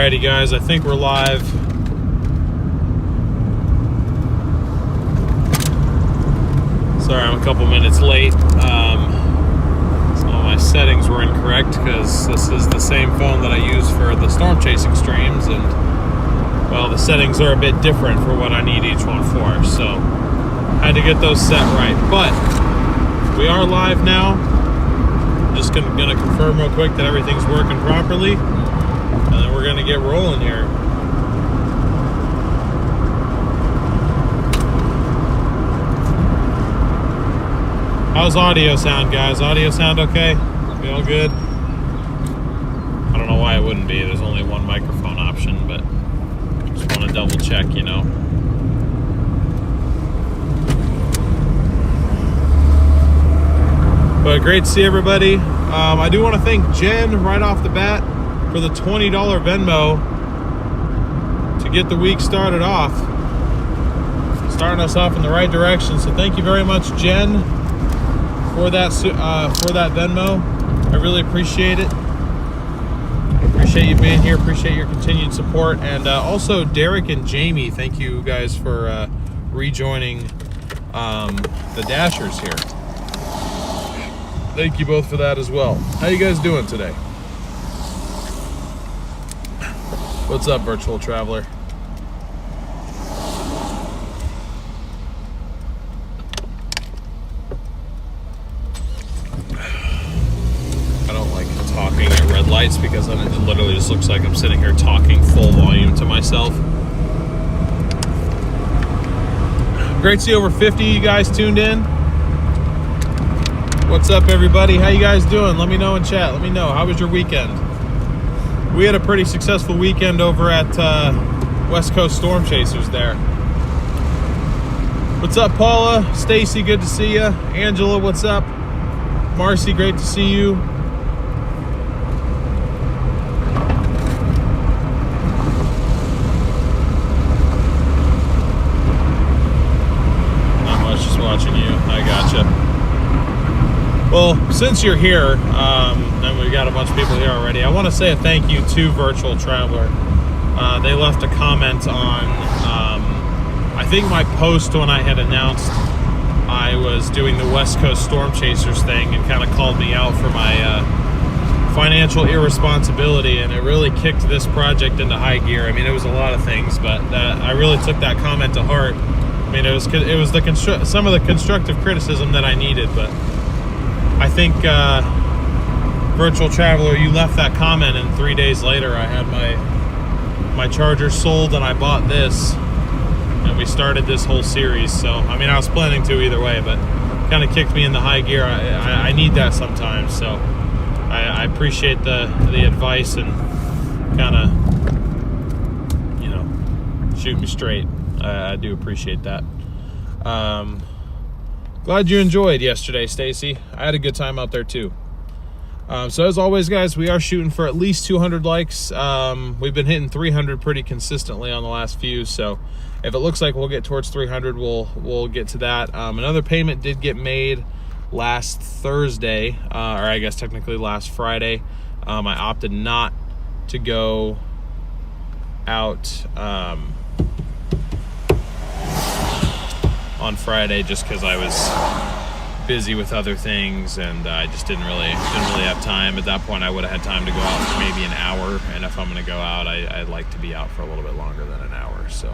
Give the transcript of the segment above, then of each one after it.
Alrighty guys, I think we're live. Sorry, I'm a couple minutes late. Some of my settings were incorrect because this is the same phone that I use for the storm chasing streams, and well, the settings are a bit different for what I need each one for, so I had to get those set right. But we are live now. Just gonna confirm real quick that everything's working properly, and then we're gonna get rolling here. How's audio sound, guys? Audio sound okay? Feel good? I don't know why it wouldn't be. There's only one microphone option, but just want to double check, you know. But great to see everybody. I do want to thank Jen right off the bat for the $20 Venmo to get the week started off. Starting us off in the right direction. So thank you very much, Jen, for that Venmo. I really appreciate it. Appreciate you being here. Appreciate your continued support. And also Derek and Jamie, thank you guys for rejoining the Dashers here. Thank you both for that as well. How you guys doing today? What's up, virtual traveler? I don't like talking at red lights because then it literally just looks like I'm sitting here talking full volume to myself. Great to see over 50 you guys tuned in. What's up, everybody? How you guys doing? Let me know in chat. Let me know. How was your weekend? We had a pretty successful weekend over at West Coast Storm Chasers there. What's up, Paula? Stacy, good to see you. Angela, what's up? Marcy, great to see you. Not much, just watching you. I gotcha. Well, since you're here, and we've got a bunch of people here already, I want to say a thank you to Virtual Traveler. They left a comment on, I think my post when I had announced I was doing the West Coast Storm Chasers thing, and kind of called me out for my financial irresponsibility, and it really kicked this project into high gear. I mean, it was a lot of things, but I really took that comment to heart. I mean, it was some of the constructive criticism that I needed, but I think Virtual Traveler, you left that comment, and 3 days later I had my charger sold and I bought this, and we started this whole series. So I mean, I was planning to either way, but kind of kicked me in the high gear. I need that sometimes, so I appreciate the advice and kind of, you know, shoot me straight. I do appreciate that. Glad you enjoyed yesterday, Stacy. I had a good time out there too. So as always, guys, we are shooting for at least 200 likes. We've been hitting 300 pretty consistently on the last few, so if it looks like we'll get towards 300, we'll get to that. Another payment did get made last Thursday, or I guess technically last Friday. I opted not to go out on Friday just because I was busy with other things, and I just didn't really have time. At that point, I would have had time to go out for maybe an hour, and if I'm going to go out, I'd like to be out for a little bit longer than an hour. So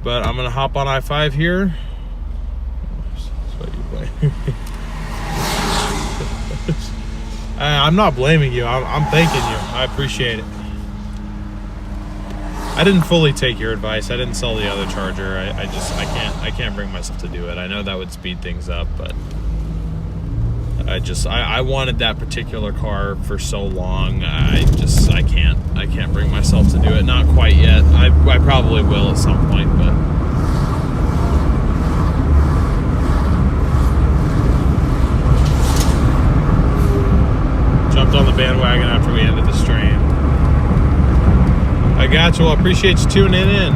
but I'm going to hop on I-5 here. That's what you play. I'm not blaming you. I'm thanking you. I appreciate it. I didn't fully take your advice. I didn't sell the other charger. I can't bring myself to do it. I know that would speed things up, but I wanted that particular car for so long. I can't bring myself to do it. Not quite yet. I probably will at some point, but jumped on the bandwagon after we ended the stream. I got you. Well, I appreciate you tuning in.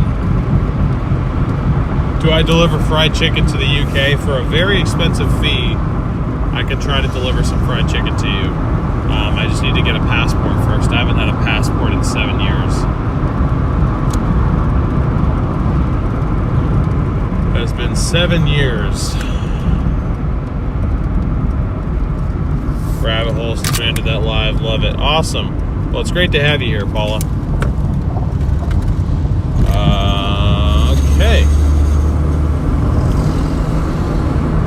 Do I deliver fried chicken to the UK for a very expensive fee? I can try to deliver some fried chicken to you. I just need to get a passport first. I haven't had a passport in 7 years. It's been 7 years. Rabbit hole since we ended that live. Love it. Awesome. Well, it's great to have you here, Paula. Okay.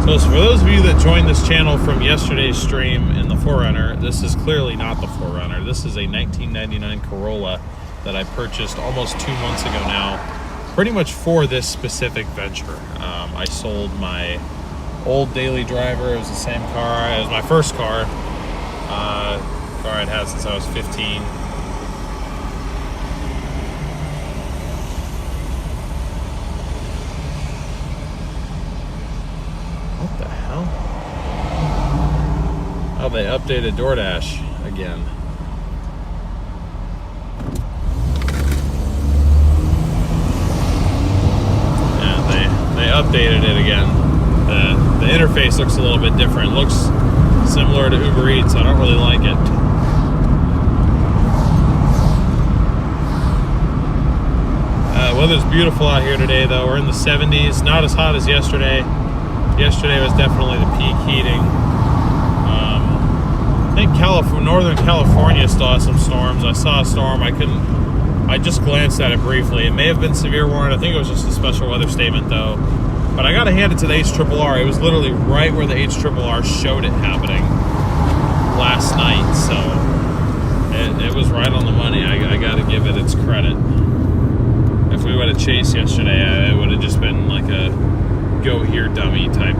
So for those of you that joined this channel from yesterday's stream in the 4Runner, this is clearly not the 4Runner. This is a 1999 Corolla that I purchased almost 2 months ago now, pretty much for this specific venture. I sold my old daily driver. It was the same car. It was my first car. Car I'd had since I was 15. What the hell? Oh, they updated Doordash again. Yeah, they updated it again. The interface looks a little bit different. It looks similar to Uber Eats. I don't really like it. Weather's beautiful out here today, though. We're in the 70s. Not as hot as yesterday. Yesterday was definitely the peak heating. I think Northern California still has some storms. I saw a storm. I just glanced at it briefly. It may have been severe warning. I think it was just a special weather statement, though. But I gotta hand it to the HRRR. It was literally right where the HRRR showed it happening last night. So it was right on the money. I gotta give it its credit. If we would have chased yesterday, it would have just been like a go here dummy type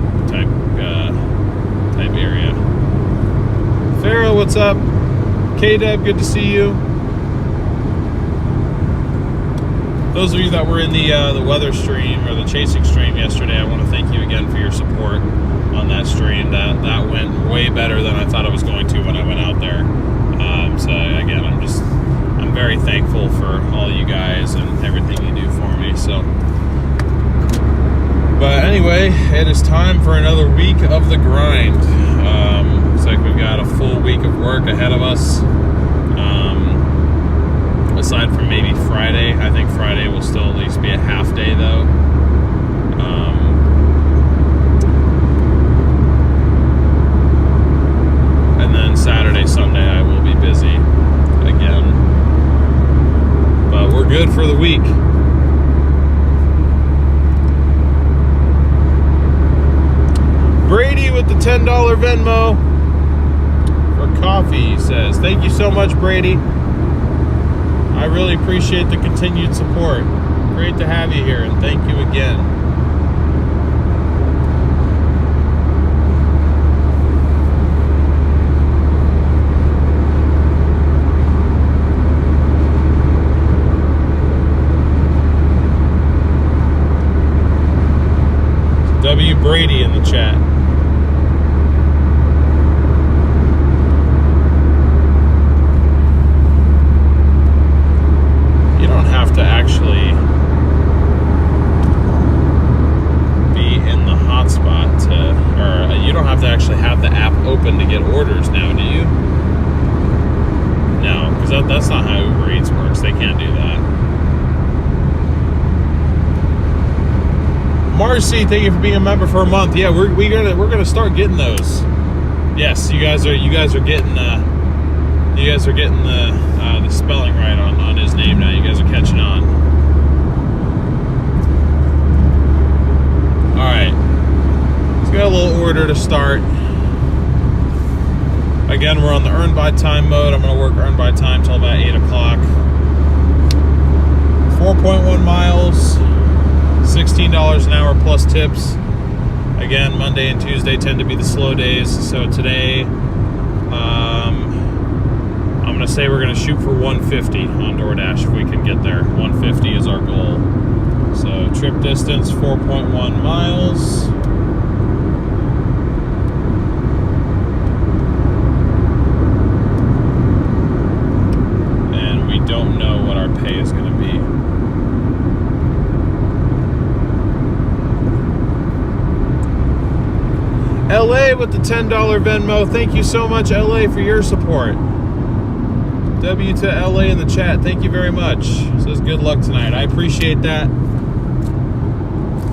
area. Farrell, what's up? K-Deb, good to see you. Those of you that were in the weather stream or the chasing stream yesterday, I want to thank you again for your support on that stream. That went way better than I thought it was going to when I went out there. So again, I'm very thankful for all you guys and everything you do for me. So, but anyway, it is time for another week of the grind. Looks like we've got a full week of work ahead of us. Aside from maybe Friday. I think Friday will still at least be a half day, though. And then Saturday, Sunday, I will be busy again. But we're good for the week. Brady with the $10 Venmo for coffee says, thank you so much, Brady. I really appreciate the continued support. Great to have you here, and thank you again. W. Brady in the chat. Have to actually be in the hotspot or you don't have to actually have the app open to get orders now, do you? No, because that's not how Uber Eats works. They can't do that. Marcy, thank you for being a member for a month. Yeah, we're gonna start getting those. Yes, you guys are getting the spelling right on his name now. You guys are catching on. All right, let's get a little order to start. Again, we're on the earn by time mode. I'm going to work earn by time till about 8 o'clock. 4.1 miles, $16 an hour plus tips. Again, Monday and Tuesday tend to be the slow days. So today, I'm going to say we're going to shoot for 150 on Doordash if we can get there. 150 is our goal. So trip distance, 4.1 miles. And we don't know what our pay is going to be. LA, LA with the $10 Venmo. Thank you so much, LA, for your support. W to LA in the chat. Thank you very much. Says good luck tonight. I appreciate that.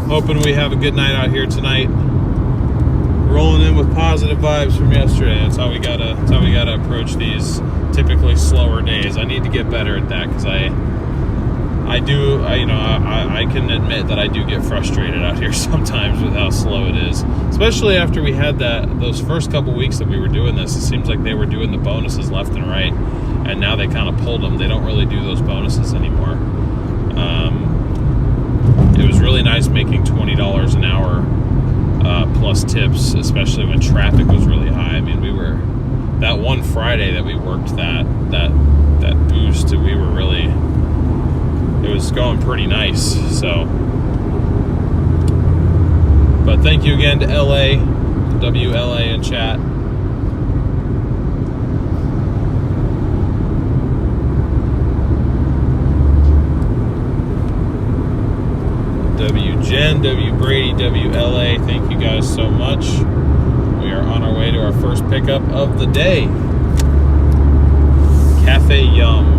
Hoping we have a good night out here tonight. Rolling in with positive vibes from yesterday. That's how we gotta approach these typically slower days. I need to get better at that because I can admit that I do get frustrated out here sometimes with how slow it is. Especially after we had those first couple weeks that we were doing this. It seems like they were doing the bonuses left and right, and now they kind of pulled them. They don't really do those bonuses anymore. It was really nice making $20 an hour plus tips, especially when traffic was really high. I mean, we were that one Friday that we worked that boost. We were really. It was going pretty nice, so. But thank you again to LA, WLA in chat. W Jen, W Brady, WLA, thank you guys so much. We are on our way to our first pickup of the day. Cafe Yum.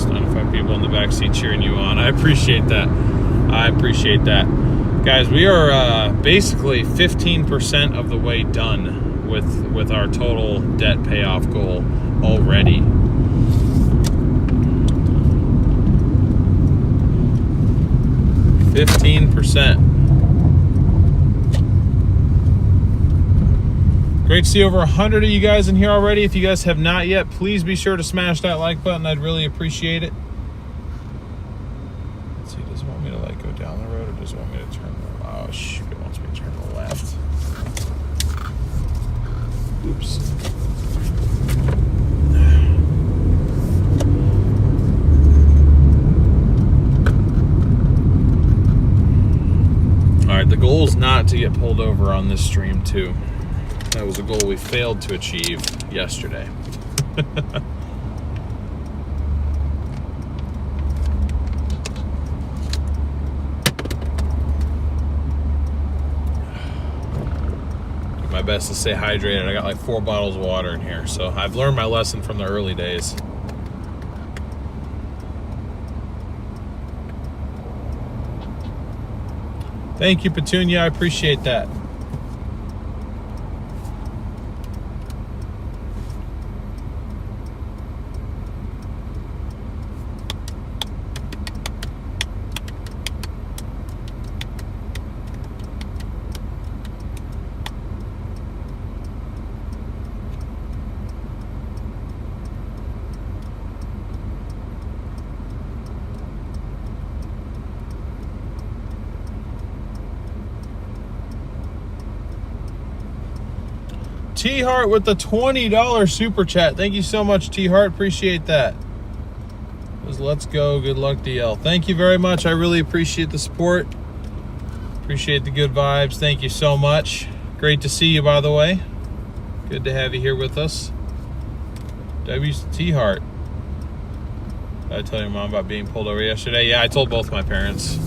95 people in the backseat cheering you on. I appreciate that. Guys, we are basically 15% of the way done with our total debt payoff goal already. %. Great to see over 100 of you guys in here already. If you guys have not yet, please be sure to smash that like button. I'd really appreciate it. Let's see, does it want me to go down the road, or does it want me to turn? Oh shoot, it wants me to turn to the left. Oops. All right, the goal is not to get pulled over on this stream too. That was a goal we failed to achieve yesterday. Do my best to stay hydrated. I got like 4 bottles of water in here, so I've learned my lesson from the early days. Thank you, Petunia. I appreciate that. T-Heart with the $20 super chat. Thank you so much, T-Heart. Appreciate that. Let's go. Good luck, DL. Thank you very much. I really appreciate the support. Appreciate the good vibes. Thank you so much. Great to see you, by the way. Good to have you here with us. T-Heart. Did I tell your mom about being pulled over yesterday? Yeah, I told both my parents.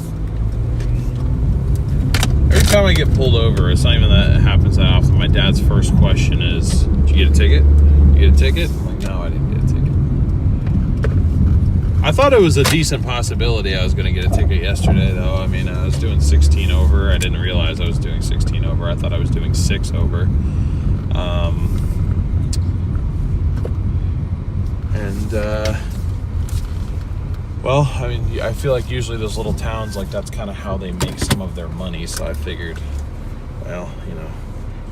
Every time I get pulled over, it's not even that it happens that often. My dad's first question is, "Did you get a ticket? You get a ticket?" I'm like, "No, I didn't get a ticket." I thought it was a decent possibility I was going to get a ticket yesterday, though. I mean, I was doing 16 over. I didn't realize I was doing 16 over. I thought I was doing 6 over. Well, I mean, I feel like usually those little towns, like, that's kind of how they make some of their money. So I figured, well, you know,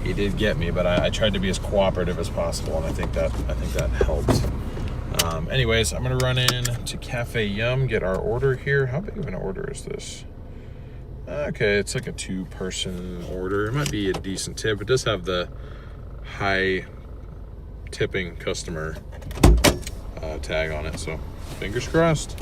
he did get me, but I tried to be as cooperative as possible, and I think that helped. Anyways, I'm gonna run in to Cafe Yum, get our order here. How big of an order is this? Okay, it's like a 2-person order. It might be a decent tip. It does have the high tipping customer tag on it, so fingers crossed.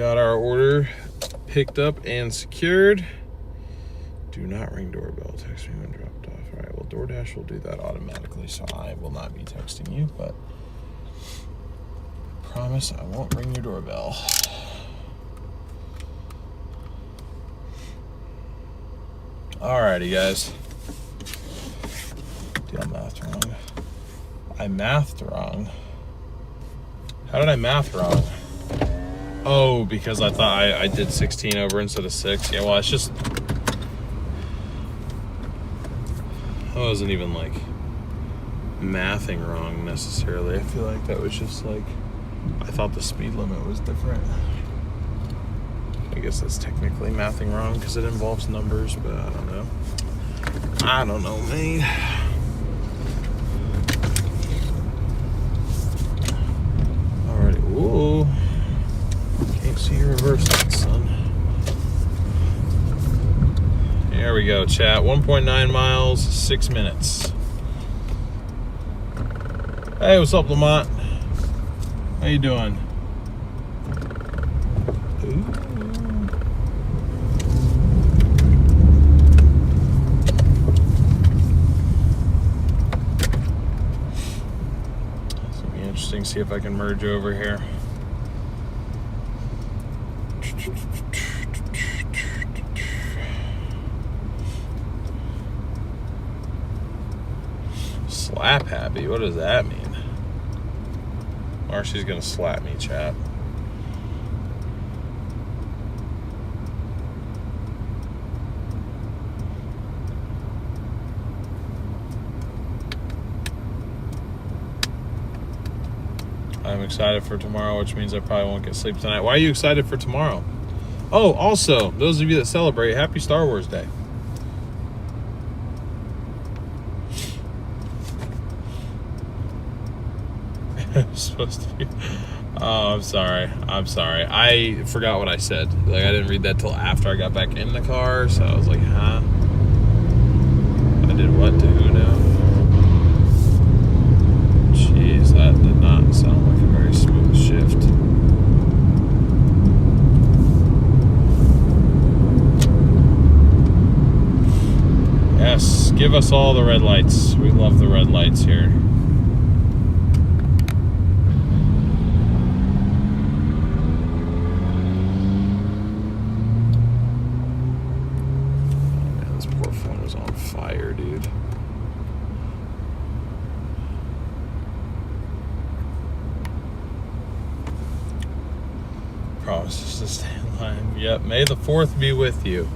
got our order picked up and secured. Do not ring doorbell. Text me when dropped off. All right, well, Doordash will do that automatically, so I will not be texting you, but I promise I won't ring your doorbell. Alrighty, guys. Dude, I mathed wrong. I mathed wrong. How did I math wrong? Oh, because I thought I did 16 over instead of 6. Yeah, well, it's just... I wasn't even, like, mathing wrong, necessarily. I feel like that was just, like... I thought the speed limit was different. I guess that's technically mathing wrong because it involves numbers, but I don't know. I don't know, man. Alrighty. Ooh. Can't see your reverse light, son. There we go, chat. 1.9 miles, 6 minutes. Hey, what's up, Lamont? How you doing? Ooh. This will be interesting. See if I can merge over here. Slap happy? What does that mean? Marcy's gonna slap me, chat. I'm excited for tomorrow, which means I probably won't get sleep tonight. Why are you excited for tomorrow? Oh, also, those of you that celebrate, happy Star Wars Day. Supposed to be. Oh, I'm sorry. I forgot what I said. Like, I didn't read that till after I got back in the car, so I was like, huh? I did what to who now? Jeez, that did not sound like a very smooth shift. Yes, give us all the red lights. We love the red lights here. Promises to stay in line. Yep, may the 4th be with you.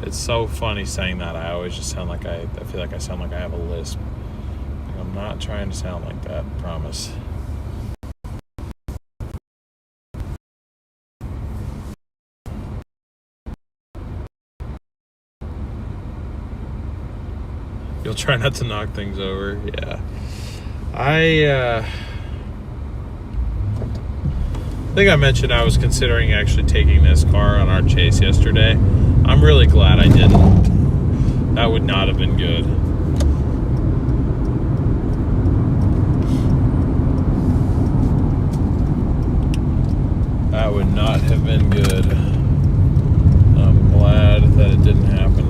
It's so funny saying that. I always just sound like I feel like I sound like I have a lisp. I'm not trying to sound like that, promise. You'll try not to knock things over. Yeah. I think I mentioned I was considering actually taking this car on our chase yesterday. I'm really glad I didn't. That would not have been good. That would not have been good. I'm glad that it didn't happen.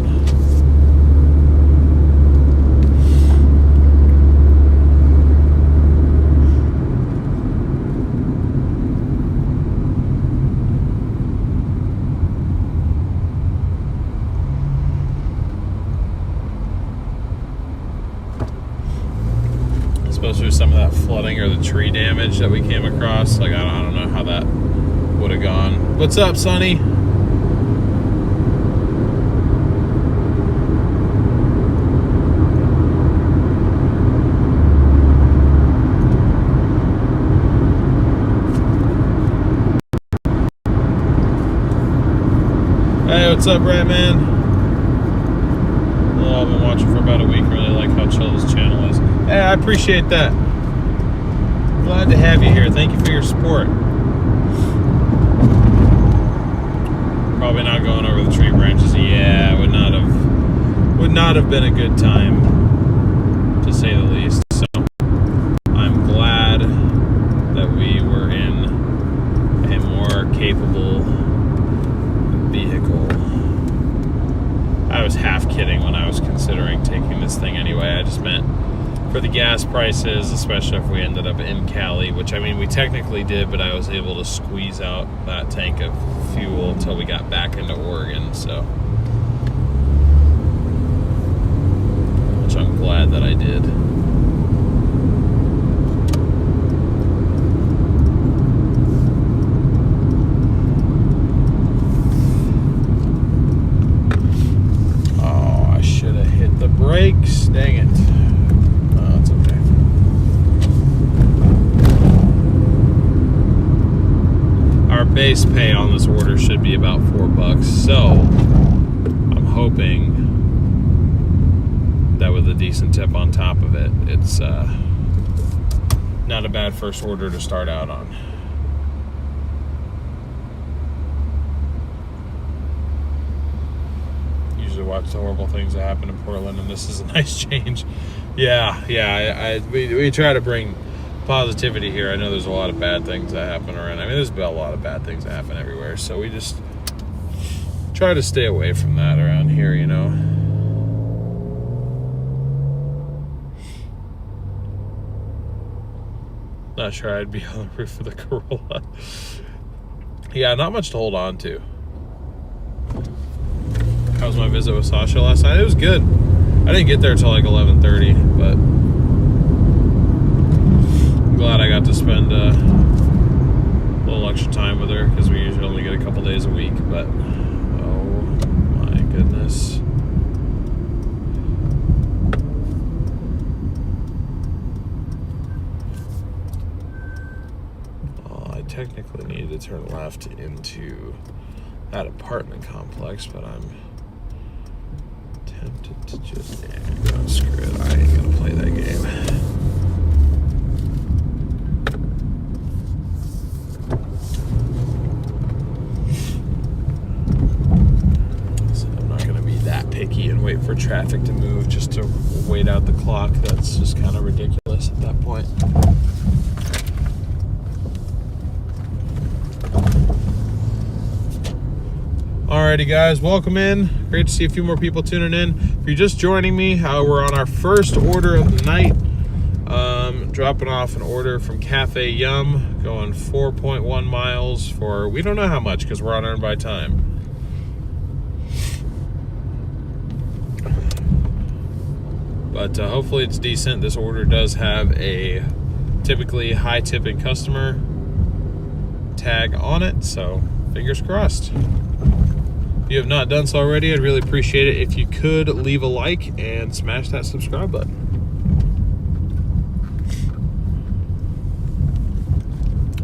Supposed to be some of that flooding or the tree damage that we came across. Like, I don't know how that would have gone. What's up, Sonny? Hey, what's up, Brad, man? Well, I've been watching for about a week. Really like how chill this channel is. Hey, I appreciate that. Glad to have you here. Thank you for your support. Probably not going over the tree branches. Yeah, would not have been a good time, to say the least. So I'm glad that we were in a more gas prices, especially if we ended up in Cali, which I mean we technically did, but I was able to squeeze out that tank of fuel until we got back into Oregon, so which I'm glad that I did. Oh, I should have hit the brakes. Dang it. Oh, it's okay. Our base pay on this order should be about $4, so I'm hoping that with a decent tip on top of it, it's not a bad first order to start out on. Usually watch the horrible things that happen in Portland, and this is a nice change. Yeah, we try to bring positivity here. I know there's a lot of bad things that happen around. I mean, there's been a lot of bad things that happen everywhere, so we just try to stay away from that around here, you know. Not sure I'd be on the roof of the Corolla. Yeah, not much to hold on to. How was my visit with Sasha last night? It was good. I didn't get there till like 11:30, but I'm glad I got to spend a little extra time with her because we usually only get a couple days a week. But oh my goodness. Technically needed to turn left into that apartment complex, but I'm tempted to just screw it. I ain't gonna play that game. So I'm not gonna be that picky and wait for traffic to move just to wait out the clock. That's just kind of ridiculous at that point. Alrighty guys, welcome in. Great to see a few more people tuning in. If you're just joining me, we're on our first order of the night. Dropping off an order from Cafe Yum, going 4.1 miles for, we don't know how much because we're on earned by time. But hopefully it's decent. This order does have a typically high tipping customer tag on it, so fingers crossed. If you have not done so already, I'd really appreciate it if you could leave a like and smash that subscribe button.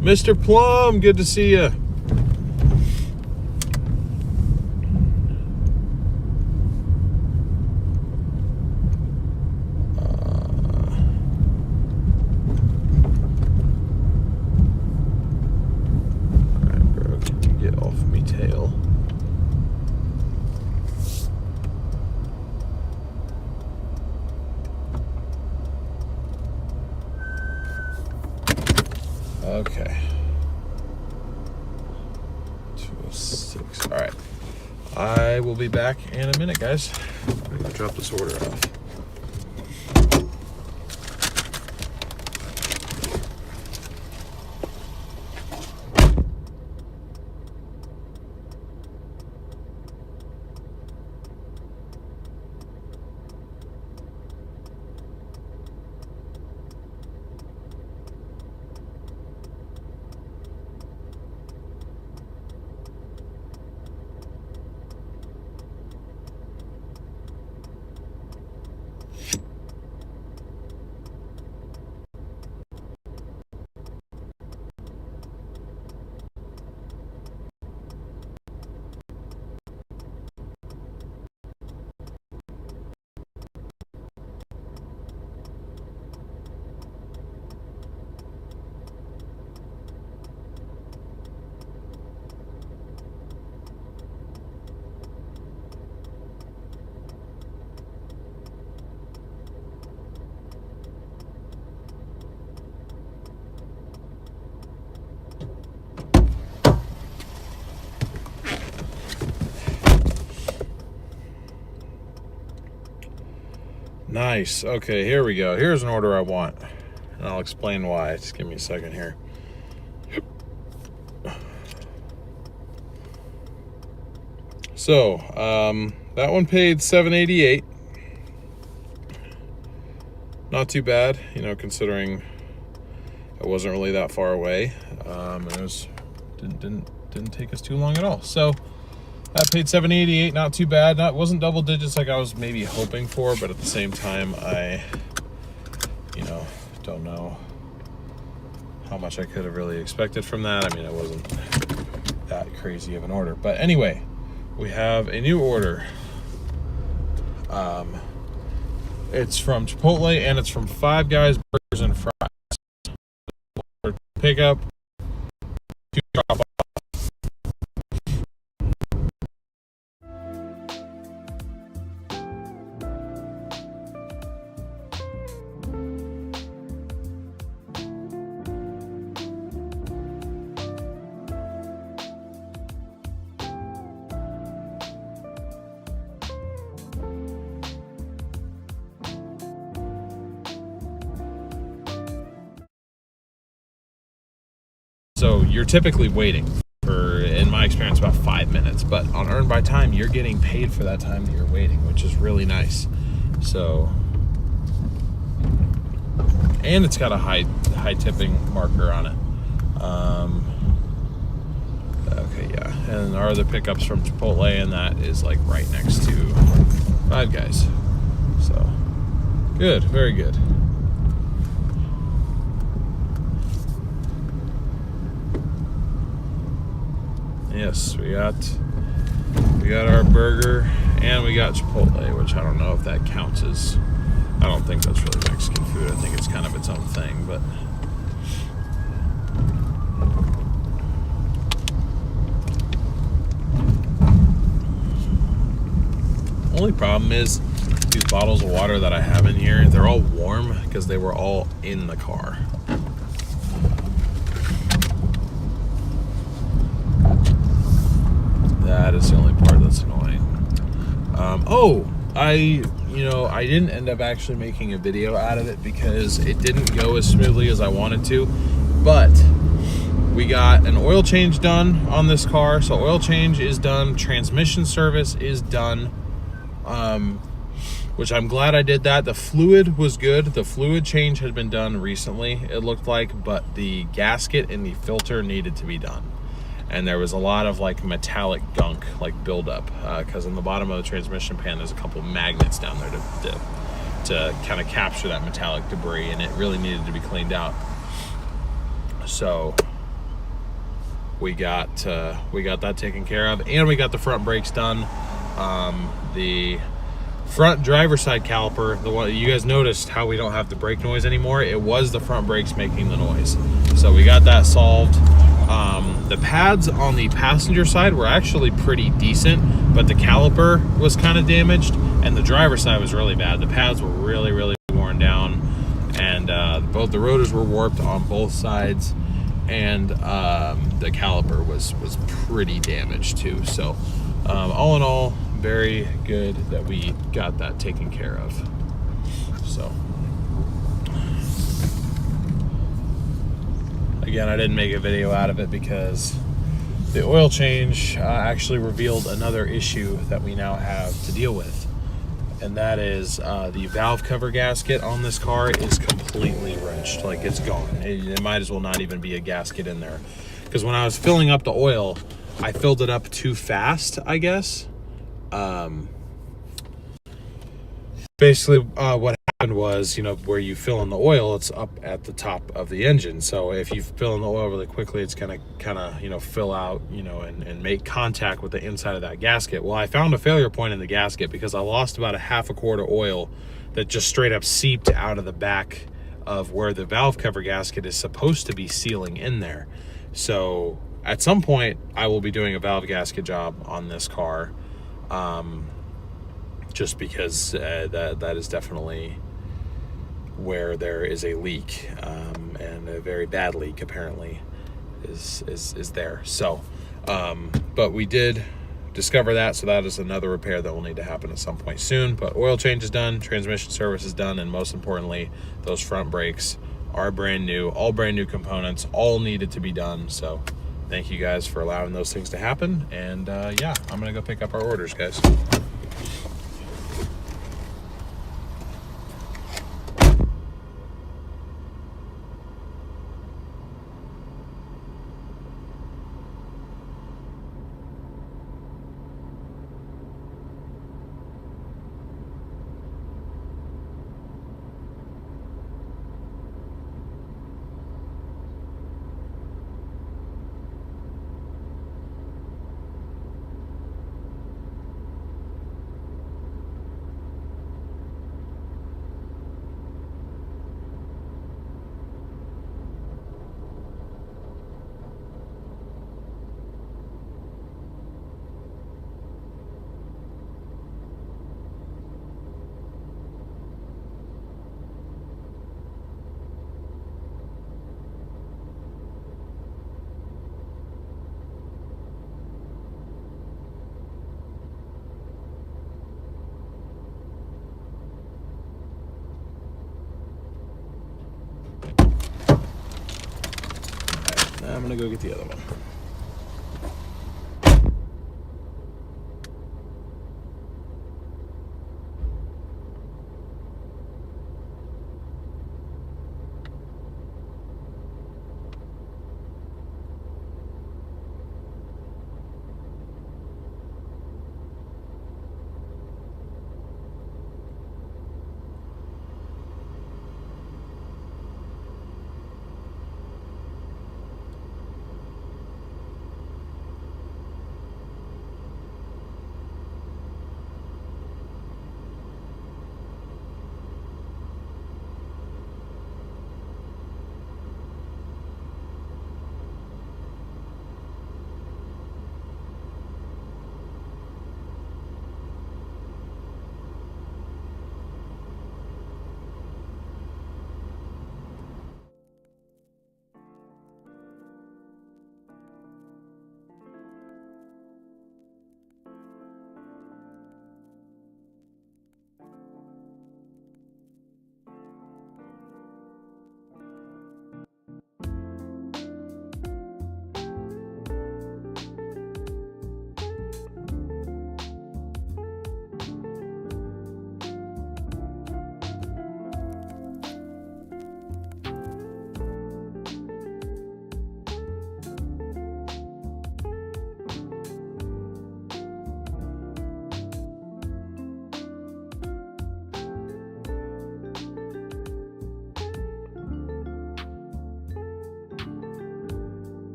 Mr. Plum, good to see you. Alright, bro, can you get off me tail? Okay. 206. All right. I will be back in a minute, guys. I'm going to drop this order off. Nice. Okay, here we go. Here's an order I want, and I'll explain why. Just give me a second here. So, that one paid $788. Not too bad, you know, considering it wasn't really that far away. And it was didn't take us too long at all. So I paid $788. Not too bad. Wasn't double digits like I was maybe hoping for, but at the same time, I, you know, don't know how much I could have really expected from that. I mean, it wasn't that crazy of an order, but anyway, we have a new order. It's from Chipotle and it's from Five Guys Burgers and Fries. Pickup, drop off. So you're typically waiting for, in my experience, about 5 minutes. But on Earn by Time, you're getting paid for that time that you're waiting, which is really nice. So, and it's got a high tipping marker on it. Okay, yeah. And our other pickups from Chipotle, and that is like right next to Five Guys. So, good, very good. Yes, we got our burger and we got Chipotle, which I don't know if that counts as, I don't think that's really Mexican food. I think it's kind of its own thing, but only problem is these bottles of water that I have in here, they're all warm because they were all in the car. That is the only part that's annoying. I didn't end up actually making a video out of it because it didn't go as smoothly as I wanted to, but we got an oil change done on this car. So oil change is done, transmission service is done, which I'm glad I did that. The fluid was good. The fluid change had been done recently, it looked like, but the gasket and the filter needed to be done. And there was a lot of like metallic gunk, like buildup, because in the bottom of the transmission pan there's a couple magnets down there to kind of capture that metallic debris, and it really needed to be cleaned out. So we got that taken care of, and we got the front brakes done. The front driver's side caliper, the one you guys noticed how we don't have the brake noise anymore, it was the front brakes making the noise. So we got that solved. The pads on the passenger side were actually pretty decent, but the caliper was kind of damaged, and the driver's side was really bad. The pads were really, really worn down, and both the rotors were warped on both sides, and the caliper was pretty damaged too. So all in all, very good that we got that taken care of. So again, I didn't make a video out of it because the oil change actually revealed another issue that we now have to deal with, and that is the valve cover gasket on this car is completely wrenched. Like, it's gone. It might as well not even be a gasket in there, because when I was filling up the oil, I filled it up too fast, I guess. Basically, what happened was, where you fill in the oil, it's up at the top of the engine. So if you fill in the oil really quickly, it's gonna kind of, fill out, and make contact with the inside of that gasket. Well, I found a failure point in the gasket because I lost about a half a quart of oil that just straight up seeped out of the back of where the valve cover gasket is supposed to be sealing in there. So at some point, I will be doing a valve gasket job on this car. Just because that is definitely where there is a leak, and a very bad leak apparently is there. So, but we did discover that. So that is another repair that will need to happen at some point soon. But oil change is done, transmission service is done, and most importantly, those front brakes are brand new, all brand new components, all needed to be done. So thank you guys for allowing those things to happen. And yeah, I'm gonna go pick up our orders, guys. I'm gonna go get the other one.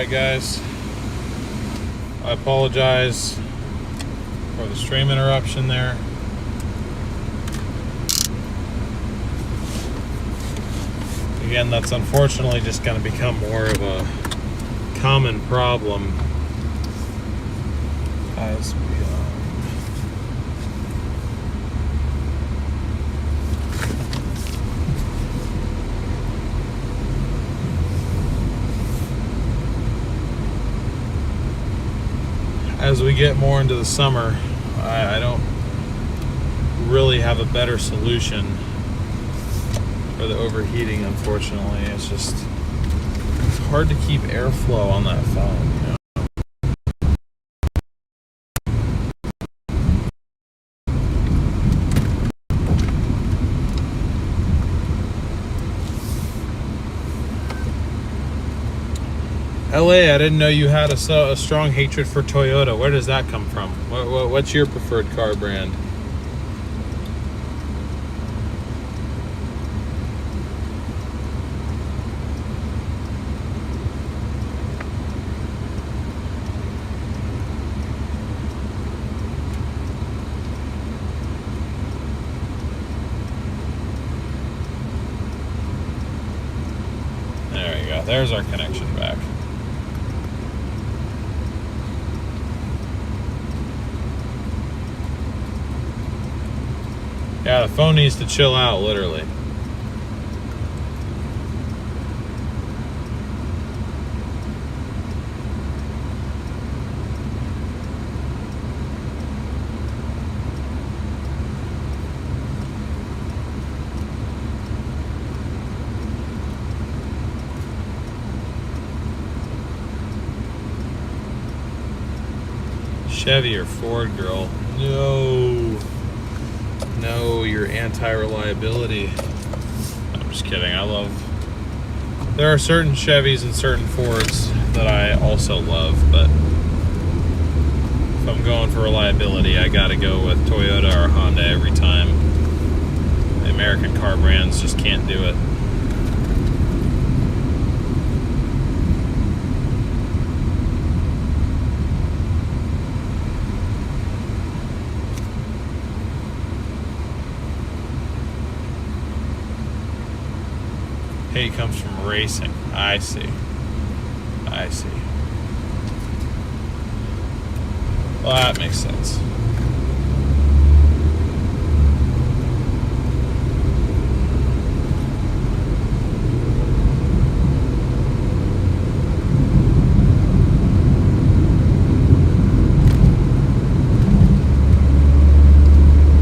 Alright guys, I apologize for the stream interruption there. Again, that's unfortunately just going to become more of a common problem as we get more into the summer. I don't really have a better solution for the overheating, unfortunately. It's hard to keep airflow on that phone, you know? LA, I didn't know you had a strong hatred for Toyota. Where does that come from? What's your preferred car brand? There we go. There's our connection back. Yeah, the phone needs to chill out, literally. Chevy or Ford, girl? No, you're anti-reliability. I'm just kidding. There are certain Chevys and certain Fords that I also love, but if I'm going for reliability, I gotta go with Toyota or Honda every time. The American car brands just can't do it. Hate comes from racing. I see. Well, that makes sense.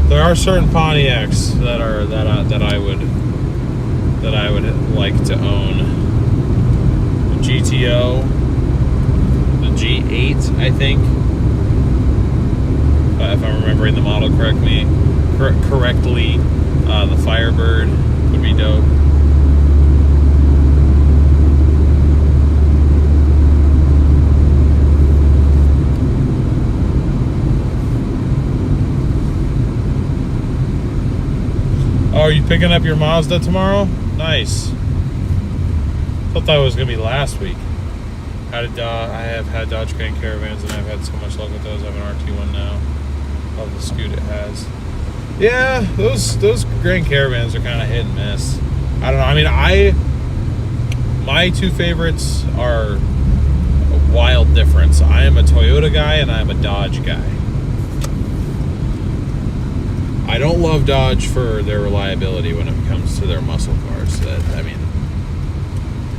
There are certain Pontiacs that I would like to own. The GTO, the G8, I think, if I'm remembering the model correctly. The Firebird would be dope. Oh, are you picking up your Mazda tomorrow? Nice. Thought that was gonna be last week. I have had Dodge Grand Caravans and I've had so much luck with those. I have an RT1 now. Love the scoot it has. Yeah, those Grand Caravans are kind of hit and miss. I don't know. I mean, my two favorites are a wild difference. I am a Toyota guy and I am a Dodge guy. I don't love Dodge for their reliability when it comes to their muscle cars.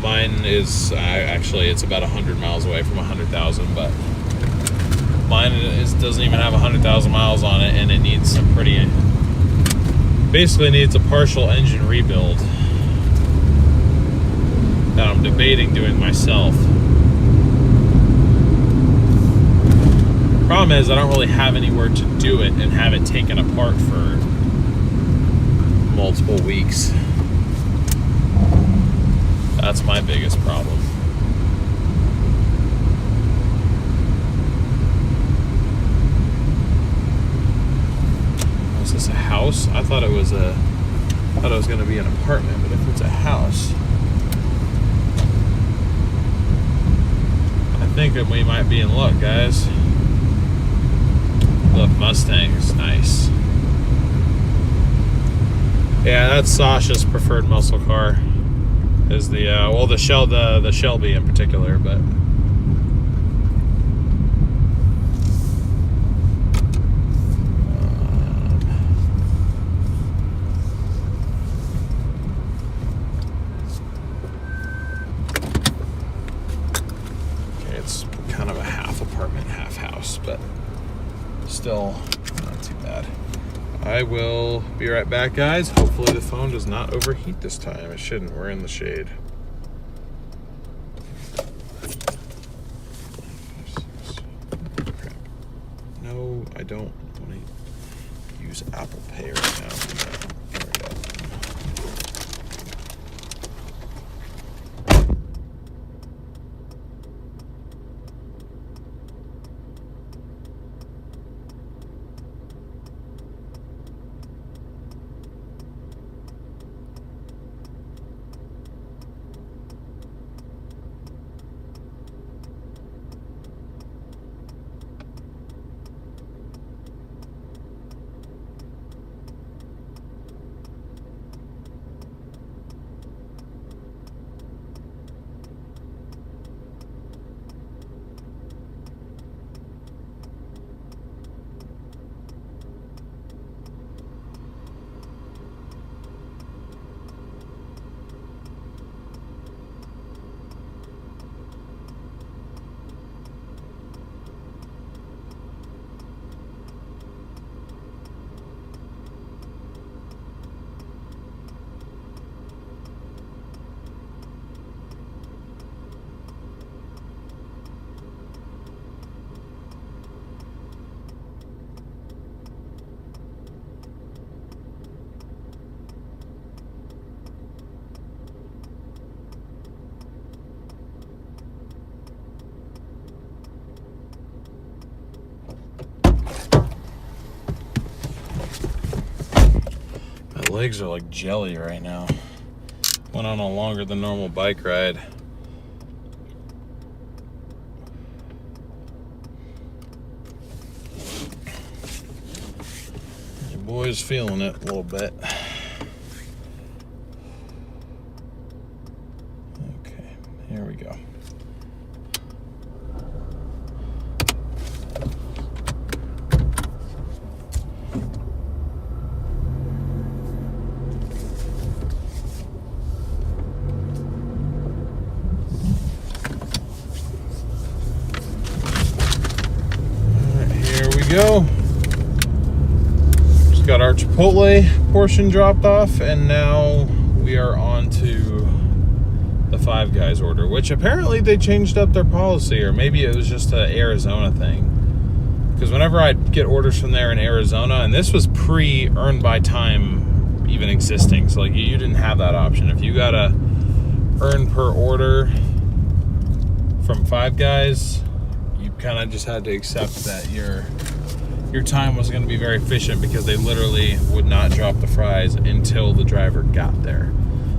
Mine is actually, it's about 100 miles away from 100,000, but mine doesn't even have 100,000 miles on it, and it needs some basically needs a partial engine rebuild that I'm debating doing myself. Problem is, I don't really have anywhere to do it and have it taken apart for multiple weeks. That's my biggest problem. Is this a house? I thought it was going to be an apartment, but if it's a house. thinking we might be in luck, guys. The Mustang is nice. Yeah, that's Sasha's preferred muscle car. Is the the Shelby in particular, but it's kind of a half apartment, half house, but still not too bad. I will be right back, guys. Hopefully the phone does not overheat this time. It shouldn't. We're in the shade. No, I don't want to use Apple Pay right now. There we go. Legs are like jelly right now. Went on a longer than normal bike ride. Your boy's feeling it a little bit. Okay, here we go. Go. Just got our Chipotle portion dropped off, and now we are on to the Five Guys order, which apparently they changed up their policy, or maybe it was just an Arizona thing. Because whenever I'd get orders from there in Arizona, and this was pre-earned by time even existing, so like you didn't have that option. If you got a earn per order from Five Guys, you kind of just had to accept that your time was going to be very efficient, because they literally would not drop the fries until the driver got there.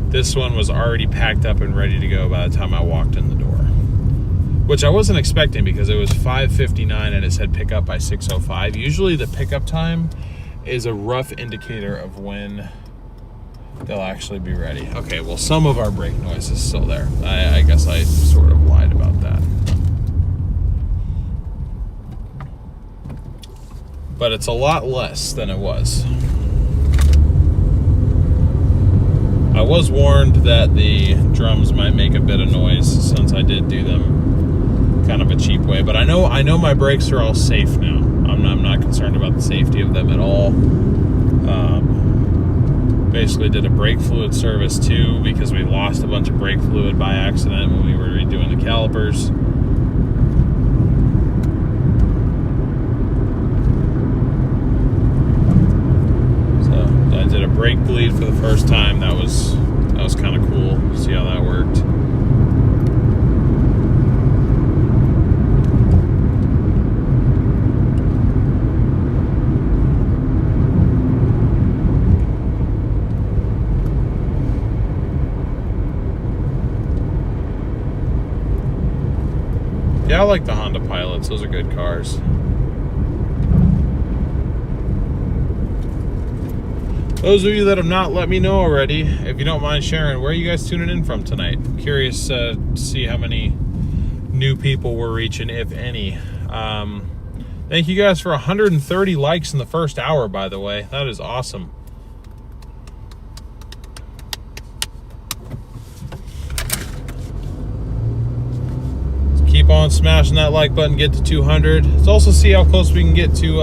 This one was already packed up and ready to go by the time I walked in the door, which I wasn't expecting, because it was 5:59 and it said pick up by 6:05. Usually the pickup time is a rough indicator of when they'll actually be ready. Okay, well, some of our brake noise is still there. I guess I sort of lied about that. But it's a lot less than it was. I was warned that the drums might make a bit of noise, since I did do them kind of a cheap way. But I know my brakes are all safe now. I'm not concerned about the safety of them at all. Basically did a brake fluid service too, because we lost a bunch of brake fluid by accident when we were redoing the calipers. Did a brake bleed for the first time. That was kind of cool. See how that worked. Yeah, I like the Honda Pilots. Those are good cars. Those of you that have not let me know already, if you don't mind sharing, where are you guys tuning in from tonight? Curious to see how many new people we're reaching, if any. Thank you guys for 130 likes in the first hour, by the way. That is awesome. Let's keep on smashing that like button, get to 200. Let's also see how close we can get to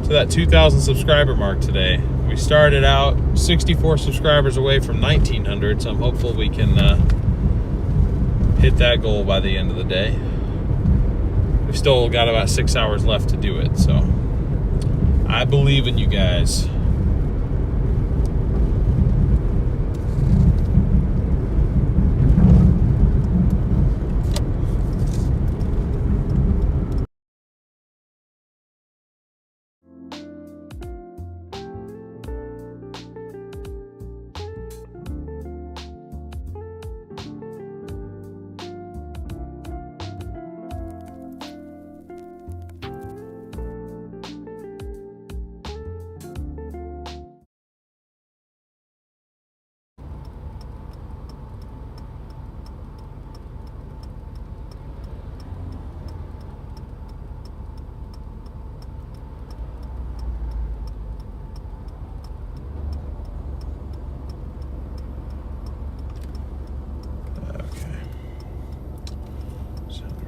that 2,000 subscriber mark today. We started out 64 subscribers away from 1,900, so I'm hopeful we can hit that goal by the end of the day. We've still got about 6 hours left to do it, so I believe in you guys.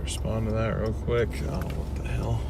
Respond to that real quick. Oh, what the hell?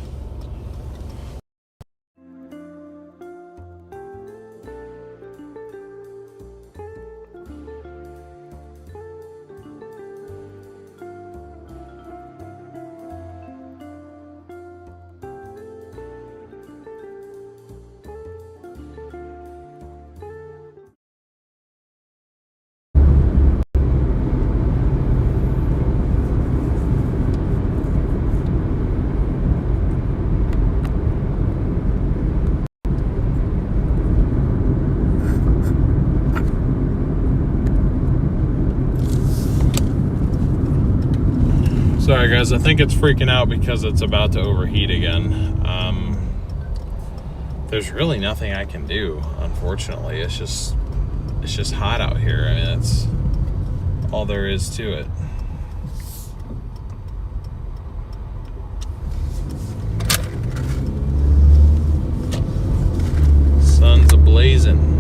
Sorry guys, I think it's freaking out because it's about to overheat again. There's really nothing I can do, unfortunately. It's just hot out here. I mean, that's all there is to it. Sun's a-blazing.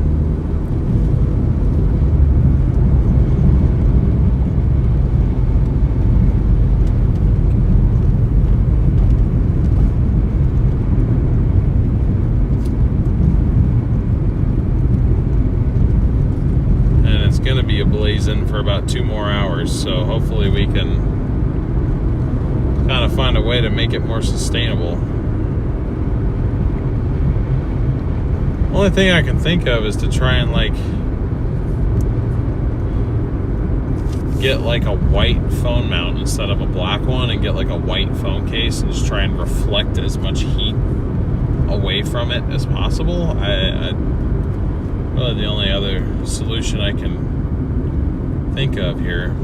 Going to be ablazing for about 2 more hours, so hopefully we can kind of find a way to make it more sustainable. Only thing I can think of is to try and like get like a white phone mount instead of a black one, and get like a white phone case and just try and reflect as much heat away from it as possible. Really the only other solution I can think of here.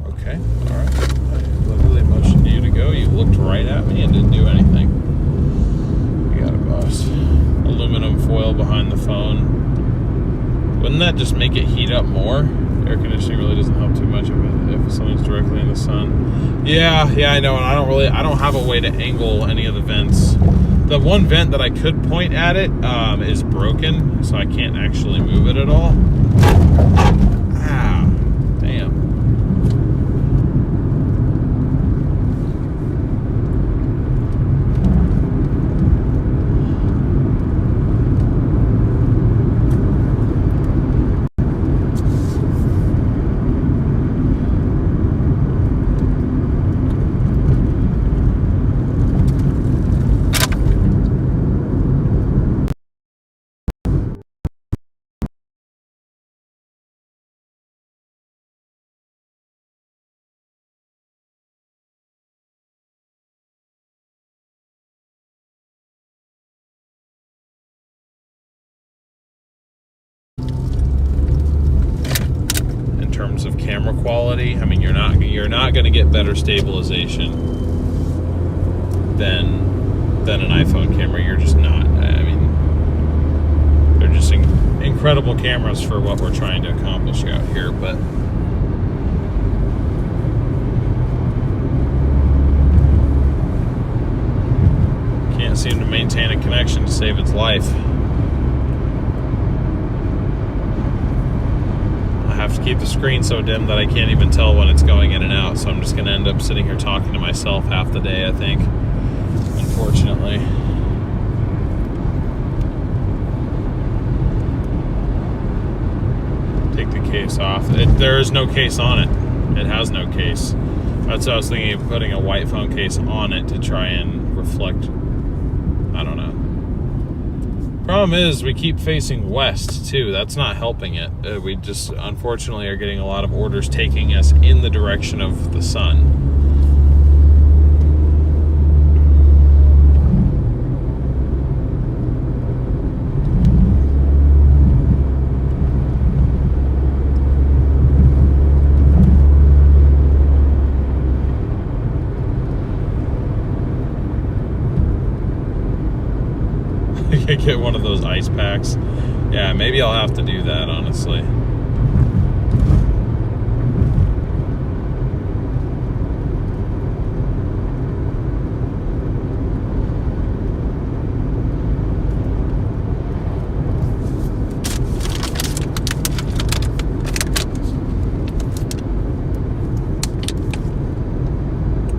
Okay, all right. I literally motioned you to go. You looked right at me and didn't do anything. You got a boss. Aluminum foil behind the phone. Wouldn't that just make it heat up more? Air conditioning really doesn't help too much if something's directly in the sun. Yeah, I know, and I don't have a way to angle any of the vents. The one vent that I could point at it is broken, so I can't actually move it at all. Ah, damn. quality. I mean, you're not going to get better stabilization than an iPhone camera. You're just not. I mean, they're just incredible cameras for what we're trying to accomplish out here, but can't seem to maintain a connection to save its life. I have to keep the screen so dim that I can't even tell when it's going in and out, so I'm just going to end up sitting here talking to myself half the day, I think, unfortunately. Take the case off. There is no case on it. It has no case. That's what I was thinking of, putting a white phone case on it to try and reflect. I don't know. Problem is, we keep facing west too. That's not helping it. We just unfortunately are getting a lot of orders taking us in the direction of the sun. Get one of those ice packs. Yeah, maybe I'll have to do that, honestly.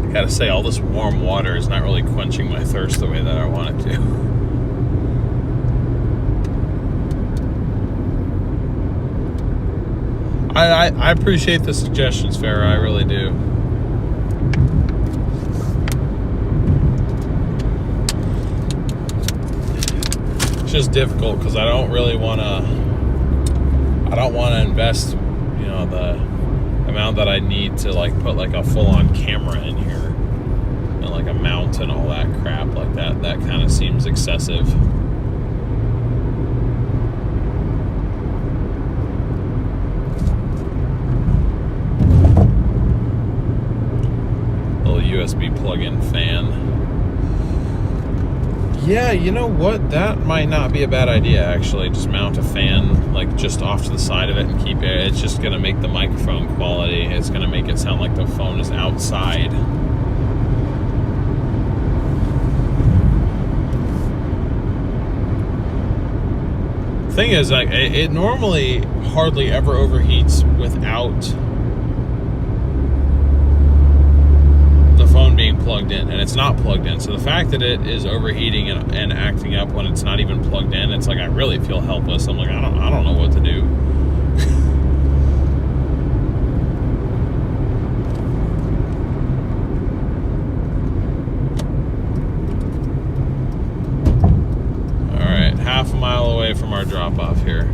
I gotta say, all this warm water is not really quenching my thirst the way that I want it to. I appreciate the suggestions, Farrah. I really do. It's just difficult because I don't really want to. I don't want to invest, you know, the amount that I need to like put like a full-on camera in here and like a mount and all that crap like that. That kind of seems excessive. USB plug-in fan. Yeah, you know what? That might not be a bad idea, actually. Just mount a fan, like, just off to the side of it and keep it. It's just going to make the microphone quality. It's going to make it sound like the phone is outside. Thing is, like, it normally hardly ever overheats without phone being plugged in, and it's not plugged in. So the fact that it is overheating and acting up when it's not even plugged in, it's like I really feel helpless. I'm like, I don't know what to do. All right, half a mile away from our drop off here.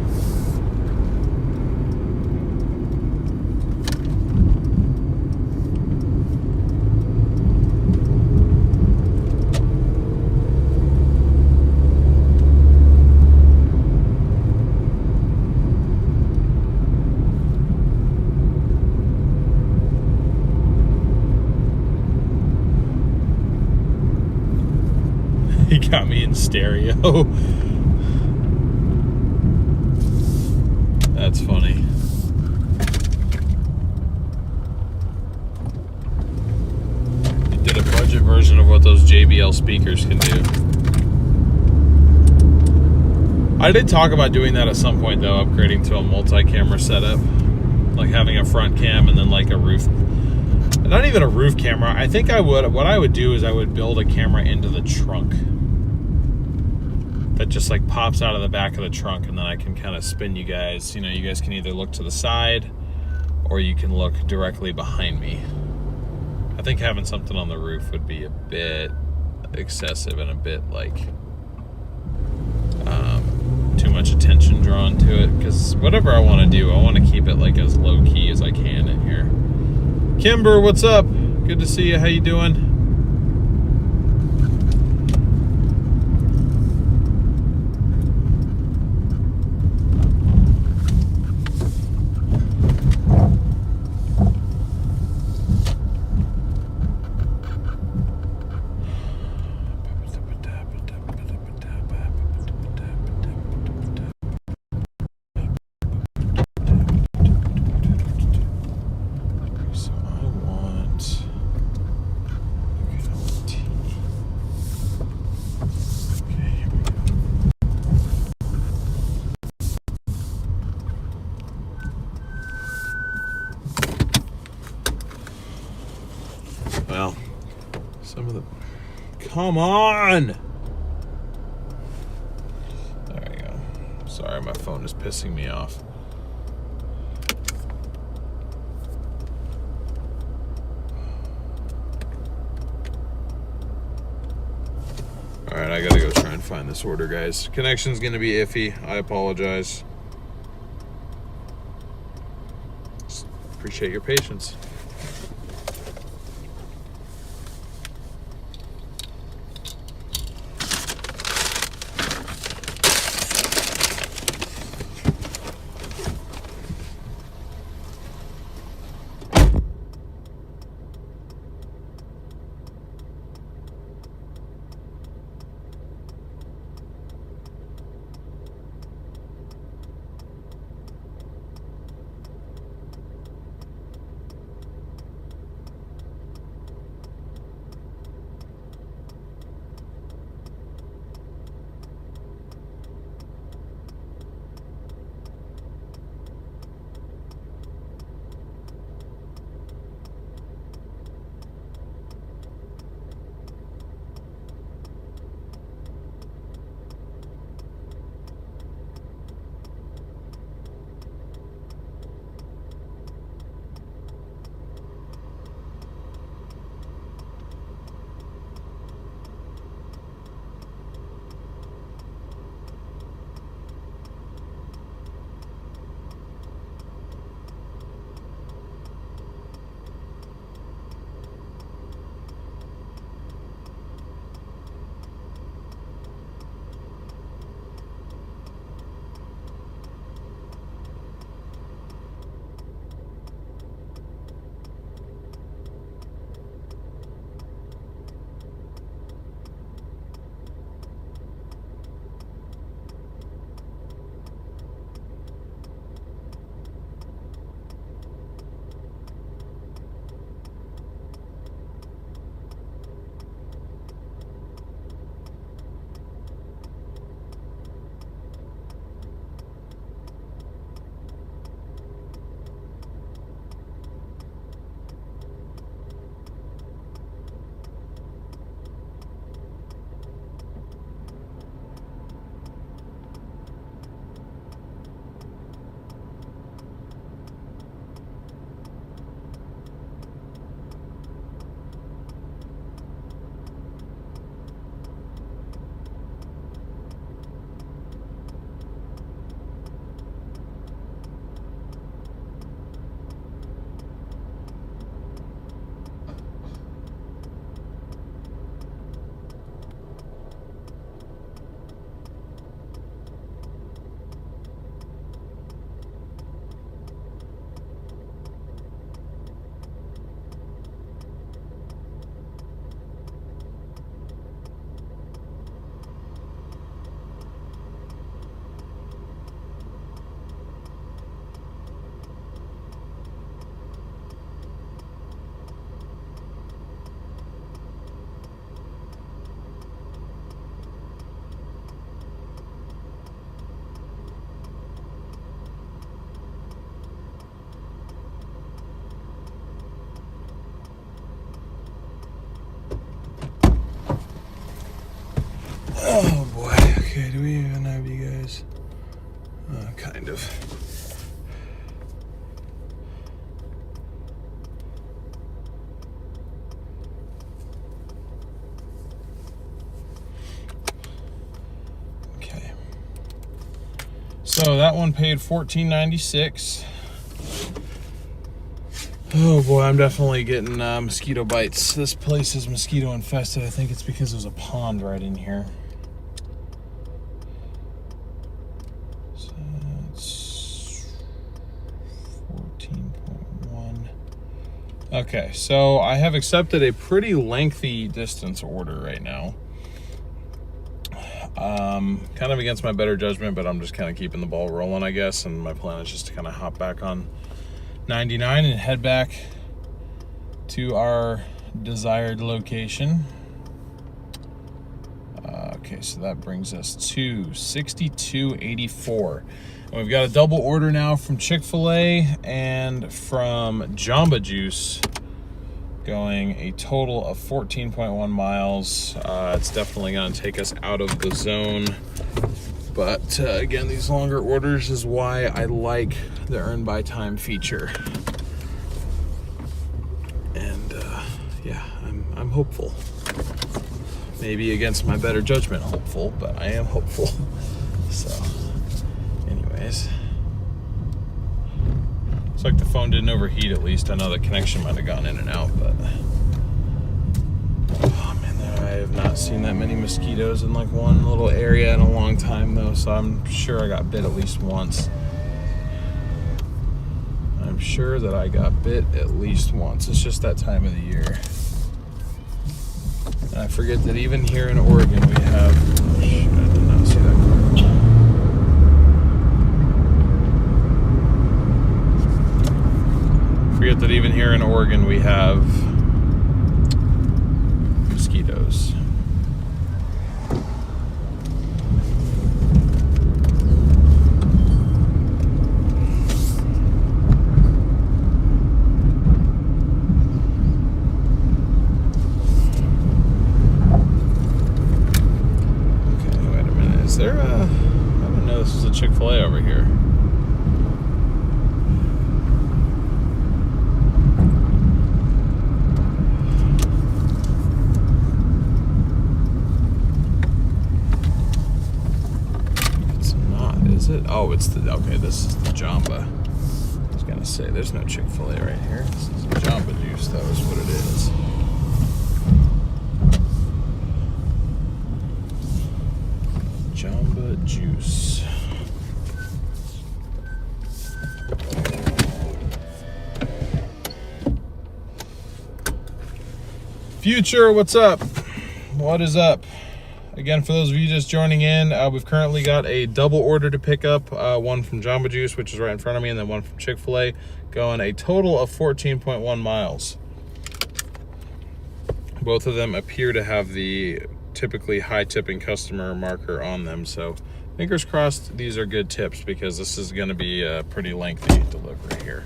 He got me in stereo. That's funny. He did a budget version of what those JBL speakers can do. I did talk about doing that at some point, though, upgrading to a multi-camera setup. Like having a front cam and then like a roof. Not even a roof camera. I think what I would do is I would build a camera into the trunk that just like pops out of the back of the trunk, and then I can kind of spin you guys. You know, you guys can either look to the side or you can look directly behind me. I think having something on the roof would be a bit excessive and a bit like too much attention drawn to it, because whatever I want to do, I want to keep it like as low key as I can in here. Kimber, what's up? Good to see you. How you doing? Well, some of the... Come on! There you go. Sorry, my phone is pissing me off. All right, I gotta go try and find this order, guys. Connection's gonna be iffy. I apologize. Just appreciate your patience. Oh boy, okay, do we even have you guys? Kind of. Okay. So that one paid $14.96. Oh boy, I'm definitely getting mosquito bites. This place is mosquito infested. I think it's because there's a pond right in here. So it's 14.1. Okay, so I have accepted a pretty lengthy distance order right now. Kind of against my better judgment, but I'm just kind of keeping the ball rolling, I guess. And my plan is just to kind of hop back on 99 and head back to our desired location. Okay, so that brings us to $62.84. And we've got a double order now from Chick-fil-A and from Jamba Juice going a total of 14.1 miles. It's definitely going to take us out of the zone. But again, these longer orders is why I like the earn by time feature. And yeah, I'm hopeful. Maybe against my better judgment hopeful, but I am hopeful. So anyways, looks like the phone didn't overheat at least. I know the connection might have gone in and out, but oh man, I have not seen that many mosquitoes in like one little area in a long time though, so I'm sure I got bit at least once. I'm sure that I got bit at least once. It's just that time of the year. And I forget that even here in Oregon we have, oh shit, I did not see that car. Forget that even here in Oregon we have mosquitoes. Is there a, I didn't know this was a Chick-fil-A over here. It's not, is it? Oh, it's the, okay, this is the Jamba. I was gonna say, there's no Chick-fil-A right here. This is Jamba Juice, though, is what it is. Jamba Juice. Future, what's up? What is up? Again, for those of you just joining in, we've currently got a double order to pick up. One from Jamba Juice, which is right in front of me, and then one from Chick-fil-A, going a total of 14.1 miles. Both of them appear to have the typically high tipping customer marker on them, so fingers crossed these are good tips, because this is going to be a pretty lengthy delivery here.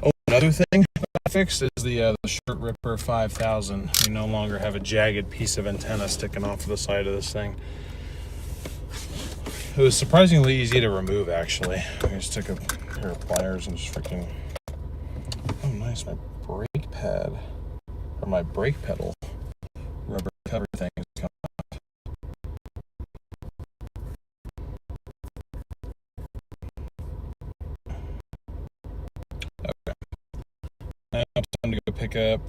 Oh, another thing I fixed is the Shirt Ripper 5000. We no longer have a jagged piece of antenna sticking off of the side of this thing. It was surprisingly easy to remove, actually. I just took a pair of pliers and just freaking... Oh, nice. My brake pad, or my brake pedal rubber cover thing is coming off. Okay. Now it's time to go pick up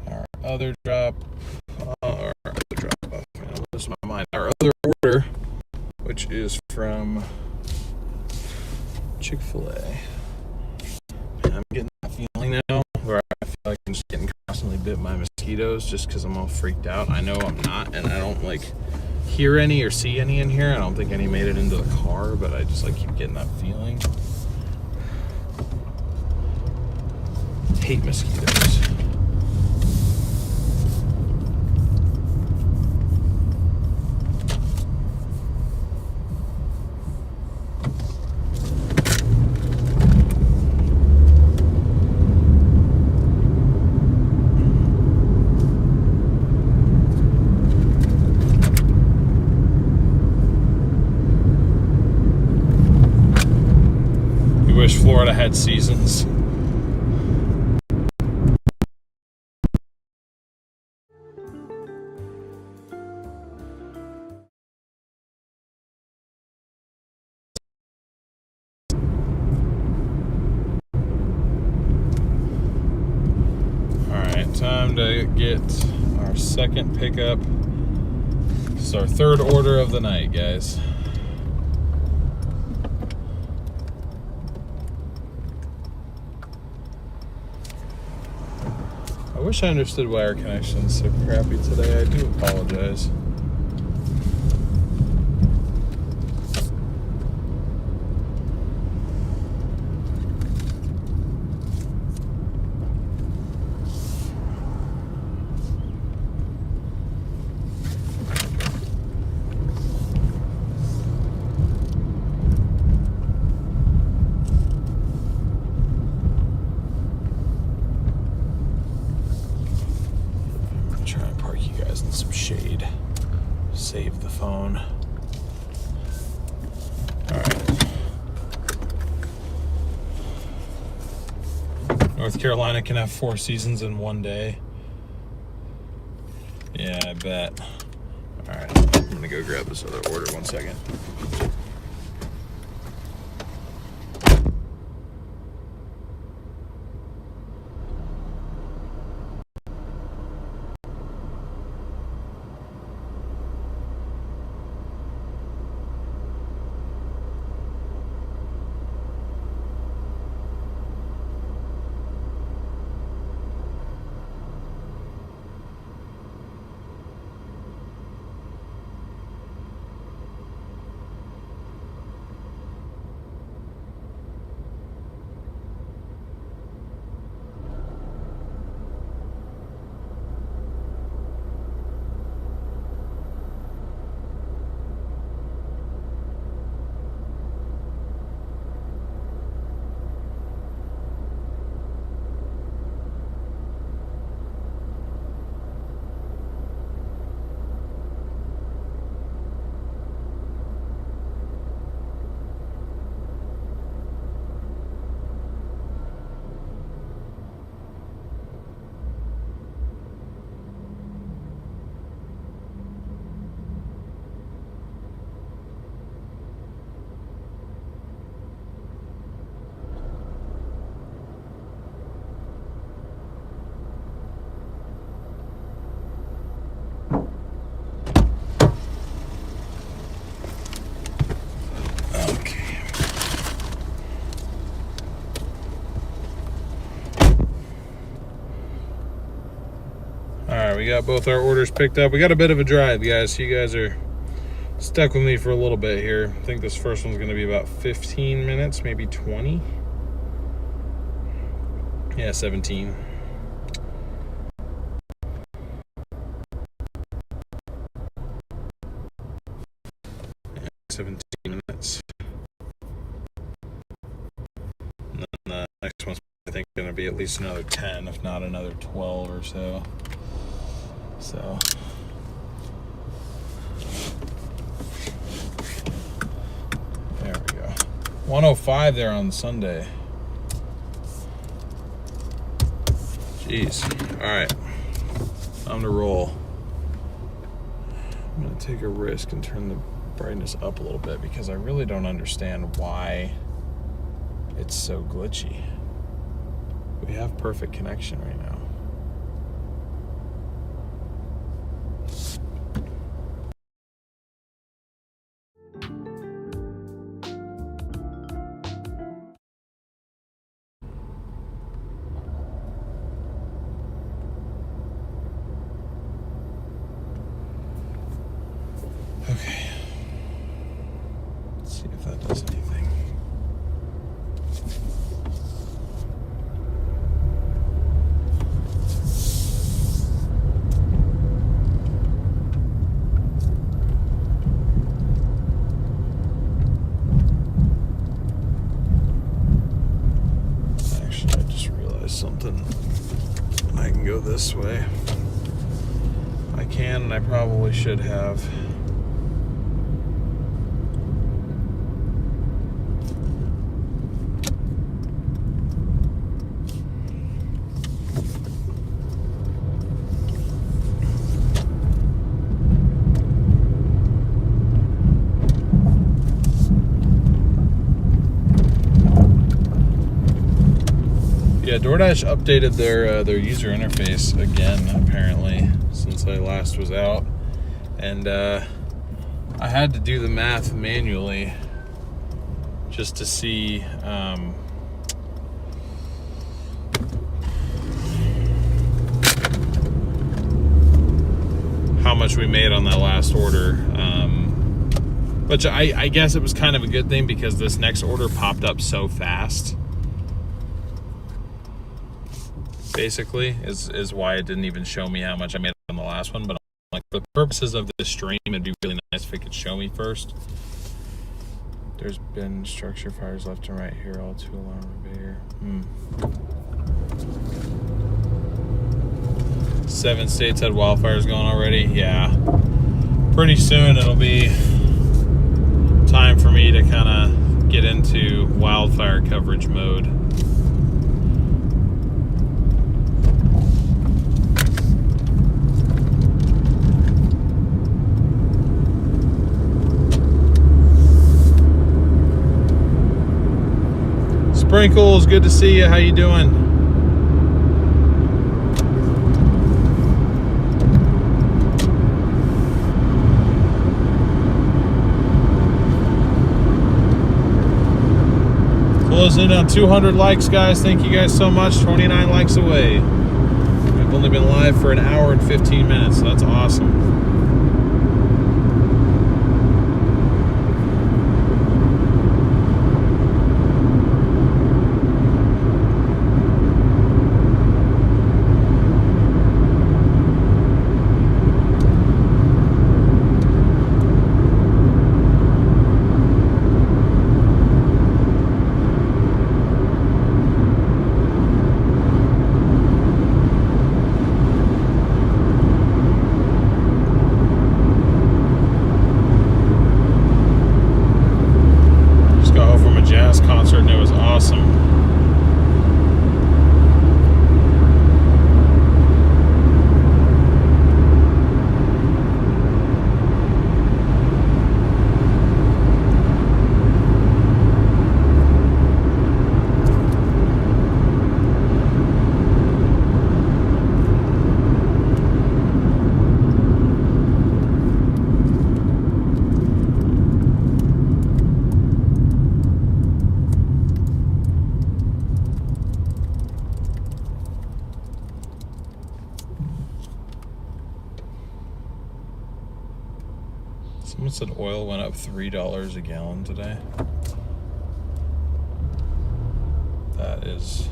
our other drop. Our other drop. Oh, man, I lost my mind. Our other order, which is from Chick-fil-A. I'm getting that feeling now where I feel like I'm just getting constantly bit by mosquitoes just because I'm all freaked out. I know I'm not, and I don't like hear any or see any in here. I don't think any made it into the car, but I just like keep getting that feeling. Hate mosquitoes. Florida had seasons. time to get our second pickup. This is our third order of the night, guys. I wish I understood why our connection is so crappy today. I do apologize. Try and park you guys in some shade. Save the phone. Alright. North Carolina can have 4 seasons in one day. Yeah, I bet. Alright, I'm gonna go grab this other order 1 second. Alright, we got both our orders picked up. We got a bit of a drive, guys, so you guys are stuck with me for a little bit here. I think this first one's going to be about 15 minutes, maybe 20. Yeah, 17. Yeah, 17 minutes. And then the next one's, I think, going to be at least another 10, if not another 12 or so. So there we go. 105 there on Sunday. Jeez. Alright. Time to roll. I'm going to take a risk and turn the brightness up a little bit because I really don't understand why it's so glitchy. We have perfect connection right now. Okay. Let's see if that does anything. Actually, I just realized something. I can go this way. I can, and I probably should have. Yeah, DoorDash updated their user interface again, apparently, since I last was out. And I had to do the math manually just to see how much we made on that last order. Which I guess it was kind of a good thing because this next order popped up so fast. Basically, is why it didn't even show me how much I made on the last one. But like for the purposes of this stream, it'd be really nice if it could show me first. There's been structure fires left and right here, all 2 alarm here. 7 states had wildfires going already. Yeah, pretty soon it'll be time for me to kind of get into wildfire coverage mode. Sprinkles, good to see you. How you doing? Closing in on 200 likes, guys. Thank you guys so much. 29 likes away. I've only been live for an hour and 15 minutes. So that's awesome. Someone said oil went up $3 a gallon today. That is...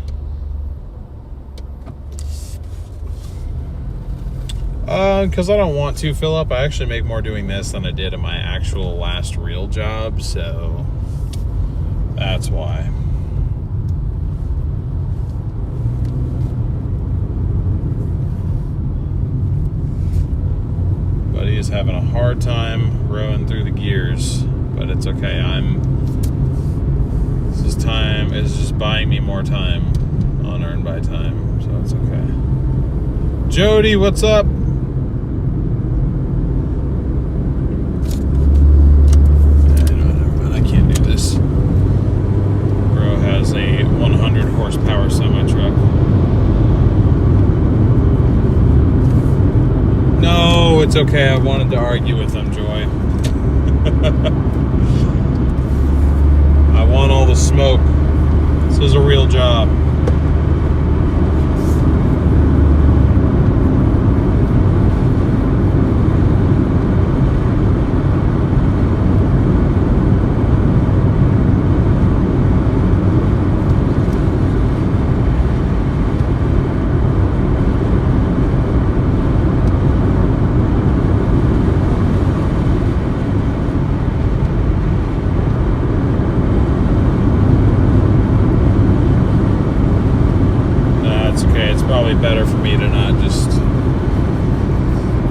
because I don't want to fill up. I actually make more doing this than I did in my actual last real job, so that's why. Buddy is having a hard time rowing through the gears, but it's okay. This is time. It's just buying me more time, unearned by time, so it's okay. Jody, what's up? Has a 100 horsepower semi-truck. No, it's okay. I wanted to argue with them, Joy. I want all the smoke. This is a real job. Better for me to not just...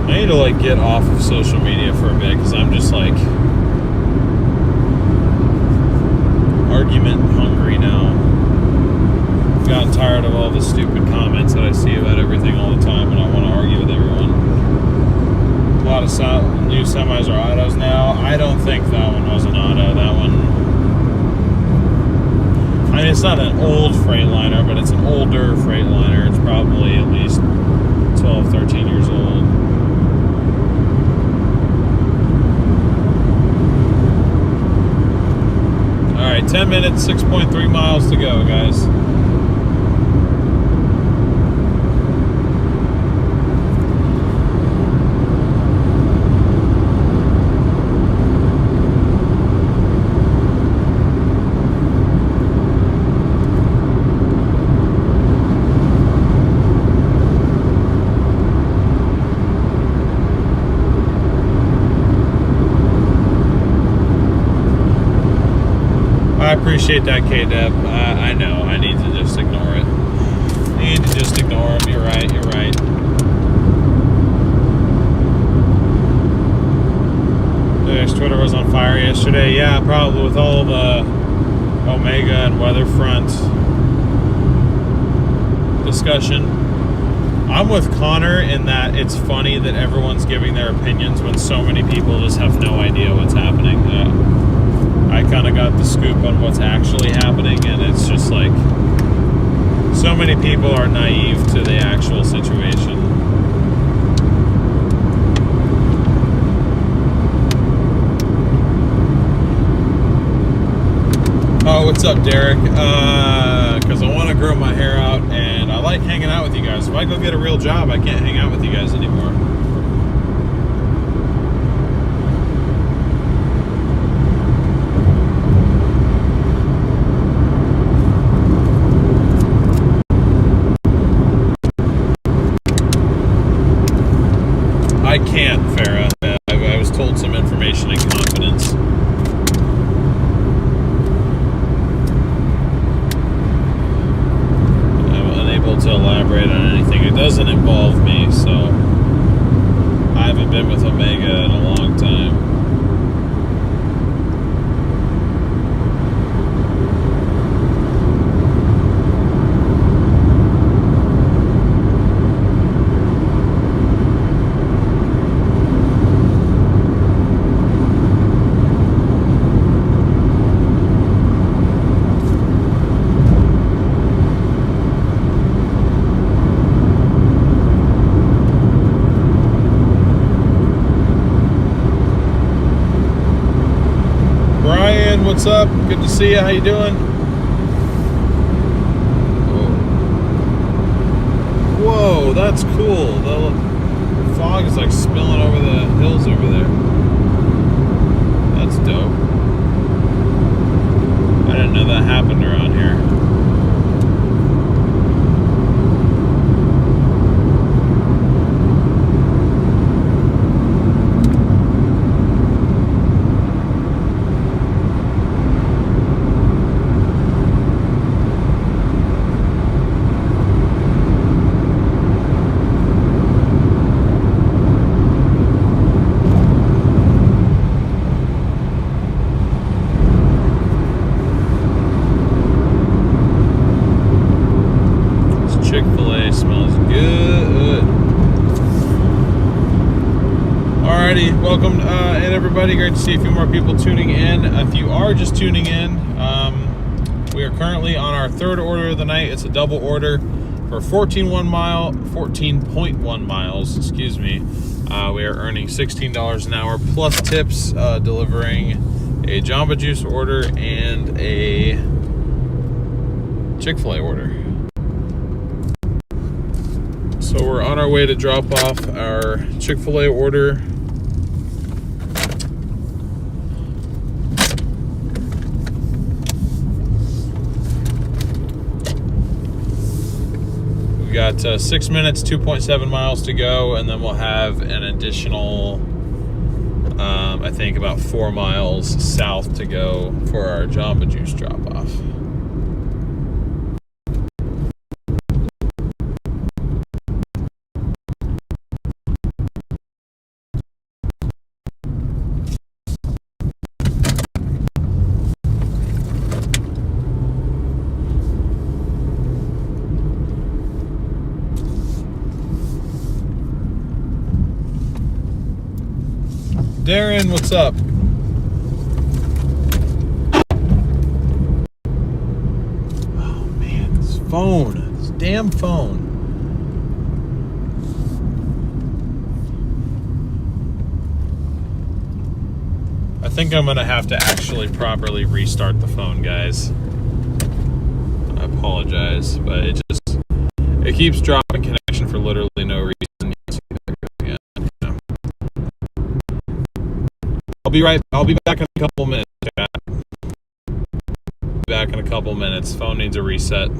I need to like get off of social media for a bit because I'm just like argument hungry now. I've gotten tired of all the stupid comments that I see about everything all the time, and I want to argue with everyone. A lot of new semis are autos now. I don't think that one was an auto. That one, I mean, it's not an old Freightliner, but it's an older Freightliner. It's probably at least 12, 13 years old. All right, 10 minutes, 6.3 miles to go, guys. I appreciate that, K-Deb. I know. I need to just ignore it. I need to just ignore him. You're right. You're right. Twitter was on fire yesterday. Yeah, probably with all the Omega and weather front discussion. I'm with Connor in that it's funny that everyone's giving their opinions when so many people just have no idea what's happening. I kind of got the scoop on what's actually happening, and it's just like so many people are naive to the actual situation. Oh, what's up, Derek? Because I want to grow my hair out, and I like hanging out with you guys. If I go get a real job, I can't hang out with you guys anymore. I can't, Farah. I was told some information in confidence. I'm unable to elaborate on anything. It doesn't involve me, so I haven't been with Omega in a long time. What's up? Good to see you. How you doing? Whoa, that's cool. The fog is like spilling over the hills over there. That's dope. I didn't know that happened around here. Chick-fil-A smells good. Alrighty, welcome in everybody. Great to see a few more people tuning in. If you are just tuning in, we are currently on our third order of the night. It's a double order for 14.1 miles, excuse me. We are earning $16 an hour plus tips, delivering a Jamba Juice order and a Chick-fil-A order. So we're on our way to drop off our Chick-fil-A order. We've got 6 minutes, 2.7 miles to go, and then we'll have an additional, I think about 4 miles south to go for our Jamba Juice drop off. Darren, what's up? phone. This damn phone. I think I'm gonna have to actually properly restart the phone, guys. I apologize, but it keeps dropping connection for literally no reason. I'll be back in a couple minutes, chat. Back in a couple minutes. Phone needs a reset.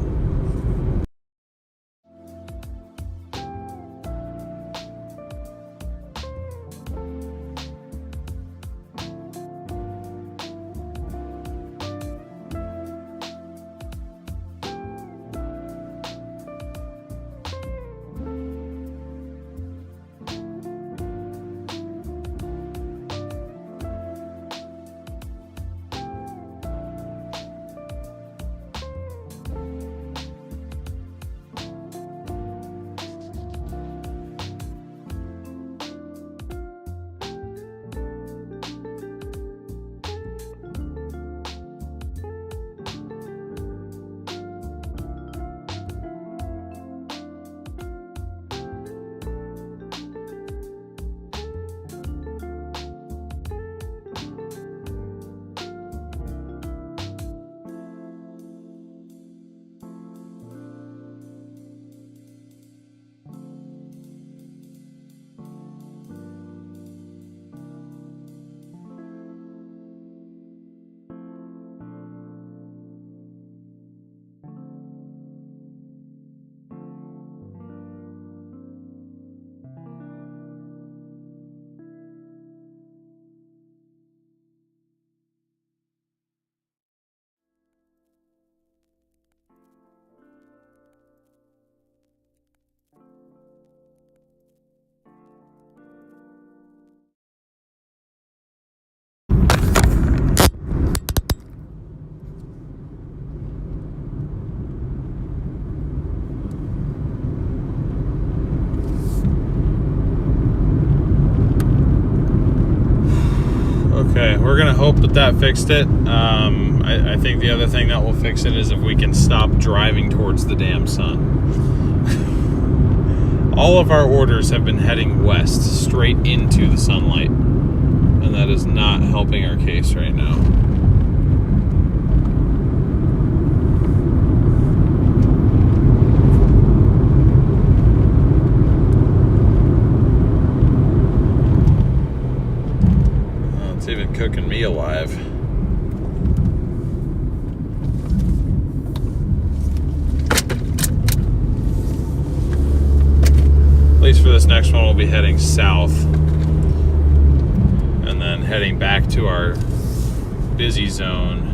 Okay, we're gonna hope that fixed it. I think the other thing that will fix it is if we can stop driving towards the damn sun. All of our orders have been heading west, straight into the sunlight, and that is not helping our case right now. It's even cooking me alive. At least for this next one, we'll be heading south and then heading back to our busy zone.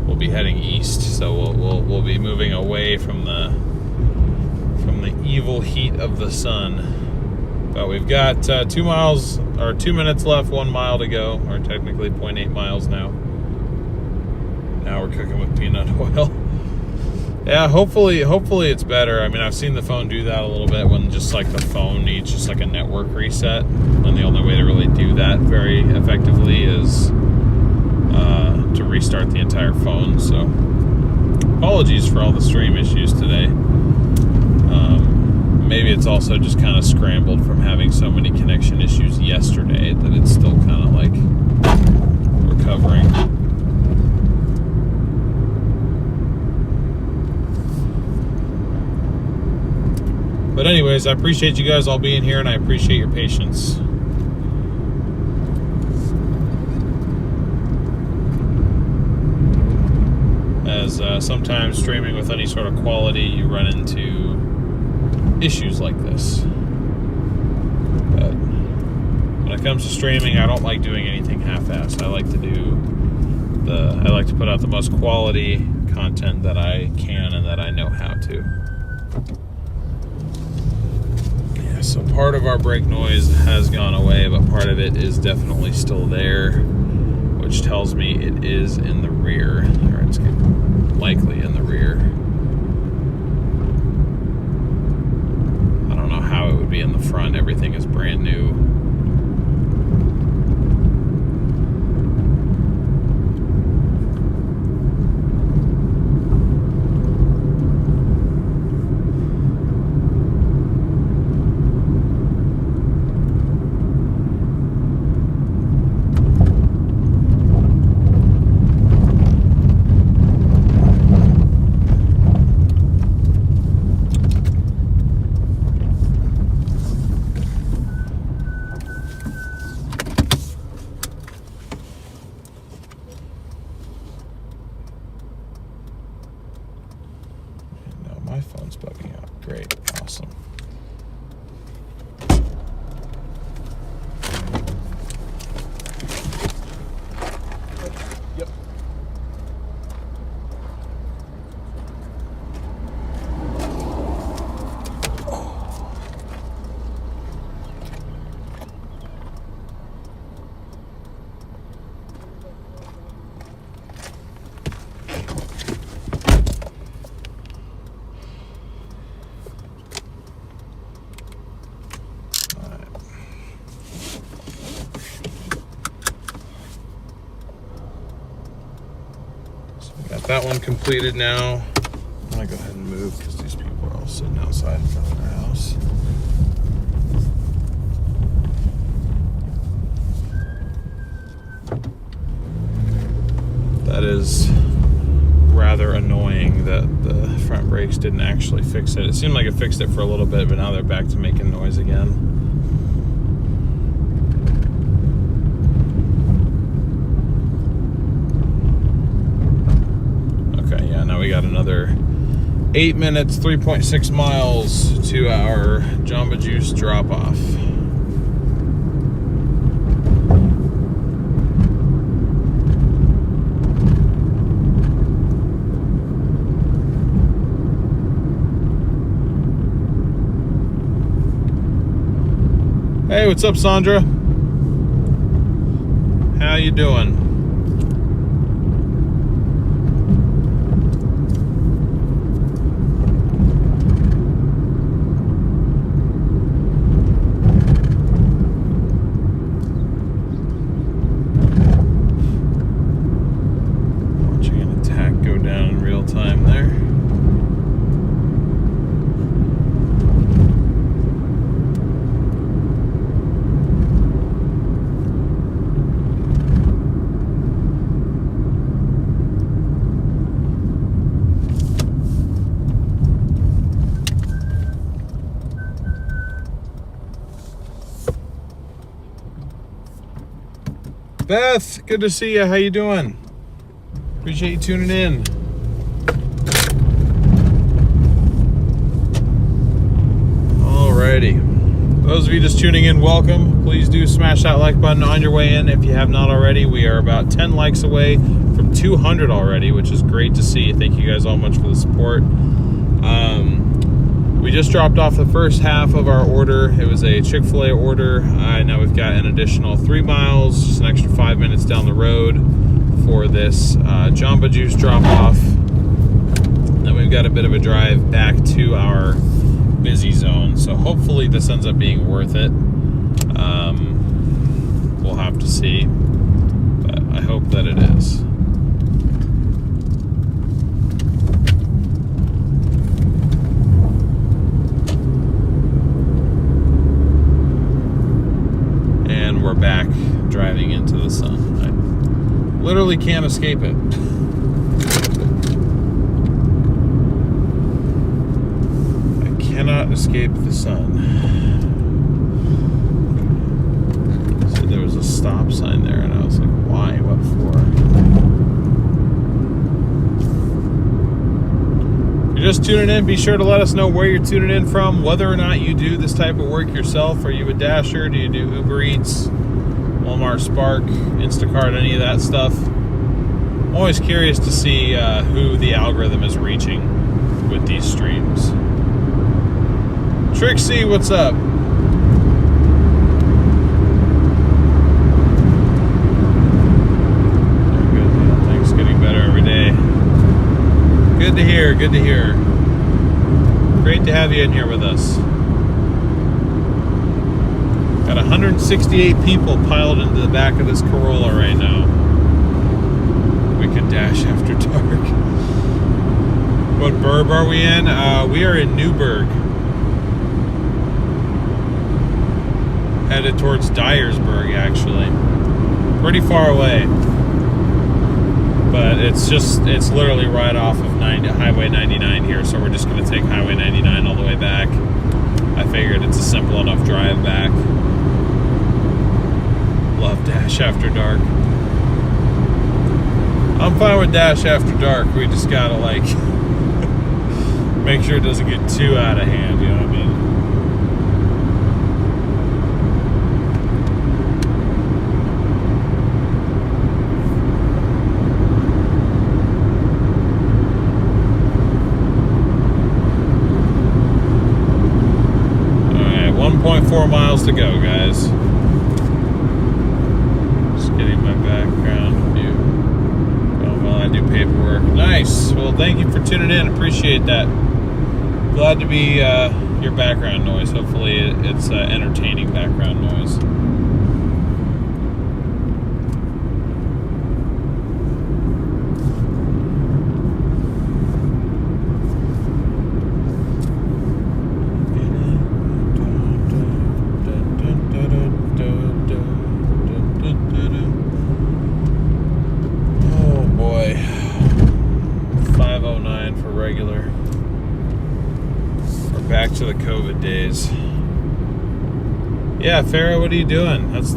We'll be heading east, so we'll be moving away from the evil heat of the sun. But we've got 2 miles or 2 minutes left, 1 mile to go, or technically 0.8 miles now. Now we're cooking with peanut oil. Yeah, hopefully it's better. I mean, I've seen the phone do that a little bit when just like the phone needs just like a network reset, and the only way to really do that very effectively is to restart the entire phone. So apologies for all the stream issues today. Maybe it's also just kind of scrambled from having so many connection issues yesterday that it's still kind of like recovering. But anyways, I appreciate you guys all being here, and I appreciate your patience. As sometimes streaming with any sort of quality, you run into issues like this. But when it comes to streaming, I don't like doing anything half-assed. I like to put out the most quality content that I can and that I know how to. Yeah, so part of our brake noise has gone away, but part of it is definitely still there, which tells me it is in the rear, or it's likely in the rear. I don't know how it would be in the front. Everything is brand new. Great, awesome. Yep. Got that one completed now. I'm gonna go ahead and move because these people are all sitting outside in front of their house. That is rather annoying that the front brakes didn't actually fix it. It seemed like it fixed it for a little bit, but now they're back to making noise again. We got another 8 minutes, 3.6 miles to our Jamba Juice drop-off. Hey, what's up, Sandra? How you doing? Time there. Beth, good to see you. How you doing? Appreciate you tuning in. Alrighty. Those of you just tuning in, welcome. Please do smash that like button on your way in if you have not already. We are about 10 likes away from 200 already, which is great to see. Thank you guys all much for the support. We just dropped off the first half of our order. It was a Chick-fil-A order. Now we've got an additional 3 miles, just an extra 5 minutes down the road for this Jamba Juice drop-off. Then we've got a bit of a drive back to our busy zone. So hopefully this ends up being worth it. We'll have to see, but I hope that it is. We're back driving into the sun. I literally can't escape it. I cannot escape the sun. So there was a stop sign there, and I was like, why? What for? If you're just tuning in, be sure to let us know where you're tuning in from, whether or not you do this type of work yourself. Are you a Dasher? Do you do Uber Eats, Walmart, Spark, Instacart, any of that stuff? I'm always curious to see who the algorithm is reaching with these streams. Trixie, what's up? Good, man. Things getting better every day. Good to hear, good to hear. Great to have you in here with us. Got 168 people piled into the back of this Corolla right now. We could dash after dark. What burb are we in? We are in Newburgh. Headed towards Dyersburg, actually. Pretty far away. But it's literally right off of Highway 99 here, so we're just going to take Highway 99 all the way back. I figured it's a simple enough drive back. Love Dash After Dark. I'm fine with Dash After Dark. We just gotta Make sure it doesn't get too out of hand, you know what I mean? Alright, 1.4 miles to go, guys. Just getting my background view. Oh, well, I do paperwork. Nice. Well, thank you for tuning in. Appreciate that. Glad to be your background noise. Hopefully it's entertaining background noise. Oh boy. 509 for regular. Back to the COVID days. Yeah, Farrah, what are you doing? That's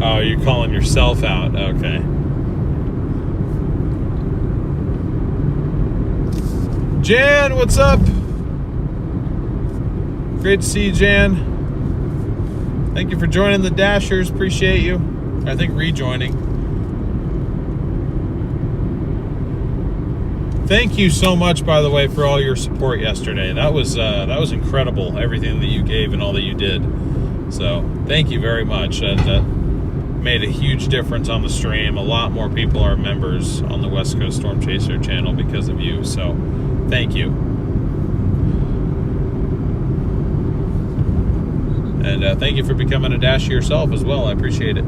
Oh, you're calling yourself out. Okay. Jan, what's up? Great to see you, Jan. Thank you for joining the Dashers. Appreciate you. I think rejoining. Thank you so much, by the way, for all your support yesterday. That was incredible, everything that you gave and all that you did. So thank you very much. That made a huge difference on the stream. A lot more people are members on the West Coast Storm Chaser channel because of you. So thank you. And thank you for becoming a Dasher yourself as well. I appreciate it.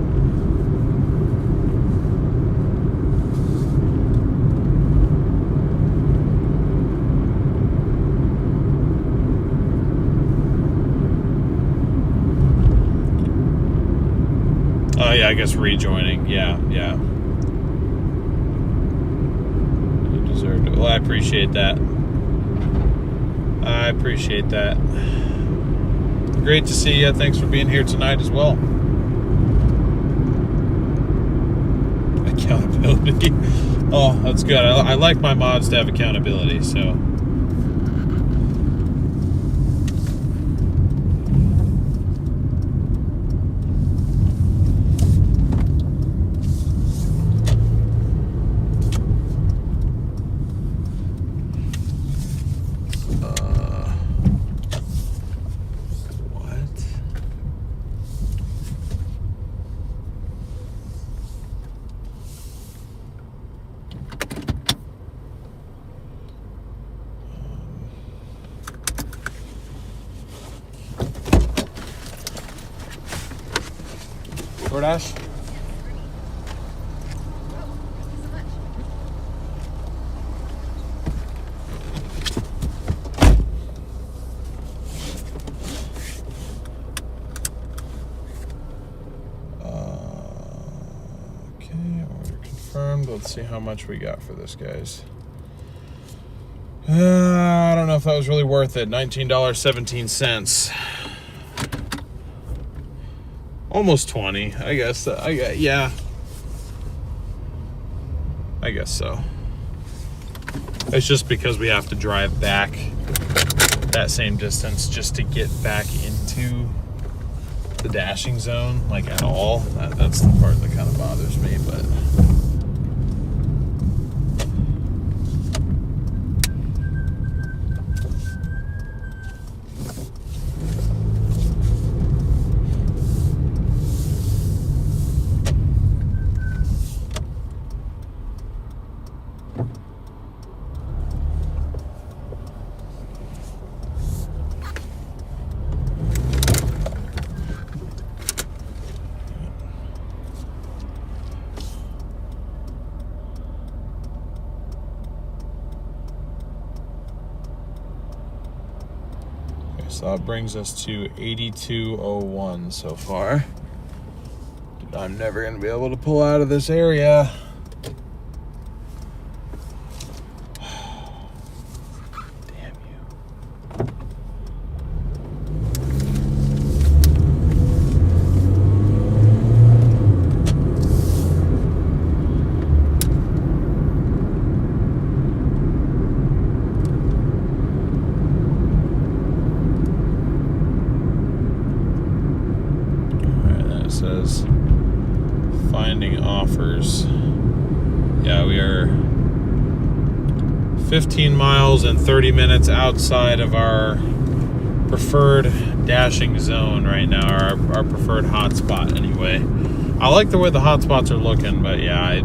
Oh yeah, I guess rejoining. Yeah. You deserved it. Well, I appreciate that. Great to see you. Thanks for being here tonight as well. Accountability. Oh, that's good. I like my mods to have accountability, so. Doordash? Okay, order confirmed. Let's see how much we got for this, guys. I don't know if that was really worth it. $19.17. Almost 20, I guess. Yeah. I guess so. It's just because we have to drive back that same distance just to get back into the dashing zone, like at all. That's the part that kind of bothers me, but. So that brings us to 8201 so far. I'm never going to be able to pull out of this area. Damn you. offers. Yeah, we are 15 miles and 30 minutes outside of our preferred dashing zone right now, our preferred hotspot anyway. I like the way the hotspots are looking, but yeah,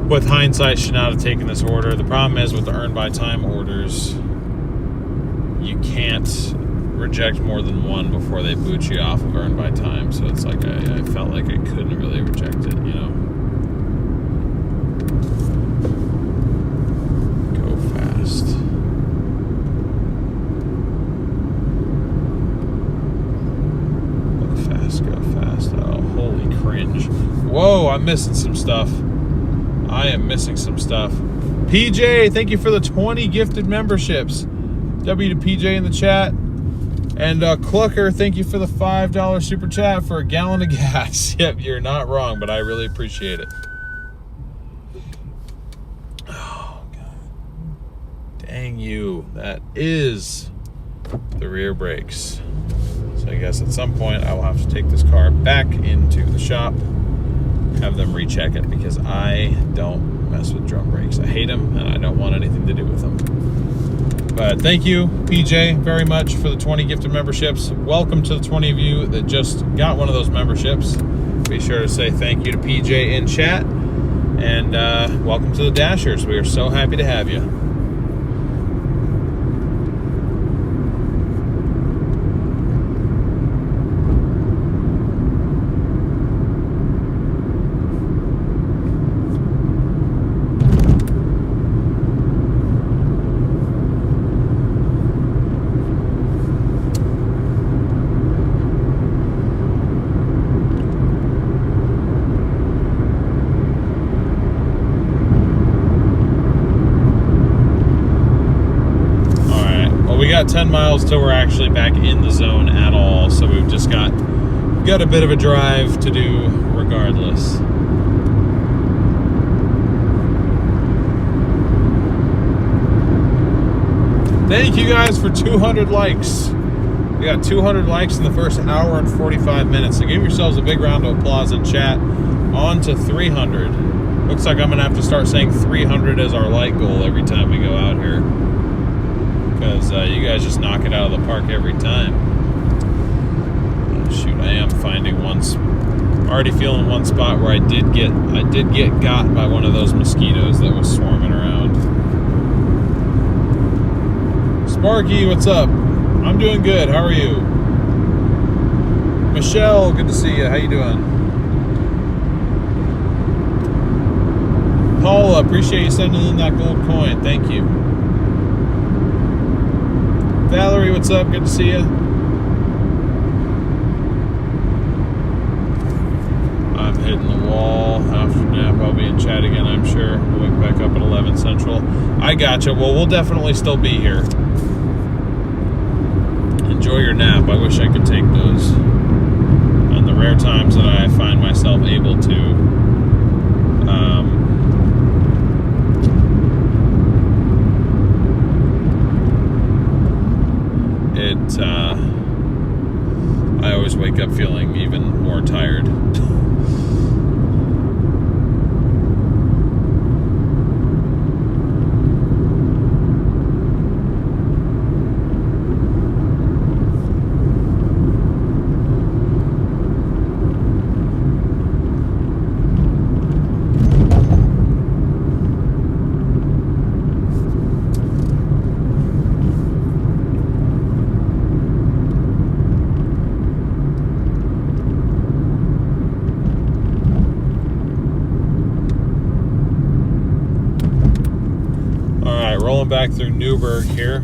with hindsight, should not have taken this order. The problem is with the earn by time orders, you can't reject more than one before they boot you off of earn by time. So it's like I felt like I couldn't really reject it, you know. Go fast. Go fast, go fast. Oh, holy cringe. Whoa, I'm missing some stuff. I am missing some stuff. PJ, thank you for the 20 gifted memberships. W to PJ in the chat. And Clucker, thank you for the $5 super chat for a gallon of gas. Yep, you're not wrong, but I really appreciate it. Oh, God. Dang you. That is the rear brakes. So I guess at some point I will have to take this car back into the shop, have them recheck it, because I don't mess with drum brakes. I hate them, and I don't want anything to do with them. But thank you, PJ, very much for the 20 gifted memberships. Welcome to the 20 of you that just got one of those memberships. Be sure to say thank you to PJ in chat. And welcome to the Dashers. We are so happy to have you. We got 10 miles till we're actually back in the zone at all, so we've just got a bit of a drive to do regardless. Thank you guys for 200 likes. We got 200 likes in the first hour and 45 minutes, so give yourselves a big round of applause in chat. On to 300. Looks like I'm gonna have to start saying 300 as our like goal every time we go out here, because you guys just knock it out of the park every time. Oh, shoot, I am finding already feeling one spot where I did get got by one of those mosquitoes that was swarming around. Sparky, what's up? I'm doing good. How are you? Michelle, good to see you. How you doing? Paula, appreciate you sending in that gold coin. Thank you. Valerie, what's up? Good to see you. I'm hitting the wall. After nap, I'll be in chat again, I'm sure. We'll wake back up at 11 Central. I gotcha. Well, we'll definitely still be here. Enjoy your nap. I wish I could take those. And the rare times that I find myself able to, I always wake up feeling even more tired. Rolling back through Newburgh here.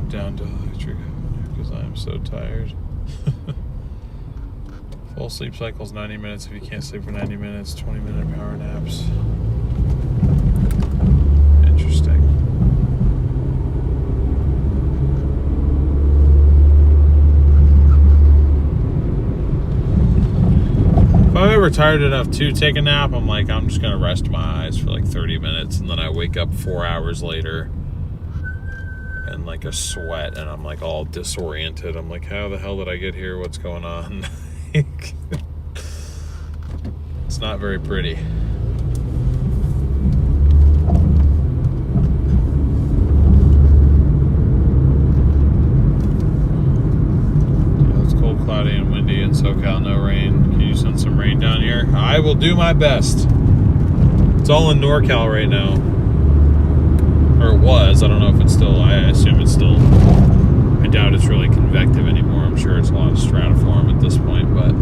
nap down to electric because I am so tired. Full sleep cycle is 90 minutes. If you can't sleep for 90 minutes, 20-minute power naps. Interesting. If I'm ever tired enough to take a nap, I'm like, I'm just going to rest my eyes for like 30 minutes, and then I wake up 4 hours later in like a sweat, and I'm like all disoriented. I'm like, how the hell did I get here? What's going on? It's not very pretty. It's cold, cloudy, and windy in SoCal. No rain. Can you send some rain down here? I will do my best. It's all in NorCal right now. Or it was. I don't know if it's still. I assume it's still. I doubt it's really convective anymore. I'm sure it's a lot of stratiform at this point, but.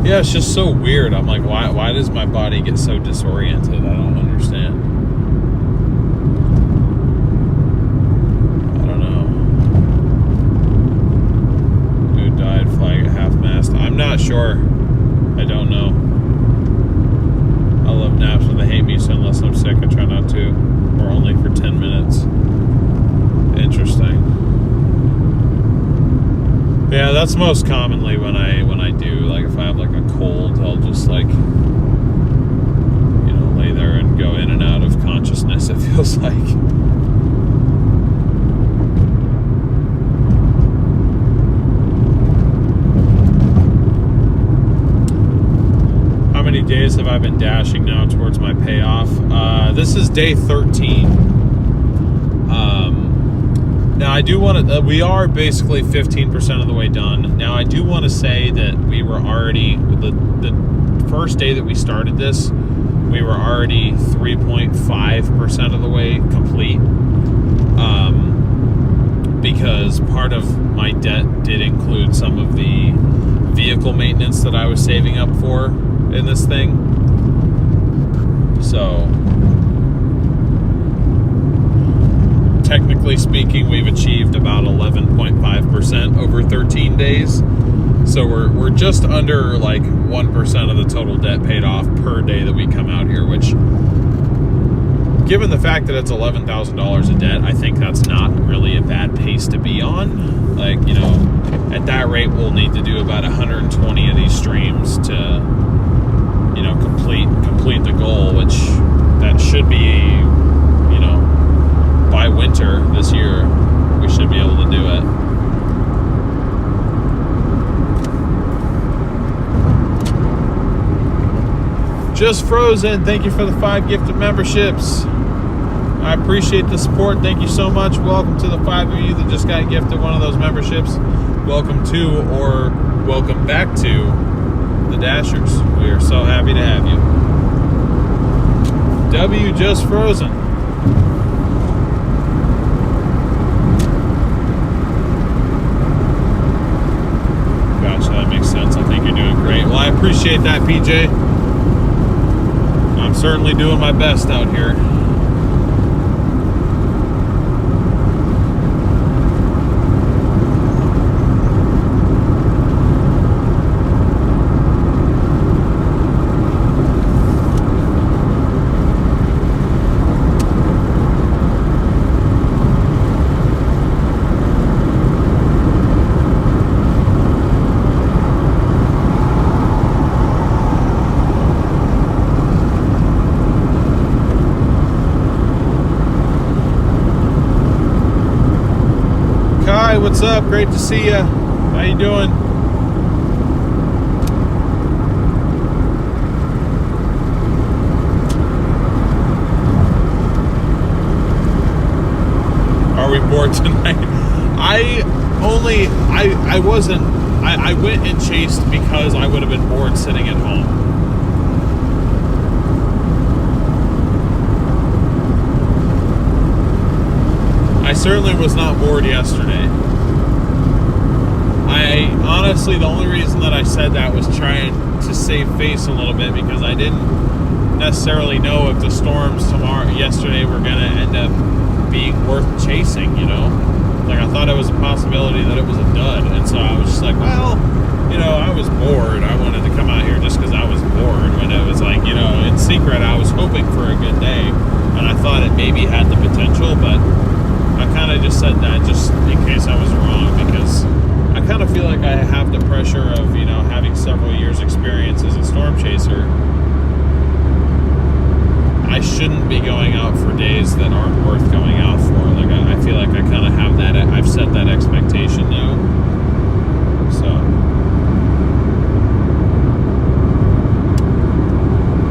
Yeah, it's just so weird. I'm like, why does my body get so disoriented? I don't understand. I don't know. Who died? Flag at half-mast. I'm not sure. I don't know. I love naps, but they hate me, so unless I'm sick, I try not to. Or only for 10 minutes. Interesting. Yeah, that's most commonly when I do, like if I have like a cold, I'll just like, lay there and go in and out of consciousness, it feels like. How many days have I been dashing now towards my payoff? This is day 13. Now, I do want to, we are basically 15% of the way done. Now, I do want to say that we were already, the first day that we started this, we were already 3.5% of the way complete. Because part of my debt did include some of the vehicle maintenance that I was saving up for in this thing. So, technically speaking, we've achieved about 11.5% over 13 days. So we're just under like 1% of the total debt paid off per day that we come out here, which, given the fact that it's $11,000 of debt, I think that's not really a bad pace to be on. Like, at that rate, we'll need to do about 120 of these streams to, complete the goal, which that should be, by winter this year, we should be able to do it. Just Frozen, thank you for the 5 gifted memberships. I appreciate the support. Thank you so much. Welcome to the 5 of you that just got gifted one of those memberships. Welcome to, or welcome back to, the Dashers. We are so happy to have you. W Just Frozen. Gotcha, that makes sense. I think you're doing great. Well, I appreciate that, PJ. I'm certainly doing my best out here. What's up? Great to see you. How you doing? Are we bored tonight? I wasn't I went and chased because I would have been bored sitting at home. I certainly was not bored yesterday. Honestly, the only reason that I said that was trying to save face a little bit, because I didn't necessarily know if the storms yesterday were going to end up being worth chasing, you know? Like, I thought it was a possibility that it was a dud, and so I was just like, well, you know, I was bored. I wanted to come out here just because I was bored, when it was like, you know, in secret, I was hoping for a good day, and I thought it maybe had the potential, but I kind of just said that just in case I was wrong, because I kind of feel like I have the pressure of, you know, having several years experience as a storm chaser. I shouldn't be going out for days that aren't worth going out for. Like, I feel like I kind of have that, I've set that expectation now. So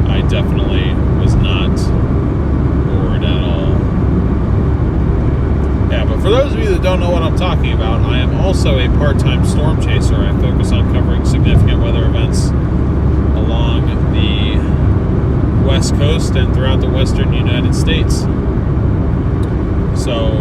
I definitely was not bored at all. Yeah, but for those of you that don't know what I'm talking about, I am also a part-time storm chaser. I focus on covering significant weather events along the West Coast and throughout the Western United States. So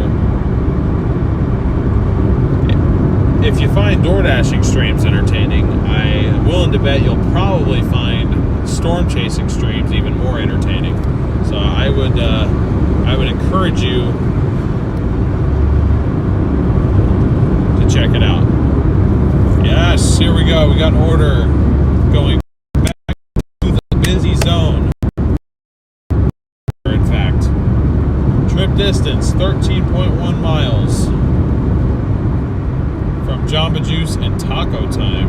if you find Doordashing streams entertaining, I am willing to bet you'll probably find storm chasing streams even more entertaining. So I would encourage you to check it out. Yes, here we go. We got an order going back to the busy zone. In fact, trip distance 13.1 miles from Jamba Juice and Taco Time.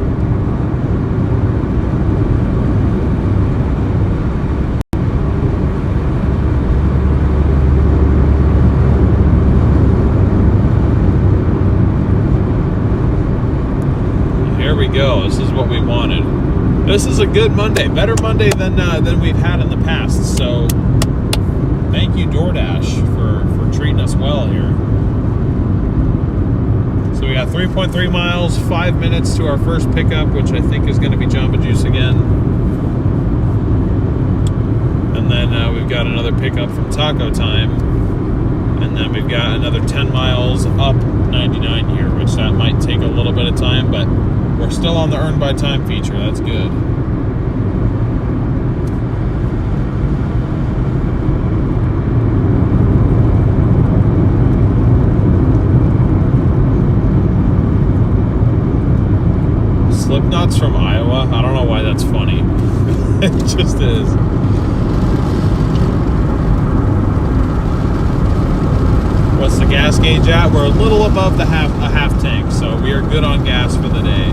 Here we go. This is what we wanted. This is a good Monday, better Monday than we've had in the past. So thank you, Doordash, for treating us well here. So we got 3.3 miles, 5 minutes to our first pickup, which I think is going to be Jamba Juice again. And then we've got another pickup from Taco Time. And then we've got another 10 miles up 99 here, which that might take a little bit of time, but we're still on the earn by time feature. That's good. Slipknot's from Iowa. I don't know why that's funny. It just is. What's the gas gauge at? We're a little above a half tank, so we are good on gas for the day.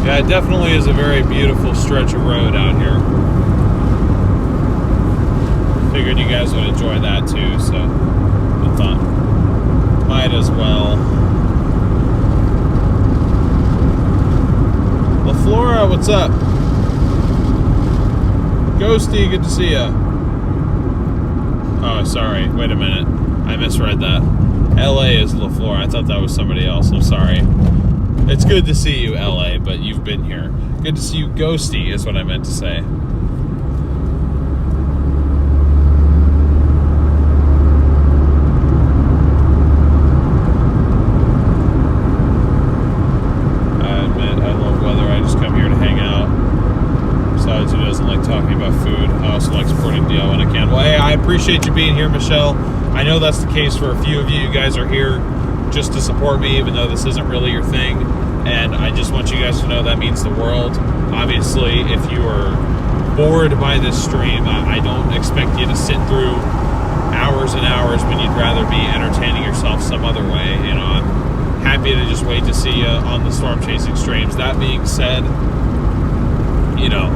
Yeah, it definitely is a very beautiful stretch of road out here. Figured you guys would enjoy that too, so I thought might as well. LaFlora, what's up? Ghosty, good to see ya. Oh, sorry. Wait a minute. I misread that. LA is LaFlora. I thought that was somebody else. I'm sorry. It's good to see you, LA, but you've been here. Good to see you, Ghosty, is what I meant to say. Appreciate you being here, Michelle. I know that's the case for a few of you. You guys are here just to support me, even though this isn't really your thing. And I just want you guys to know that means the world. Obviously, if you are bored by this stream, I don't expect you to sit through hours and hours when you'd rather be entertaining yourself some other way. You know, I'm happy to just wait to see you on the storm chasing streams. That being said, you know,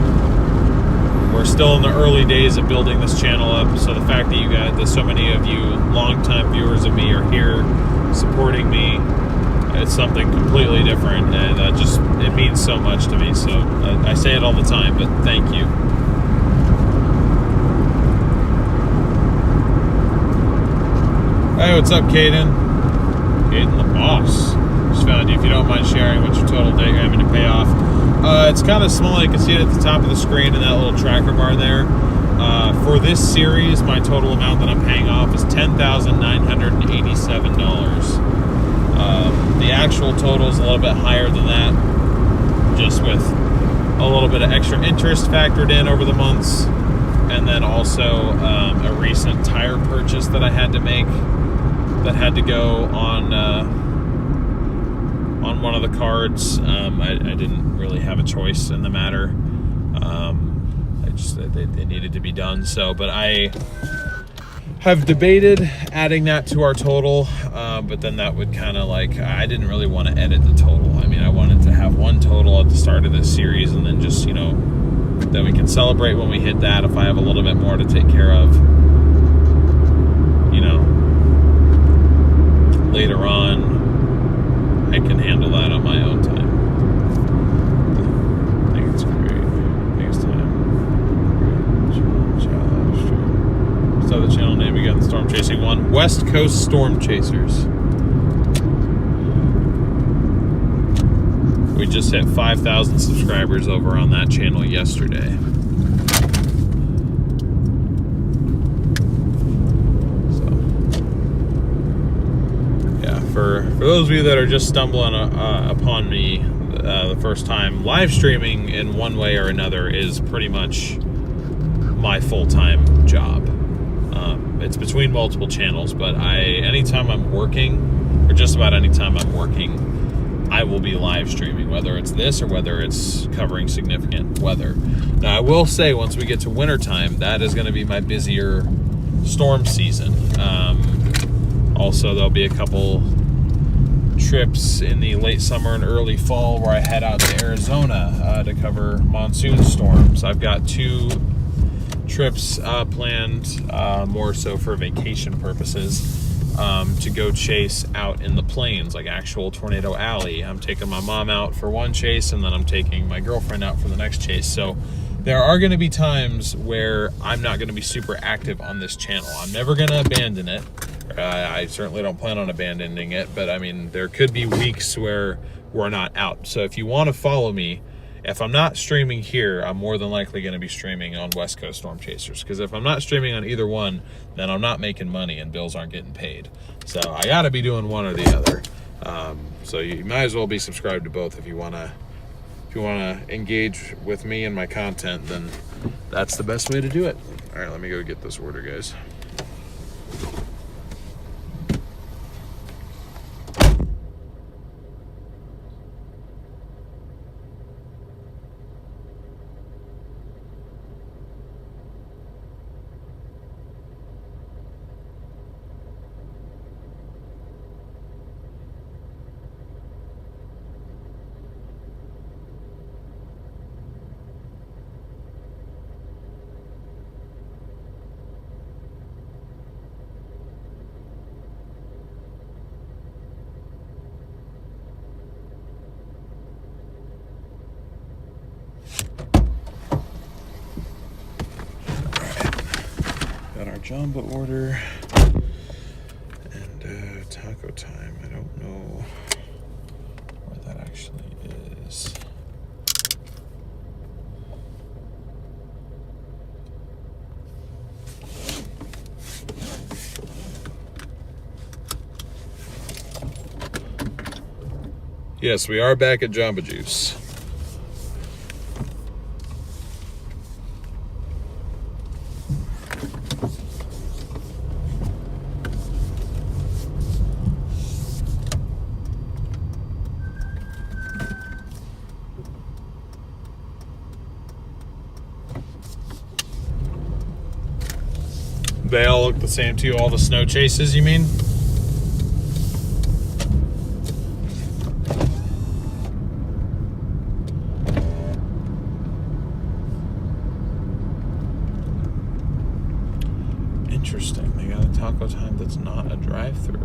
we're still in the early days of building this channel up, so the fact that that so many of you longtime viewers of me are here supporting me it's something completely different, and it means so much to me. So I say it all the time, but thank you. Hey, what's up, Caden? Caden the boss. Just found you. If you don't mind sharing what your total debt you're having to pay off. It's kind of small. You can see it at the top of the screen in that little tracker bar there. For this series, my total amount that I'm paying off is $10,987. The actual total is a little bit higher than that, just with a little bit of extra interest factored in over the months, and then also a recent tire purchase that I had to make that had to go on one of the cards. I didn't really have a choice in the matter. They needed to be done. So, but I have debated adding that to our total, but then that would kind of I didn't really want to edit the total. I mean, I wanted to have one total at the start of this series, and then just, then we can celebrate when we hit that. If I have a little bit more to take care of, later on, I can handle that on my own time. I think it's great. Biggest time. So the channel name again, the Storm Chasing one. West Coast Storm Chasers. We just hit 5,000 subscribers over on that channel yesterday. For those of you that are just stumbling upon me the first time, live streaming in one way or another is pretty much my full-time job. It's between multiple channels, but anytime I'm working, or just about anytime I'm working, I will be live streaming, whether it's this or whether it's covering significant weather. Now, I will say, once we get to wintertime, that is going to be my busier storm season. Also, there'll be a couple trips in the late summer and early fall where I head out to Arizona to cover monsoon storms. I've got 2 trips planned, more so for vacation purposes, to go chase out in the plains, like actual Tornado Alley. I'm taking my mom out for one chase, and then I'm taking my girlfriend out for the next chase. So there are going to be times where I'm not going to be super active on this channel. I'm never going to abandon it. I certainly don't plan on abandoning it, but I mean, there could be weeks where we're not out. So if you want to follow me, if I'm not streaming here, I'm more than likely going to be streaming on West Coast Storm Chasers, because if I'm not streaming on either one, then I'm not making money and bills aren't getting paid. So I got to be doing one or the other. So you might as well be subscribed to both if you want to. If you want to engage with me and my content, then that's the best way to do it. All right, let me go get this order, guys. Jumbo order and taco time. I don't know where that actually is. Yes, we are back at Jamba Juice. They all look the same to you, all the snow chases, you mean? Interesting, they got a taco time that's not a drive-through.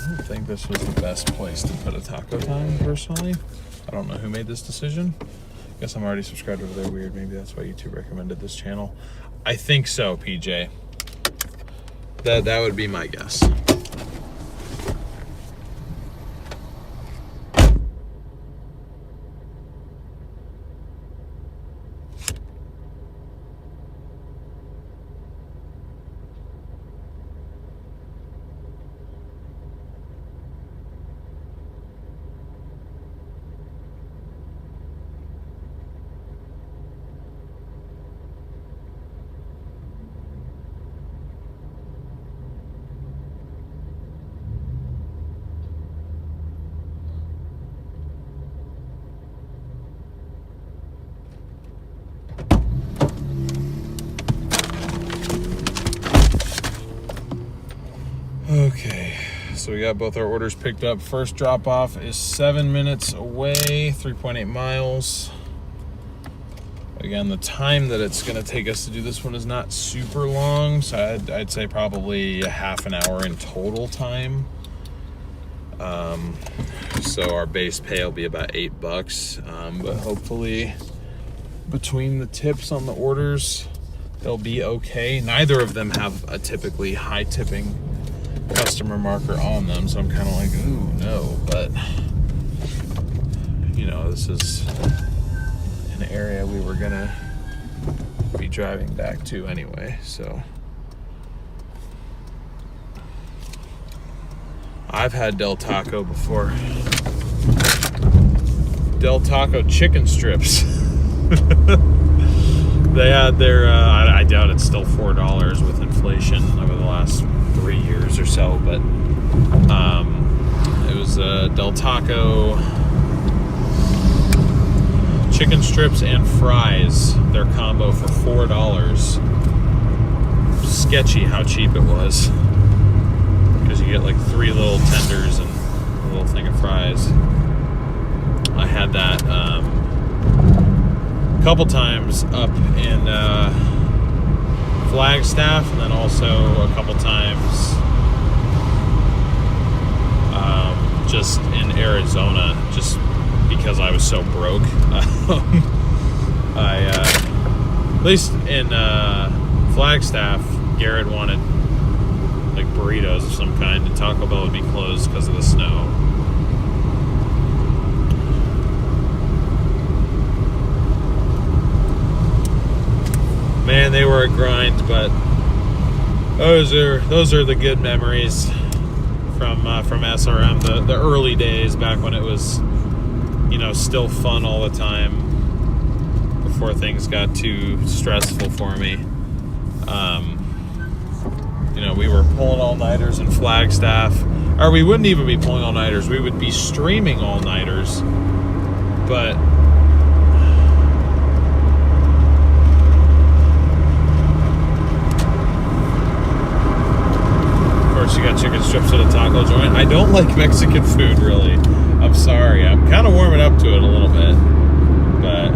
don't think this was the best place to put a taco time, personally. I don't know who made this decision. Guess I'm already subscribed over there. Weird. Maybe that's why YouTube recommended this channel. I think so, PJ. That would be my guess. Okay, so we got both our orders picked up. First drop off is 7 minutes away, 3.8 miles. Again, the time that it's going to take us to do this one is not super long, so I'd say probably a half an hour in total time. So our base pay will be about $8, but hopefully between the tips on the orders, they'll be okay. Neither of them have a typically high tipping customer marker on them, so I'm kind of like, ooh, no, but you know, this is an area we were gonna be driving back to anyway, so I've had Del Taco before. Del Taco chicken strips. They had their I doubt it's still $4 with inflation over the last 3 years or so, but it was Del Taco chicken strips and fries, their combo for $4. Sketchy how cheap it was, because you get like 3 little tenders and a little thing of fries. I had that a couple times up in Flagstaff, and then also a couple times just in Arizona, just because I was so broke. At least in Flagstaff, Garrett wanted like burritos of some kind, and Taco Bell would be closed because of the snow. Man, they were a grind, but those are the good memories from SRM, the early days back when it was, you know, still fun all the time before things got too stressful for me. You know, we were pulling all-nighters in Flagstaff, or we wouldn't even be pulling all-nighters, we would be streaming all-nighters, but you got chicken strips at a taco joint. I don't like Mexican food, really. I'm sorry. I'm kind of warming up to it a little bit, but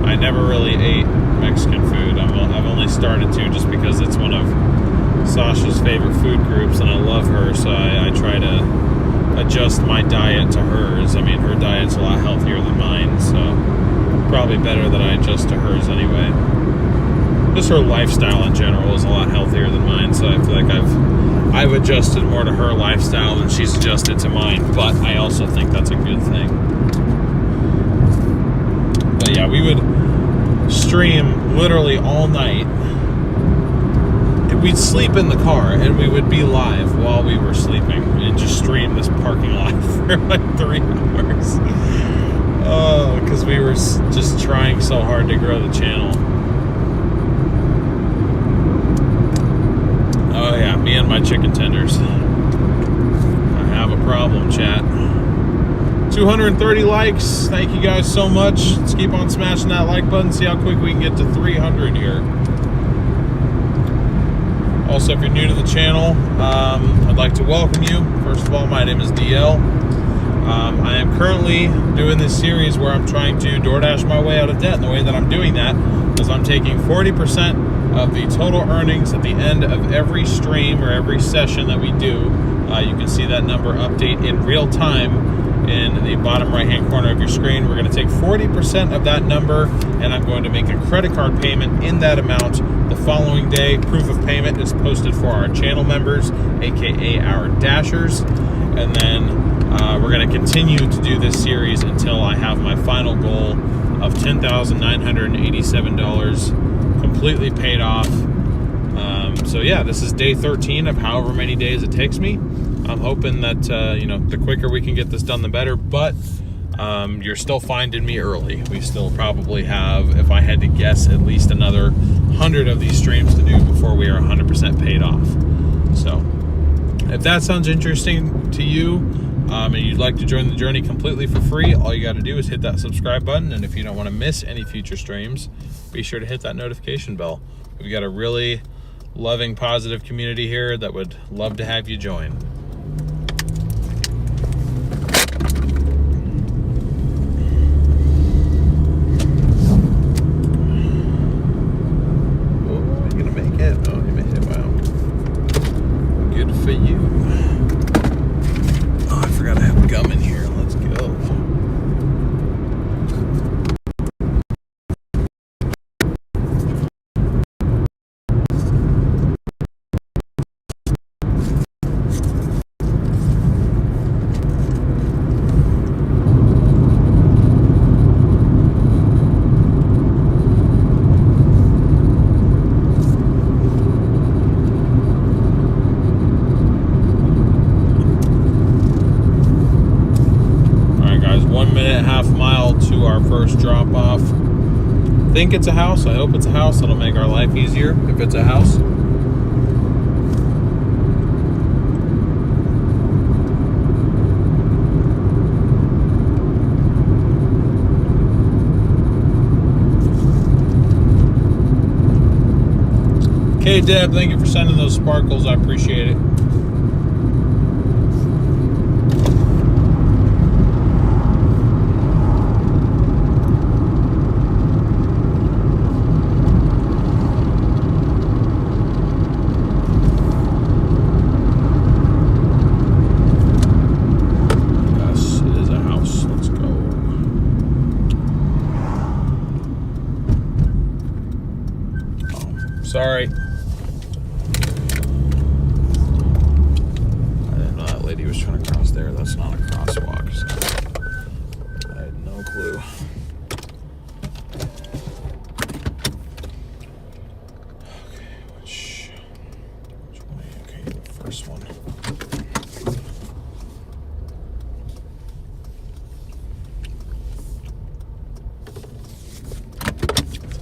I never really ate Mexican food. I've only started to just because it's one of Sasha's favorite food groups, and I love her, so I try to adjust my diet to hers. I mean, her diet's a lot healthier than mine, so probably better that I adjust to hers anyway. Just her lifestyle in general is a lot healthier than mine, so I feel like I've adjusted more to her lifestyle than she's adjusted to mine, but I also think that's a good thing. But yeah, we would stream literally all night. We'd sleep in the car, and we would be live while we were sleeping and just stream this parking lot for like 3 hours. Oh, because we were just trying so hard to grow the channel. Oh yeah, me and my chicken tenders. I have a problem, chat. 230 likes. Thank you guys so much. Let's keep on smashing that like button. See how quick we can get to 300 here. Also, if you're new to the channel, I'd like to welcome you. First of all, my name is DL. I am currently doing this series where I'm trying to DoorDash my way out of debt. And the way that I'm doing that is I'm taking 40% of the total earnings at the end of every stream or every session that we do. You can see that number update in real time in the bottom right hand corner of your screen. We're going to take 40% of that number, and I'm going to make a credit card payment in that amount the following day. Proof of payment is posted for our channel members, aka our Dashers, and then we're going to continue to do this series until I have my final goal of $10,987 completely paid off. So yeah, this is day 13 of however many days it takes me. I'm hoping that the quicker we can get this done, the better. But you're still finding me early. We still probably have, if I had to guess, at least another 100 of these streams to do before we are 100% paid off. So if that sounds interesting to you, and you'd like to join the journey completely for free, all you got to do is hit that subscribe button. And if you don't want to miss any future streams, be sure to hit that notification bell. We've got a really loving, positive community here that would love to have you join. Oh, are you gonna make it? Oh, you made it. Wow. Good for you. Oh, I forgot I have gum in here. Let's go. First drop off. I think it's a house. I hope it's a house. It'll make our life easier if it's a house. Okay, Deb, thank you for sending those sparkles. I appreciate it. Sorry. I didn't know that lady was trying to cross there. That's not a crosswalk, so I had no clue. Okay, which way? Okay, the first one.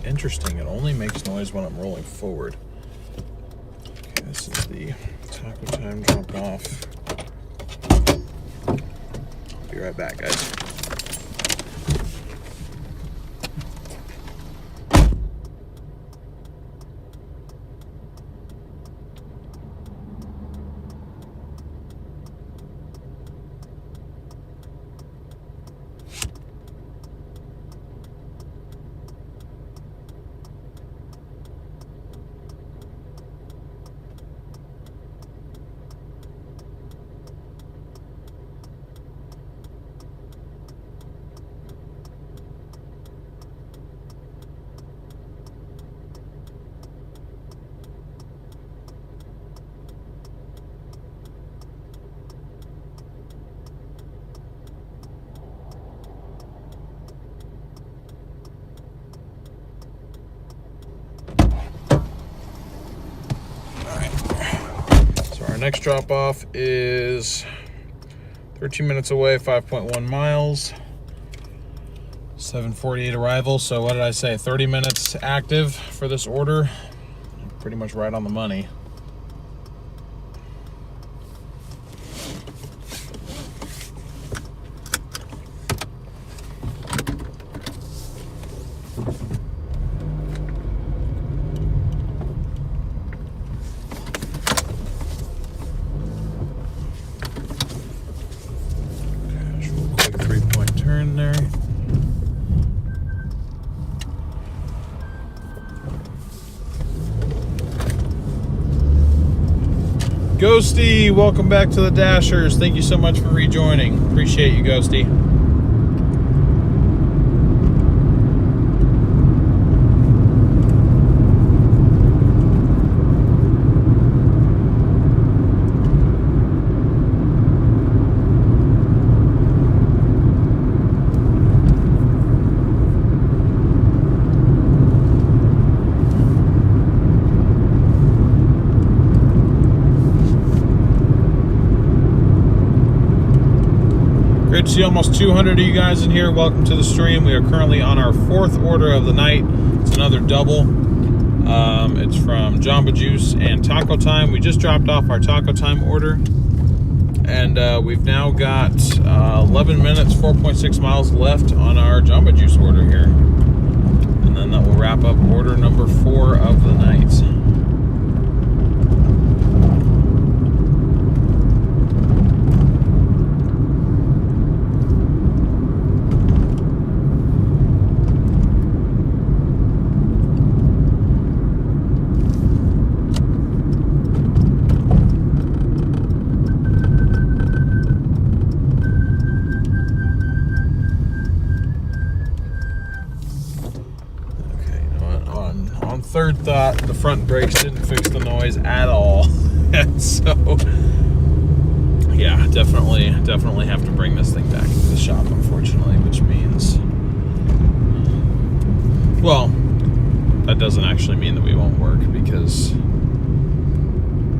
Interesting, it only makes noise when I'm rolling forward. Okay, this is the taco time drop off. I'll be right back, guys. Our next drop off is 13 minutes away, 5.1 miles, 7:48 arrival. So what did I say? 30 minutes active for this order. Pretty much right on the money. Turn there. Ghosty, welcome back to the Dashers. Thank you so much for rejoining. Appreciate you, Ghosty. Great to see almost 200 of you guys in here. Welcome to the stream. We are currently on our 4th order of the night. It's another double. It's from Jamba Juice and Taco Time. We just dropped off our Taco Time order. And we've now got 11 minutes, 4.6 miles left on our Jamba Juice order here. And then that will wrap up order number 4 of the night. Third thought, the front brakes didn't fix the noise at all. And so, yeah, definitely have to bring this thing back to the shop, unfortunately, which means, well, that doesn't actually mean that we won't work, because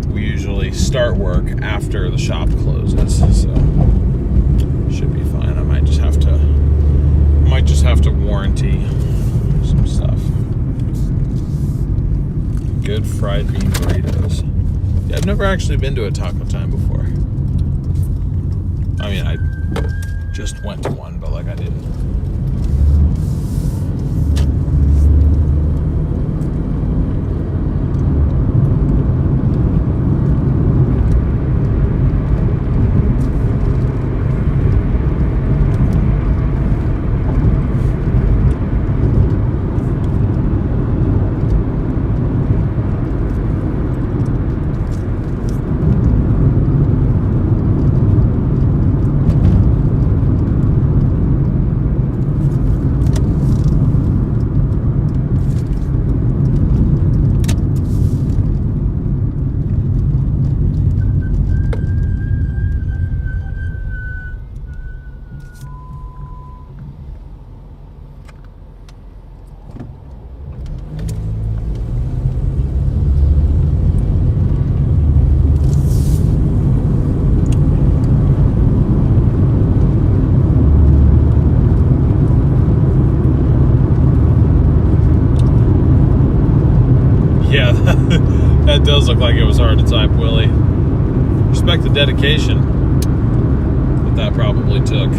we usually start work after the shop closes, so should be fine. I might just have to warranty some stuff. Good fried bean burritos. Yeah, I've never actually been to a Taco Time before. I mean, I just went to one, but like I didn't. That does look like it was hard to type, Willie. Respect the dedication that probably took.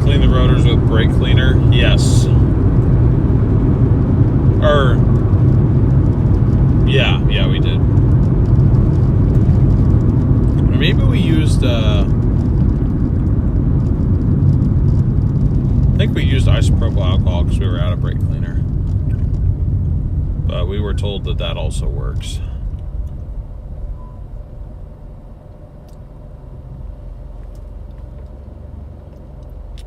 Clean the rotors with brake cleaner? Yes. Yeah, we did. Maybe we used, I think we used isopropyl alcohol because we were out of brake cleaner. But we were told that that also works.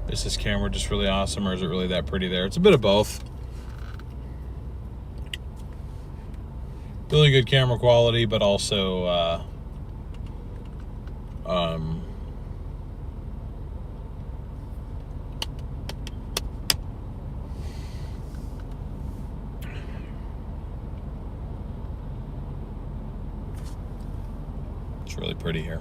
Is this camera just really awesome, or is it really that pretty there? It's a bit of both. Really good camera quality, but also it's really pretty here.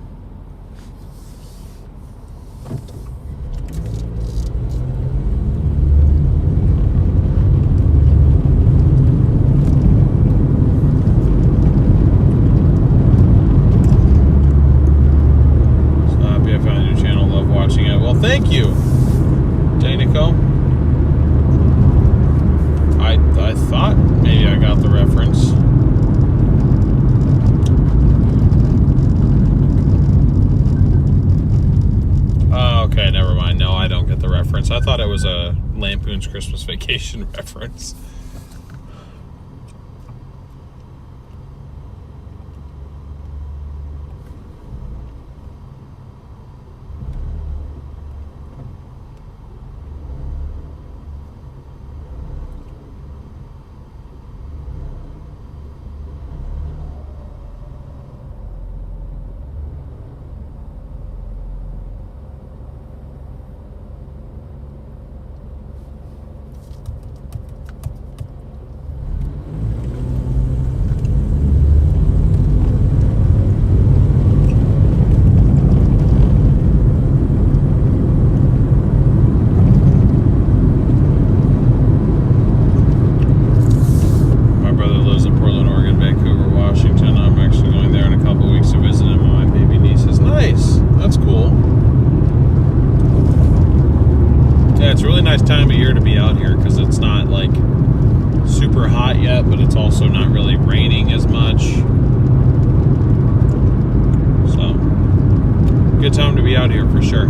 Thank you, Dana. thought maybe I got the reference. Okay, never mind. No, I don't get the reference. I thought it was a Lampoon's Christmas Vacation reference. Nice time of year to be out here because it's not like super hot yet, but it's also not really raining as much. So, good time to be out here for sure.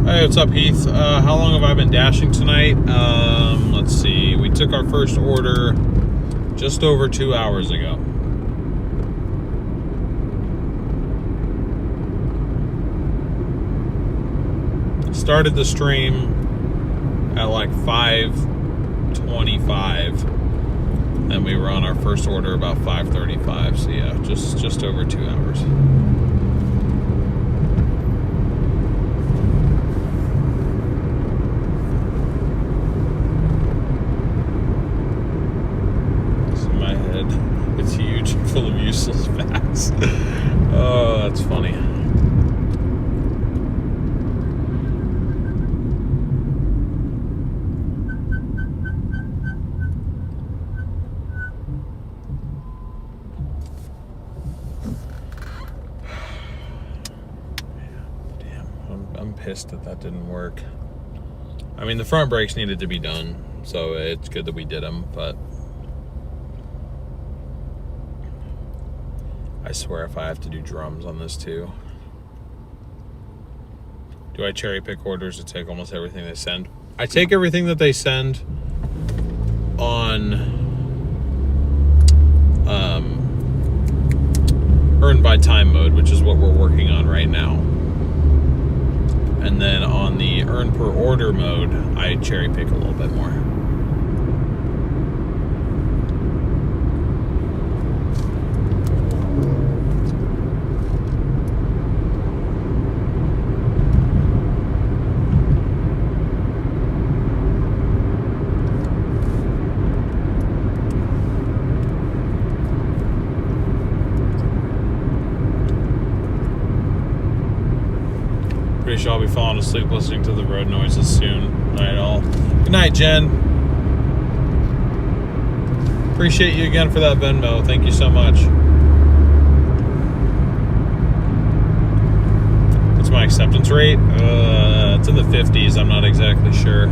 Hey, what's up, Heath? How long have I been dashing tonight? Let's see. We took our first order just over 2 hours ago. Started the stream at like 5:25, and we were on our first order about 5:35. So yeah, just over 2 hours. Full of useless facts. Oh, that's funny. Damn, I'm pissed that didn't work. I mean, the front brakes needed to be done, so it's good that we did them, but I swear if I have to do drums on this too. Do I cherry pick orders or take almost everything they send? I take everything that they send on earn by time mode, which is what we're working on right now. And then on the earn per order mode, I cherry pick a little bit more. Pretty sure I'll be falling asleep listening to the road noises soon. Night all. Good night, Jen. Appreciate you again for that Venmo. Thank you so much. What's my acceptance rate? It's in the 50s. I'm not exactly sure.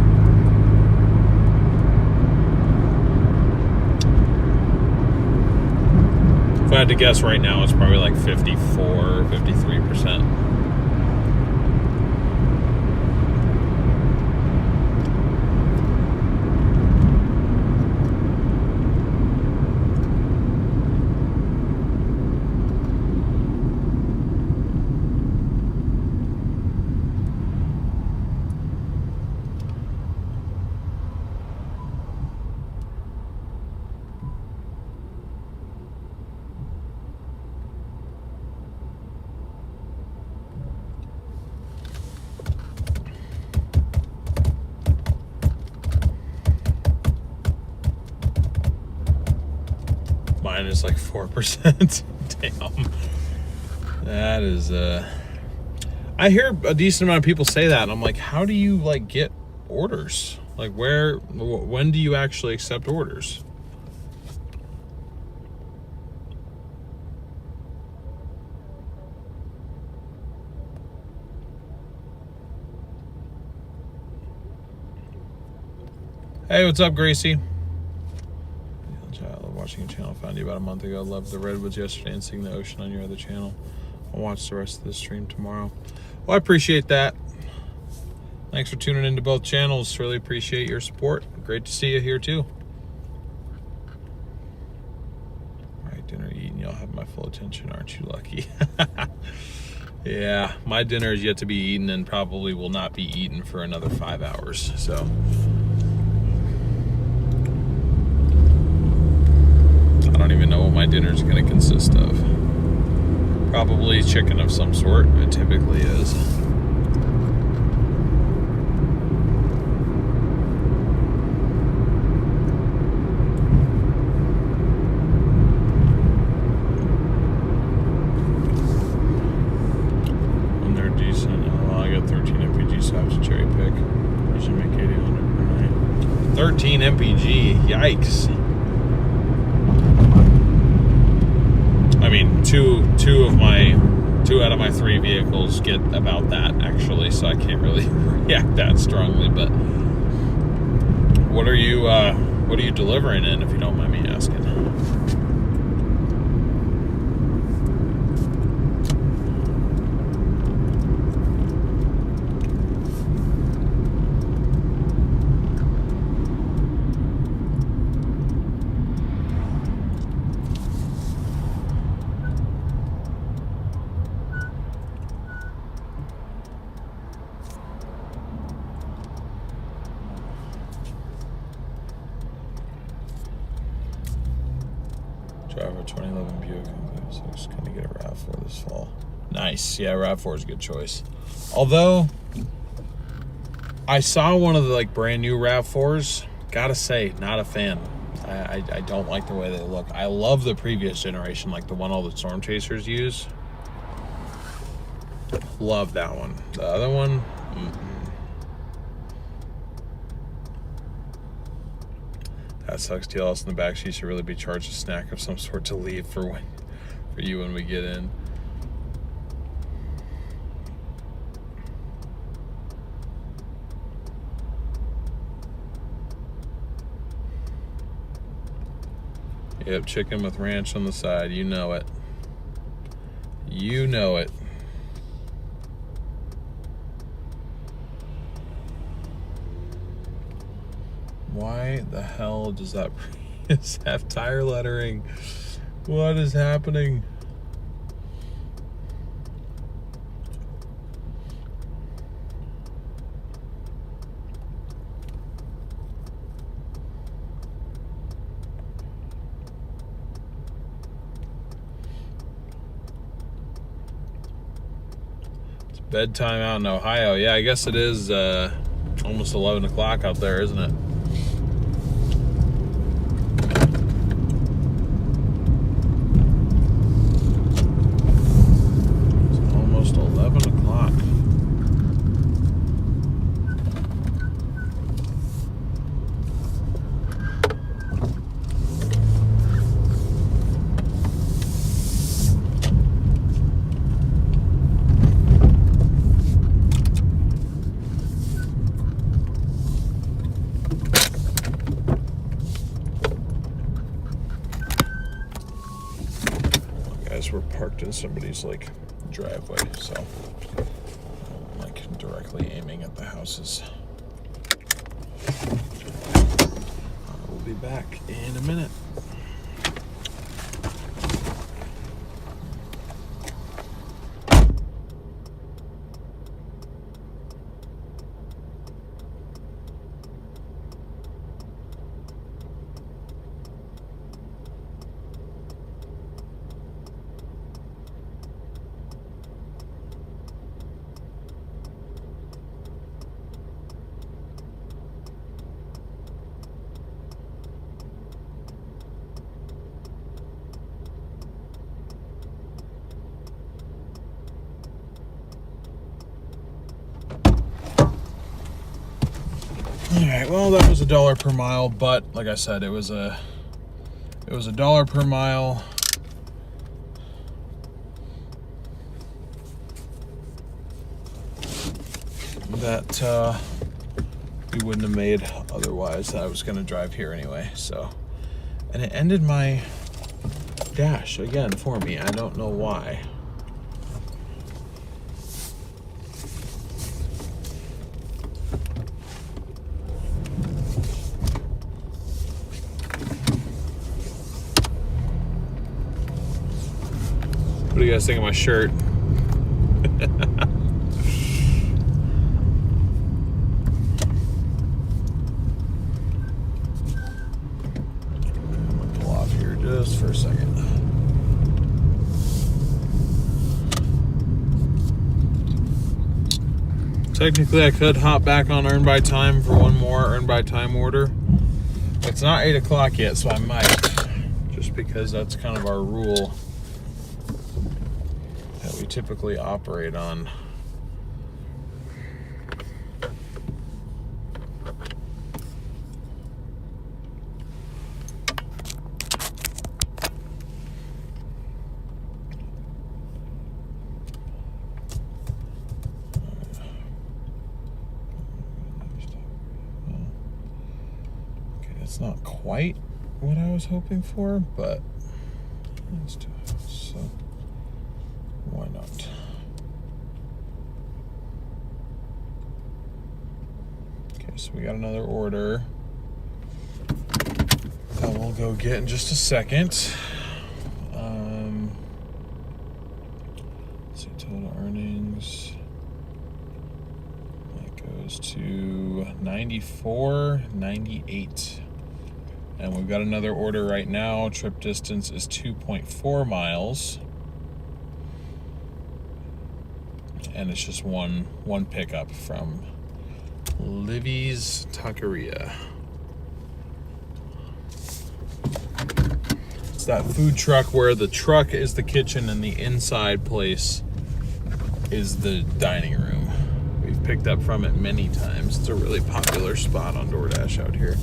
If I had to guess right now, it's probably like 54, 53%. minus like 4%. Damn. That is, I hear a decent amount of people say that, and I'm like, how do you like get orders? Like when do you actually accept orders? Hey, what's up, Gracie? I love watching your channel. Found you about a month ago. Loved the redwoods yesterday and seeing the ocean on your other channel. I'll watch the rest of the stream tomorrow. Well, I appreciate that. Thanks for tuning into both channels. Really appreciate your support. Great to see you here too. All right, dinner eaten. You'll have my full attention. Aren't you lucky? Yeah, my dinner is yet to be eaten and probably will not be eaten for another 5 hours. So I don't even know what my dinner is going to consist of. Probably chicken of some sort. It typically is. When they're decent, I got 13 MPG, so I have to cherry pick. You should make 800 per night. 13 MPG, yikes. I mean, two out of my 3 vehicles get about that, actually, so I can't really react that strongly. But what are you delivering in, if you don't mind me asking? Drive a 2011 Buick, so I'm just gonna get a RAV4 this fall. Nice, yeah, RAV4 is a good choice. Although I saw one of the like brand new RAV4s, gotta say, not a fan. I don't like the way they look. I love the previous generation, like the one all the storm chasers use. Love that one. The other one, that sucks. TLS in the back. She should really be charged a snack of some sort to leave for you when we get in. Yep, chicken with ranch on the side. You know it. You know it. Why the hell does that Prius have tire lettering? What is happening? It's bedtime out in Ohio. Yeah, I guess it is almost 11 o'clock out there, isn't it? We're parked in somebody's like driveway, so I'm like directly aiming at the houses. We'll be back in a minute. right, well, that was $1 per mile, but like I said, it was $1 per mile. That we wouldn't have made otherwise. I was going to drive here anyway, so. And it ended my dash again for me. I don't know why. What do you guys think of my shirt? Just for a second. Technically, I could hop back on Earn by Time for one more Earn by Time order. It's not 8 o'clock yet, so I might. Just because that's kind of our rule that we typically operate on. It's not quite what I was hoping for, but let's do it. So why not? Okay, so we got another order that we'll go get in just a second. Let's see, total earnings. That goes to $94.98. And we've got another order right now. Trip distance is 2.4 miles. And it's just one pickup from Livy's Taqueria. It's that food truck where the truck is the kitchen and the inside place is the dining room. We've picked up from it many times. It's a really popular spot on Doordash out here.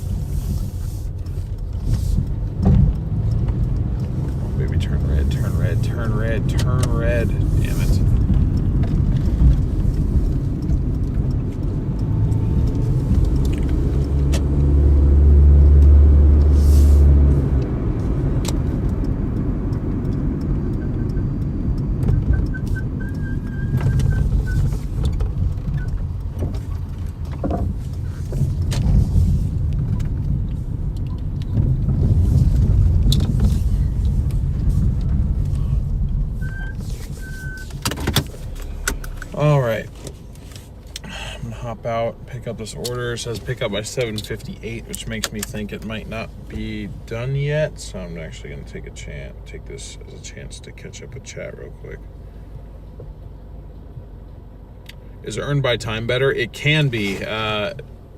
Baby, turn red, turn red, turn red, turn red. Damn it. All right, I'm gonna hop out, pick up this order. It says pick up by 7:58, which makes me think it might not be done yet. So I'm actually gonna take this as a chance to catch up with chat real quick. Is Earn by Time better? It can be.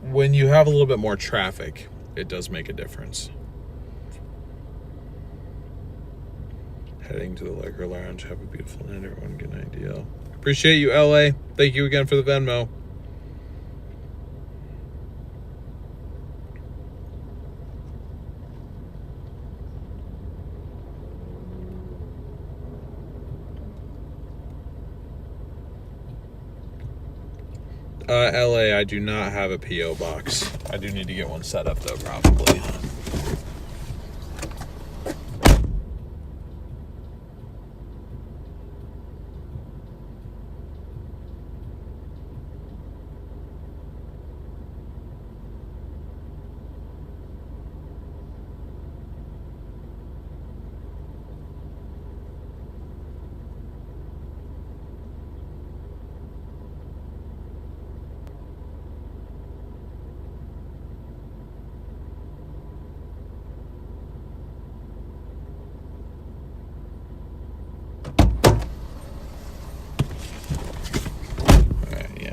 When you have a little bit more traffic, it does make a difference. Heading to the Liquor Lounge. Have a beautiful night, everyone. Good night, DL. Appreciate you, LA. Thank you again for the Venmo. LA, I do not have a P.O. box. I do need to get one set up, though, probably.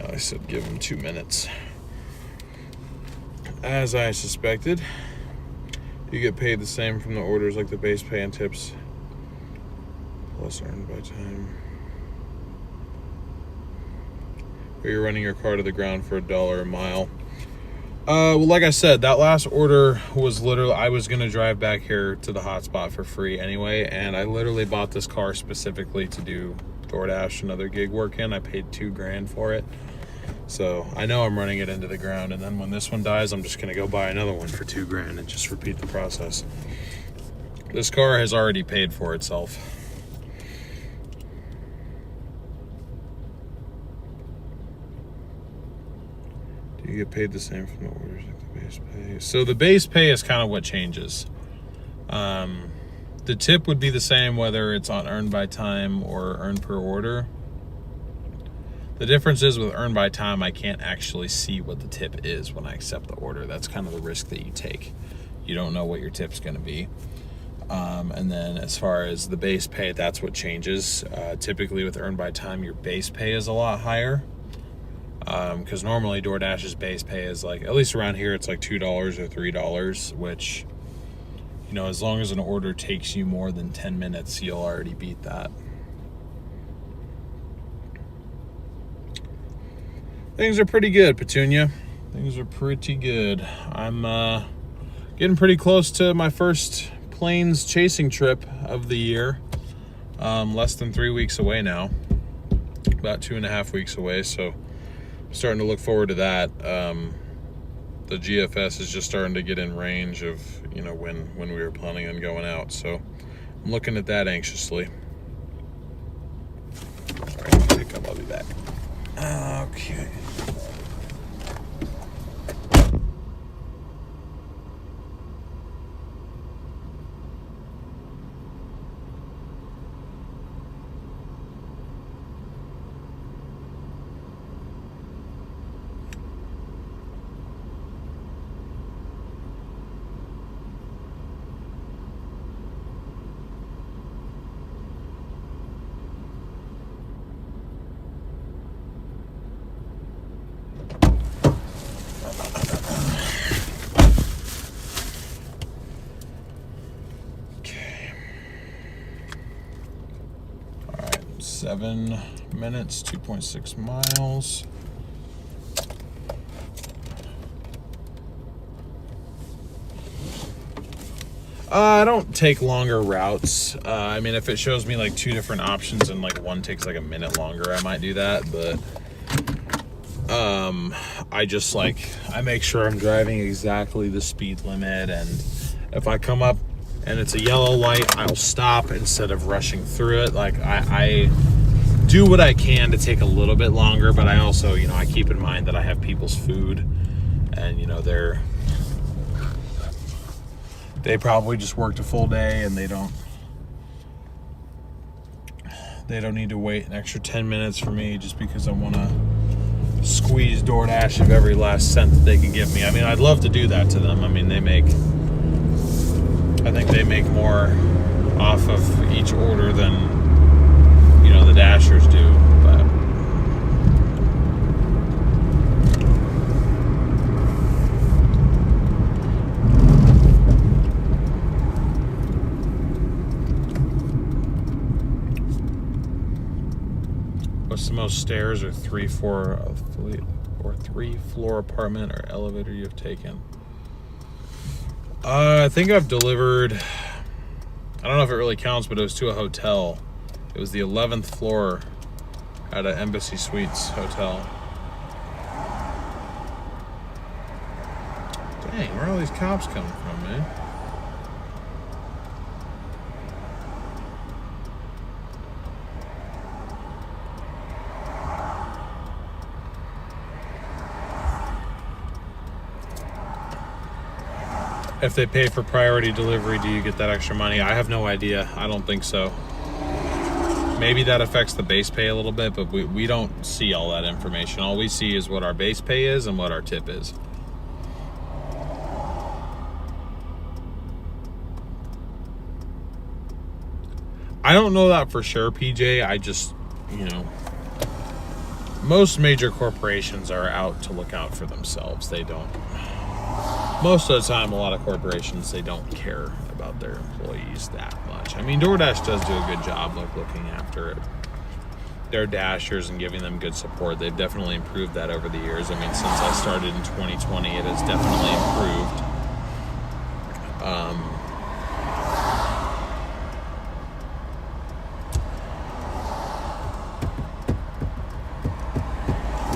I said give them 2 minutes. As I suspected, you get paid the same from the orders like the base pay and tips, plus Earned by Time. Or you're running your car to the ground for $1 a mile. Well, like I said, that last order was literally, I was going to drive back here to the hotspot for free anyway, and I literally bought this car specifically to do Doordash and other gig work in. I paid $2,000 for it. So I know I'm running it into the ground, and then when this one dies, I'm just going to go buy another one for $2,000 and just repeat the process. This car has already paid for itself. Do you get paid the same from the orders like the base pay? So the base pay is kind of what changes. The tip would be the same whether it's on earned by time or earned per order. The difference is with earned by time, I can't actually see what the tip is when I accept the order. That's kind of the risk that you take. You don't know what your tip's going to be. And then as far as the base pay, that's what changes. Typically with earned by time, your base pay is a lot higher. Because normally DoorDash's base pay is like, at least around here, it's like $2 or $3, which, you know, as long as an order takes you more than 10 minutes, you'll already beat that. Things are pretty good, Petunia. Things are pretty good. I'm getting pretty close to my first planes chasing trip of the year. Less than 3 weeks away now. About 2.5 weeks away, so I'm starting to look forward to that. The GFS is just starting to get in range of, you know, when we were planning on going out, so I'm looking at that anxiously. All right, pick up, I'll be back. Okay. All right, 7 minutes, 2.6 miles. I don't take longer routes. I mean, if it shows me like 2 different options and like one takes like a minute longer, I might do that. But I make sure I'm driving exactly the speed limit. And if I come up and it's a yellow light, I'll stop instead of rushing through it. Like I do what I can to take a little bit longer, but I also, you know, I keep in mind that I have people's food, and, you know, they probably just worked a full day and they don't need to wait an extra 10 minutes for me just because I want to squeeze DoorDash of every last cent that they can give me. I mean, I'd love to do that to them. I mean, I think they make more off of each order than, you know, the Dashers do, but what's the most stairs or 3-floor apartment or elevator you've taken? I think I've delivered, I don't know if it really counts, but it was to a hotel. It was the 11th floor at an Embassy Suites hotel. Dang, where are all these cops coming from, man? If they pay for priority delivery, do you get that extra money? I have no idea. I don't think so. Maybe that affects the base pay a little bit, but we don't see all that information. All we see is what our base pay is and what our tip is. I don't know that for sure, PJ. I just, you know, most major corporations are out to look out for themselves. They don't. Most of the time, a lot of corporations, they don't care about their employees that much. I mean, DoorDash does do a good job of looking after it. Dashers and giving them good support. They've definitely improved that over the years. I mean, since I started in 2020, it has definitely improved.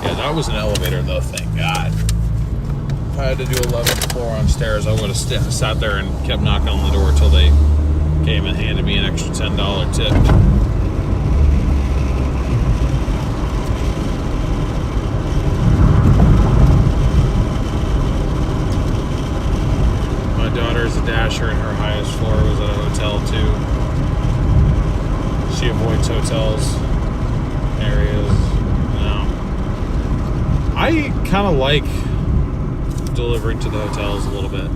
Yeah, that was an elevator though, thank God. If I had to do 11th floor on stairs, I would have sat there and kept knocking on the door till they came and handed me an extra $10 tip. My daughter's a dasher, and her highest floor was at a hotel too. She avoids hotels areas. No, I kind of like delivering to the hotels a little bit.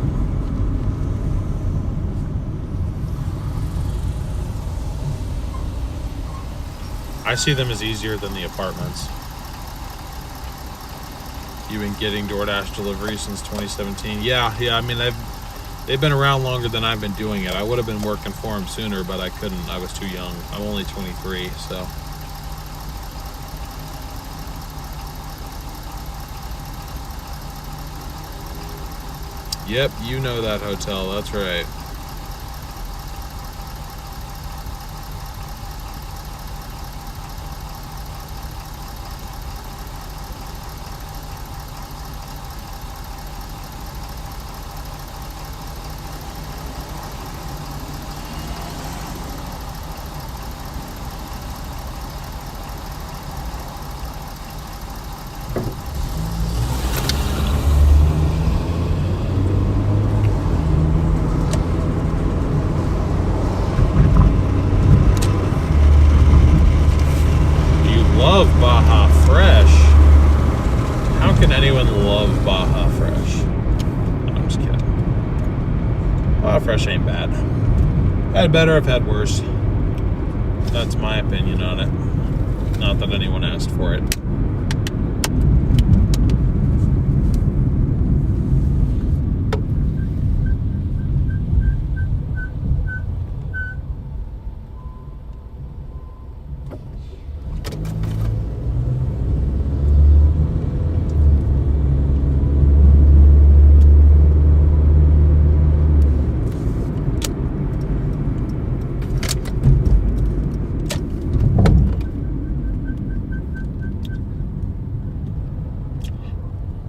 I see them as easier than the apartments. You've been getting DoorDash deliveries since 2017. Yeah. I mean, they've been around longer than I've been doing it. I would have been working for them sooner, but I couldn't. I was too young. I'm only 23, so. Yep, you know that hotel. That's right. Love Baja Fresh. How can anyone love Baja Fresh? I'm just kidding. Baja Fresh ain't bad. Had better, I've had worse. That's my opinion on it. Not that anyone asked for it.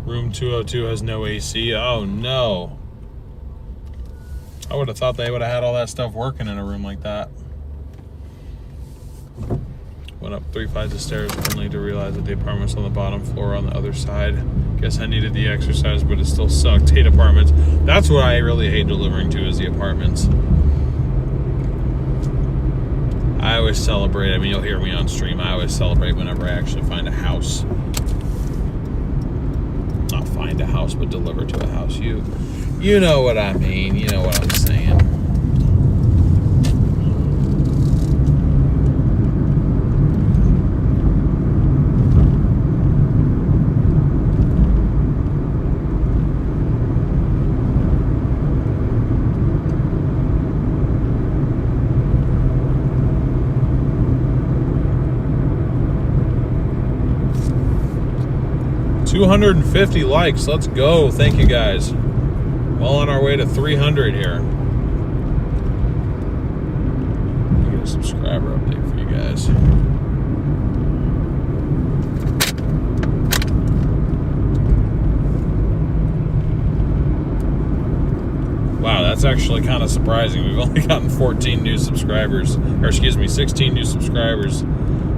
Room 202 has no AC. Oh no. I would have thought they would have had all that stuff working in a room like that. Went up 3 flights of stairs only to realize that the apartment's on the bottom floor on the other side. Guess I needed the exercise, but it still sucked. Hate apartments. That's what I really hate delivering to, is the apartments. I always celebrate. I mean, you'll hear me on stream. I always celebrate whenever I actually find a house. Not find a house, but deliver to a house. You know what I mean. You know what I'm saying. $250 likes. Let's go. Thank you guys. Well on our way to 300 here. Get a subscriber update for you guys. Wow, that's actually kind of surprising. We've only gotten 14 new subscribers, or excuse me, 16 new subscribers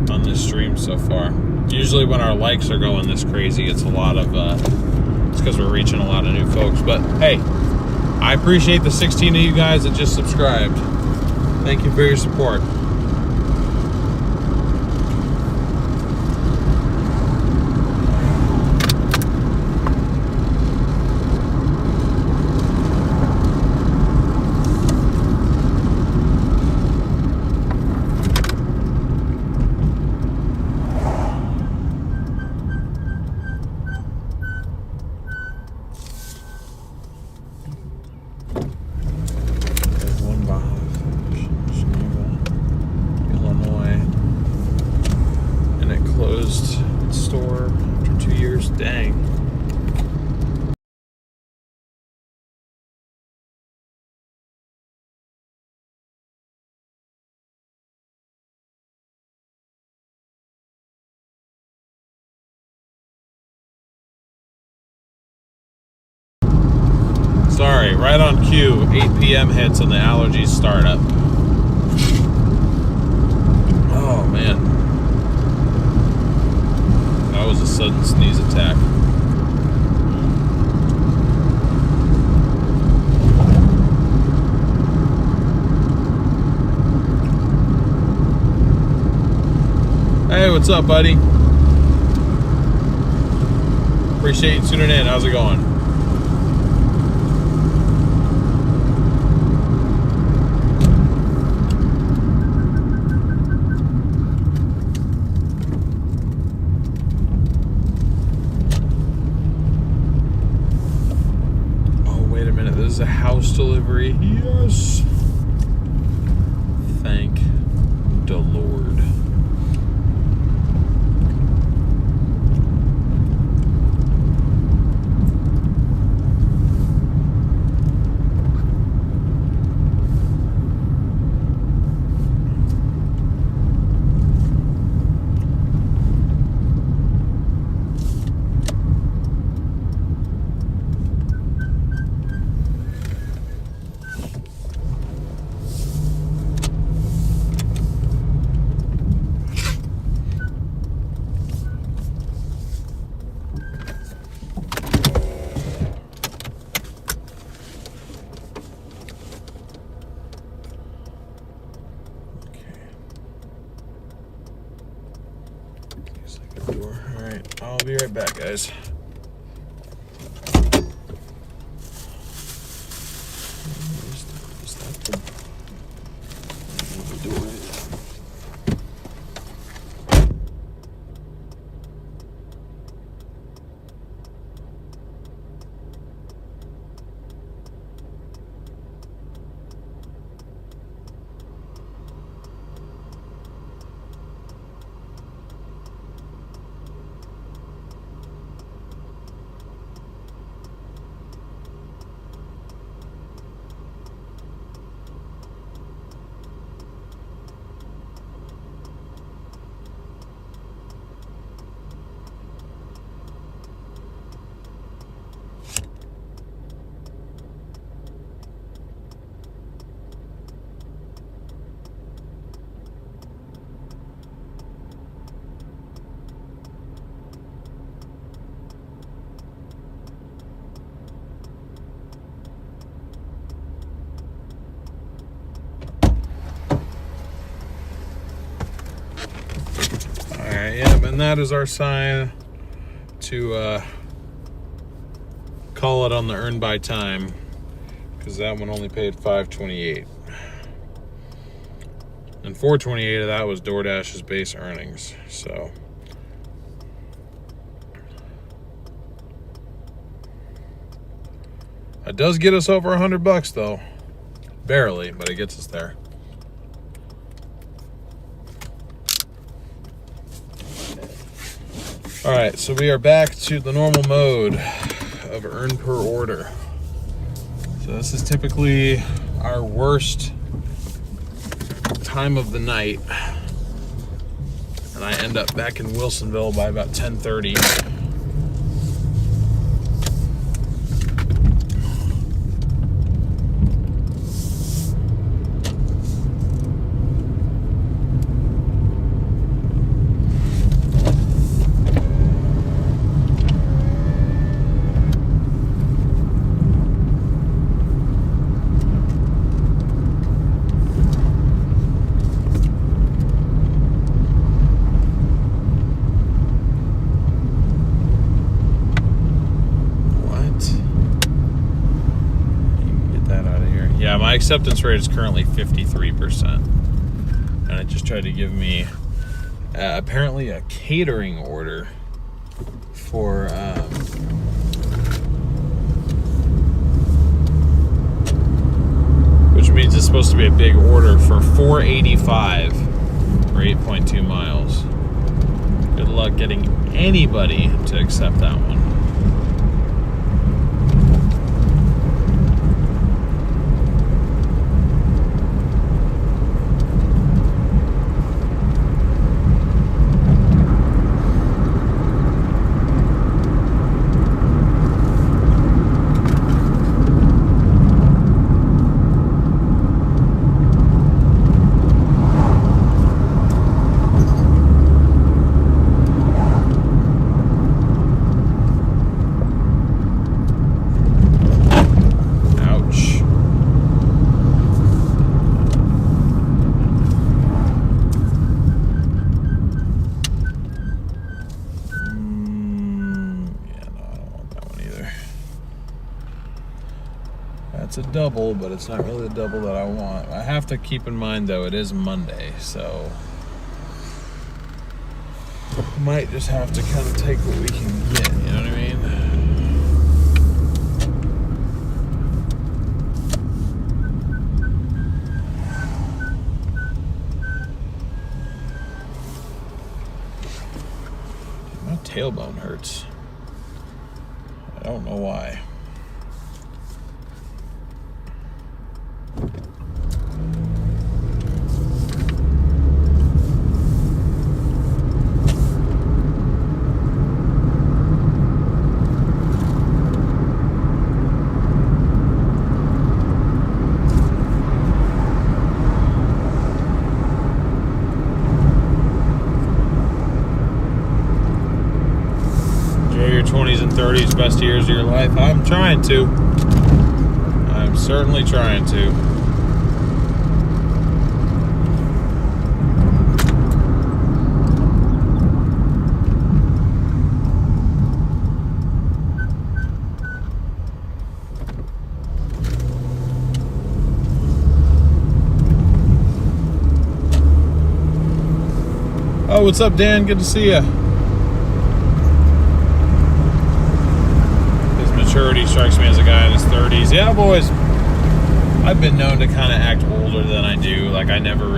on this stream so far. Usually when our likes are going this crazy, it's a lot of, it's because we're reaching a lot of new folks. But hey, I appreciate the 16 of you guys that just subscribed. Thank you for your support. right on cue, 8 p.m. hits and the allergies start up. Oh man. That was a sudden sneeze attack. Hey, what's up, buddy? Appreciate you tuning in. How's it going? Oh, wait a minute. This is a house delivery. Yes. Thank the Lord. Door. All right, I'll be right back, guys. Yep, and that is our sign to call it on the earn by time, because that one only paid $5.28, and $4.28 of that was DoorDash's base earnings. So it does get us over $100 though, barely, but it gets us there. All right, so we are back to the normal mode of earn per order. So this is typically our worst time of the night, and I end up back in Wilsonville by about 10:30. Yeah, my acceptance rate is currently 53%. And it just tried to give me apparently a catering order for which means it's supposed to be a big order for $4.85 for 8.2 miles. Good luck getting anybody to accept that one. double, but it's not really the double that I want. I have to keep in mind, though, it is Monday, so might just have to kind of take what we can get, you know what I mean? My tailbone hurts. I don't know why. Your 20s and 30s, best years of your life. I'm trying to. I'm certainly trying to. Oh, what's up, Dan? Good to see you. Maturity strikes me as a guy in his 30s. Yeah, boys. I've been known to kind of act older than I do. Like, I never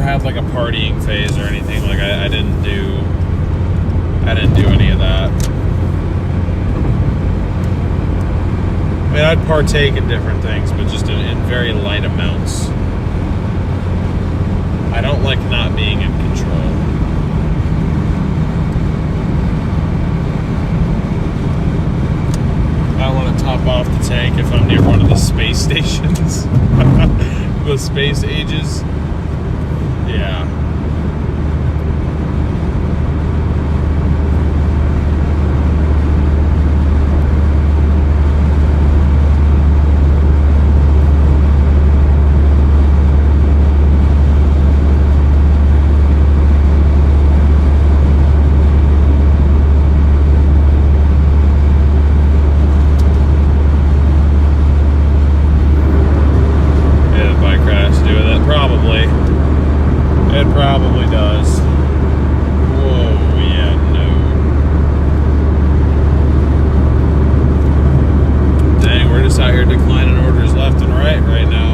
had like a partying phase or anything. Like, I didn't do any of that. I mean, I'd partake in different things, but just in very light amounts. I don't like not being in control. I want to top off the tank if I'm near one of the space stations. The space ages. Yeah. It probably does. Whoa, yeah, no. Dang, we're just out here declining orders left and right now.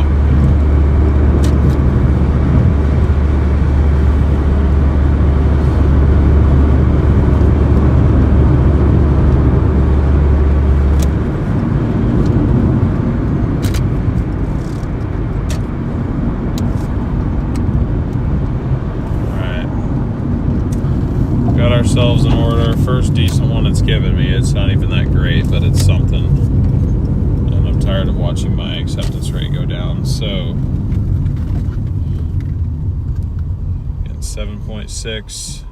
Ourselves in order. First decent one it's given me. It's not even that great, but it's something. And I'm tired of watching my acceptance rate go down. So, getting 7.6.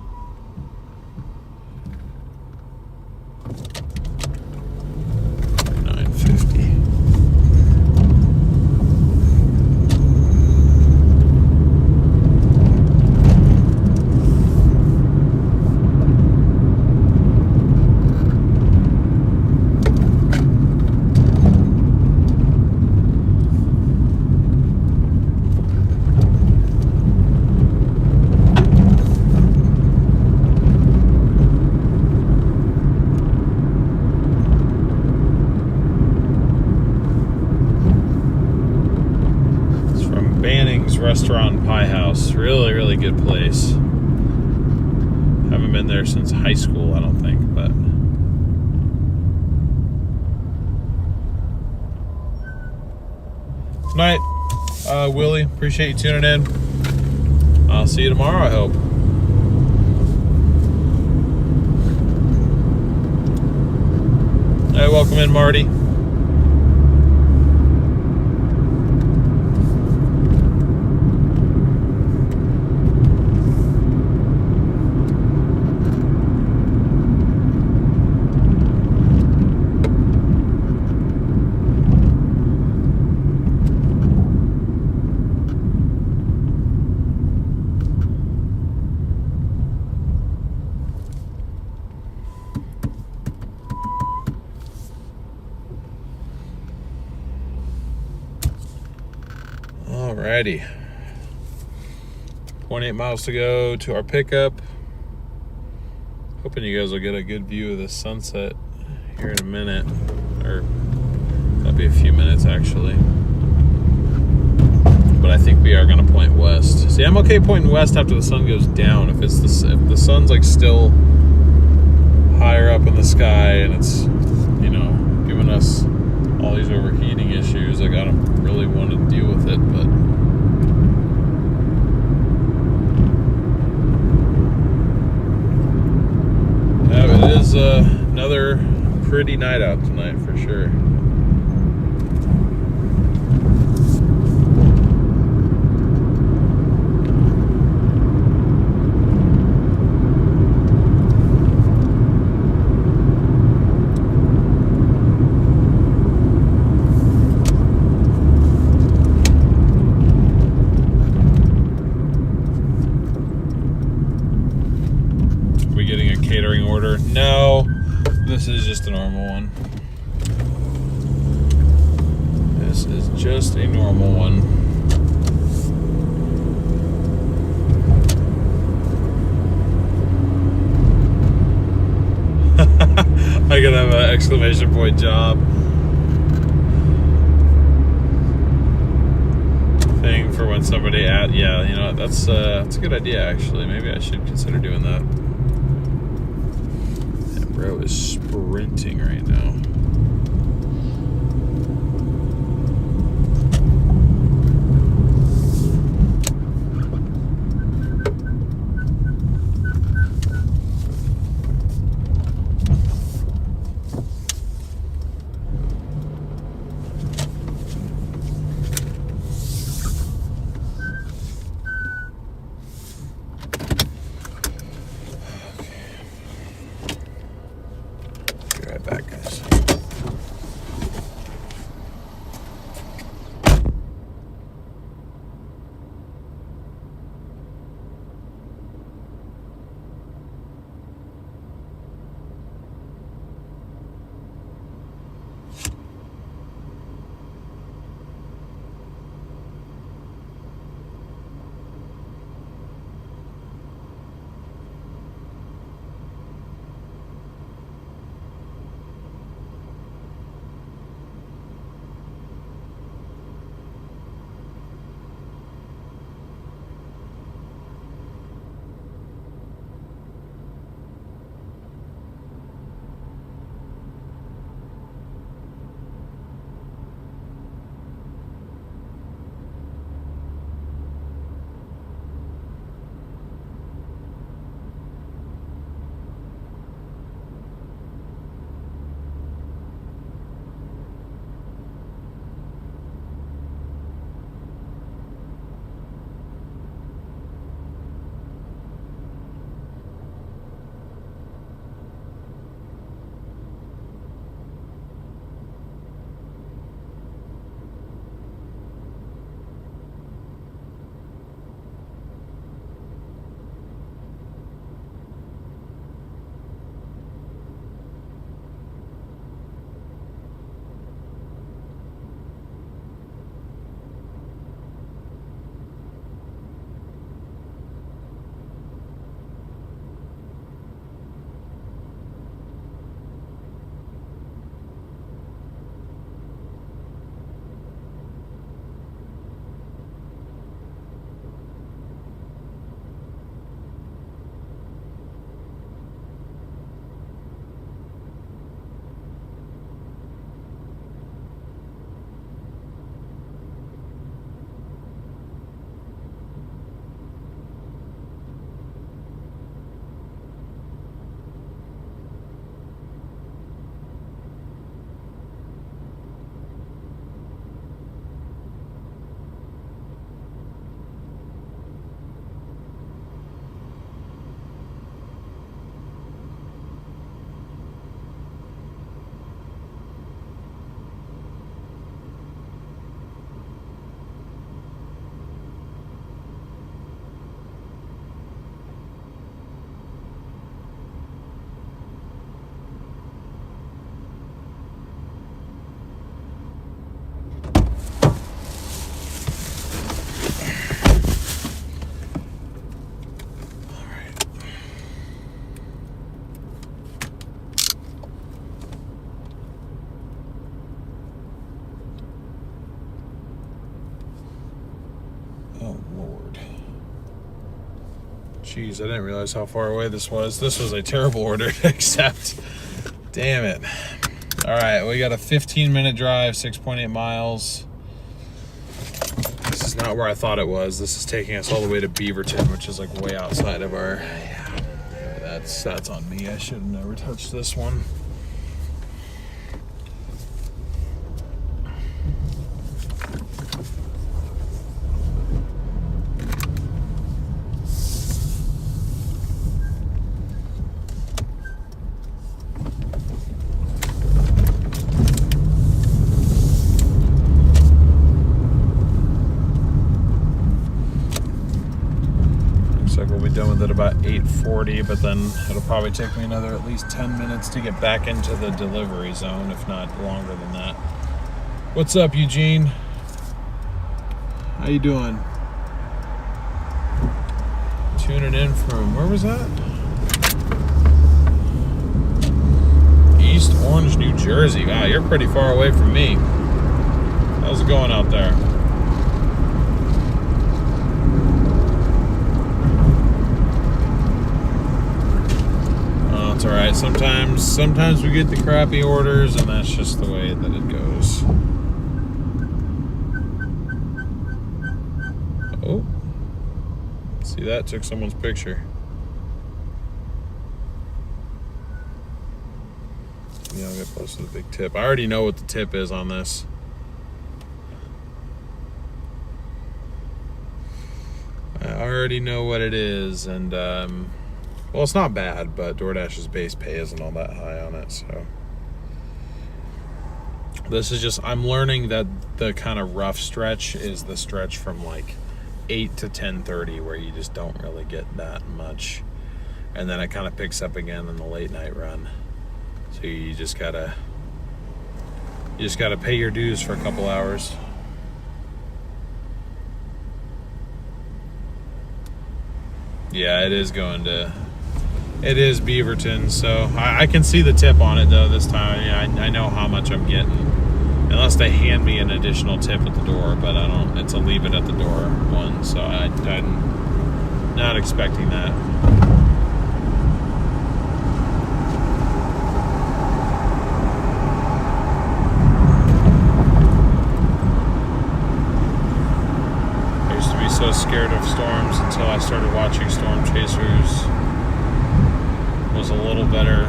Restaurant and Pie House. Really, really good place. Haven't been there since high school, I don't think, but night, Willie. Appreciate you tuning in. I'll see you tomorrow, I hope. Hey, welcome in, Marty. Alrighty. 0.8 miles to go to our pickup. Hoping you guys will get a good view of the sunset here in a minute. Or that'll be a few minutes actually. But I think we are going to point west. See, I'm okay pointing west after the sun goes down. If the sun's like still higher up in the sky and it's, you know, giving us all these overheating issues, like I don't really want to deal with it, but yeah, it is another pretty night out tonight for sure. Getting a catering order? No, this is just a normal one. This is just a normal one. I could have an exclamation point job thing for when somebody yeah, you know, that's a good idea actually. Maybe I should consider doing that. Bro is sprinting right now. Right back, guys. Lord. Jeez, I didn't realize how far away this was. This was a terrible order to accept. Damn it. All right, we got a 15-minute drive, 6.8 miles. This is not where I thought it was. This is taking us all the way to Beaverton, which is like way outside of our... Yeah, that's on me. I should have never touched this one. Done with it about 8:40, but then it'll probably take me another at least 10 minutes to get back into the delivery zone, if not longer than that. What's up, Eugene? How you doing? Tuning in from, where was that? East Orange, New Jersey. Wow, you're pretty far away from me. How's it going out there? It's all right. Sometimes we get the crappy orders, and that's just the way that it goes. Oh, see that? Took someone's picture. Yeah, I'll get close to the big tip. I already know what the tip is on this. I already know what it is, and well, it's not bad, but DoorDash's base pay isn't all that high on it, so. This is just, I'm learning that the kind of rough stretch is the stretch from like 8 to 10:30 where you just don't really get that much. And then it kind of picks up again in the late night run. So you just gotta pay your dues for a couple hours. Yeah, it is going to... It is Beaverton, so I can see the tip on it though this time. Yeah, I know how much I'm getting, unless they hand me an additional tip at the door. But I don't. It's a leave it at the door one, so I'm not expecting that. I used to be so scared of storms until I started watching Storm Chasers. Was a little better.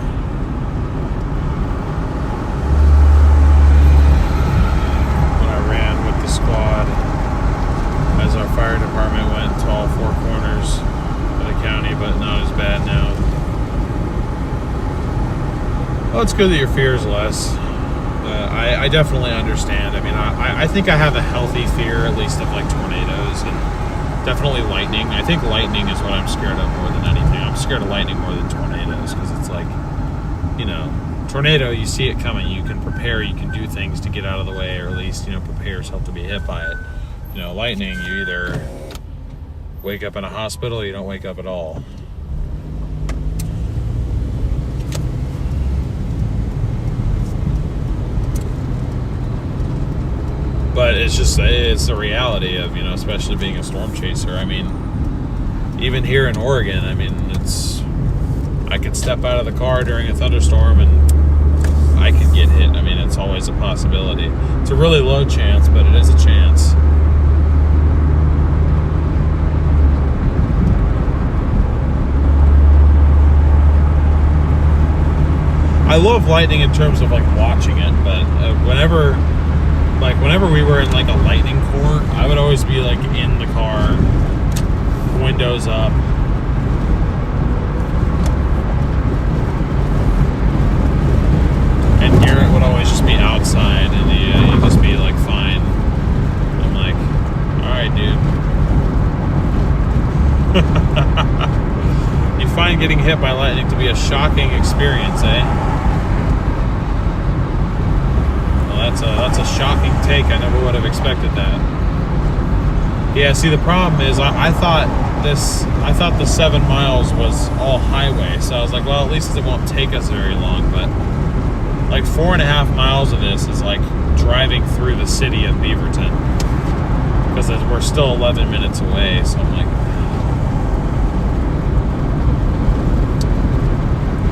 When I ran with the squad as our fire department went to all four corners of the county, but not as bad now. Well, it's good that your fear is less. I definitely understand. I mean, I think I have a healthy fear, at least, of like tornadoes and definitely lightning. I think lightning is what I'm scared of more than anything. I'm scared of lightning more than tornadoes because it's like, you know, tornado, you see it coming. You can prepare. You can do things to get out of the way, or at least, you know, prepare yourself to be hit by it. You know, lightning, you either wake up in a hospital or you don't wake up at all. But it's the reality of, you know, especially being a storm chaser. I mean, even here in Oregon, I mean, I could step out of the car during a thunderstorm and I could get hit. I mean, it's always a possibility. It's a really low chance, but it is a chance. I love lightning in terms of like watching it, but whenever we were in like a lightning core, I would always be like in the car, windows up. And Garrett would always just be outside, and he'd just be like, fine. I'm like, alright, dude. You find getting hit by lightning to be a shocking experience, eh? That's a shocking take. I never would have expected that. Yeah, see, the problem is I thought the 7 miles was all highway, so I was like, well, at least it won't take us very long. But like 4.5 miles of this is like driving through the city of Beaverton, because we're still 11 minutes away. So I'm like,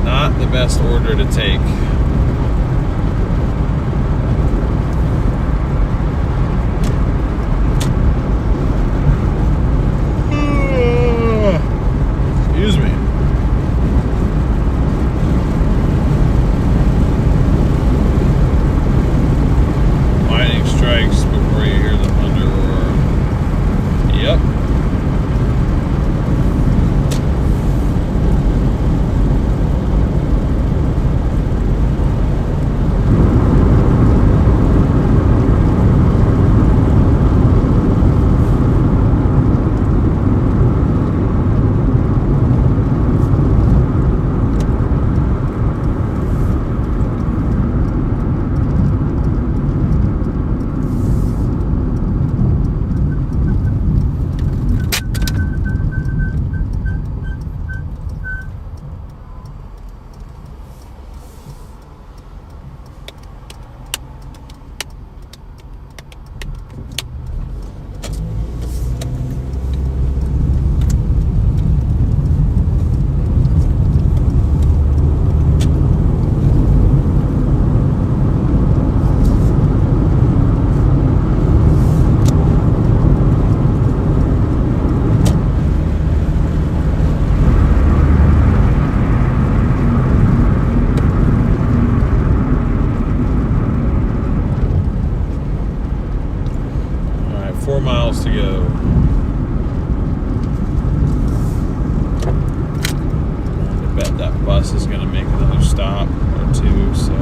not the best order to take. Excuse me. Lightning strikes before you hear the thunder roar. Yep. All right, 4 miles to go. I bet that bus is going to make another stop or two, so.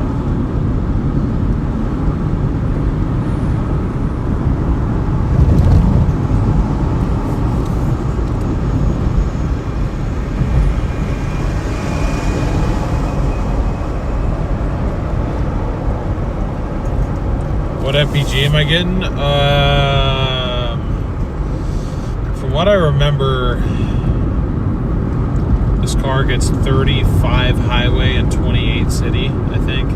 What MPG am I getting? From what I remember, this car gets 35 highway and 28 city, I think.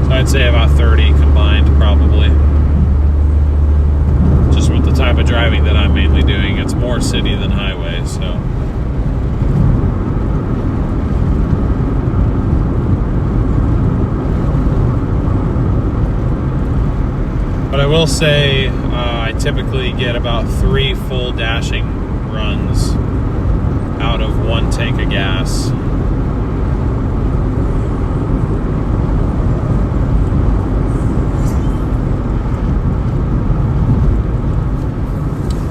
So I'd say about 30 combined, probably. Just with the type of driving that I'm mainly doing, it's more city than highway, so. But I will say, I typically get about 3 full dashing runs out of 1 tank of gas.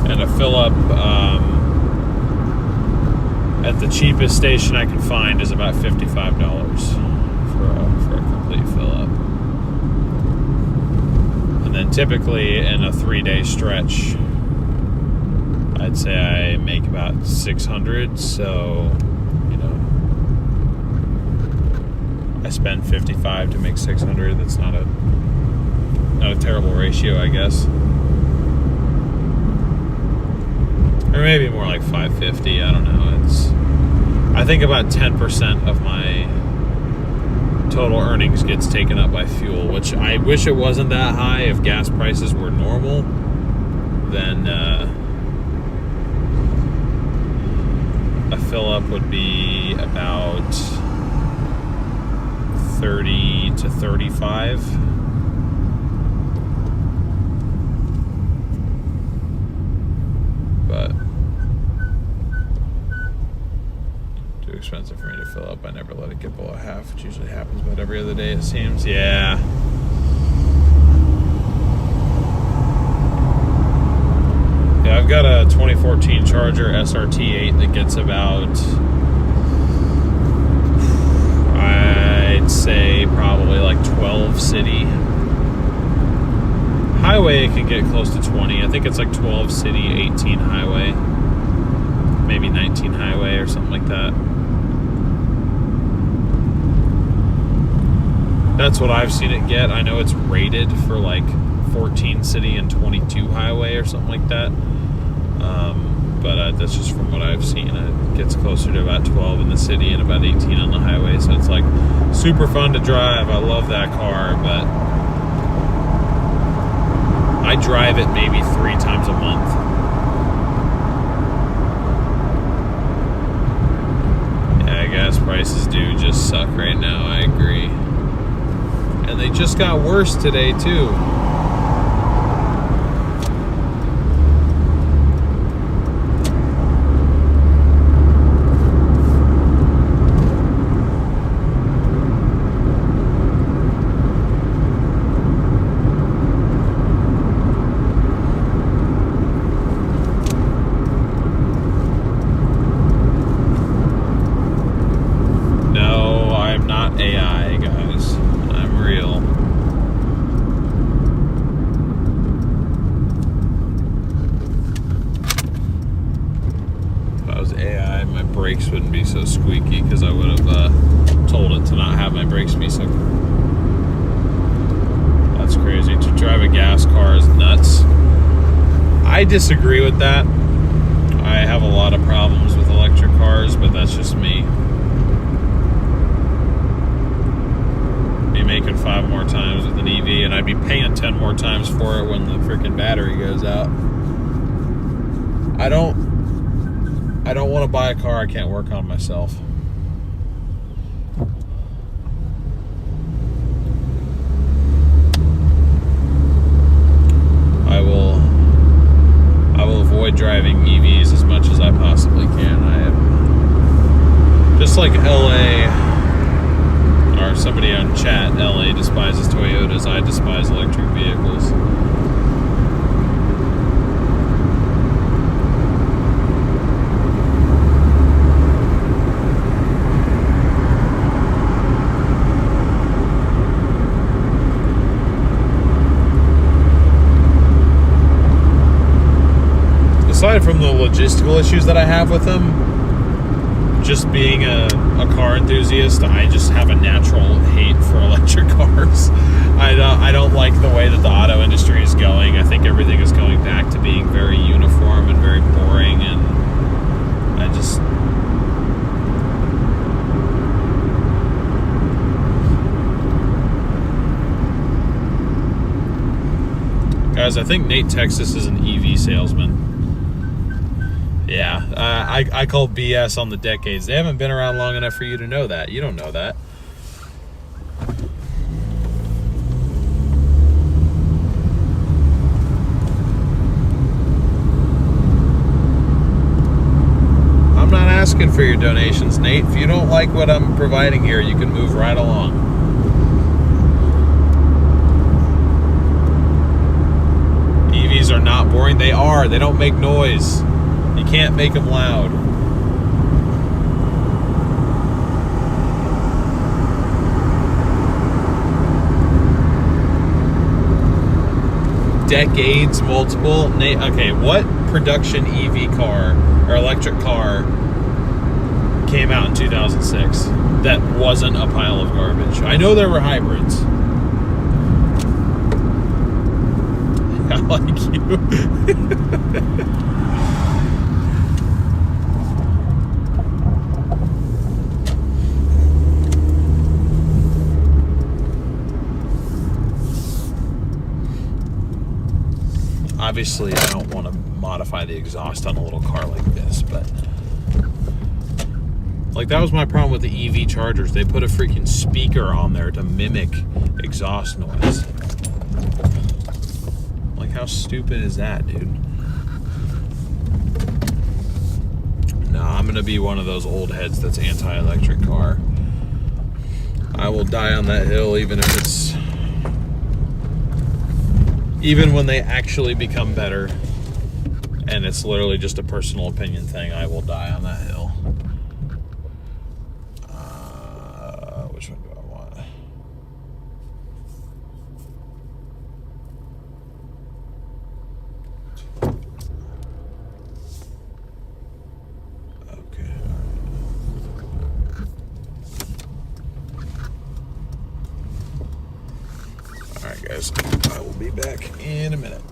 And a fill up at the cheapest station I can find is about $55 for a complete fill up. And then typically in a 3-day stretch, I'd say I make about 600. So, you know, I spend 55 to make 600. That's not a terrible ratio, I guess. Or maybe more like 550. I don't know. I think about 10% of my total earnings gets taken up by fuel, which I wish it wasn't that high. If gas prices were normal, then a fill up would be about 30 to 35. But too expensive for me to fill up. I never let it get below half, which usually happens about every other day, it seems. Yeah. Yeah, I've got a 2014 Charger SRT8 that gets about, I'd say probably like 12 city. Highway, it can get close to 20. I think it's like 12 city, 18 highway, maybe 19 highway or something like that. That's what I've seen it get. I know it's rated for like 14 city and 22 highway or something like that. but that's just from what I've seen. It gets closer to about 12 in the city and about 18 on the highway, so it's like super fun to drive. I love that car, but I drive it maybe 3 times a month. Yeah, gas prices do just suck right now, I agree. And they just got worse today too. AI, guys. I'm real. If I was AI, my brakes wouldn't be so squeaky because I would have told it to not have my brakes be so. That's crazy. To drive a gas car is nuts. I disagree with that. I have a lot of problems with electric cars, but that's just me. Making 5 more times with an EV, and I'd be paying 10 more times for it when the freaking battery goes out. I don't want to buy a car I can't work on myself. I will avoid driving EVs as much as I possibly can. I am just like LA. Or somebody on chat, LA despises Toyotas, I despise electric vehicles. Aside from the logistical issues that I have with them, just being a car enthusiast, I just have a natural hate for electric cars. I don't like the way that the auto industry is going. I think everything is going back to being very uniform and very boring, and I just... Guys, I think Nate Texas is an EV salesman. Yeah, I call BS on the decades. They haven't been around long enough for you to know that. You don't know that. I'm not asking for your donations, Nate. If you don't like what I'm providing here, you can move right along. EVs are not boring. They are. They don't make noise. You can't make them loud. Decades, multiple. Okay, what production EV car or electric car came out in 2006 that wasn't a pile of garbage? I know there were hybrids. I like you. Obviously, I don't want to modify the exhaust on a little car like this, but like that was my problem with the EV chargers. They put a freaking speaker on there to mimic exhaust noise. Like, how stupid is that, dude? No, I'm gonna be one of those old heads that's anti-electric car. I will die on that hill, even if it's... Even when they actually become better, and it's literally just a personal opinion thing, I will die on that hill. Which one do I want? Okay. All right, guys. I will be back in a minute.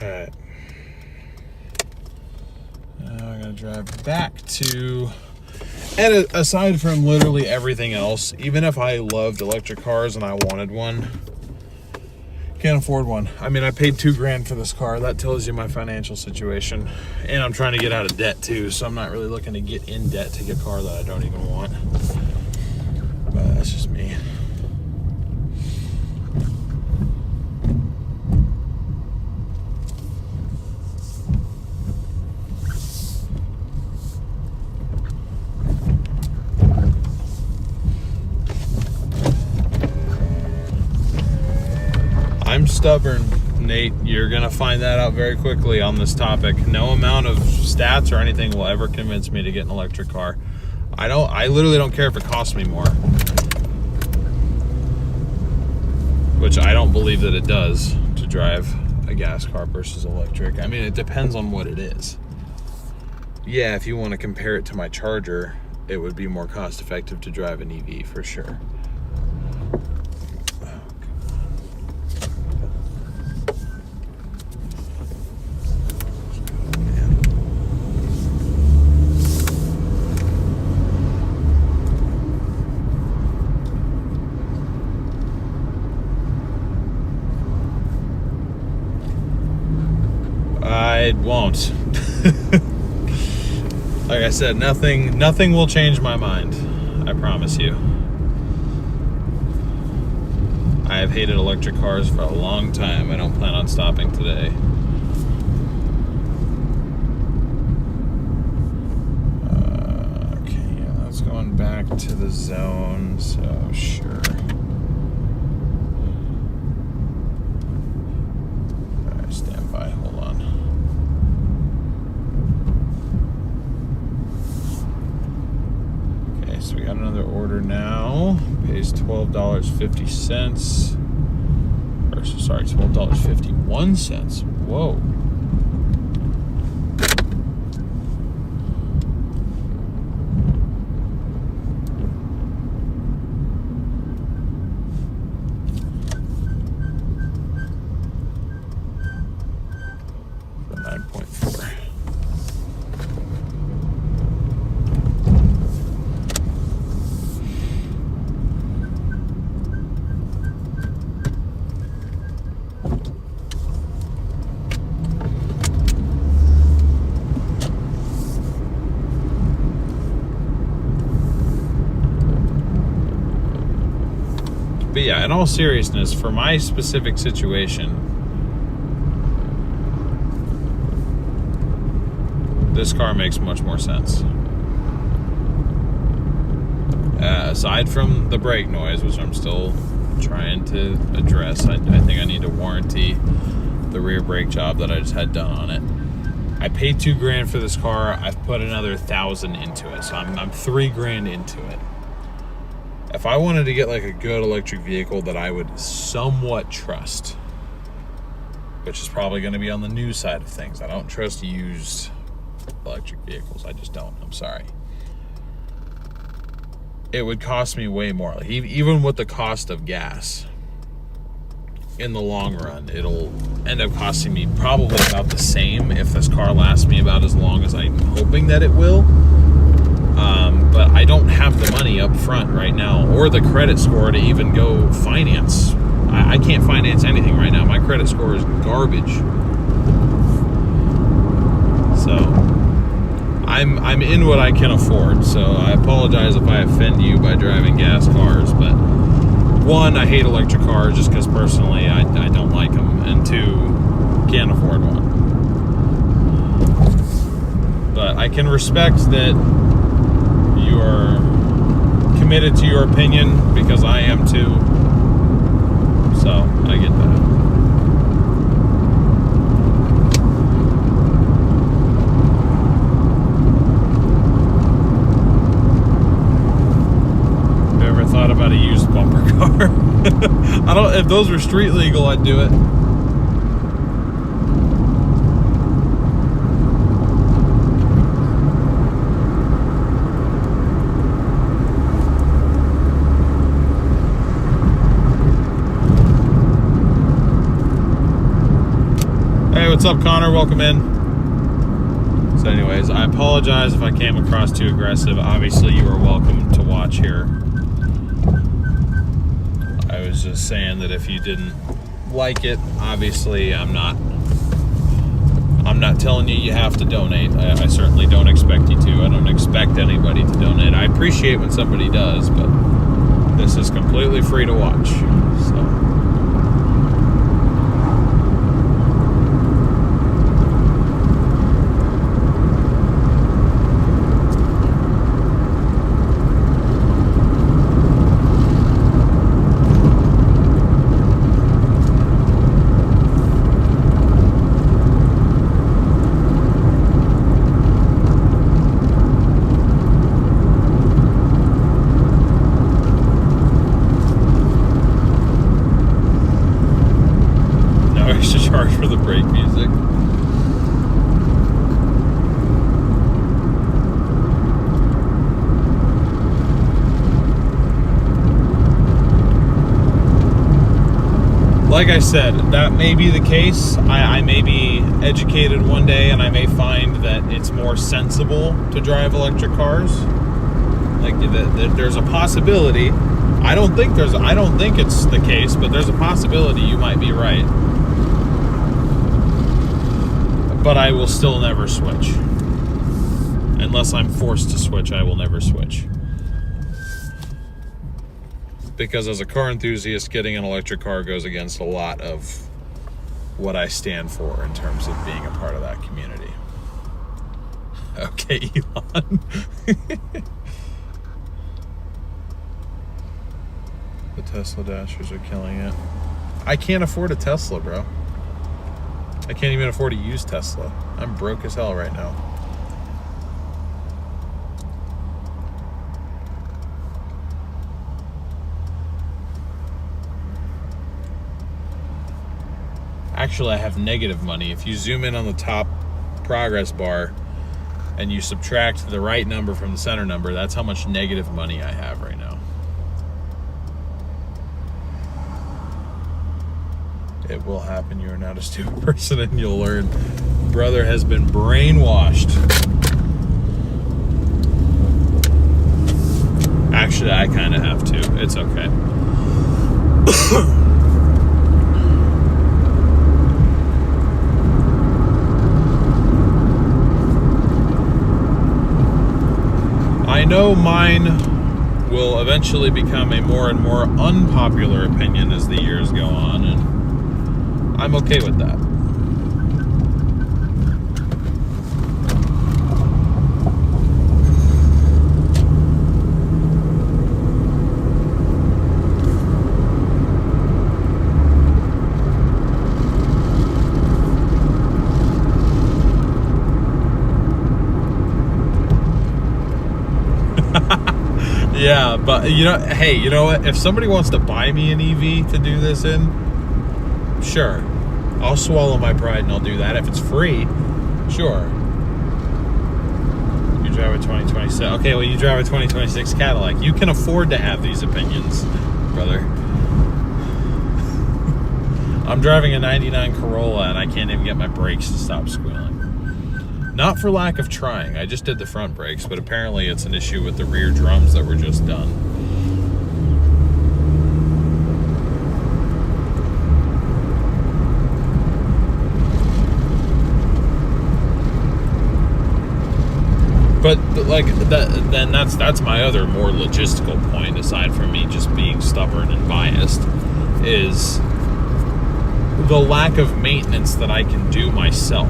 Alright. Now I'm going to drive back to... And aside from literally everything else, even if I loved electric cars and I wanted one, can't afford one. I mean, I paid $2,000 for this car. That tells you my financial situation. And I'm trying to get out of debt too, so I'm not really looking to get in debt to get a car that I don't even want. But that's just me. I'm stubborn, Nate. You're gonna find that out very quickly on this topic. No amount of stats or anything will ever convince me to get an electric car. I literally don't care if it costs me more. Which I don't believe that it does to drive a gas car versus electric. I mean, it depends on what it is. Yeah, if you want to compare it to my Charger, it would be more cost effective to drive an EV for sure. I won't. Like I said, nothing will change my mind. I promise you. I have hated electric cars for a long time. I don't plan on stopping today. Okay, yeah, that's going back to the zone, so sure. Alright, stand by, hold on. So we got another order now. Pays $12.50. Or sorry, $12.51. Whoa. For 9.4. But yeah, in all seriousness, for my specific situation, this car makes much more sense. Aside from the brake noise, which I'm still trying to address, I think I need to warranty the rear brake job that I just had done on it. I paid $2,000 for this car. I've put another $1,000 into it, so I'm $3,000 into it. If I wanted to get like a good electric vehicle that I would somewhat trust, which is probably going to be on the new side of things. I don't trust used electric vehicles. I just don't. I'm sorry. It would cost me way more. Like, even with the cost of gas, in the long run, it'll end up costing me probably about the same if this car lasts me about as long as I'm hoping that it will. But I don't have the money up front right now or the credit score to even go finance. I can't finance anything right now. My credit score is garbage. So I'm in what I can afford. So I apologize if I offend you by driving gas cars, but one, I hate electric cars just because personally I don't like them, and two, can't afford one. But I can respect that you are committed to your opinion, because I am too. So I get that. Have you ever thought about a used bumper car? If those were street legal, I'd do it. what's up, Connor? Welcome in. So anyways, I apologize if I came across too aggressive. Obviously, you are welcome to watch here. I was just saying that if you didn't like it, obviously I'm not telling you have to donate. I certainly don't expect you to. I don't expect anybody to donate. I appreciate when somebody does, but this is completely free to watch. So charge for the brake music. Like I said, that may be the case. I may be educated one day and I may find that it's more sensible to drive electric cars. Like there's a possibility. I don't think it's the case, but there's a possibility you might be right. But I will still never switch. Unless I'm forced to switch, I will never switch. Because as a car enthusiast, getting an electric car goes against a lot of what I stand for in terms of being a part of that community. Okay, Elon. The Tesla Dashers are killing it. I can't afford a Tesla, bro. I can't even afford to use Tesla. I'm broke as hell right now. Actually, I have negative money. If you zoom in on the top progress bar and you subtract the right number from the center number, that's how much negative money I have right now. It will happen. You are not a stupid person and you'll learn. Brother has been brainwashed. Actually, I kind of have to. It's okay. I know mine will eventually become a more and more unpopular opinion as the years go on, and I'm okay with that. Yeah, but hey, you know what? If somebody wants to buy me an EV to do this in, sure. I'll swallow my pride and I'll do that. If it's free, sure. You drive a 2026. Okay, well, you drive a 2026 Cadillac. You can afford to have these opinions, brother. I'm driving a 99 Corolla and I can't even get my brakes to stop squealing. Not for lack of trying. I just did the front brakes, but apparently it's an issue with the rear drums that were just done. But like then that's my other more logistical point, aside from me just being stubborn and biased, is the lack of maintenance that I can do myself.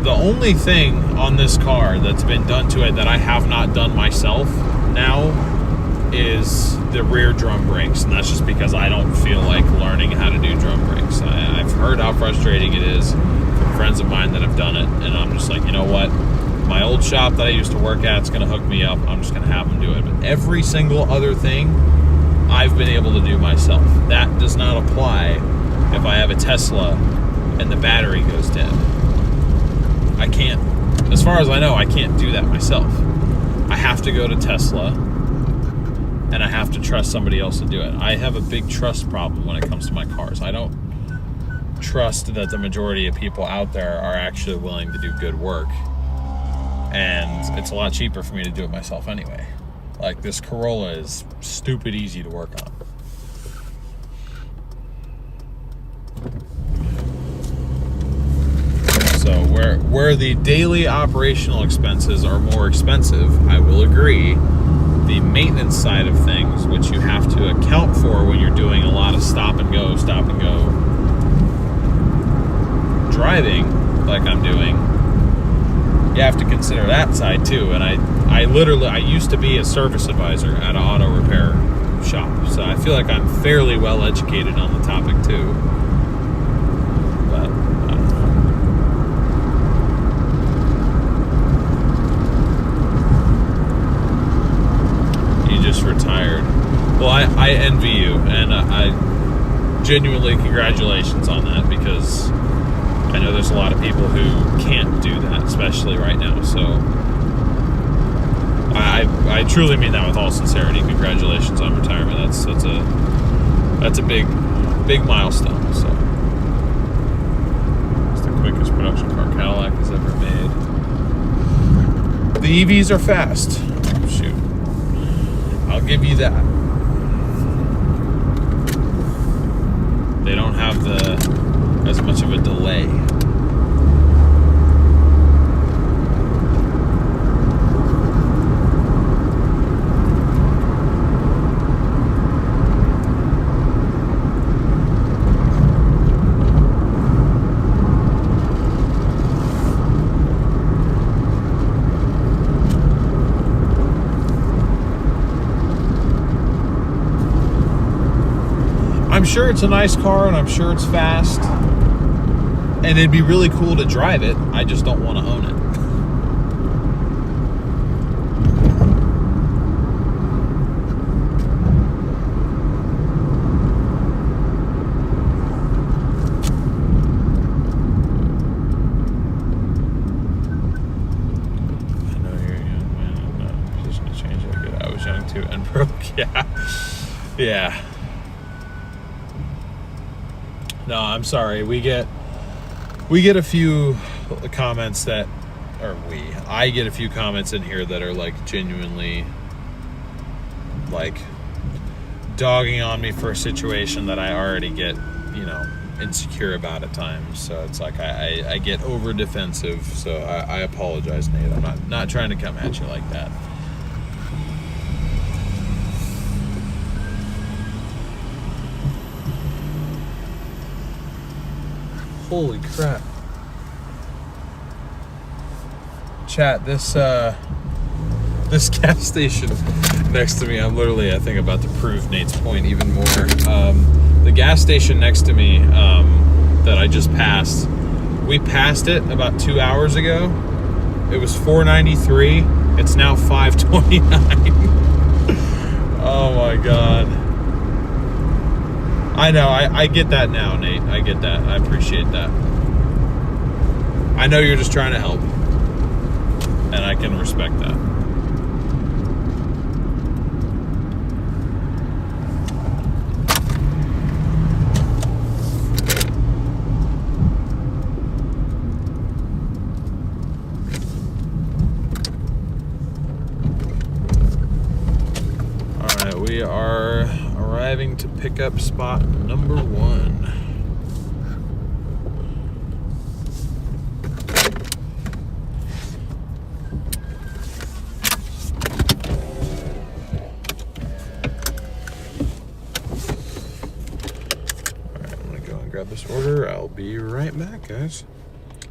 The only thing on this car that's been done to it that I have not done myself now is the rear drum brakes, and that's just because I don't feel like learning how to do drum brakes. I've heard how frustrating it is from friends of mine that have done it, and I'm just like, you know what? My old shop that I used to work at is going to hook me up. I'm just going to have them do it. But every single other thing I've been able to do myself. That does not apply if I have a Tesla and the battery goes dead. I can't, as far as I know, I can't do that myself. I have to go to Tesla and I have to trust somebody else to do it. I have a big trust problem when it comes to my cars. I don't trust that the majority of people out there are actually willing to do good work. And it's a lot cheaper for me to do it myself anyway. Like, this Corolla is stupid easy to work on. So where the daily operational expenses are more expensive, I will agree. The maintenance side of things, which you have to account for when you're doing a lot of stop and go driving, like I'm doing, you have to consider that side too. And I used to be a service advisor at an auto repair shop, so I feel like I'm fairly well educated on the topic too. But I don't know. You just retired. Well, I envy you, and I genuinely congratulations on that, because I know there's a lot of people who can't do that, especially right now. So I truly mean that with all sincerity. Congratulations on retirement. That's a big milestone. So it's the quickest production car Cadillac has ever made. The EVs are fast. Shoot, I'll give you that. They don't have as much of a delay. I'm sure it's a nice car, and I'm sure it's fast, and it'd be really cool to drive it. I just don't want to own it. I know you're young, man. I'm not in a position to change that good. I was young too and broke. Yeah. No, I'm sorry. We get a few comments I get a few comments in here that are like genuinely like dogging on me for a situation that I already get, insecure about at times. So it's like I get over defensive. So I apologize, Nate. I'm not trying to come at you like that. Holy crap. Chat, this gas station next to me, I'm literally, I think, about to prove Nate's point even more. The gas station next to me that I just passed, we passed it about 2 hours ago. It was $4.93. It's now $5.29. Oh my God. I know, I get that now, Nate. I get that. I appreciate that. I know you're just trying to help, and I can respect that. All right, we are arriving to pick up spot number 1. Alright, I'm gonna go and grab this order. I'll be right back, guys.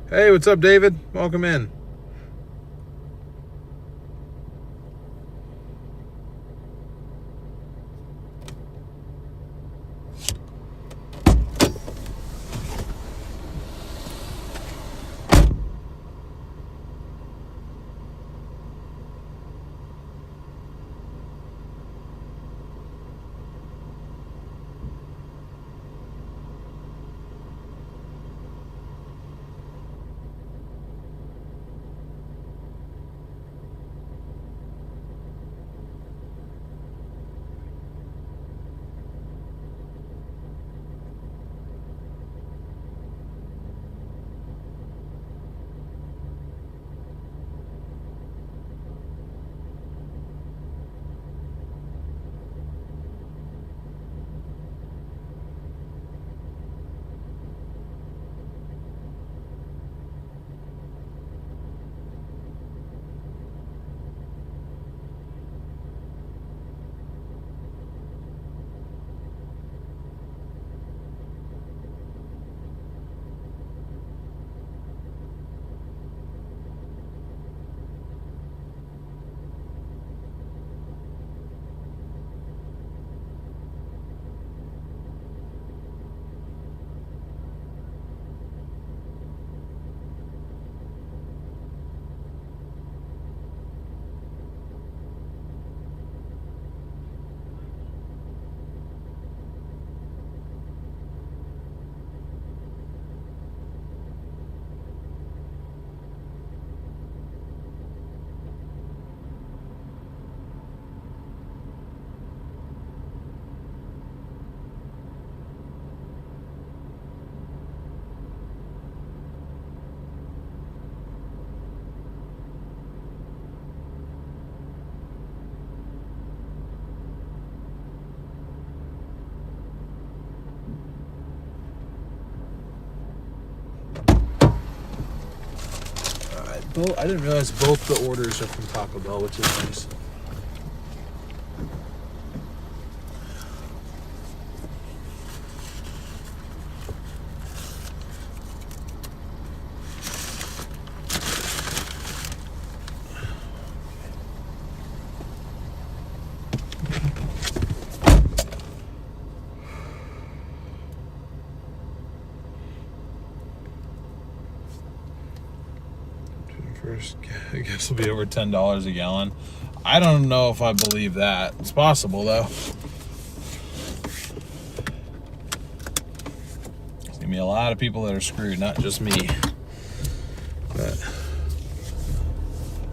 Hey, what's up, David? Welcome in. I didn't realize both the orders are from Taco Bell, which is nice. First, I guess it'll be over $10 a gallon. I don't know if I believe that. It's possible though. There's gonna be a lot of people that are screwed, not just me. But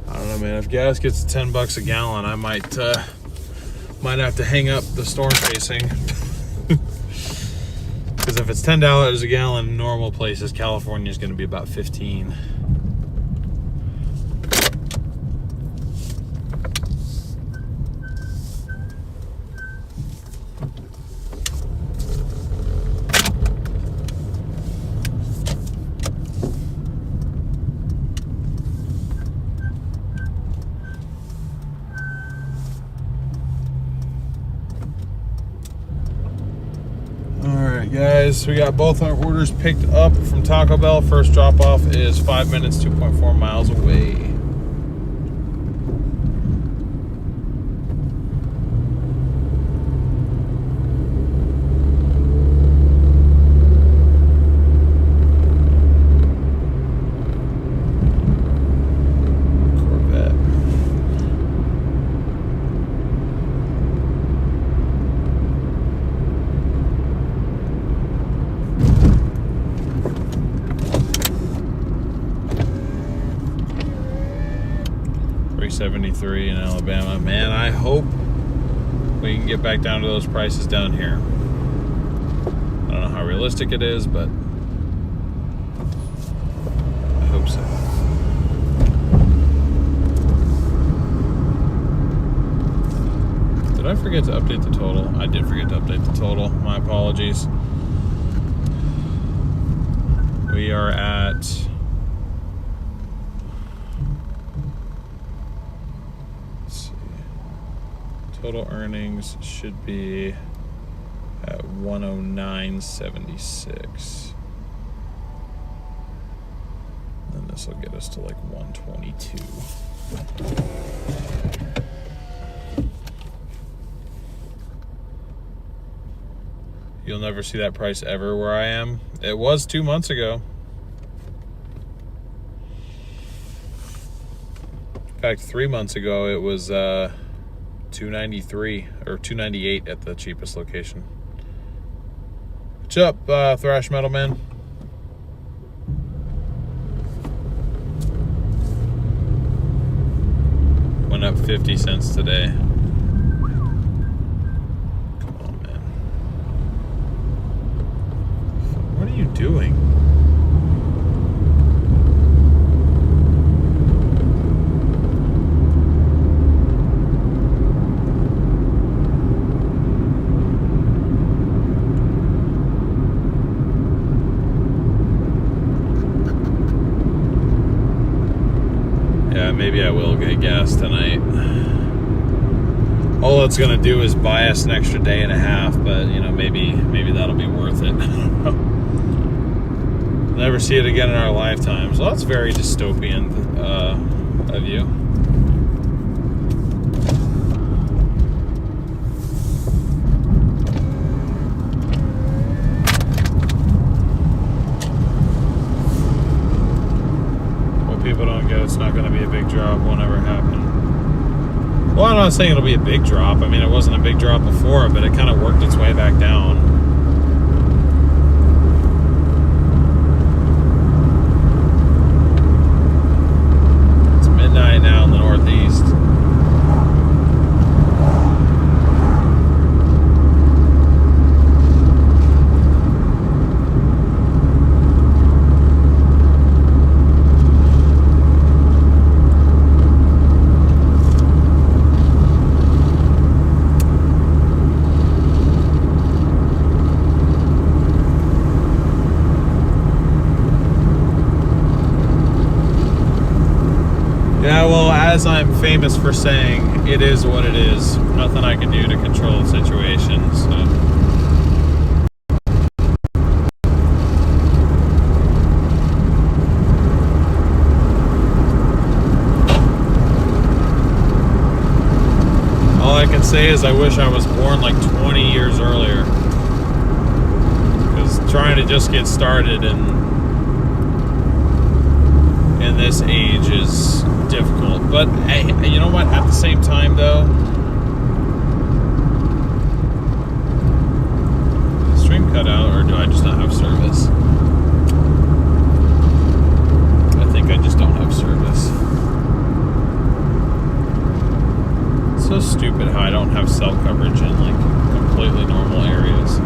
I don't know, man. If gas gets to $10 a gallon, I might have to hang up the storm facing. Because if it's $10 a gallon in normal places, California is going to be about 15. Alright guys, we got both our orders picked up from Taco Bell. First drop off is 5 minutes, 2.4 miles away. $3.73 in Alabama. Man, I hope we can get back down to those prices down here. I don't know how realistic it is, but I hope so. Did I forget to update the total? I did forget to update the total. My apologies. We are at total earnings should be at 109.76. And this will get us to like 122. You'll never see that price ever where I am. It was 2 months ago. In fact, 3 months ago it was $293 or $298 at the cheapest location. What's up, Thrash Metal Man? Went up 50 cents today. Come on, man. What are you doing? Maybe I will get gas tonight. All it's gonna do is buy us an extra day and a half, but you know, maybe that'll be worth it. I don't know. Never see it again in our lifetimes. Well, that's very dystopian of you. People don't get it's not going to be a big drop, won't ever happen. Well, I'm not saying it'll be a big drop. I mean, it wasn't a big drop before, but it kind of worked its way back down. It's midnight now in the Northeast. as I'm famous for saying, it is what it is. Nothing I can do to control the situation. So. All I can say is I wish I was born like 20 years earlier. Because trying to just get started in this age is difficult. But hey, you know what? At the same time, though, did the stream cut out, or do I just not have service? I think I just don't have service. It's so stupid how I don't have cell coverage in like completely normal areas.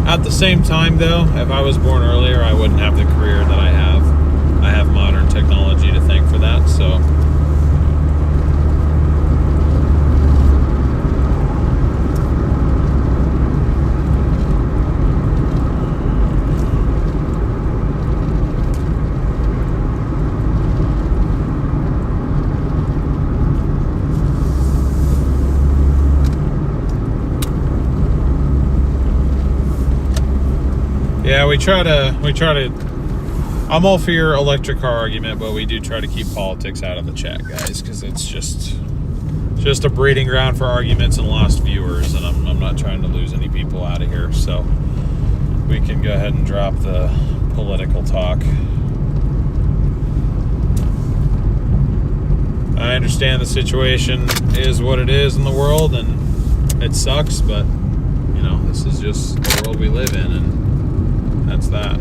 At the same time, though, if I was born earlier, I wouldn't have the career that I have. I have modern technology to thank for that, so. Yeah, we try to, I'm all for your electric car argument, but we do try to keep politics out of the chat, guys, because it's just a breeding ground for arguments and lost viewers, and I'm not trying to lose any people out of here, so we can go ahead and drop the political talk. I understand the situation is what it is in the world, and it sucks, but, you know, this is just the world we live in, and that's that.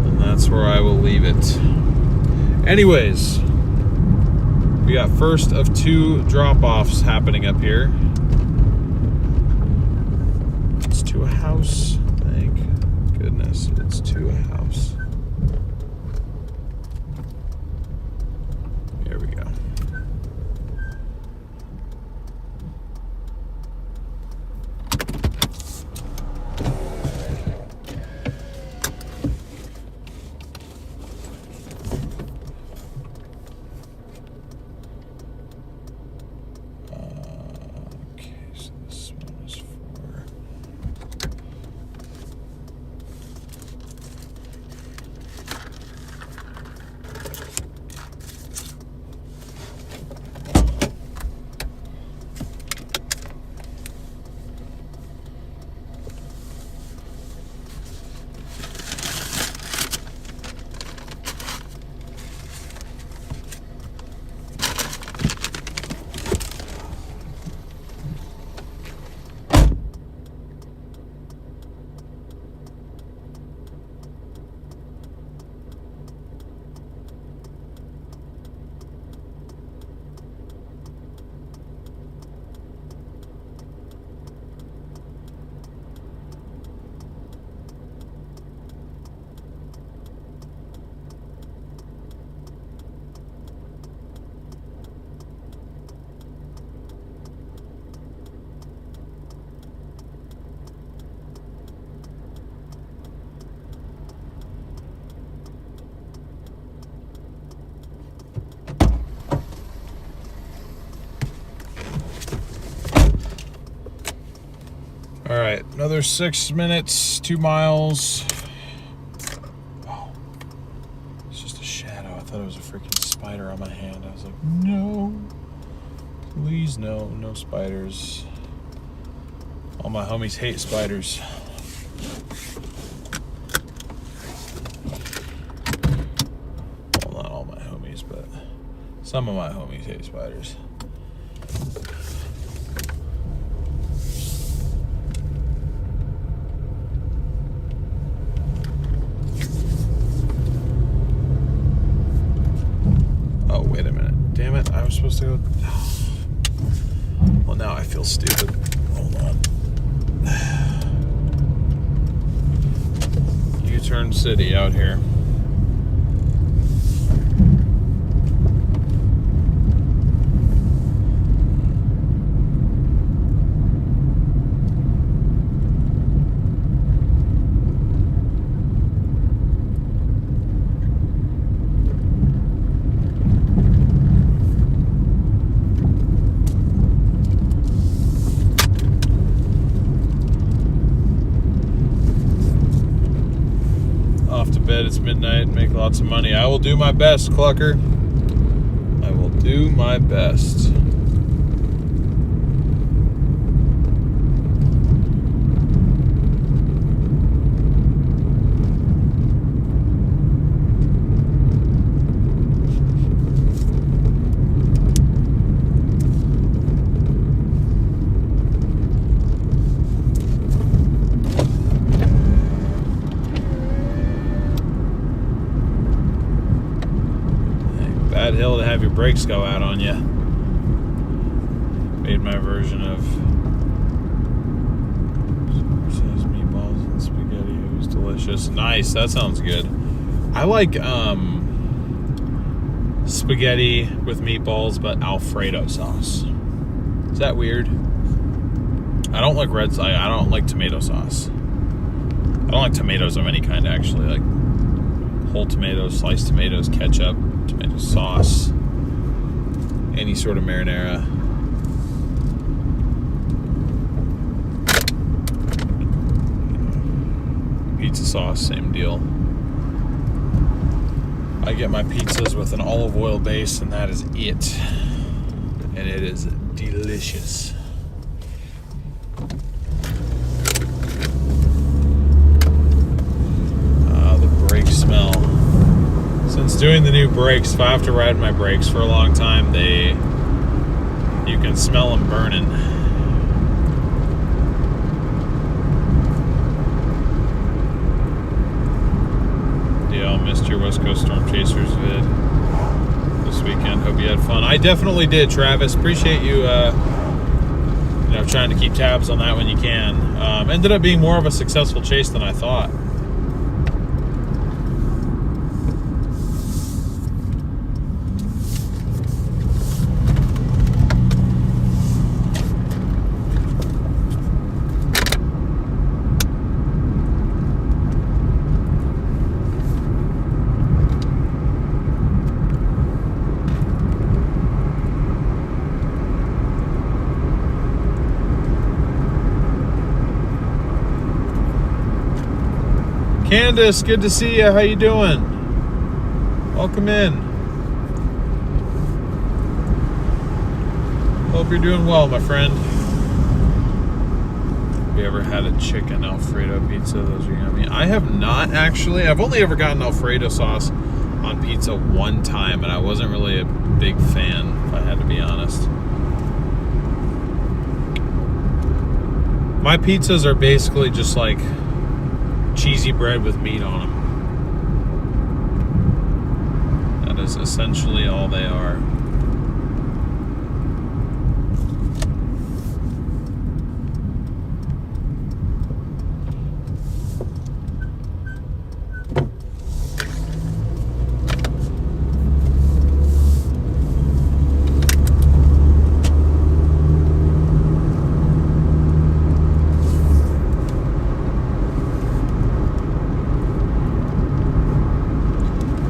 And that's where I will leave it. Anyways, we got first of 2 drop-offs happening up here. It's to a house. Thank goodness it's to a house. Here we go. All right, another 6 minutes, 2 miles. Oh, it's just a shadow. I thought it was a freaking spider on my hand. I was like, no, please no, no spiders. All my homies hate spiders. Well, not all my homies, but some of my homies hate spiders. Supposed to go. Well, now I feel stupid. Hold on. U-turn city out here. bed. It's midnight. Make lots of money. I will do my best, Clucker. I will do my best. Bad hill to have your brakes go out on you. Made my version of says meatballs and spaghetti. It was delicious. Nice. That sounds good. I like spaghetti with meatballs, but Alfredo sauce. Is that weird? I don't like I don't like tomato sauce. I don't like tomatoes of any kind, actually. Like whole tomatoes, sliced tomatoes, ketchup, tomato sauce, any sort of marinara. Pizza sauce, same deal. I get my pizzas with an olive oil base, and that is it. And it is delicious. The brake smell. Since doing the new brakes, if I have to ride my brakes for a long time, you can smell them burning. DL, missed your West Coast Storm Chasers vid this weekend. Hope you had fun. I definitely did, Travis. Appreciate you, trying to keep tabs on that when you can. Ended up being more of a successful chase than I thought. Candace, good to see you. How you doing? Welcome in. Hope you're doing well, my friend. Have you ever had a chicken Alfredo pizza? Those are yummy. I have not, actually. I've only ever gotten Alfredo sauce on pizza one time, and I wasn't really a big fan, if I had to be honest. My pizzas are basically just like cheesy bread with meat on them. That is essentially all they are.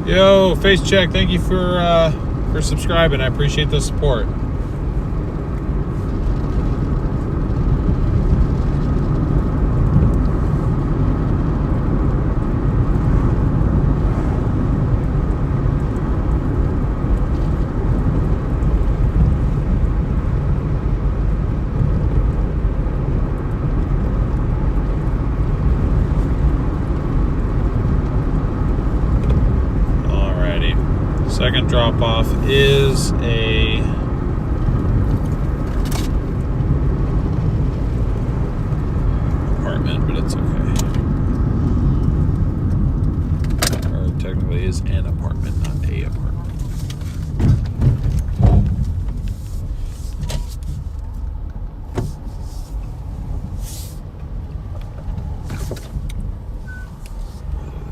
Yo, Face Check, thank you for subscribing. I appreciate the support. Second drop off is a apartment, but it's okay. Or technically is an apartment, not a apartment.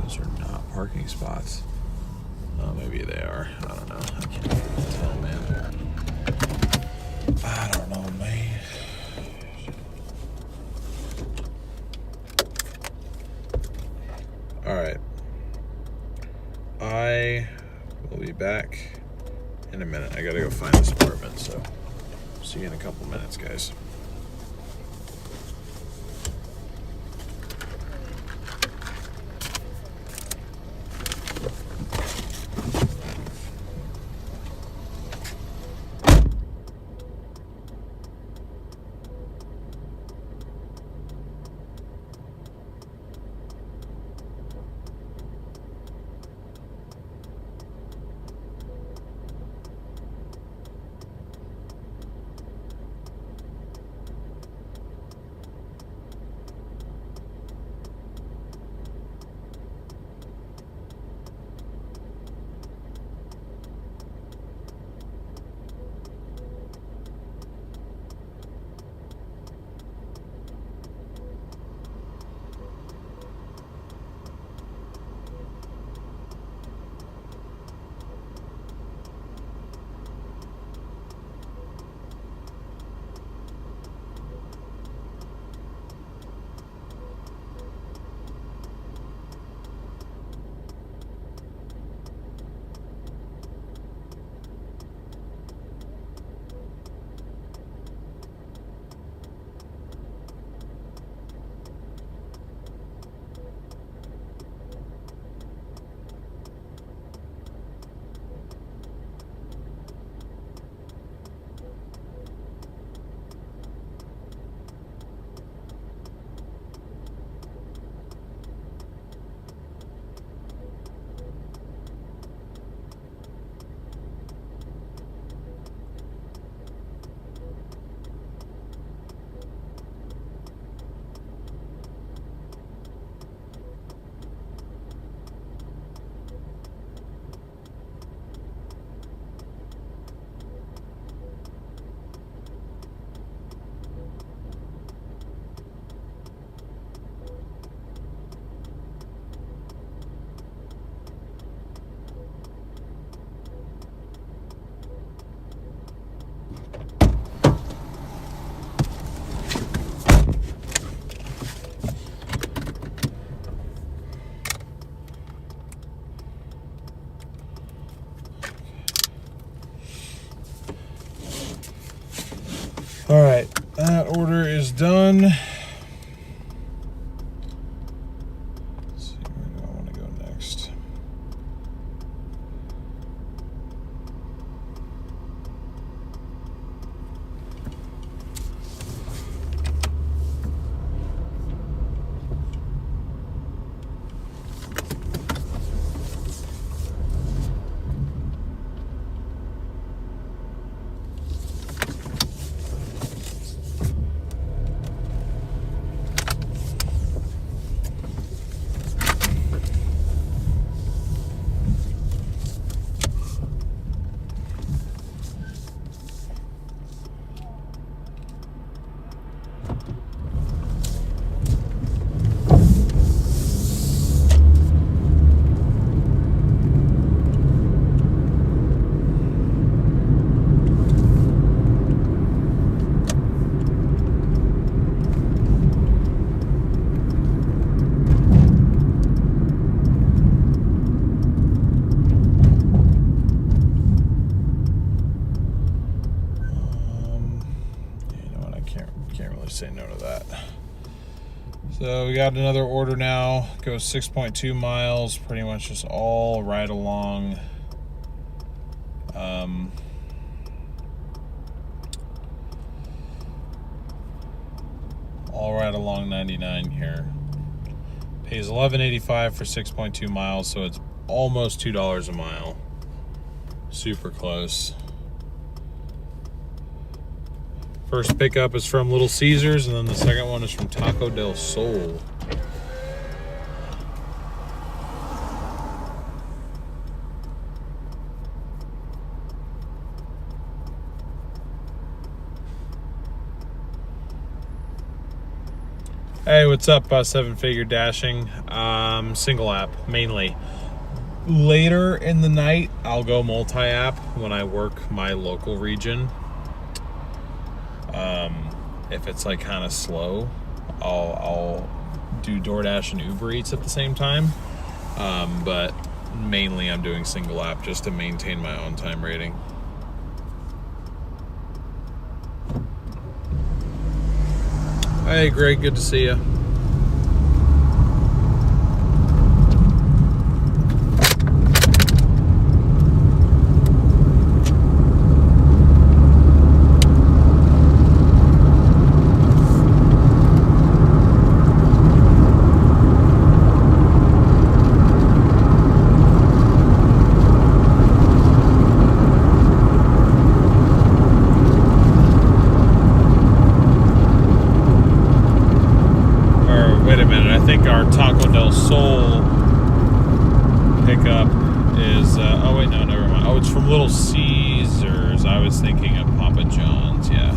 Those are not parking spots. Oh, maybe they are. I don't know. I can't tell, man. I don't know, man. All right. I will be back in a minute. I gotta go find this apartment, so see you in a couple minutes, guys. All right, that order is done. Let's see, where do I want to go next? Can't really say no to that. So we got another order now. Goes 6.2 miles, pretty much just all right along. All right along 99 here. Pays $11.85 for 6.2 miles, so it's almost $2 a mile. Super close. First pickup is from Little Caesars, and then the second one is from Taco del Sol. Hey, what's up, Seven Figure Dashing? Single app, mainly. Later in the night, I'll go multi-app when I work my local region. If it's like kind of slow, I'll do Doordash and Uber Eats at the same time. But mainly I'm doing single app just to maintain my on-time rating. Hey, Greg, good to see you. Our Taco del Sol pickup is oh wait, no, never mind. Oh, it's from Little Caesars. I was thinking of Papa John's. Yeah,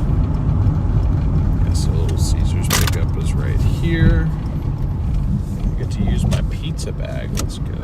so Little Caesars pickup is right here. I get to use my pizza bag. Let's go.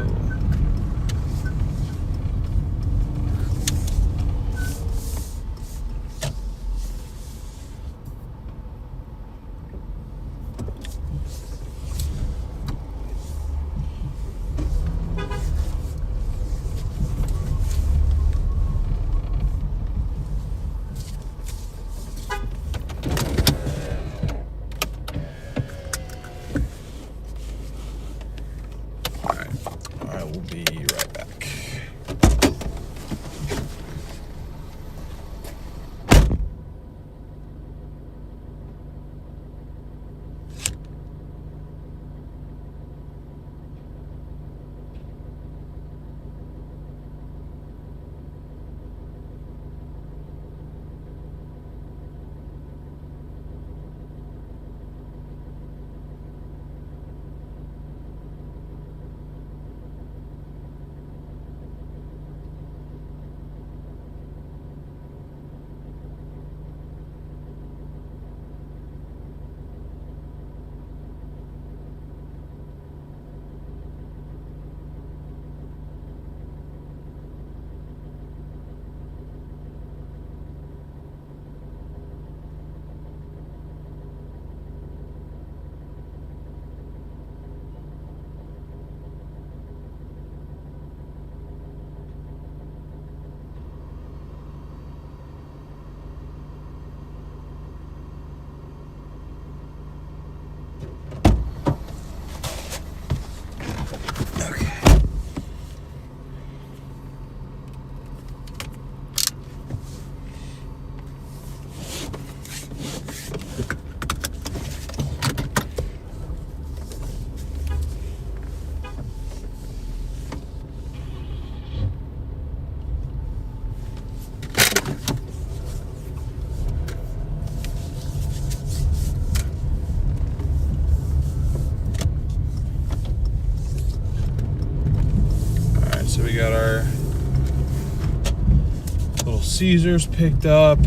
Caesars picked up,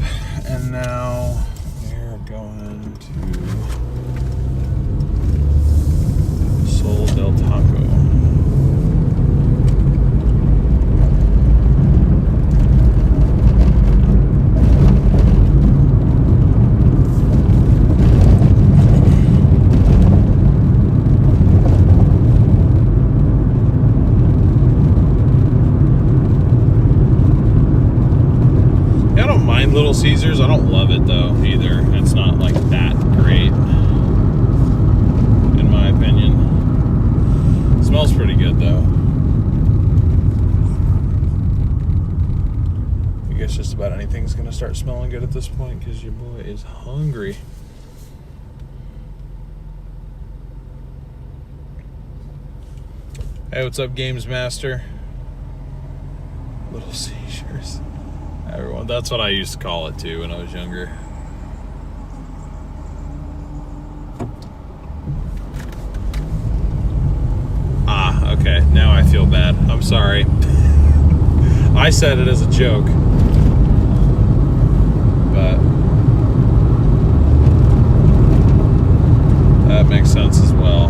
and now we're going to Sol del Taco. Little Caesars, I don't love it though either. It's not like that great, in my opinion. It smells pretty good though. I guess just about anything's gonna start smelling good at this point because your boy is hungry. Hey, what's up, Games Master? Little Caesars. Everyone, that's what I used to call it too when I was younger. Ah, okay. Now I feel bad. I'm sorry. I said it as a joke. But that makes sense as well.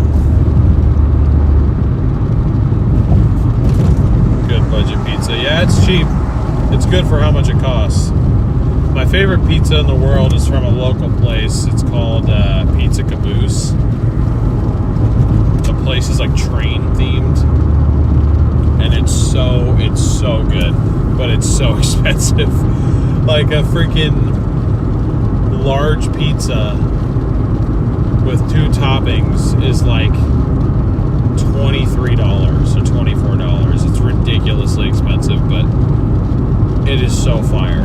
Good budget pizza. Yeah, it's cheap. It's good for how much it costs. My favorite pizza in the world is from a local place. It's called Pizza Caboose. The place is like train themed, and it's so good, but it's so expensive. Like a freaking large pizza with 2 toppings is like $23 or $24. It's ridiculously expensive, but it is so fire.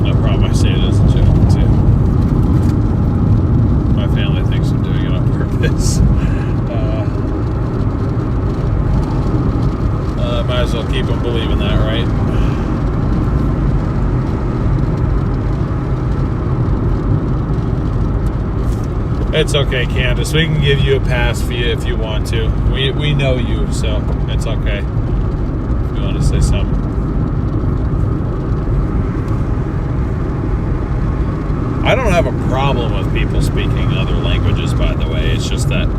No problem, I say it as a joke too. My family thinks I'm doing it on purpose. Might as well keep them believing that, right? It's okay, Candace. We can give you a pass for you if you want to. We know you, so it's okay. You want to say something? I don't have a problem with people speaking other languages, by the way. It's just that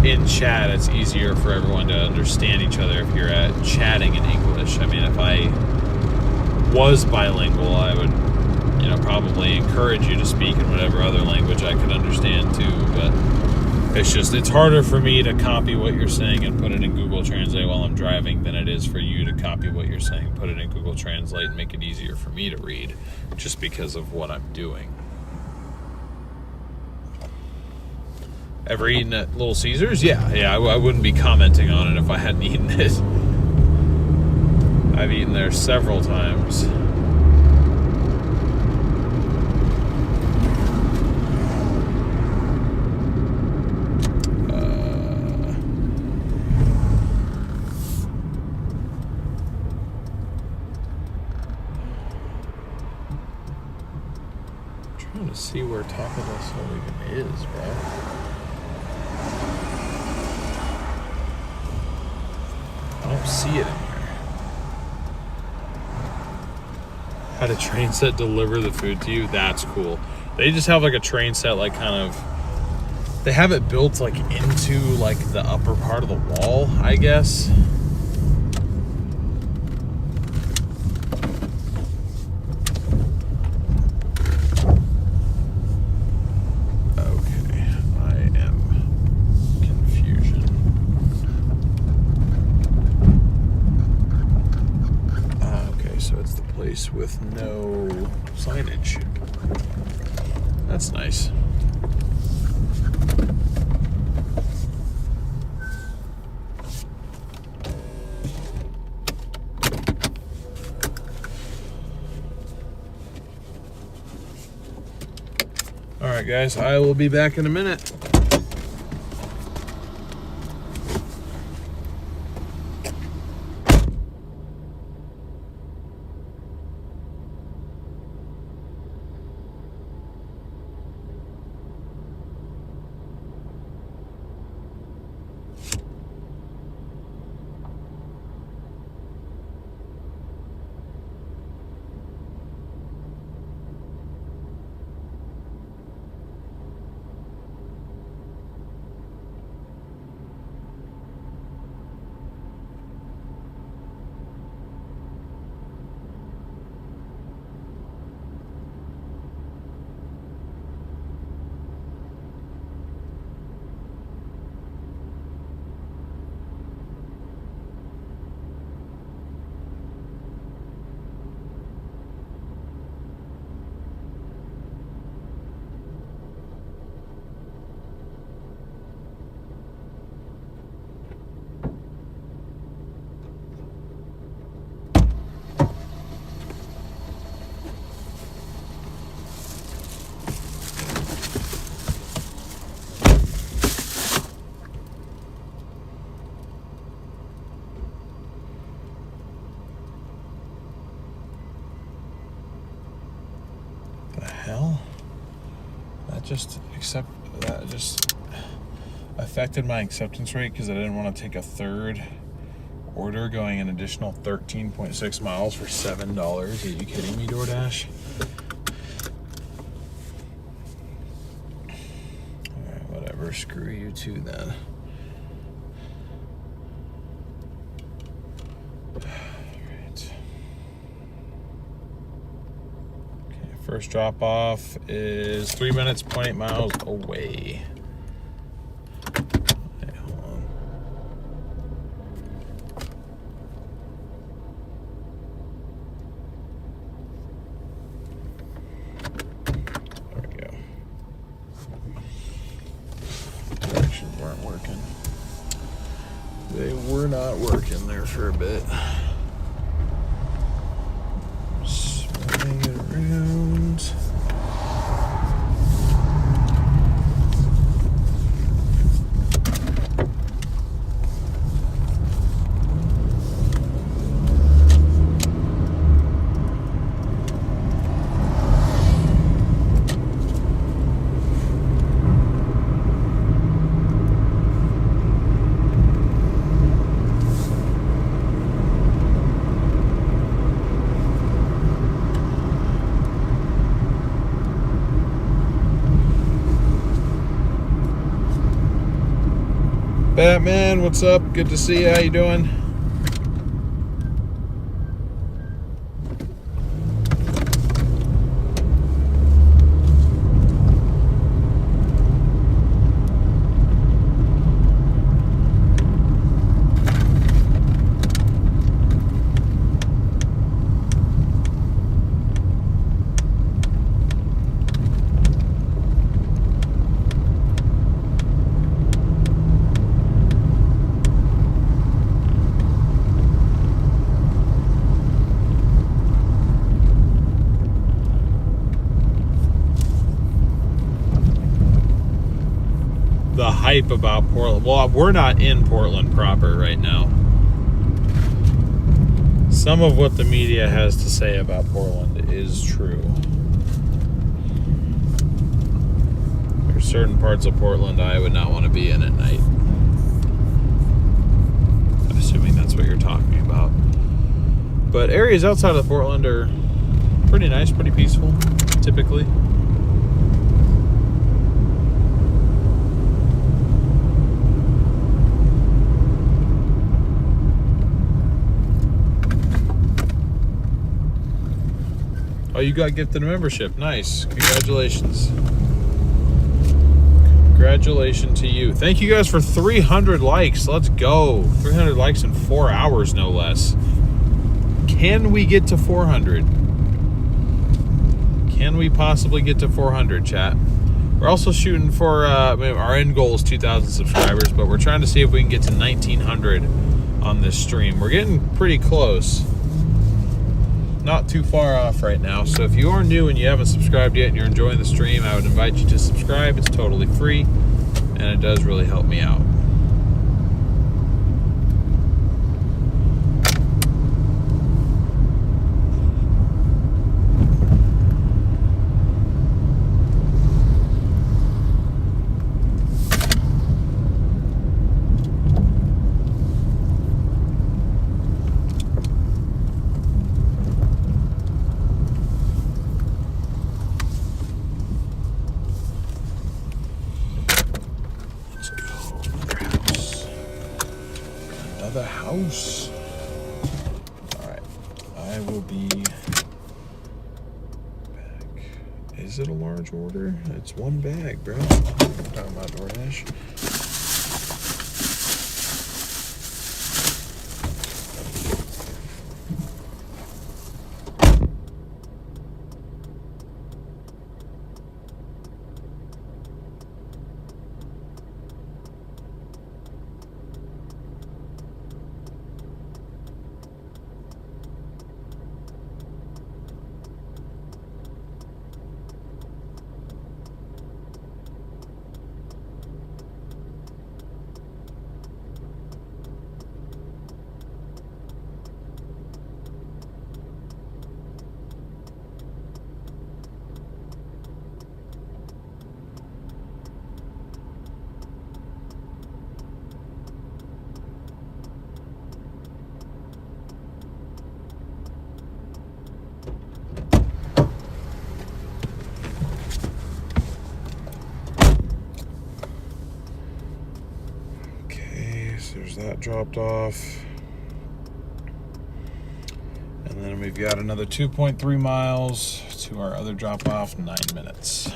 in chat, it's easier for everyone to understand each other if you're chatting in English. I mean, if I was bilingual, I would, probably encourage you to speak in whatever other language I could understand too, but it's harder for me to copy what you're saying and put it in Google Translate while I'm driving than it is for you to copy what you're saying, put it in Google Translate, and make it easier for me to read, just because of what I'm doing. Ever eaten at Little Caesars? Yeah, I wouldn't be commenting on it if I hadn't eaten it. I've eaten there several times. To see where Taco Del Sol even is, bro. I don't see it anywhere. Had a train set deliver the food to you? That's cool. They just have like a train set, like they have it built like into like the upper part of the wall, I guess. With no signage. That's nice. All right, guys, I will be back in a minute. hell? That just affected my acceptance rate because I didn't want to take a third order going an additional 13.6 miles for $7. Are you kidding me, Doordash? Alright, whatever. Screw you too then. Alright. Okay, first drop off is 3 minutes, 0.8 miles away. Weren't working. They were not working there for a bit. Spinning it around. Batman, what's up? Good to see you. How you doing? The hype about Portland. Well, we're not in Portland proper right now. Some of what the media has to say about Portland is true. There's certain parts of Portland I would not want to be in at night. I'm assuming that's what you're talking about. But areas outside of Portland are pretty nice, pretty peaceful, typically. Oh, you got gifted a membership. Nice. Congratulations. Congratulations to you. Thank you guys for 300 likes. Let's go. 300 likes in 4 hours, no less. Can we get to 400? Can we possibly get to 400, chat? We're also shooting for, our end goal is 2,000 subscribers, but we're trying to see if we can get to 1,900 on this stream. We're getting pretty close. Not too far off right now. So if you are new and you haven't subscribed yet and you're enjoying the stream, I would invite you to subscribe. It's totally free and it does really help me out. The house. Alright, I will be back. Is it a large order? It's one bag, bro. I'm talking about Doordash. that dropped off. And then we've got another 2.3 miles to our other drop off, 9 minutes.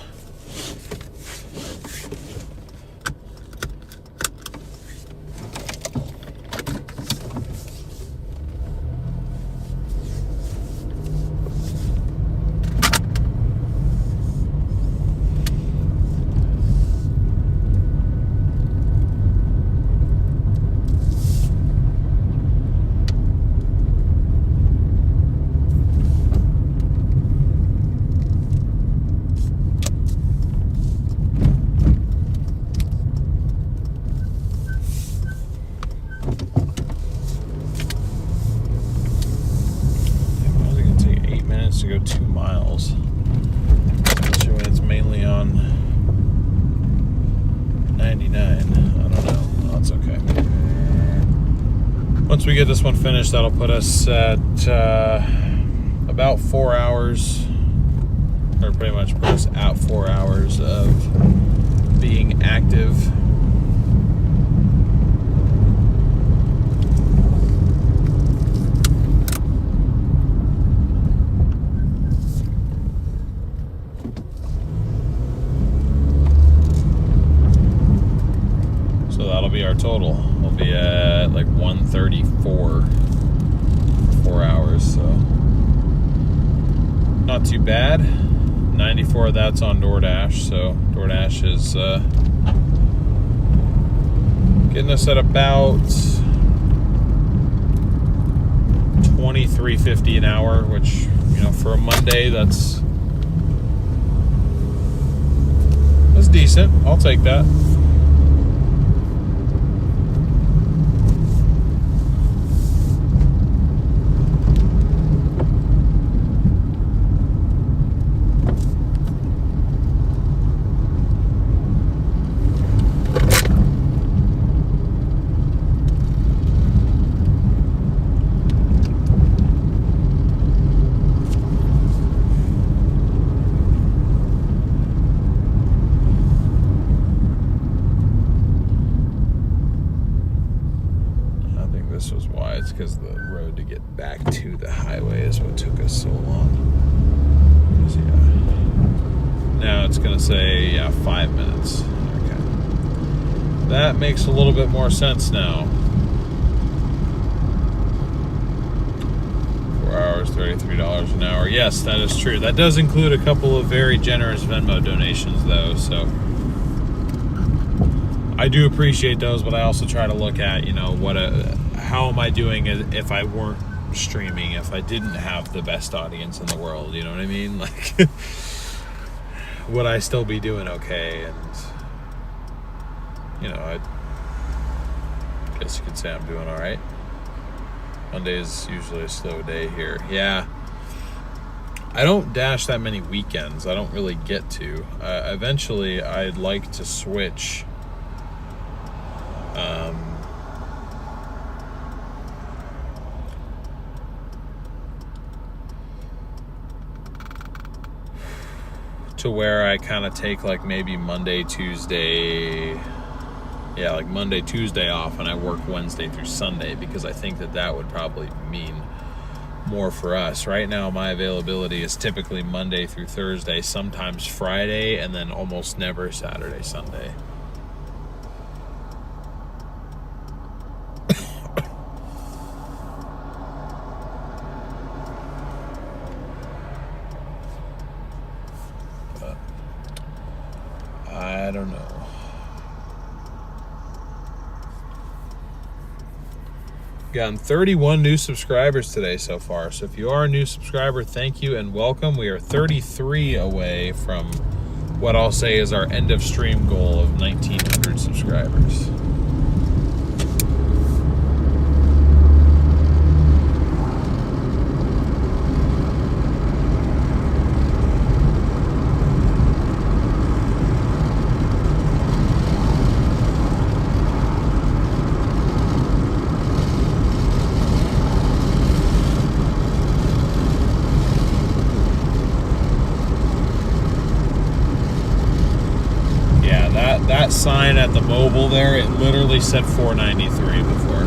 To go 2 miles, especially when it's mainly on 99. I don't know. That's okay. Once we get this one finished, that'll put us at about 4 hours, or pretty much put us at 4 hours of being active. Be our total. We'll be at like 134 4 hours, so not too bad. 94 of that's on Doordash, so Doordash is getting us at about $23.50 an hour, which, you know, for a Monday, that's decent. I'll take that. It's because the road to get back to the highway is what took us so long. Yeah. Now it's going to say 5 minutes. Okay. That makes a little bit more sense now. 4 hours, $33 an hour. Yes, that is true. That does include a couple of very generous Venmo donations, though, so I do appreciate those, but I also try to look at, you know, how am I doing if I weren't streaming, if I didn't have the best audience in the world, you know what I mean? Like, would I still be doing okay? And, you know, I guess you could say I'm doing all right. Monday is usually a slow day here. Yeah. I don't dash that many weekends. I don't really get to. Eventually, I'd like to switch to where I kind of take like maybe Monday, Tuesday, like Monday, Tuesday off, and I work Wednesday through Sunday, because I think that would probably mean more for us. Right now, my availability is typically Monday through Thursday, sometimes Friday, and then almost never Saturday, Sunday. I don't know. Gotten 31 new subscribers today so far. So if you are a new subscriber, thank you and welcome. We are 33 away from what I'll say is our end of stream goal of 1,900 subscribers. that sign at the mobile there, it literally said $4.93 before.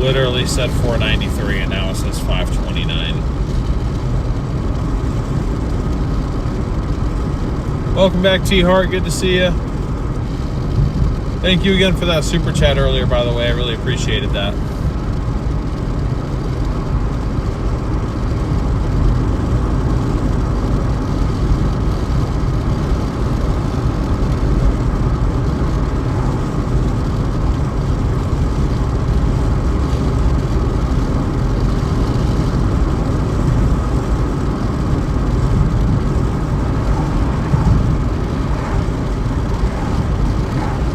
Literally said $4.93, and now it says $5.29. Welcome back, T-Heart. Good to see you. Thank you again for that super chat earlier, by the way. I really appreciated that.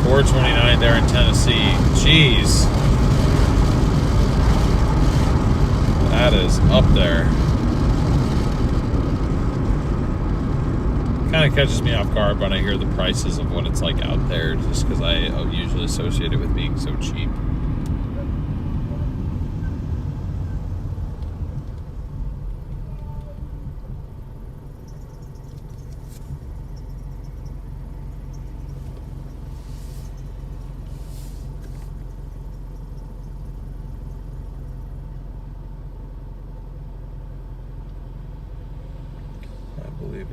$4.29 there in Tennessee. Jeez. That is up there. Kind of catches me off guard when I hear the prices of what it's like out there, just because I usually associate it with being so cheap.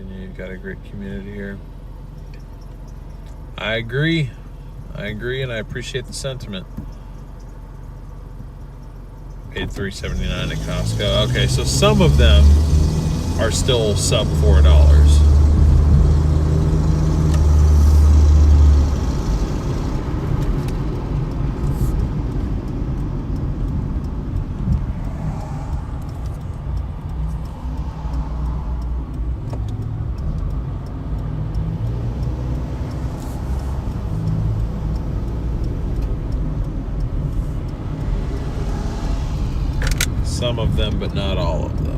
You've got a great community here. I agree, and I appreciate the sentiment. Paid $3.79 at Costco. Okay, so some of them are still sub $4. Some of them, but not all of them.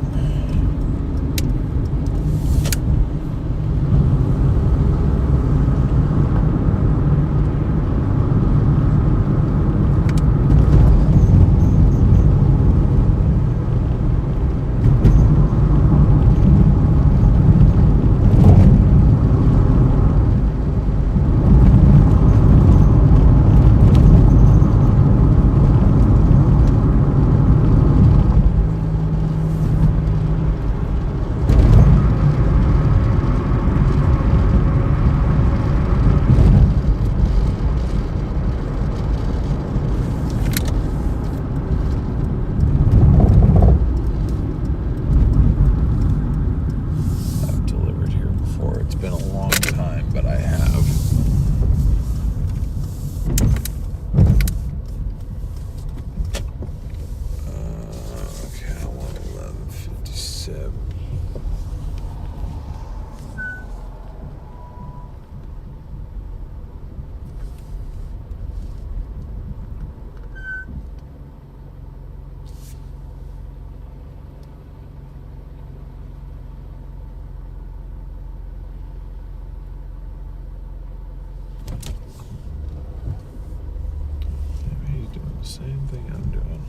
Same thing I'm doing.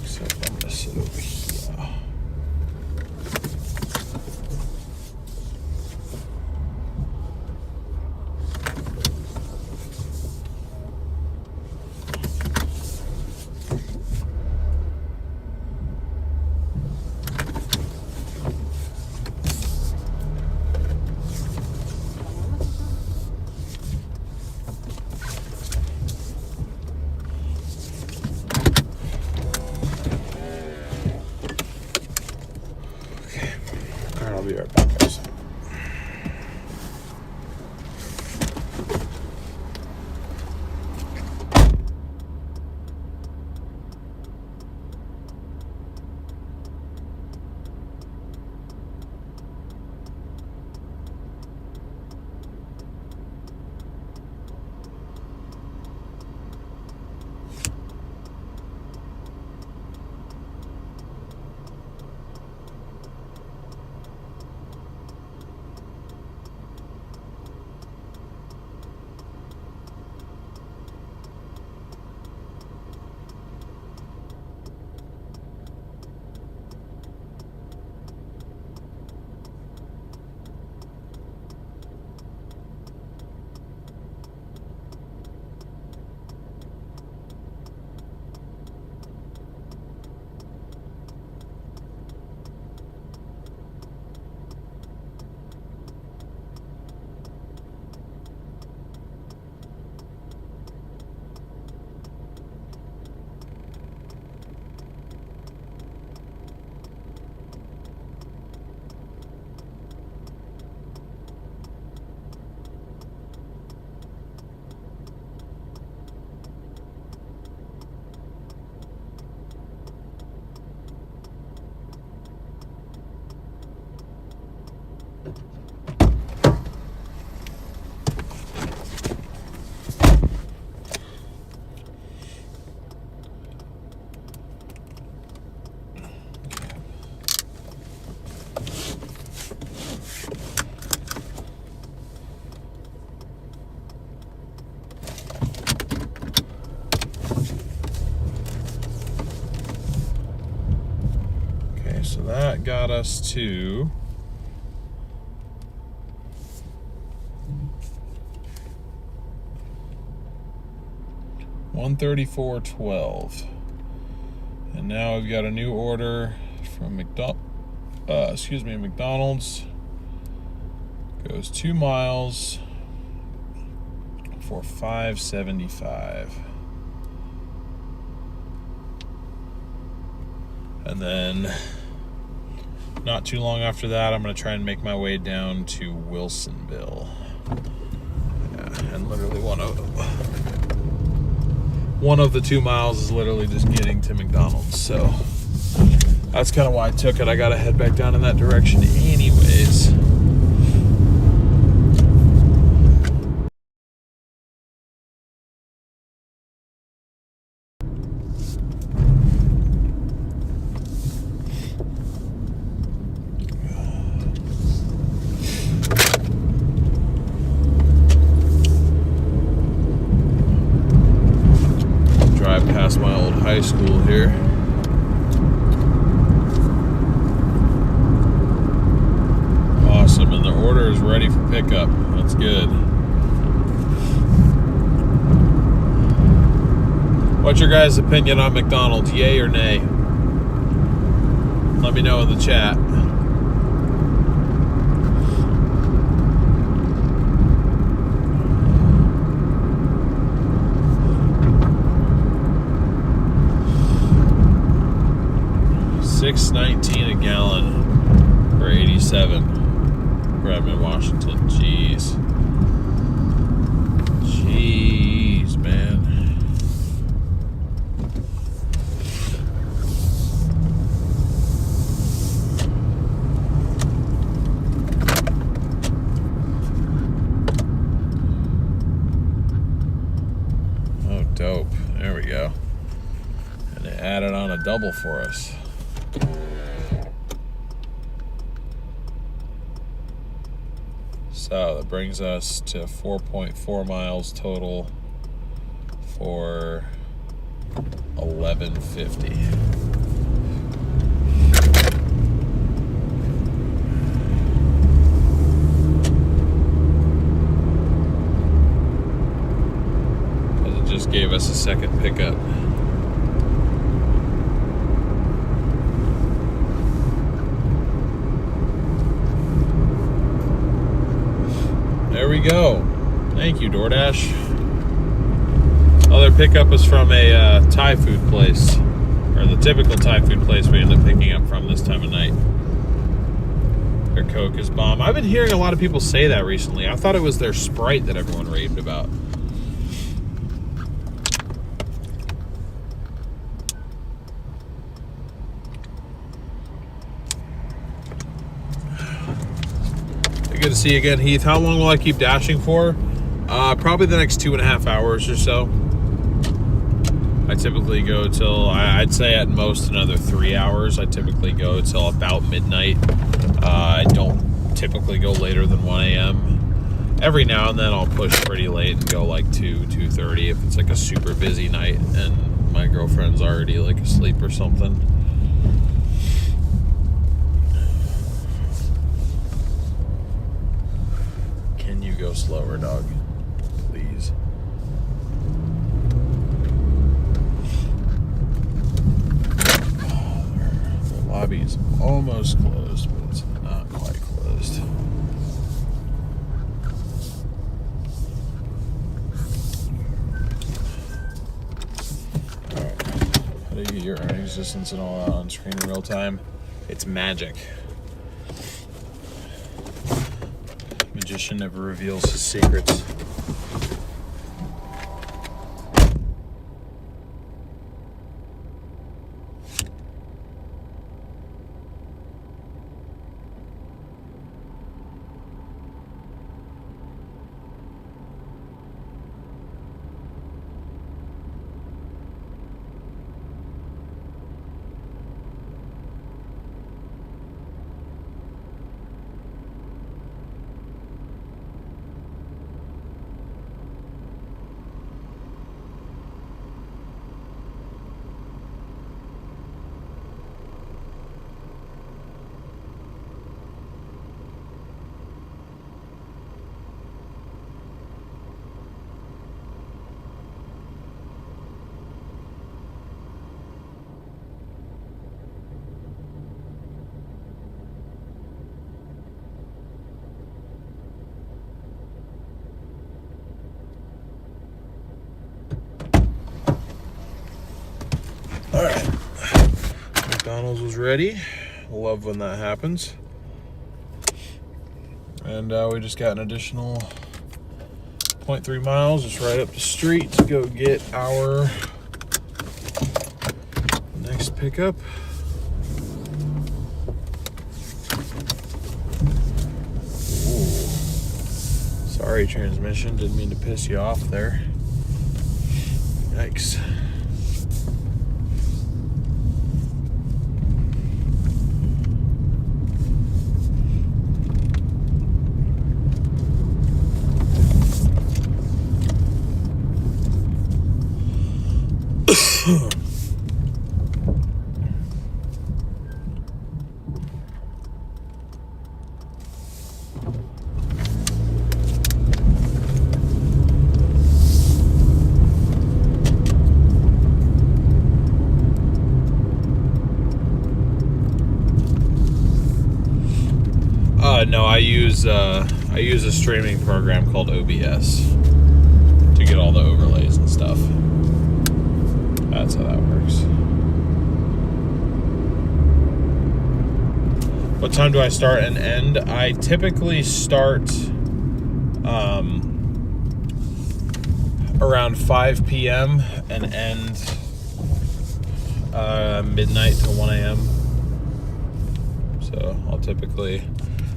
Except I'm gonna sit over here. that got us to $134.12. And now we've got a new order from McDonald's. Goes 2 miles for $5.75. And then not too long after that, I'm going to try and make my way down to Wilsonville. Yeah, and literally one of the 2 miles is literally just getting to McDonald's. So that's kind of why I took it. I got to head back down in that direction anyways. Past my old high school here. Awesome, and the order is ready for pickup. That's good. What's your guys' opinion on McDonald's? Yay or nay? Let me know in the chat. $6.19 a gallon for 87. Redmond, Washington. Jeez, man. Oh, dope. There we go. And they added on a double for us. So that brings us to 4.4 miles total for $11.50. Because it just gave us a second pickup. There we go. Thank you, Doordash. Other pickup is from a Thai food place, or the typical Thai food place we end up picking up from this time of night. Their Coke is bomb. I've been hearing a lot of people say that recently. I thought it was their Sprite that everyone raved about. Good to see you again, Heath. How long will I keep dashing for? Probably the next 2.5 hours or so. I typically go till, I'd say at most another 3 hours. I typically go till about midnight. I don't typically go later than 1 a.m. Every now and then I'll push pretty late and go like 2:30 if it's like a super busy night and my girlfriend's already like asleep or something. Go slower, dog, please. The lobby is almost closed, but it's not quite closed. Alright, how do you get your earnings distance and all that on screen in real time? It's magic. Magician never reveals his secrets. All right, McDonald's was ready. Love when that happens. And we just got an additional 0.3 miles just right up the street to go get our next pickup. Ooh. Sorry, transmission, didn't mean to piss you off there. Yikes. No, I use a streaming program called OBS to get all the overlays and stuff. That's how that works. What time do I start and end? I typically start around 5 p.m. and end midnight to 1 a.m. So I'll typically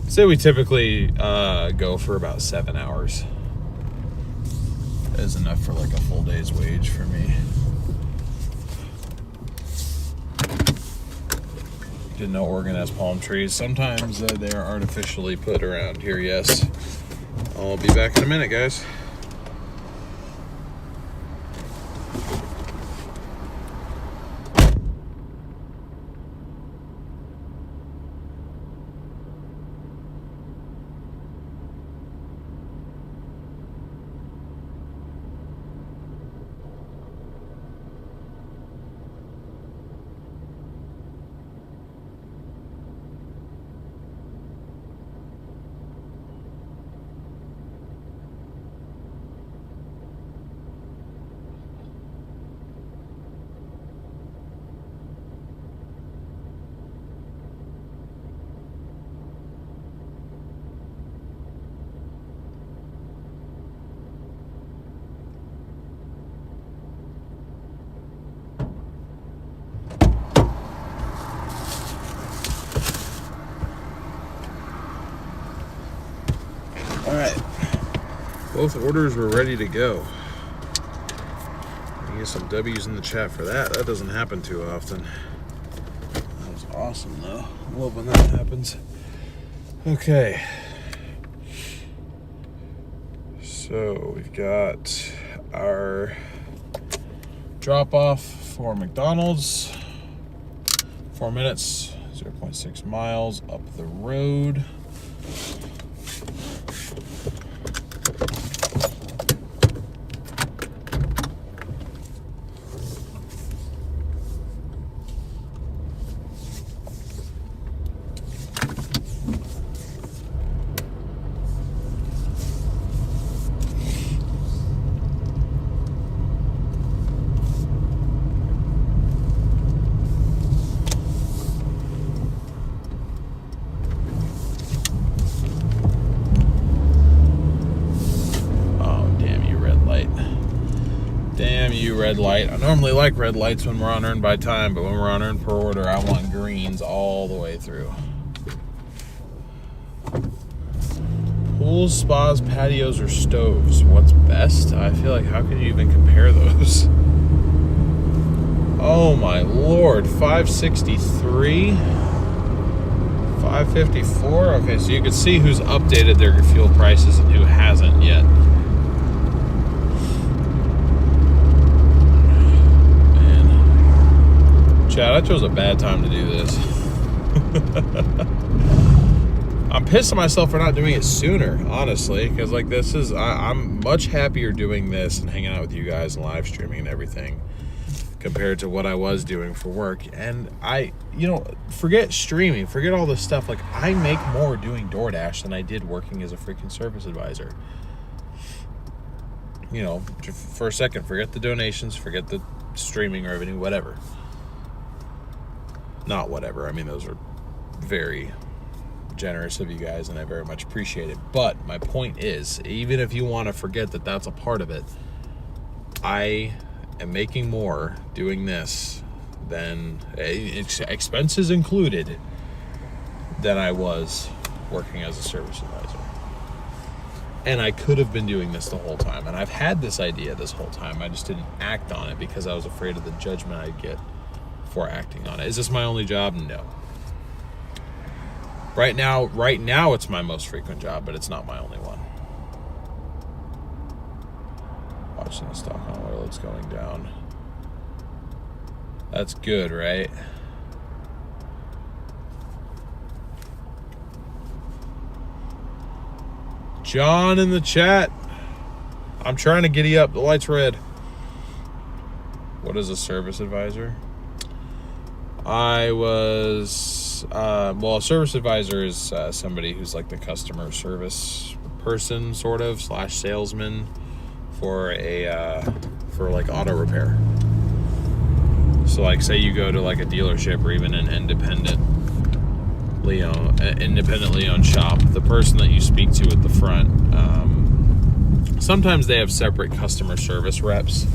say we typically go for about 7 hours. Is enough for like a full day's wage for me. Didn't know Oregon has palm trees. Sometimes they are artificially put around here, yes. I'll be back in a minute, guys. All right, both orders were ready to go. I get some W's in the chat for that. That doesn't happen too often. That was awesome, though. I love when that happens. Okay. So we've got our drop-off for McDonald's. 4 minutes, 0.6 miles up the road. Red light. I normally like red lights when we're on earn by time, but when we're on earn per order, I want greens all the way through. Pools, spas, patios, or stoves? What's best? I feel like how can you even compare those? Oh my lord, 563, 554. Okay, so you can see who's updated their fuel prices and who hasn't yet. Chad, I chose a bad time to do this. I'm pissed at myself for not doing it sooner, honestly, because like this is, I'm much happier doing this and hanging out with you guys and live streaming and everything compared to what I was doing for work. And forget streaming, forget all this stuff. Like, I make more doing Doordash than I did working as a freaking service advisor. For a second, forget the donations, forget the streaming revenue, whatever. not whatever. I mean, those are very generous of you guys, and I very much appreciate it. But my point is, even if you want to forget that that's a part of it, I am making more doing this than expenses included than I was working as a service advisor. And I could have been doing this the whole time. And I've had this idea this whole time. I just didn't act on it because I was afraid of the judgment I'd get for acting on it. Is this my only job? No. Right now it's my most frequent job, but it's not my only one. Watching the stock on oil, it's going down. That's good, right? John in the chat. I'm trying to giddy up. The light's red. What is a service advisor? I was, a service advisor is somebody who's like the customer service person, sort of, / salesman for like auto repair. So like, say you go to like a dealership or even an independently owned shop, the person that you speak to at the front, sometimes they have separate customer service reps,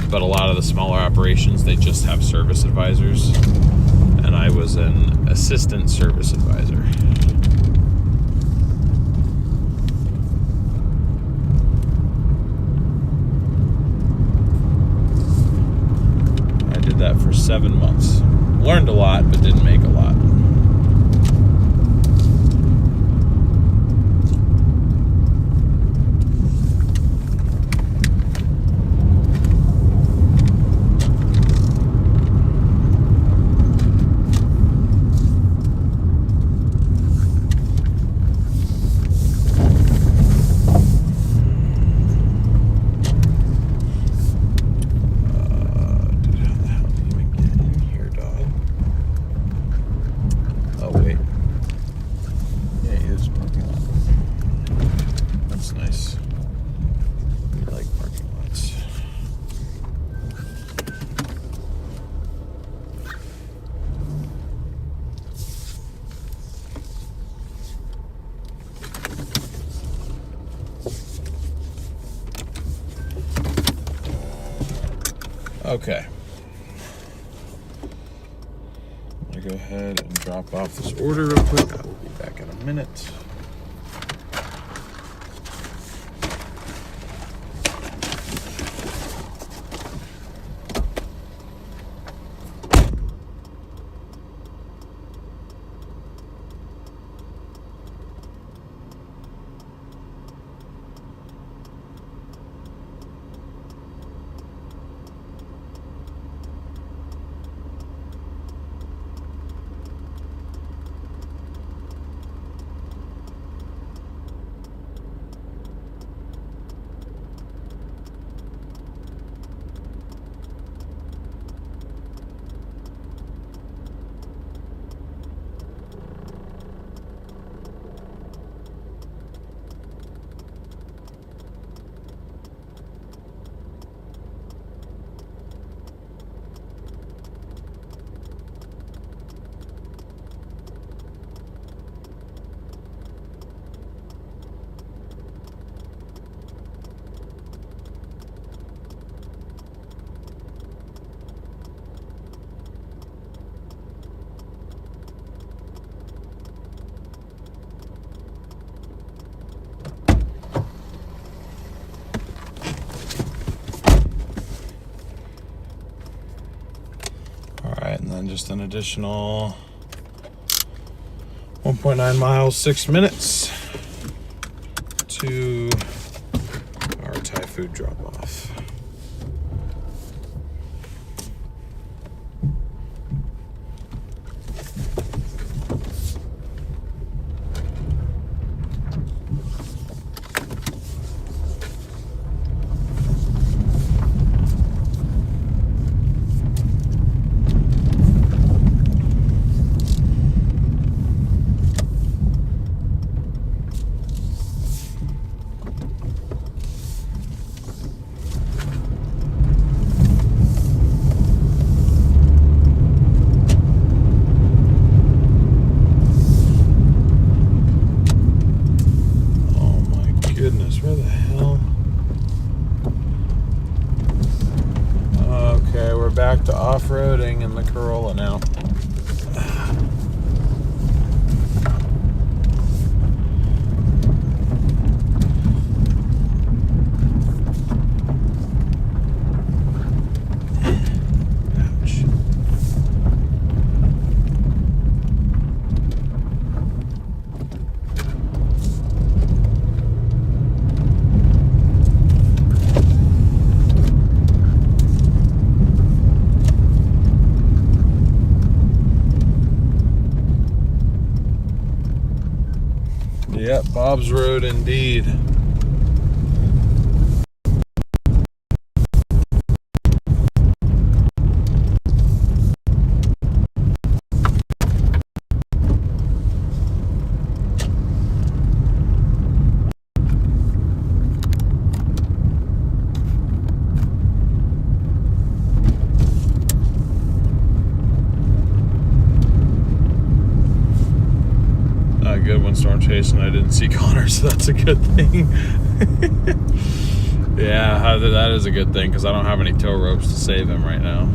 but a lot of the smaller operations, they just have service advisors, and I was an assistant service advisor. I did that for 7 months. Learned a lot, but didn't make a lot. Okay. I'm going to go ahead and drop off this order real quick. I will be back in a minute. And then just an additional 1.9 miles, 6 minutes to our Thai food drop off. off-roading in the Corolla now. Yep, Bob's Road indeed. Good one, storm chasing. I didn't see Connor, so that's a good thing. Yeah, that is a good thing because I don't have any tow ropes to save him right now.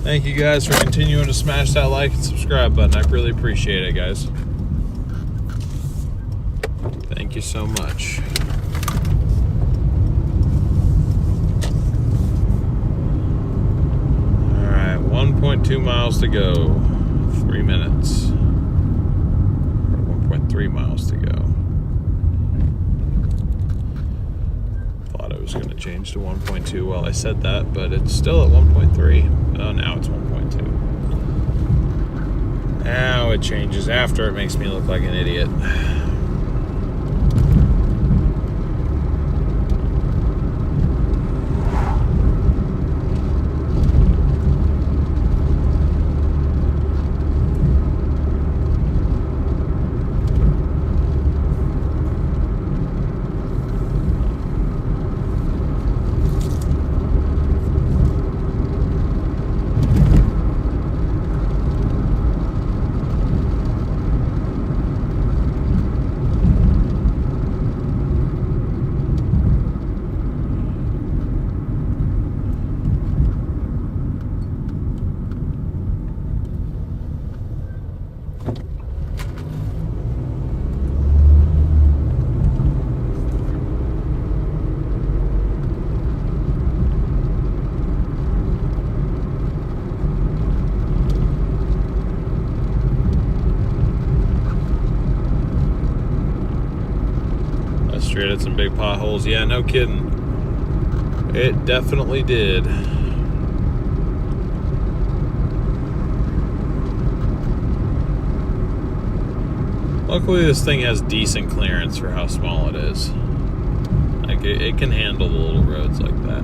Thank you guys for continuing to smash that like and subscribe button. I really appreciate it, guys. Thank you so much. All right, 1.2 miles to go. 3 minutes. Or 1.3 miles to go. I was going to change to 1.2 while I said that, but it's still at 1.3. Oh, now it's 1.2. Now it changes after it makes me look like an idiot. Straight at some big potholes. Yeah, no kidding. It definitely did. Luckily, this thing has decent clearance for how small it is. Like, it can handle the little roads like that.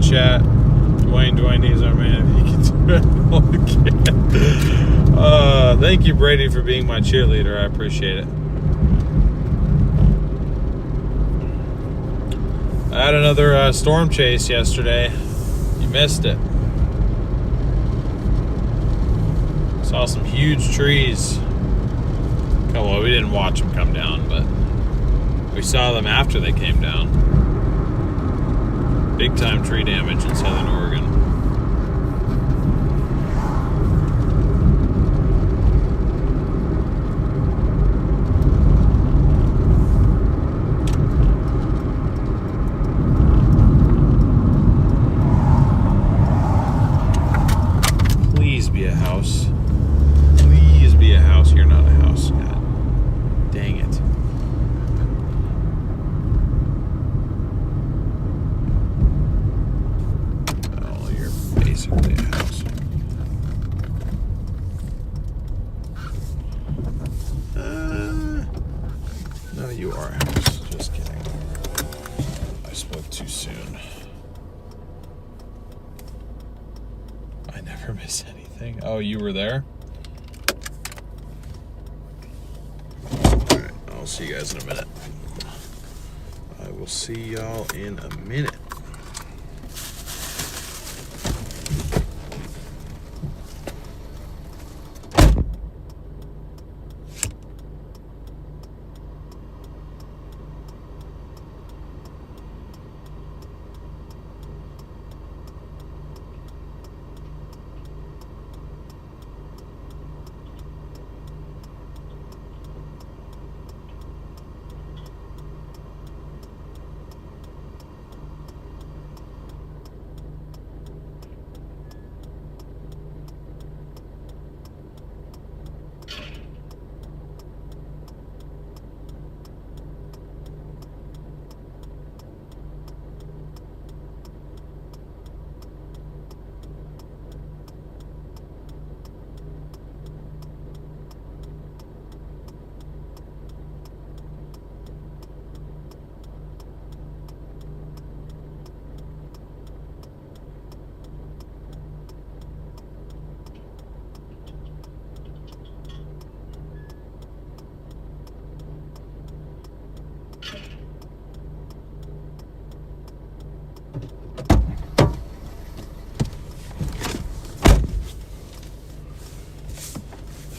Chat, Dwayne needs our man. If he can do it, all he can. Thank you, Brady, for being my cheerleader. I appreciate it. I had another storm chase yesterday. You missed it. Saw some huge trees. Oh, well, we didn't watch them come down, but we saw them after they came down. Big time tree damage in southern Oregon. Please be a house. Please be Oh, you were there? Alright, I'll see you guys in a minute. I will see y'all in a minute.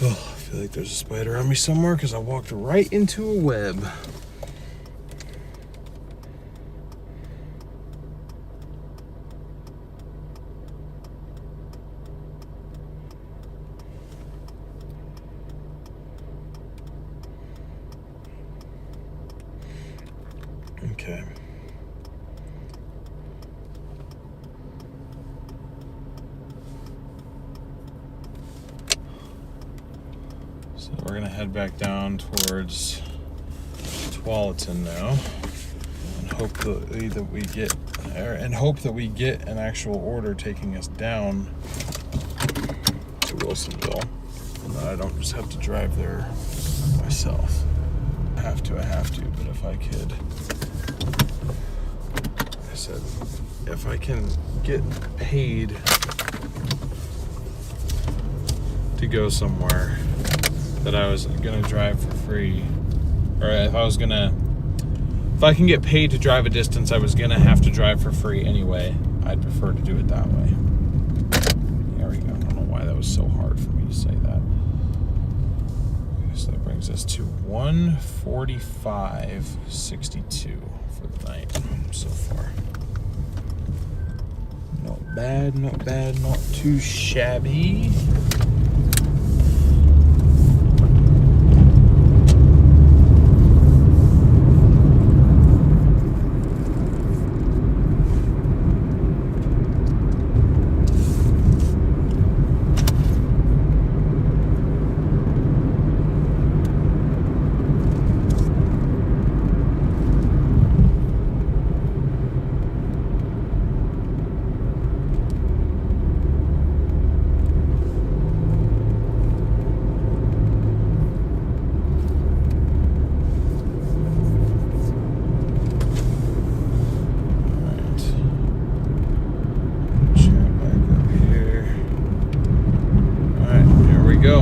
Oh, I feel like there's a spider on me somewhere because I walked right into a web. Okay. So we're gonna head back down towards Tualatin now, and hope that we get an actual order taking us down to Wilsonville, and that I don't just have to drive there myself. I have to, but if I could, like I said, if I can get paid to go somewhere that I was gonna drive for free, or if I can get paid to drive a distance I was gonna have to drive for free anyway, I'd prefer to do it that way. There we go. I don't know why that was so hard for me to say that. Okay, so that brings us to 145.62 for the night so far. Not bad, not too shabby. Go.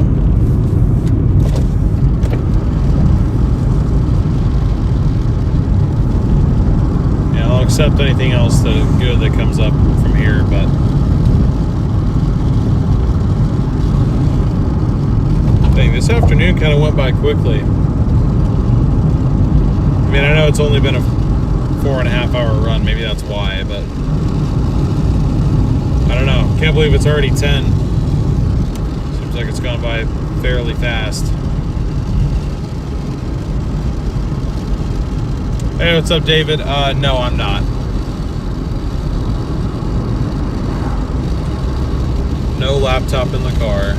Yeah, I'll accept anything else that is good that comes up from here, but dang, this afternoon kind of went by quickly. I mean, I know it's only been a 4.5 hour run, maybe that's why, but I don't know. Can't believe it's already 10. Like it's gone by fairly fast. Hey, what's up, David? No, I'm not. No laptop in the car.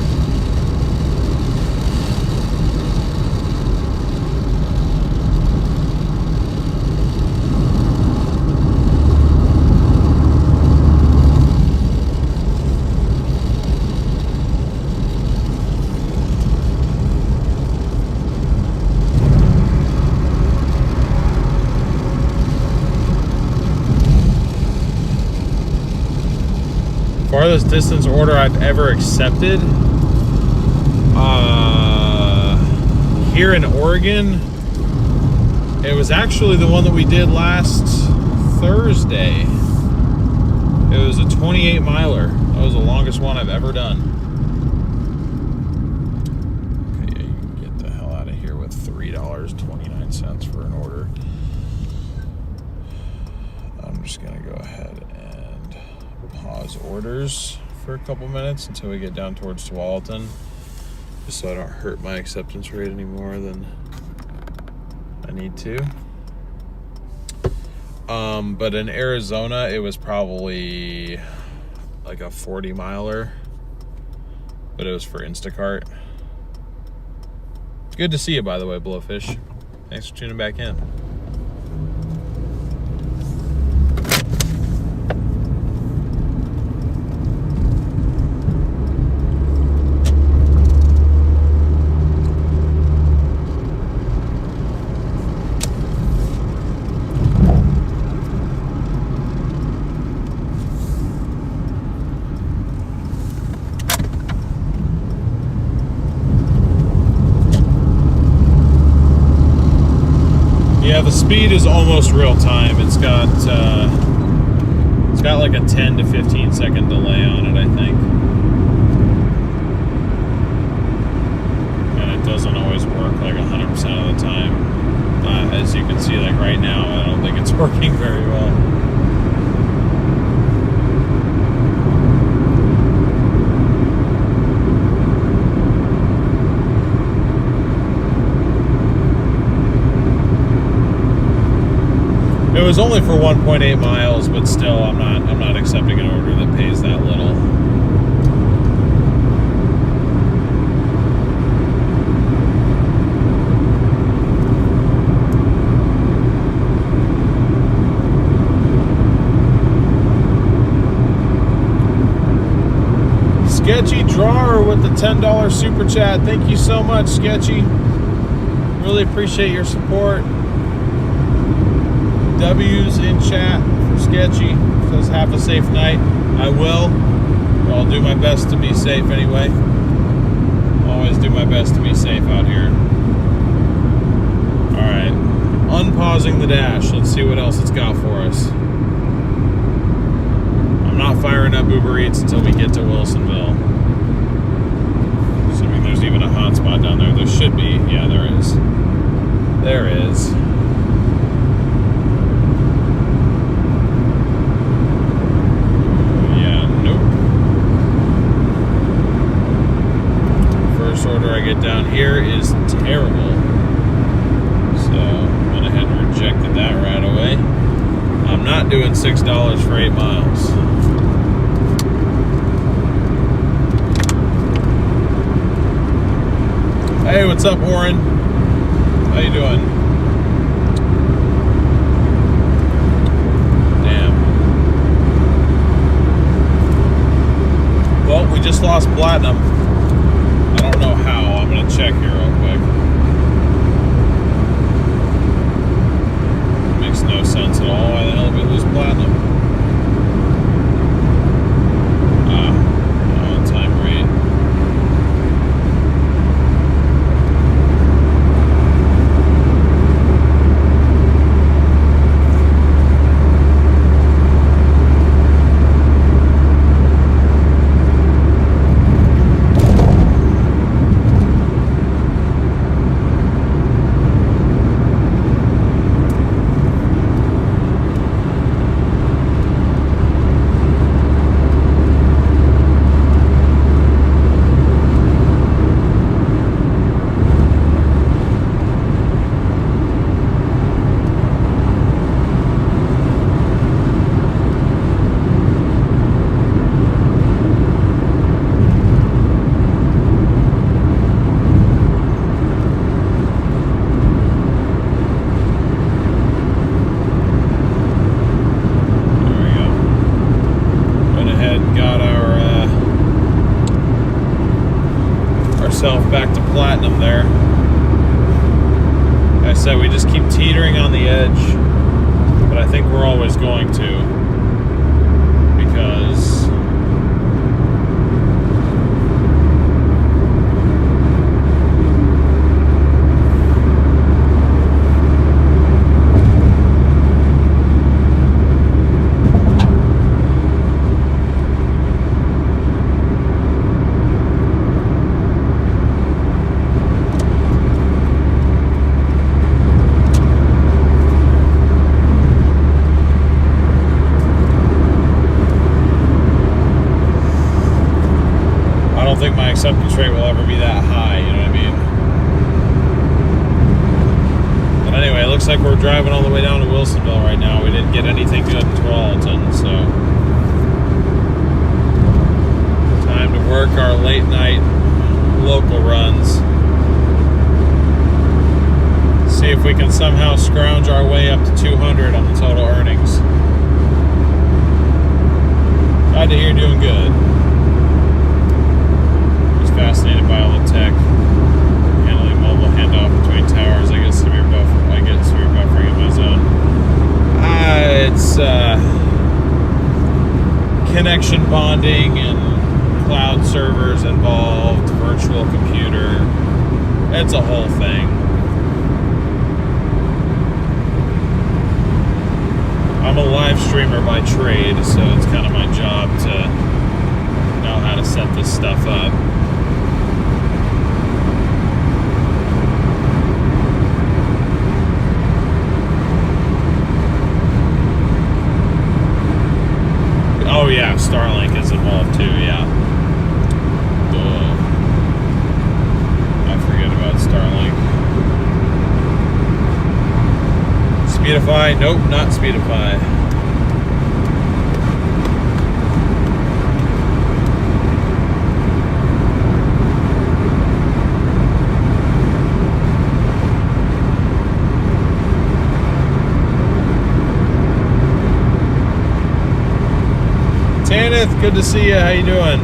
Farthest distance order I've ever accepted. Here in Oregon, it was actually the one that we did last Thursday. It was a 28 miler. That was the longest one I've ever done. Okay, yeah, you can get the hell out of here with $3.29 for an order. I'm just gonna go ahead and pause orders for a couple minutes until we get down towards Tualatin, just so I don't hurt my acceptance rate any more than I need to. But in Arizona, it was probably like a 40 miler, but it was for Instacart. Good to see you, by the way, Blowfish. Thanks for tuning back in. Yeah, the speed is almost real time. It's got like a 10 to 15 second delay on it, I think. And it doesn't always work like 100% of the time. As you can see, like right now, I don't think it's working very well. It was only for 1.8 miles, but still, I'm not accepting an order that pays that little. Sketchy Drawer with the $10 super chat. Thank you so much, Sketchy. Really appreciate your support. W's in chat for Sketchy. Says have a safe night. I will. I'll do my best to be safe anyway. Always do my best to be safe out here. Alright. Unpausing the dash. Let's see what else it's got for us. I'm not firing up Uber Eats until we get to Wilsonville. Assuming there's even a hotspot down there. There should be. Yeah, there is. There is. Order I get down here is terrible, so I went ahead and rejected that right away. I'm not doing $6 for 8 miles. Hey, what's up, Warren? How you doing? Damn. Well, we just lost Platinum. I don't know how. I'm going to check here real quick. Makes no sense at all. Why the hell did we lose Platinum? On-time rate. Back to Platinum there. Like I said, we just keep teetering on the edge, but I think we're always going to, because acceptance rate will ever be that high, you know what I mean? But anyway, it looks like we're driving all the way down to Wilsonville right now. We didn't get anything good in Tualatin, so time to work our late night local runs. See if we can somehow scrounge our way up to 200 on the total earnings. Glad to hear you're doing good. Just fascinated by all the tech. Handling mobile handoff between towers. I get severe buffering in my zone. It's connection bonding and cloud servers involved, virtual computer. It's a whole thing. I'm a live streamer by trade, so it's kind of my job to know how to set this stuff up. Oh yeah, Starlink is involved too, yeah. Duh. I forget about Starlink. Speedify? Nope, not Speedify. Tanith, good to see you. How you doing?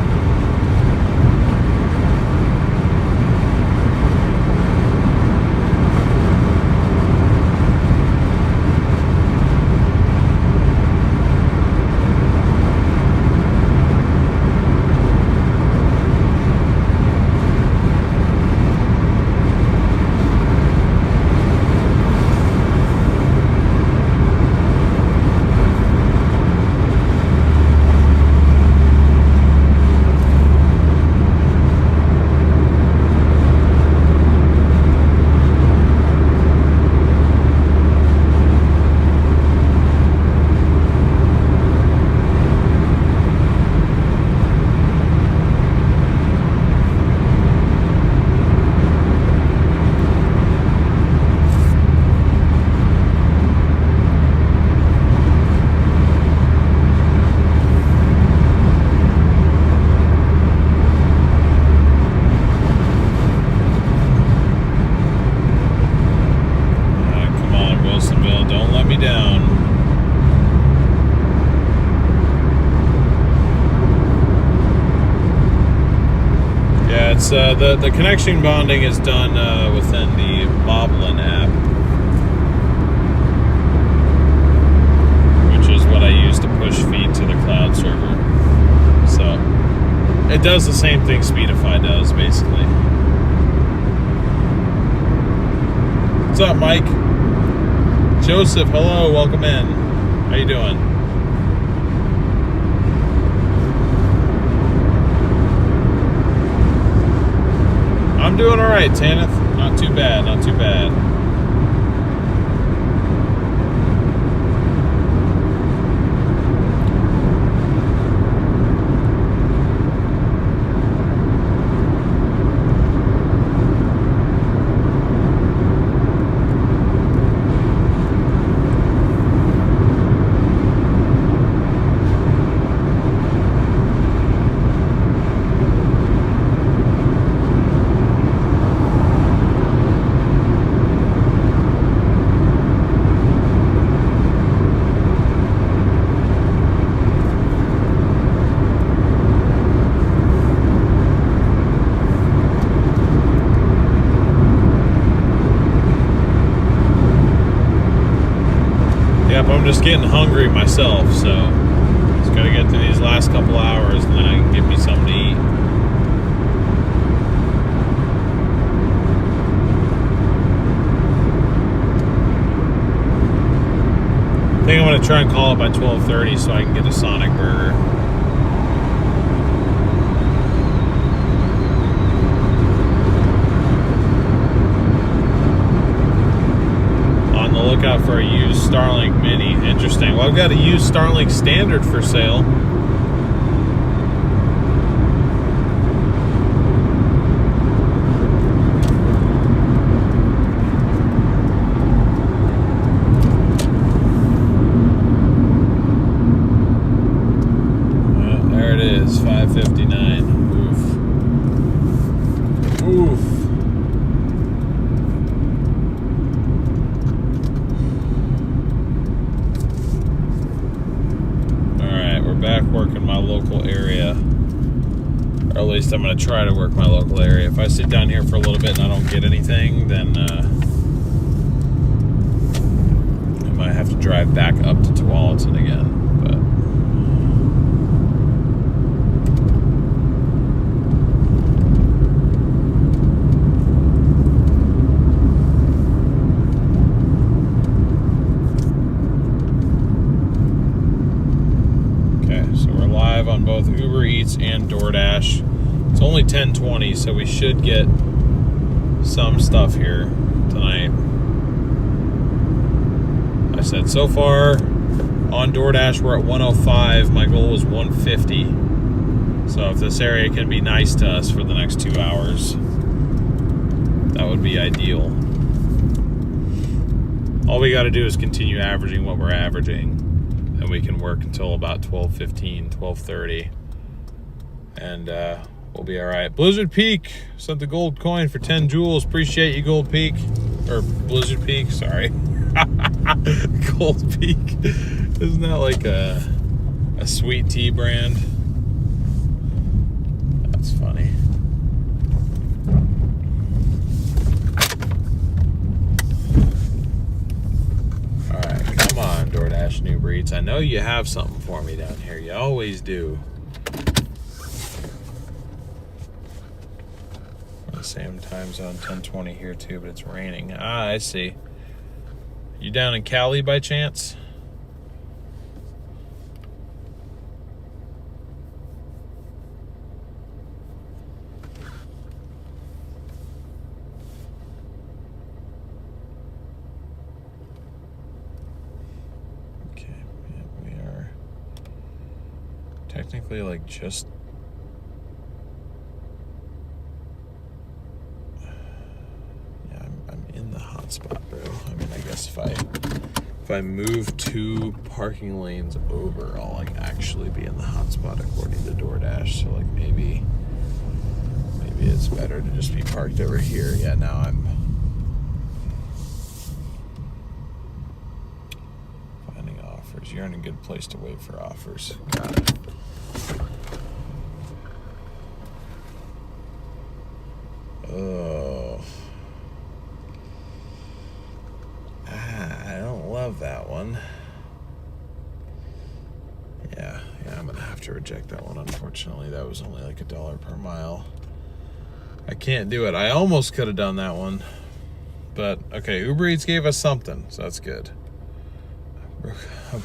The connection bonding is done within the Moblin app, which is what I use to push feed to the cloud server. So it does the same thing Speedify does, basically. What's up, Mike? Joseph, hello, welcome in. How you doing? I'm doing all right, Tanith. Not too bad, not too bad. I'm just getting hungry myself, so just gotta get through these last couple hours and then I can get me something to eat. I think I'm gonna try and call it by 12:30 so I can get a Sonic burger. Look out for a used Starlink Mini. Interesting. Well, I've got a used Starlink Standard for sale. I'm going to try to work my local area. If I sit down here for a little bit and I don't get anything, then I might have to drive back up to Tualatin again. But on both Uber Eats and Doordash. It's only 10:20, so we should get some stuff here tonight. I said so far on Doordash we're at 105. My goal was 150. So if this area can be nice to us for the next 2 hours, that would be ideal. All we got to do is continue averaging what we're averaging. And we can work until about 12:15, 12:30, and we'll be all right. Blizzard Peak sent the gold coin for 10 jewels. Appreciate you, Gold Peak, or Blizzard Peak. Sorry, Gold Peak. Isn't that like a sweet tea brand? That's funny. Doordash New Breeds. I know you have something for me down here. You always do. The same time zone, 10:20 here too, but it's raining. Ah, I see. You down in Cali by chance? Technically, like, just yeah, I'm in the hot spot, bro. I mean, I guess if I move 2 parking lanes over, I'll like actually be in the hot spot according to Doordash. So like maybe it's better to just be parked over here. Yeah, now I'm finding offers. You're in a good place to wait for offers. Got it. Oh, I don't love that one. Yeah, I'm gonna have to reject that one. Unfortunately, that was only like $1 per mile. I can't do it. I almost could have done that one, but okay. Uber Eats gave us something, so that's good.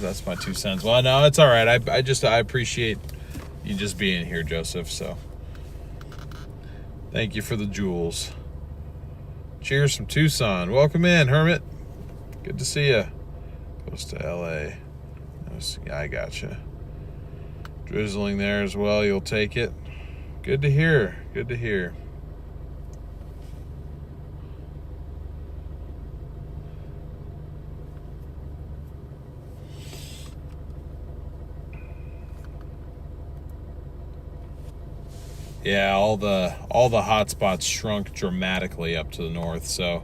That's my 2 cents. Well, no, it's all right. I appreciate you just being here, Joseph. So. Thank you for the jewels. Cheers from Tucson. Welcome in, Hermit. Good to see you. Close to LA. Yeah, I gotcha. Drizzling there as well. You'll take it. Good to hear. Good to hear. Yeah, all the hot spots shrunk dramatically up to the north, so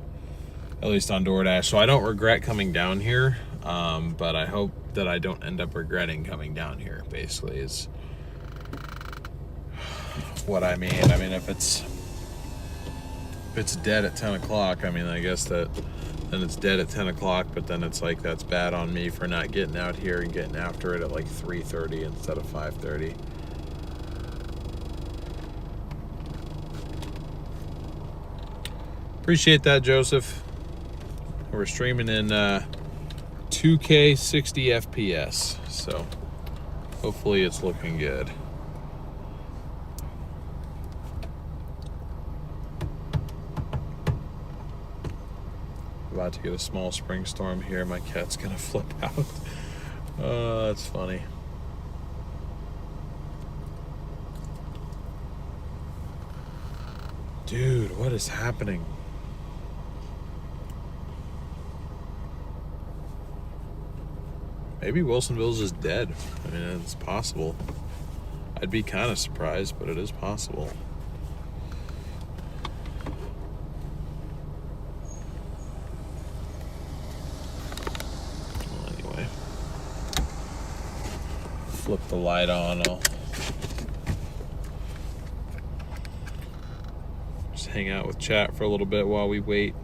at least on Doordash. So I don't regret coming down here, but I hope that I don't end up regretting coming down here, basically, is what I mean. I mean, if it's dead at 10 o'clock, I mean, I guess that then it's dead at 10 o'clock, but then it's like that's bad on me for not getting out here and getting after it at like 3:30 instead of 5:30. Appreciate that, Joseph. We're streaming in 2K 60 FPS, so hopefully it's looking good. About to get a small spring storm here. My cat's gonna flip out. Oh, that's funny. Dude, what is happening? Maybe Wilsonville's just dead. I mean, it's possible. I'd be kind of surprised, but it is possible. Well, anyway. Flip the light on. hang out with chat for a little bit while we wait.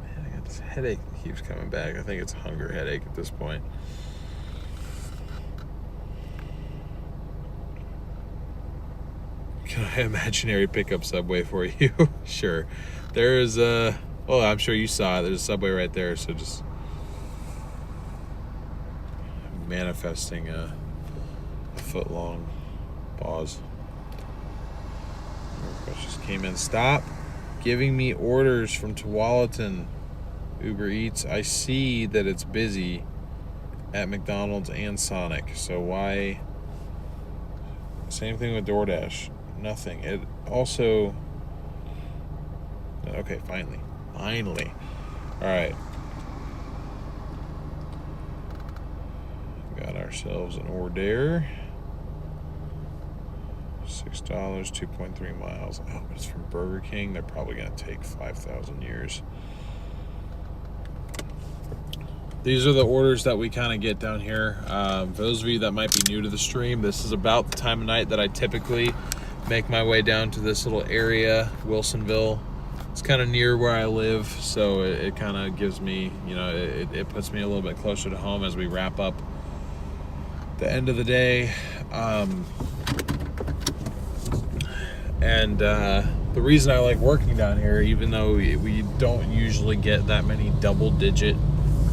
Man, I got this headache that keeps coming back. I think it's a hunger headache at this point. Can I imaginary pickup Subway for you? Sure. There's a, well, I'm sure you saw it. There's a Subway right there, so just manifesting a foot-long pause. Just came in. Stop giving me orders from Tualatin Uber Eats. I see that it's busy at McDonald's and Sonic, so why? Same thing with Doordash. Nothing. It also, okay, finally. All right. Got ourselves an order. $6, 2.3 miles. Oh, but it's from Burger King. They're probably going to take 5,000 years. These are the orders that we kind of get down here. For those of you that might be new to the stream, this is about the time of night that I typically make my way down to this little area, Wilsonville. It's kind of near where I live, so it kind of gives me, you know, it puts me a little bit closer to home as we wrap up the end of the day. The reason I like working down here, even though we don't usually get that many double-digit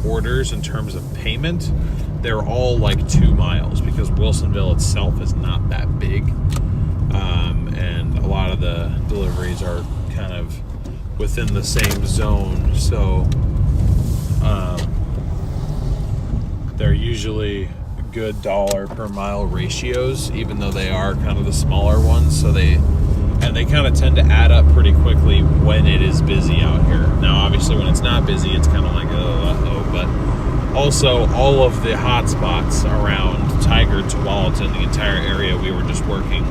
orders in terms of payment, they're all like 2 miles because Wilsonville itself is not that big. And a lot of the deliveries are kind of within the same zone, so they're usually good dollar per mile ratios, even though they are kind of the smaller ones. So they kind of tend to add up pretty quickly when it is busy out here. Now, obviously, when it's not busy, it's kind of like but also all of the hot spots around Tiger, Tualatin, the entire area we were just working,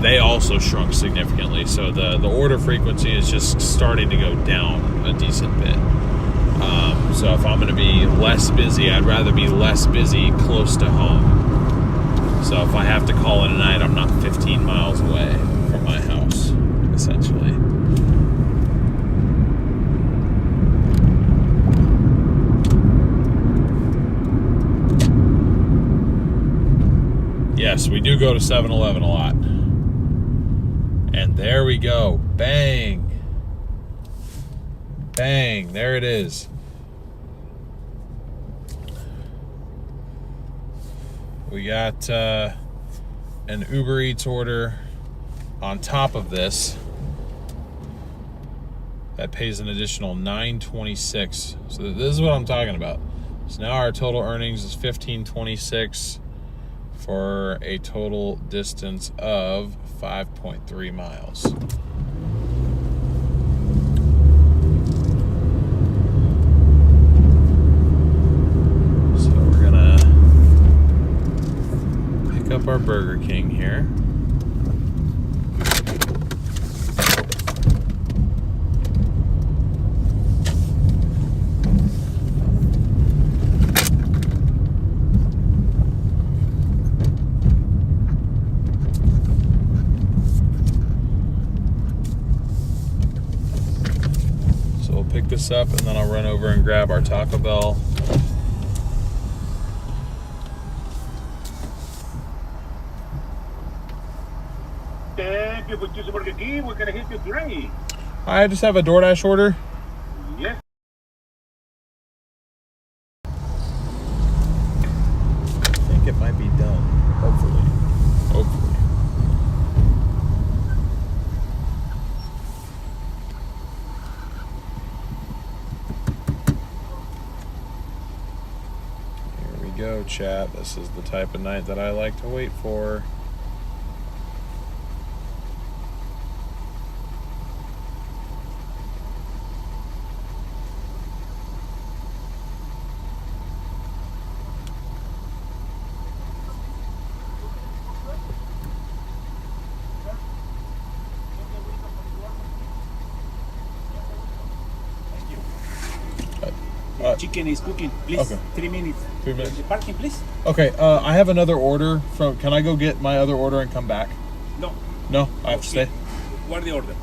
they also shrunk significantly. So the order frequency is just starting to go down a decent bit. So if I'm going to be less busy, I'd rather be less busy close to home. So if I have to call it a night, I'm not 15 miles away from my house, essentially. Yes, we do go to 7-Eleven a lot. And there we go. Bang. Bang. There it is. We got an Uber Eats order on top of this that pays an additional $9.26. So this is what I'm talking about. So now our total earnings is $15.26 for a total distance of 5.3 miles. So we're gonna pick up our Burger King here. Pick this up and then I'll run over and grab our Taco Bell. Thank you for choosing Burger King. What can I help you today? I just have a Doordash order. Yes. I think it might be done. Hopefully. Go, chat. This is the type of night that I like to wait for. Chicken is cooking, please. Okay. 3 minutes. 3 minutes. The parking, please. Okay, I have another order from. Can I go get my other order and come back? No. No, I have to stay. What's the order?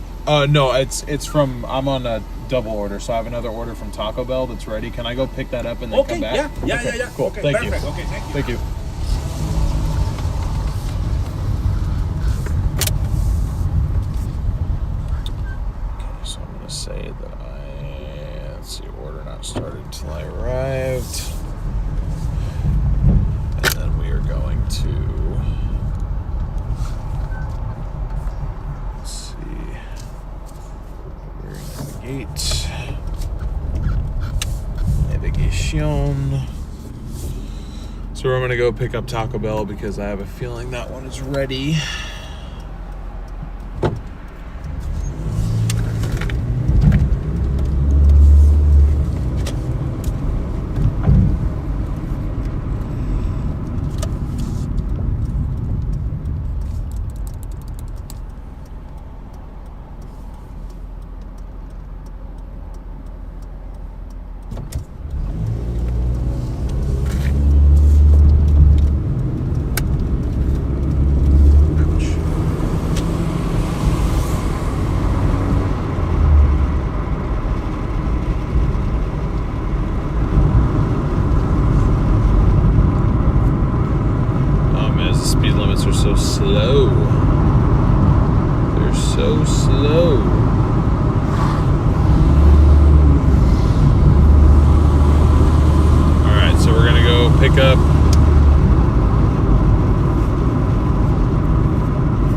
No, it's from. I'm on a double order, so I have another order from Taco Bell that's ready. Can I go pick that up and then come back? Yeah. Cool. Okay, Thank perfect. you. Okay, thank you. Thank you. Okay, so I'm gonna say that let's see, order not started until I arrived, and then we are going to. Let's see. We're gonna navigate. Navigation. So I'm gonna go pick up Taco Bell because I have a feeling that one is ready. Speed limits are so slow. They're so slow. Alright, so we're gonna go pick up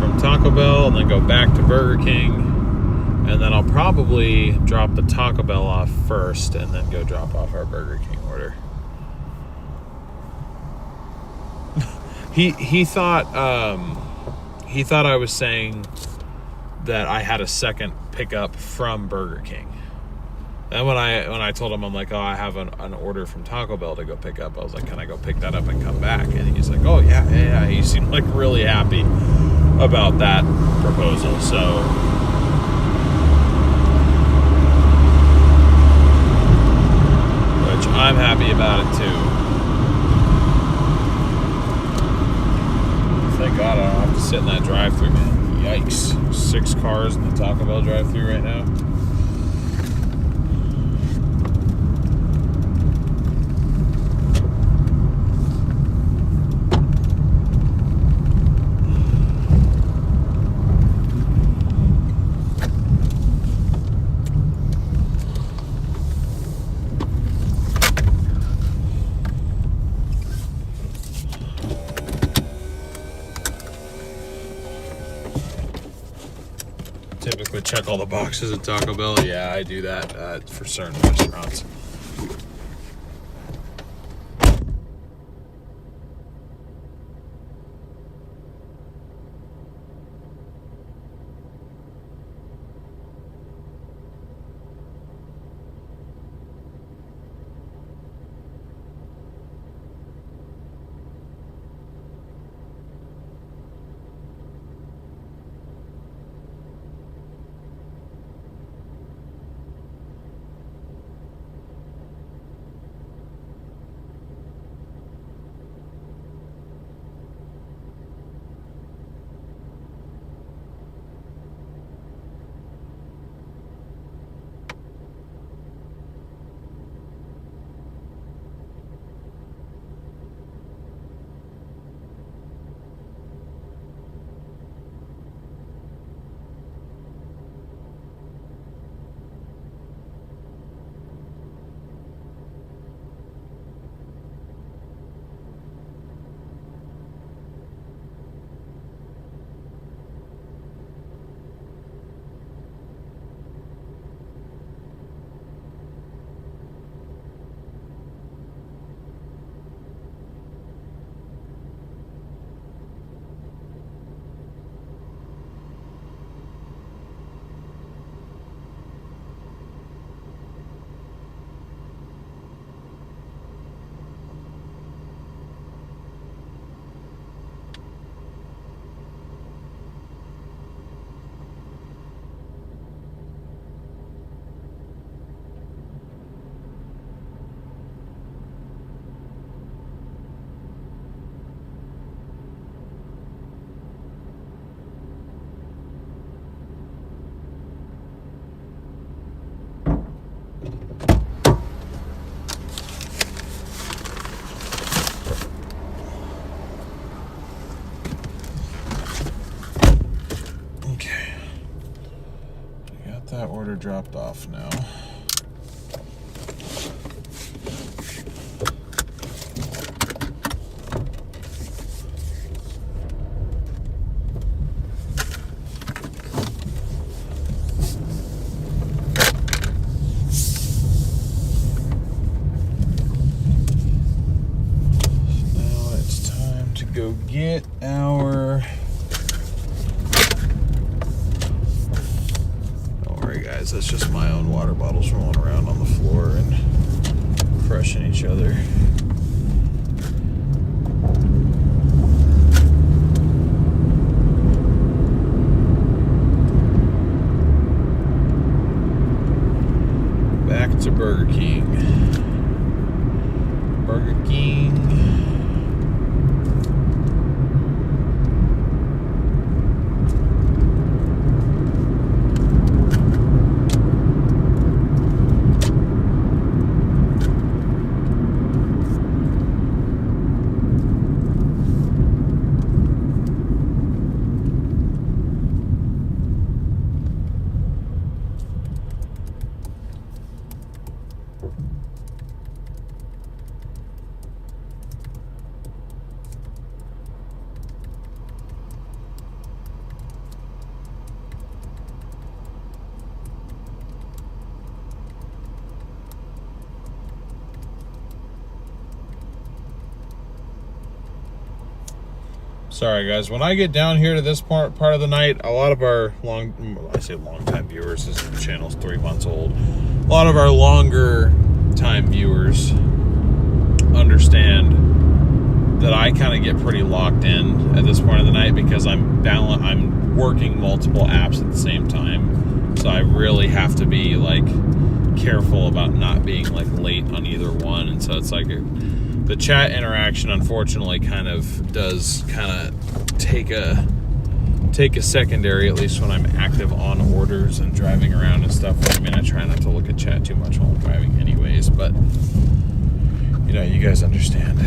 from Taco Bell and then go back to Burger King. And then I'll probably drop the Taco Bell off first and then go drop off our Burger King order. He thought I was saying that I had a second pickup from Burger King. And when I told him, I'm like, oh, I have an order from Taco Bell to go pick up. I was like, can I go pick that up and come back? And he's like, oh yeah. He seemed like really happy about that proposal. So which I'm happy about it too. Thank God I don't have to sit in that drive-thru, man. Yikes. 6 cars in the Taco Bell drive-thru right now. Typically check all the boxes at Taco Bell. Yeah, I do that for certain restaurants. order dropped off now. Go get our, don't worry guys, that's just my own water bottles rolling around on the floor and crushing each other. Back to Burger King. Burger King. Sorry guys, when I get down here to this part of the night, a lot of our long-time viewers, this channel's 3 months old, a lot of our longer time viewers understand that I kind of get pretty locked in at this point of the night because I'm working multiple apps at the same time, so I really have to be like careful about not being like late on either one. And so it's like the chat interaction unfortunately does take a secondary, at least when I'm active on orders and driving around and stuff. I mean, I try not to look at chat too much while I'm driving anyways, but you know, you guys understand.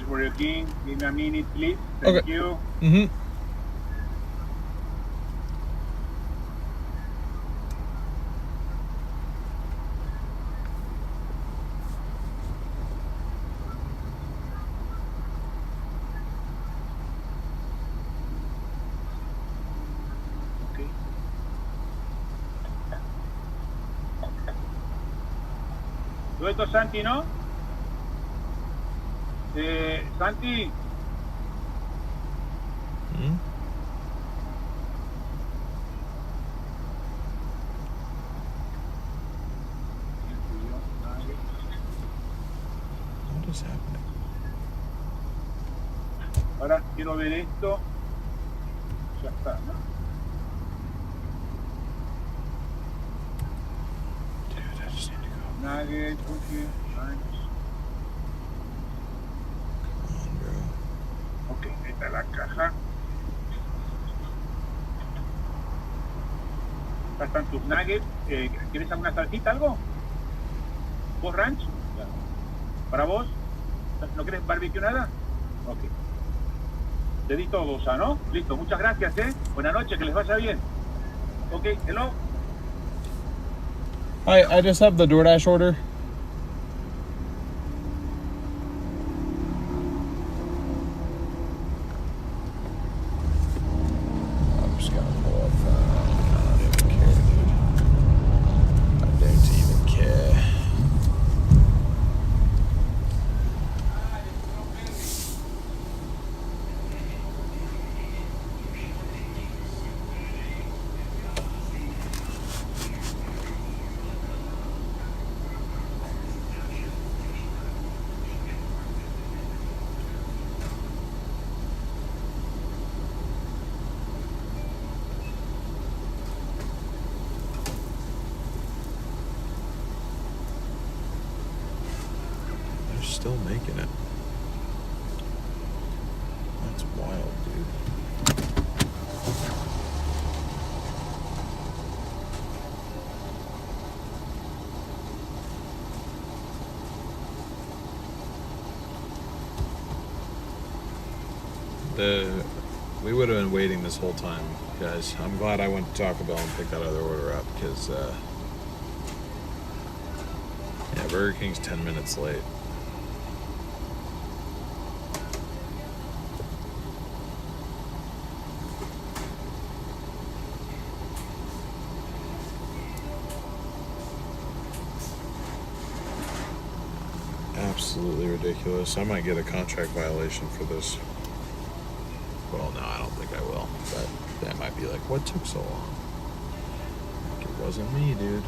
Burger King, give me a minute, please. Thank you. Mm-hmm. Okay. Todo esto es Santi, ¿no? Santi. What is happening? Ahora quiero ver esto. Ya está, ¿no? Dude, I just need to go. Nugget, cookie, lunch. Ok, ahí está la caja. Acá están tus nuggets. ¿Quieres alguna salsita, algo? ¿Vos ranch? ¿Para vos? ¿No quieres barbecue nada? Ok. Te di todo, Osa, ¿no? Listo, muchas gracias, ¿eh? Buenas noches, que les vaya bien. Ok, hello. Hi, I just have the Doordash order. I'm just gonna pull up. I don't even care, dude. I don't even care. Still making it. That's wild, dude. We would have been waiting this whole time, guys. I'm glad I went to Taco Bell and picked that other order up because, yeah, Burger King's 10 minutes late. Absolutely ridiculous. I might get a contract violation for this. Well, no, I don't think I will. But that might be like, what took so long? Like, it wasn't me, dude.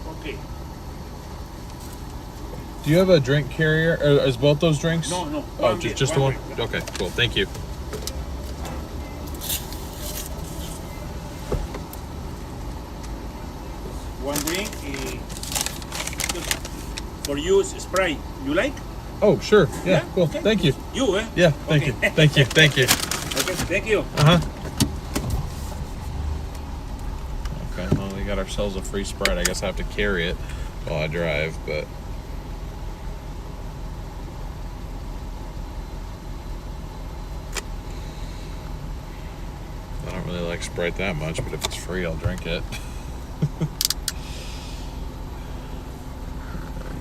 Okay. Do you have a drink carrier? Or is both those drinks? No. Oh, just the one? Okay, cool. Thank you. One drink. For you, Sprite. You like? Oh, sure. Yeah, cool. Okay. Thank you. You, eh? Yeah, thank Okay. you. Thank you. Thank you. Okay, thank you. Uh-huh. Okay, well, we got ourselves a free Sprite. I guess I have to carry it while I drive, but... I don't really like Sprite that much, but if it's free, I'll drink it.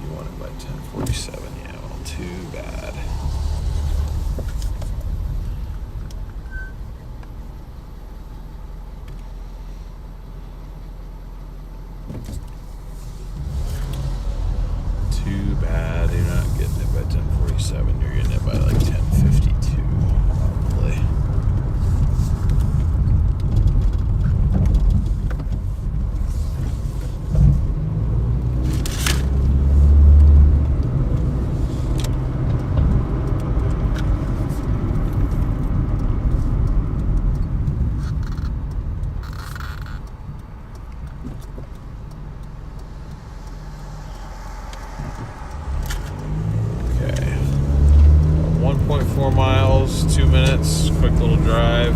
You want it by 10:47. Yeah, well, too bad. Too bad you're not getting it by 10:47. You're getting it by like 10:52, probably. Okay. 1.4 miles, 2 minutes, quick little drive.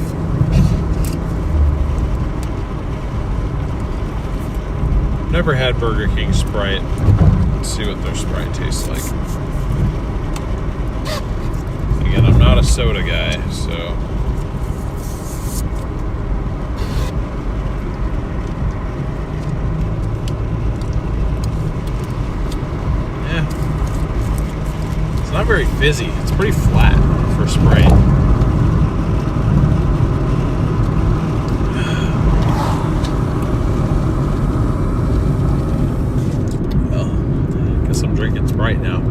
Never had Burger King Sprite. Let's see what their Sprite tastes like. Again, I'm not a soda guy, so... It's not very fizzy. It's pretty flat for Sprite. Well, guess I'm drinking Sprite now.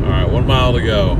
All right, 1 mile to go.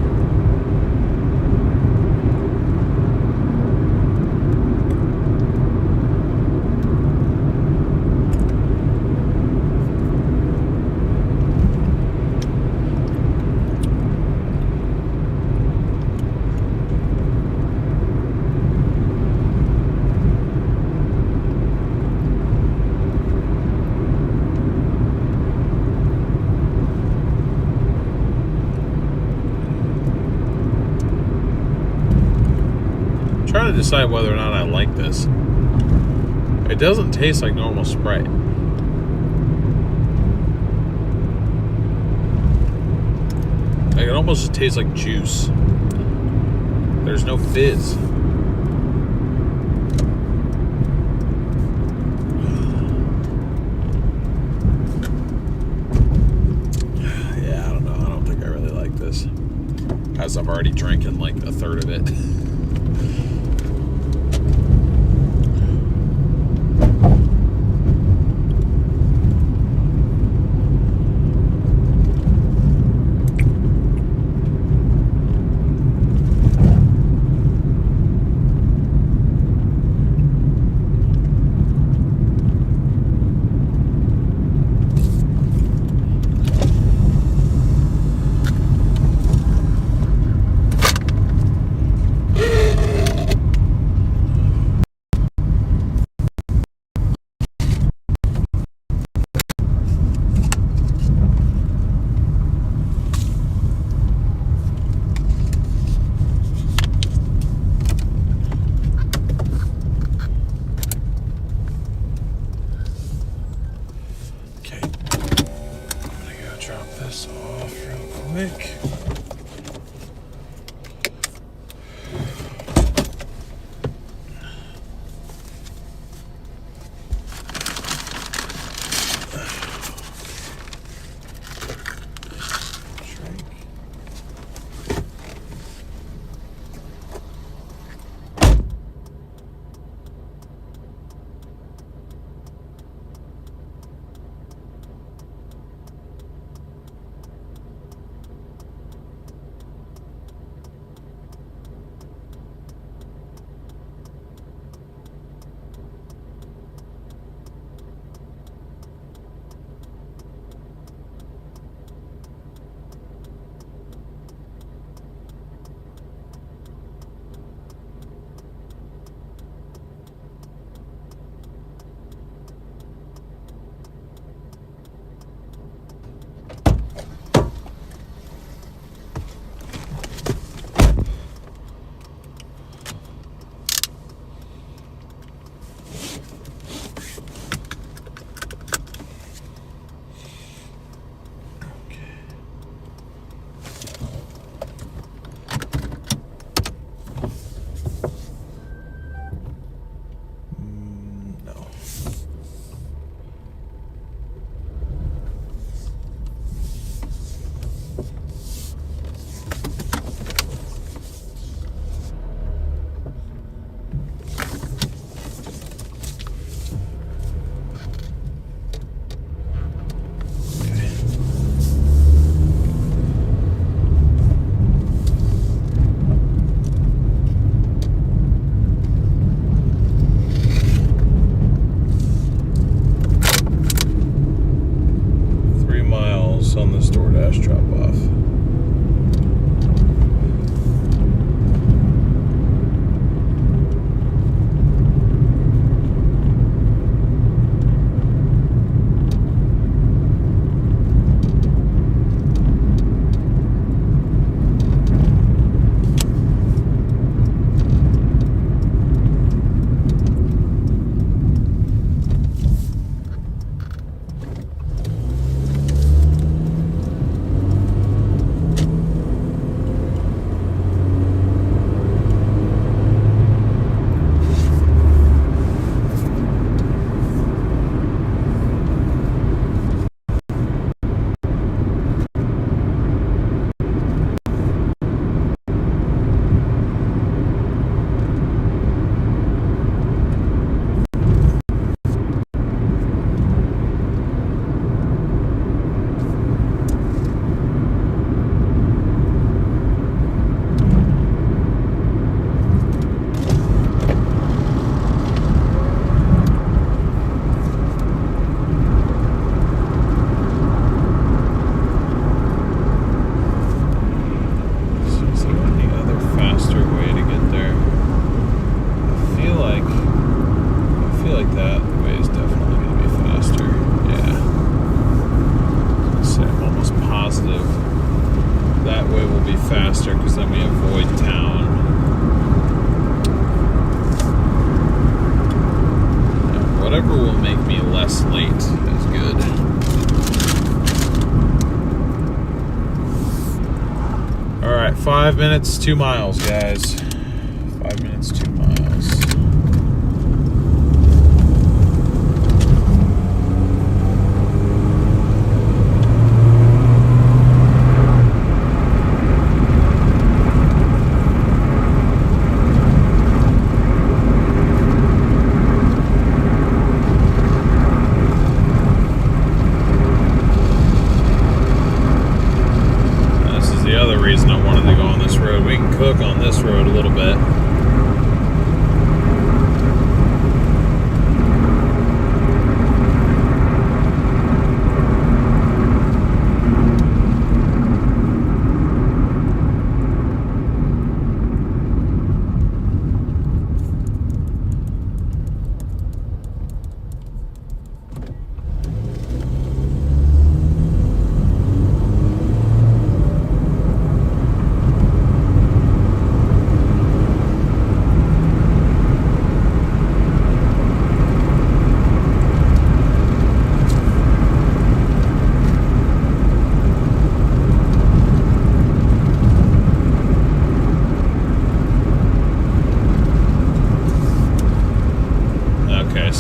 Trying to decide whether or not I like this. It doesn't taste like normal Sprite. Like, it almost just tastes like juice. There's no fizz. Yeah, I don't know. I don't think I really like this. As I'm already drinking like a third of it. quick. On this Doordash drop off. Faster because then we avoid town. Whatever will make me less late is good. All right, 5 minutes, 2 miles, guys. 5 minutes, 2 miles. Reason I wanted to go on this road. We can cook on this road a little bit.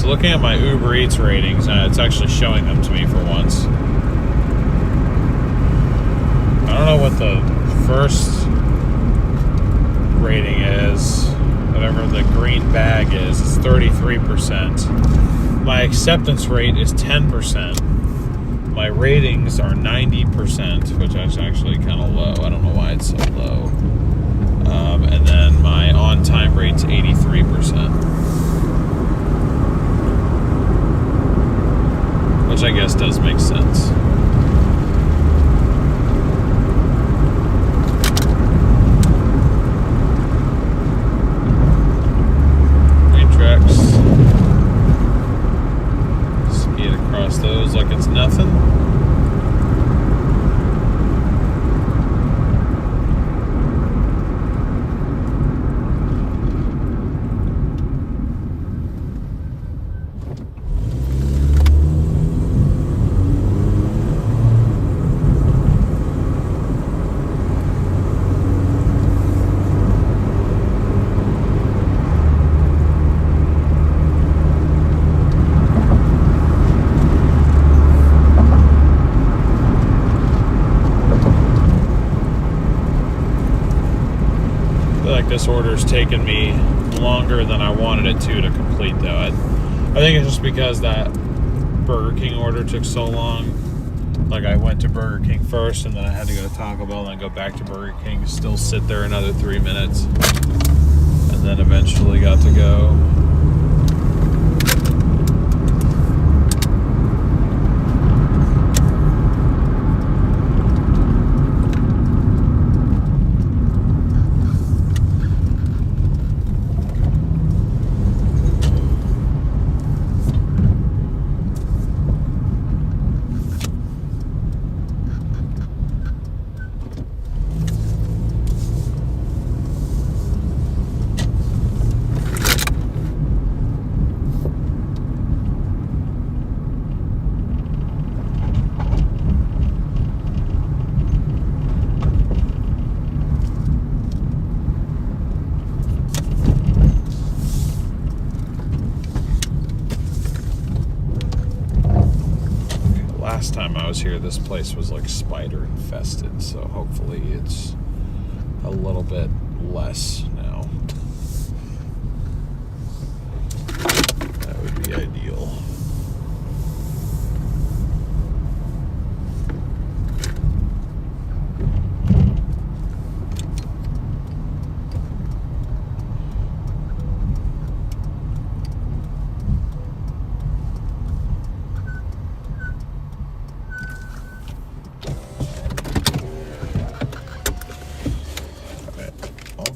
looking at my Uber Eats ratings, and it's actually showing them to me for once. I don't know what the first rating is. Whatever the green bag is, it's 33%. My acceptance rate is 10%. My ratings are 90%, which is actually kind of low. I don't know why it's so low. And then my on-time rate's 83%. Which I guess does make sense. Train tracks. Skate across those like it's nothing. This order's taken me longer than I wanted it to complete, though. I think it's just because that Burger King order took so long. Like, I went to Burger King first, and then I had to go to Taco Bell, and then go back to Burger King, still sit there another 3 minutes, and then eventually got to go. Last time I was here, this place was like spider infested, so hopefully it's a little bit less now. That would be ideal.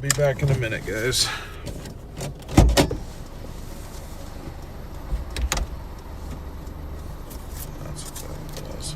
Be back in a minute, guys. That's what that was.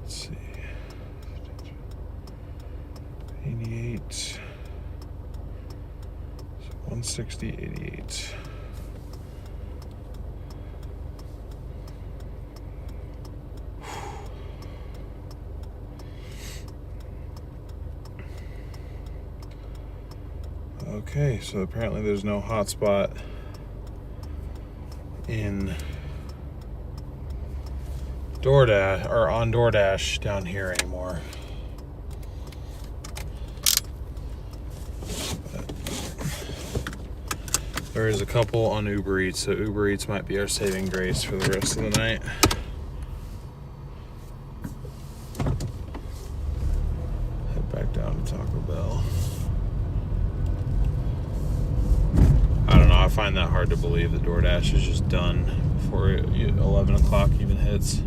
Let's see. 88. So 160, 88. Okay, so apparently there's no hotspot in Doordash or on Doordash down here anymore. But there is a couple on Uber Eats, so Uber Eats might be our saving grace for the rest of the night. Head back down to Taco Bell. I don't know, I find that hard to believe that DoorDash is just done before 11 o'clock even hits.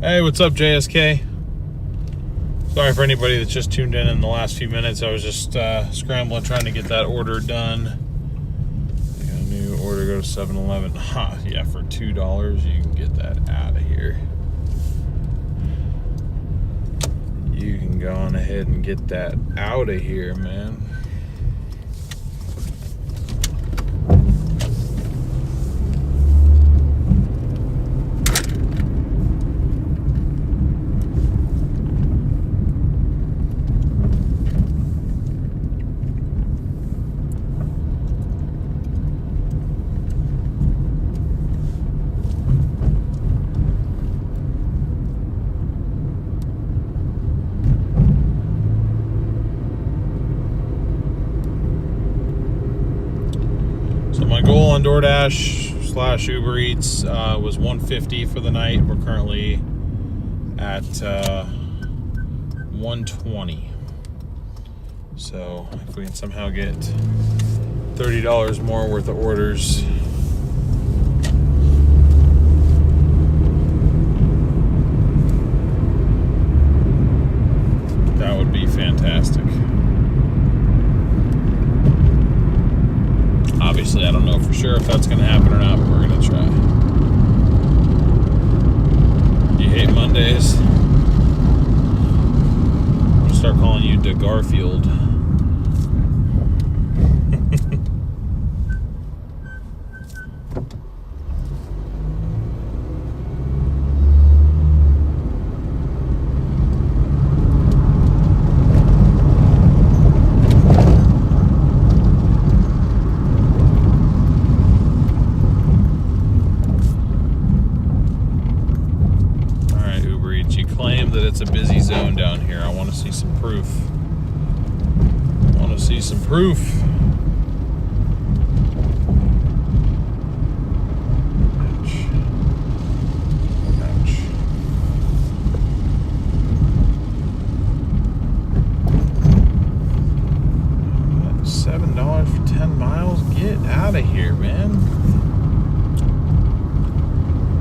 Hey, what's up, JSK? Sorry for anybody that's just tuned in the last few minutes. I was just scrambling trying to get that order done. I got a new order, go to 7-Eleven. Yeah, for $2, you can get that out of here. You can go on ahead and get that out of here, man. My goal on DoorDash / Uber Eats was $150 for the night. We're currently at $120. So if we can somehow get $30 more worth of orders, that would be fantastic. Obviously, I don't know for sure if that's going to happen or not, but we're going to try. You hate Mondays? I'm going to start calling you De Garfield. That it's a busy zone down here. I want to see some proof. I want to see some proof. Ouch. Ouch. $7 for 10 miles? Get out of here, man.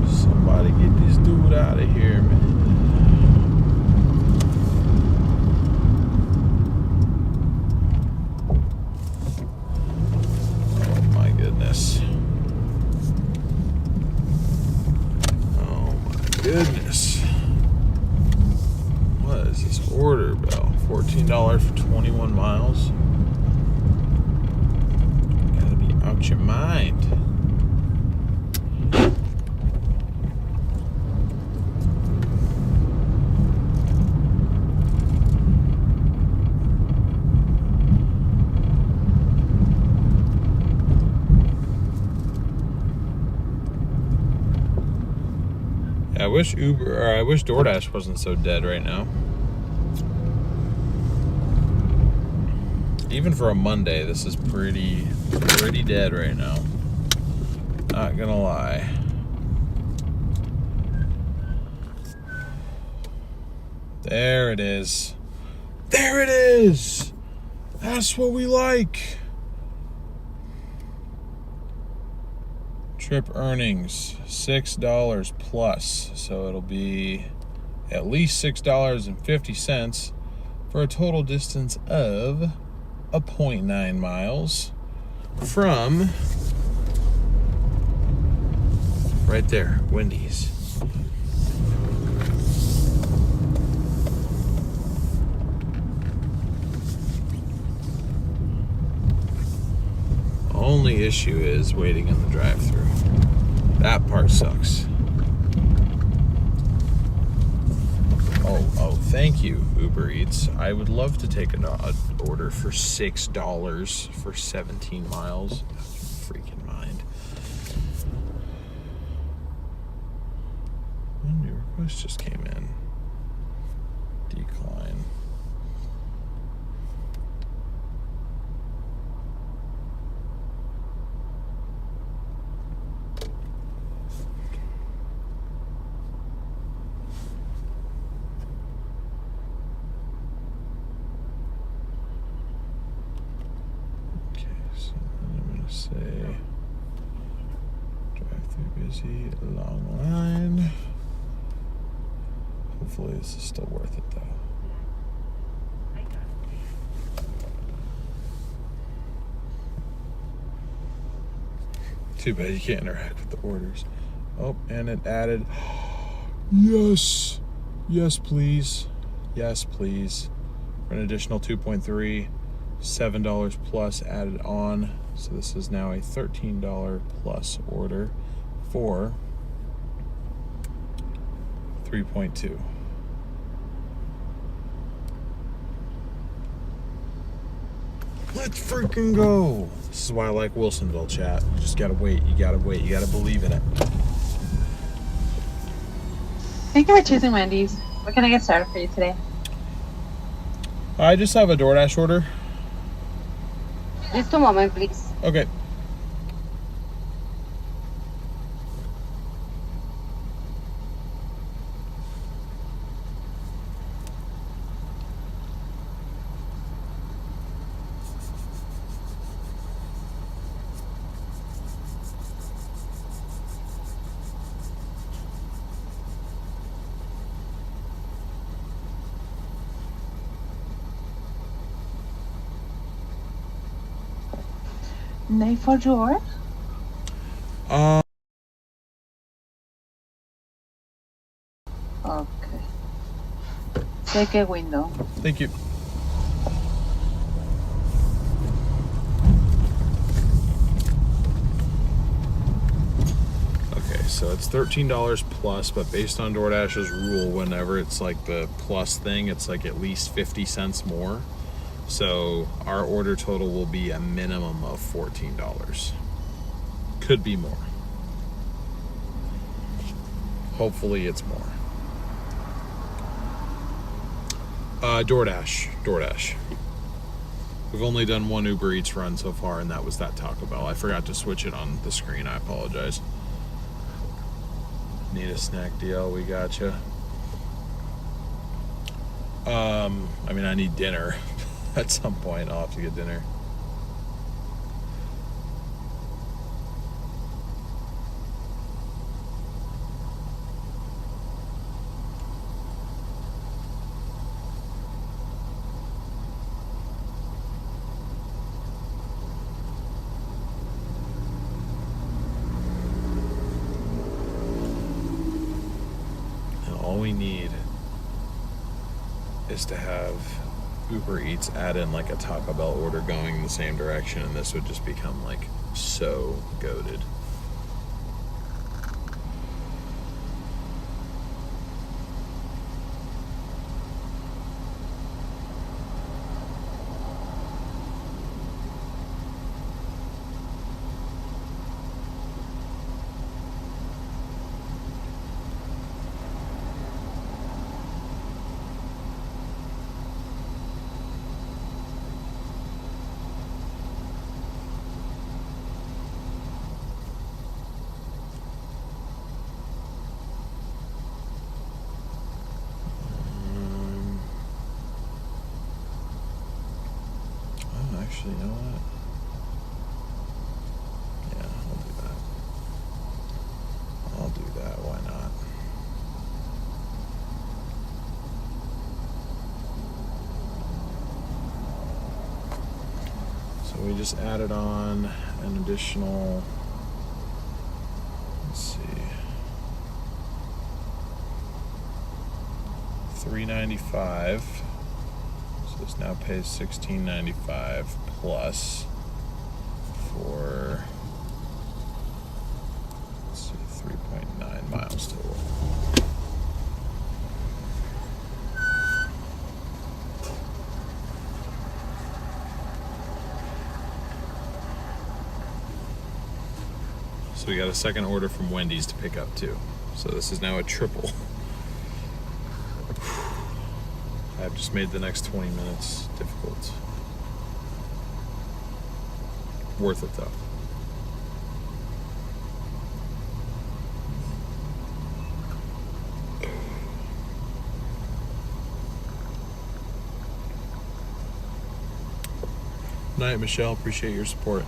Somebody get this dude out of here, man. Goodness. What is this order bell? $14 for 21 miles? You gotta be out your mind. I wish DoorDash wasn't so dead right now. Even for a Monday, this is pretty dead right now. Not gonna lie. There it is. There it is! That's what we like. Trip earnings, $6 plus. So it'll be at least $6.50 for a total distance of 0.9 miles from right there, Wendy's. only issue is waiting in the drive-thru. That part sucks. Oh, thank you, Uber Eats. I would love to take an order for $6 for 17 miles. Freaking mind. One new request just came in. Decline. Say drive-thru busy, long line. Hopefully this is still worth it though. Too bad you can't interact with the orders. Oh, and it added, yes, please. Yes, please. For an additional 2.3, $7 plus added on. So this is now a $13 plus order for 3.2. Let's freaking go. This is why I like Wilsonville, chat. You just gotta wait. You gotta wait. You gotta believe in it. Thank you for choosing Wendy's. What can I get started for you today? I just have a Doordash order. Just a moment, please. Okay. Name for your Okay. Take a window. Thank you. Okay, so it's $13 plus, but based on DoorDash's rule, whenever it's like the plus thing, it's like at least 50 cents more. So our order total will be a minimum of $14. Could be more. Hopefully it's more. Doordash. We've only done one Uber Eats run so far, and that was that Taco Bell. I forgot to switch it on the screen. I apologize. Need a snack deal? We gotcha. I mean, I need dinner. At some point, I'll have to get dinner. And all we need is to have Uber Eats add in like a Taco Bell order going in the same direction, and this would just become like so goated. Actually, you know what? Yeah, I'll do that. Why not? So we just added on an additional, let's see, $3.95. So this now pays $16.95 plus for, let's see, 3.9 miles total. So we got a second order from Wendy's to pick up too. So this is now a triple. I've just made the next 20 minutes difficult. Worth it though. Night, Michelle. Appreciate your support.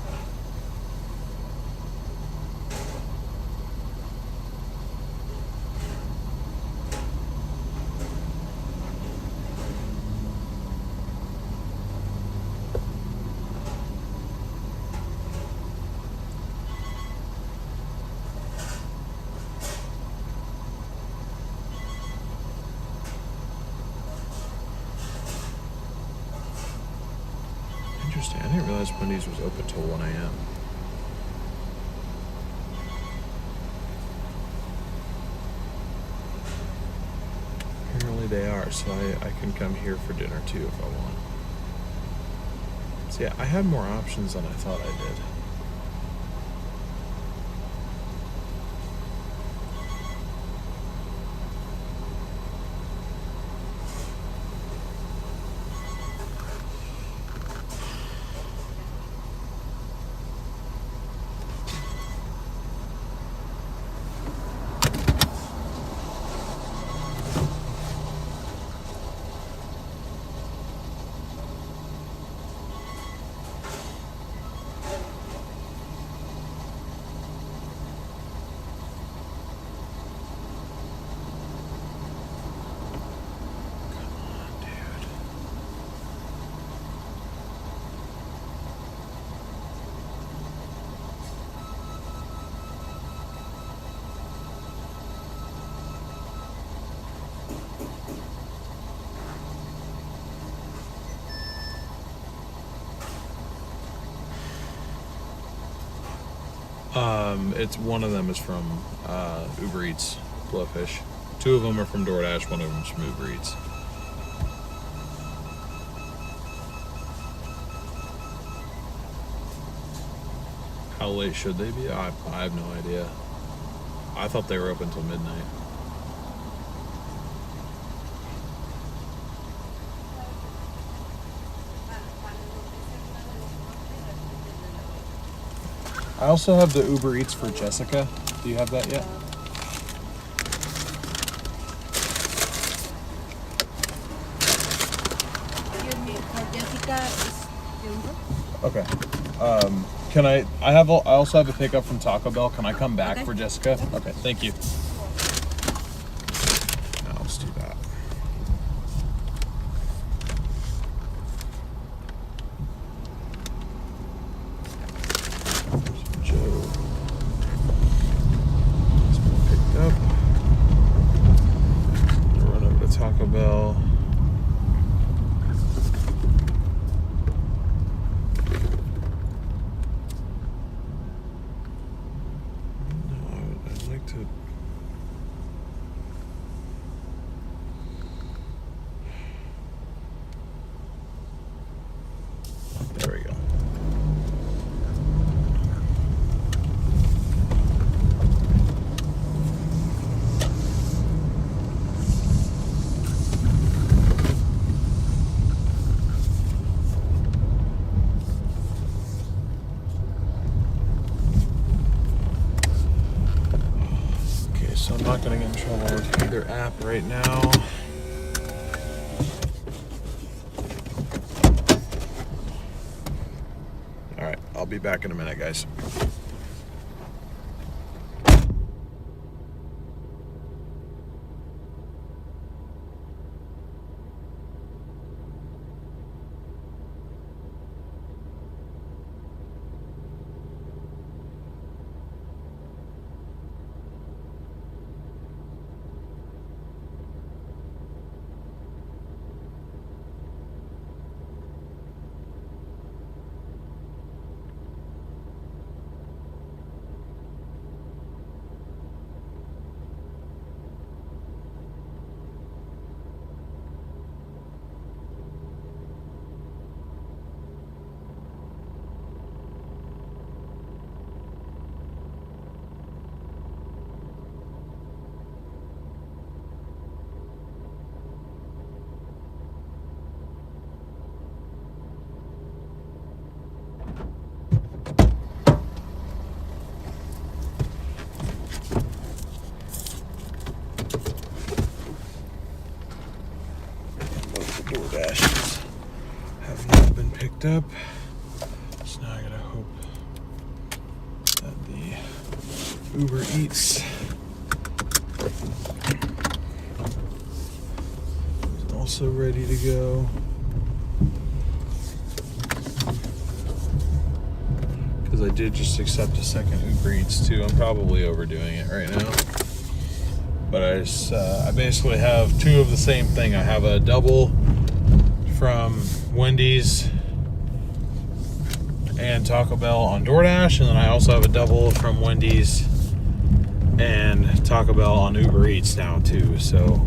Interesting. I didn't realize Wendy's was open till 1 a.m. Apparently they are, so I can come here for dinner too if I want. So yeah, I had more options than I thought I did. It's one of them is from Uber Eats, Blowfish. Two of them are from Doordash, one of them is from Uber Eats. How late should they be? I have no idea. I thought they were open until midnight. I also have the Uber Eats for Jessica. Do you have that yet? Excuse me, for Jessica is Okay. Can I also have a pickup from Taco Bell. Can I come back Okay. for Jessica? Okay, thank you. Now let's do that. Joe. It's been picked up. Run over to Taco Bell. I'd like to. There we go. Okay, so I'm not gonna get in trouble with either app right now. All right, I'll be back in a minute, guys. DoorDashes have not been picked up. So now I gotta hope that the Uber Eats is also ready to go. Because I did just accept a second Uber Eats too. I'm probably overdoing it right now. But I basically have two of the same thing. I have a double from Wendy's and Taco Bell on DoorDash, and then I also have a double from Wendy's and Taco Bell on Uber Eats now too. So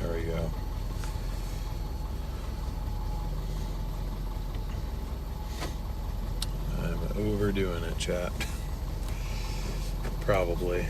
there we go. I'm overdoing it, chat. Probably.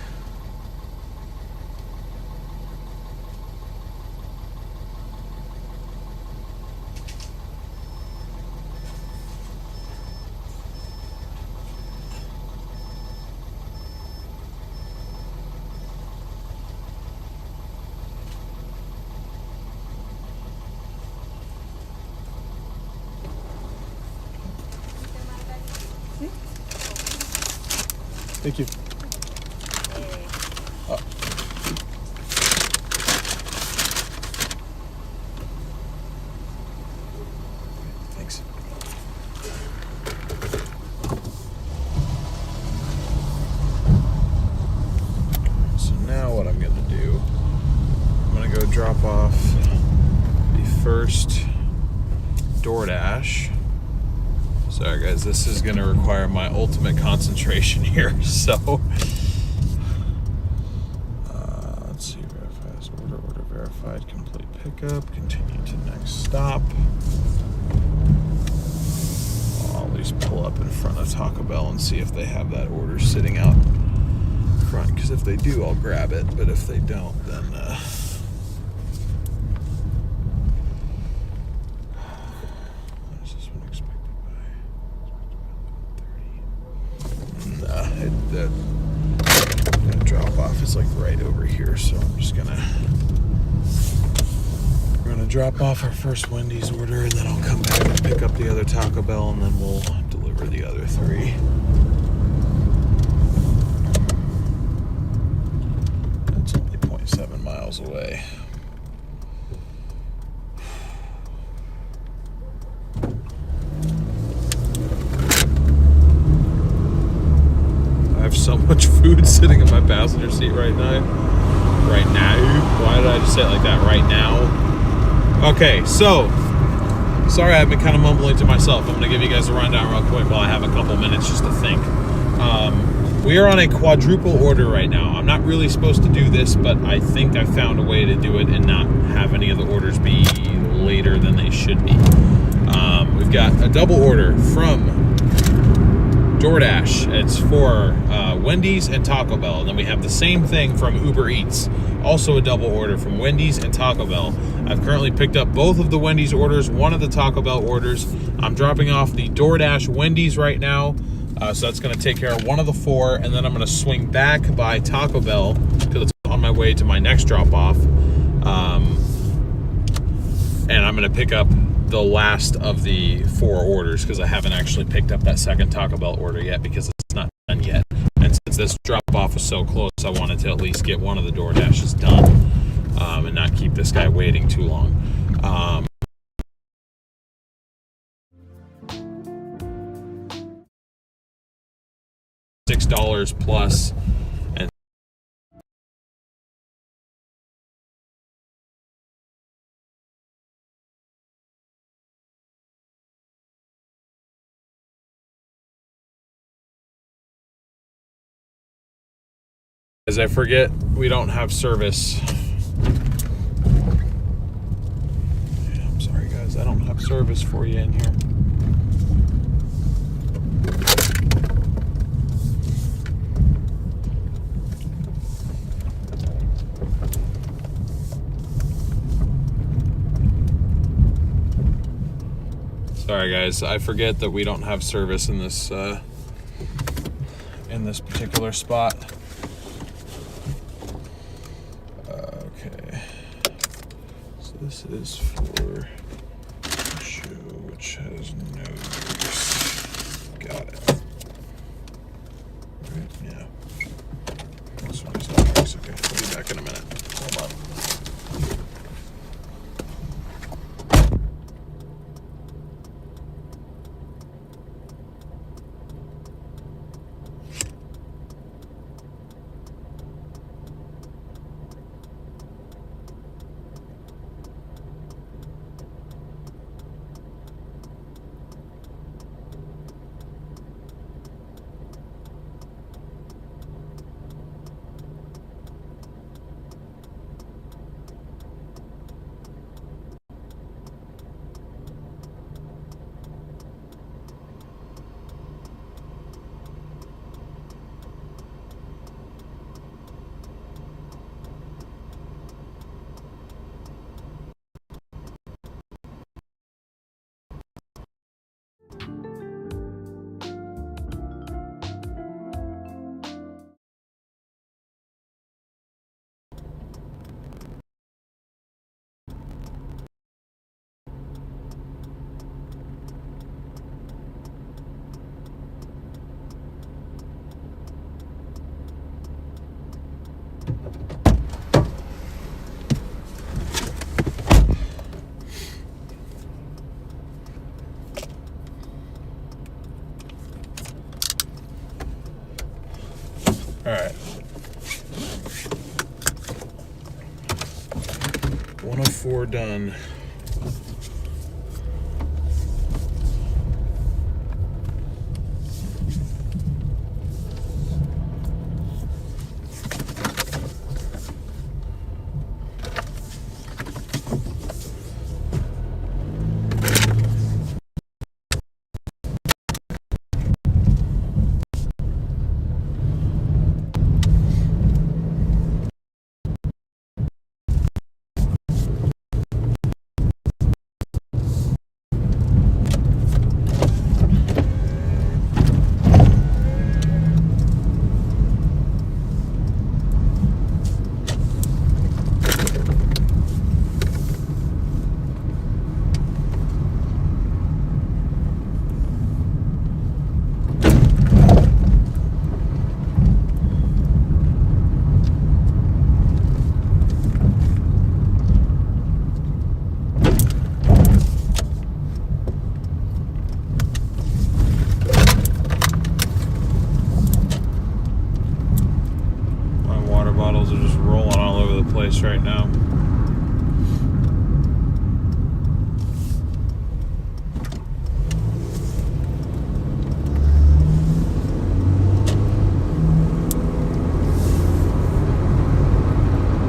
Thank you. Oh. Thanks. So now what I'm gonna do, I'm gonna go drop off the first DoorDash. Sorry guys, this is gonna require my ultimate concentration here, so let's see, verify, order verified, complete pickup, continue to next stop. I'll at least pull up in front of Taco Bell and see if they have that order sitting out front, because if they do, I'll grab it, but if they don't, then the drop off is like right over here, so I'm just we're gonna drop off our first Wendy's order, and then I'll come back and pick up the other Taco Bell, and then we'll deliver the other three. That's only 0.7 miles away. I have so much food sitting in my passenger seat right now. Right now? Why did I just say it like that? Right now? Okay, so sorry, I've been kind of mumbling to myself. I'm going to give you guys a rundown real quick while I have a couple minutes just to think. We are on a quadruple order right now. I'm not really supposed to do this, but I think I found a way to do it and not have any of the orders be later than they should be. We've got a double order from DoorDash. It's for Wendy's and Taco Bell. And then we have the same thing from Uber Eats. Also a double order from Wendy's and Taco Bell. I've currently picked up both of the Wendy's orders, one of the Taco Bell orders. I'm dropping off the DoorDash Wendy's right now. So that's going to take care of one of the four. And then I'm going to swing back by Taco Bell because it's on my way to my next drop off. And I'm going to pick up the last of the four orders because I haven't actually picked up that second Taco Bell order yet because it's not done yet. And since this drop off was so close, I wanted to at least get one of the DoorDashes done and not keep this guy waiting too long. $6 plus As I forget, we don't have service. Yeah, I'm sorry, guys. I don't have service for you in here. Sorry, guys. I forget that we don't have service in this particular spot. Okay. So this is for show, which has no use. Got it. Right? Yeah. This one has no use. Okay. We'll be back in a minute. Hold on. All right. 104 done. Bottles are just rolling all over the place right now.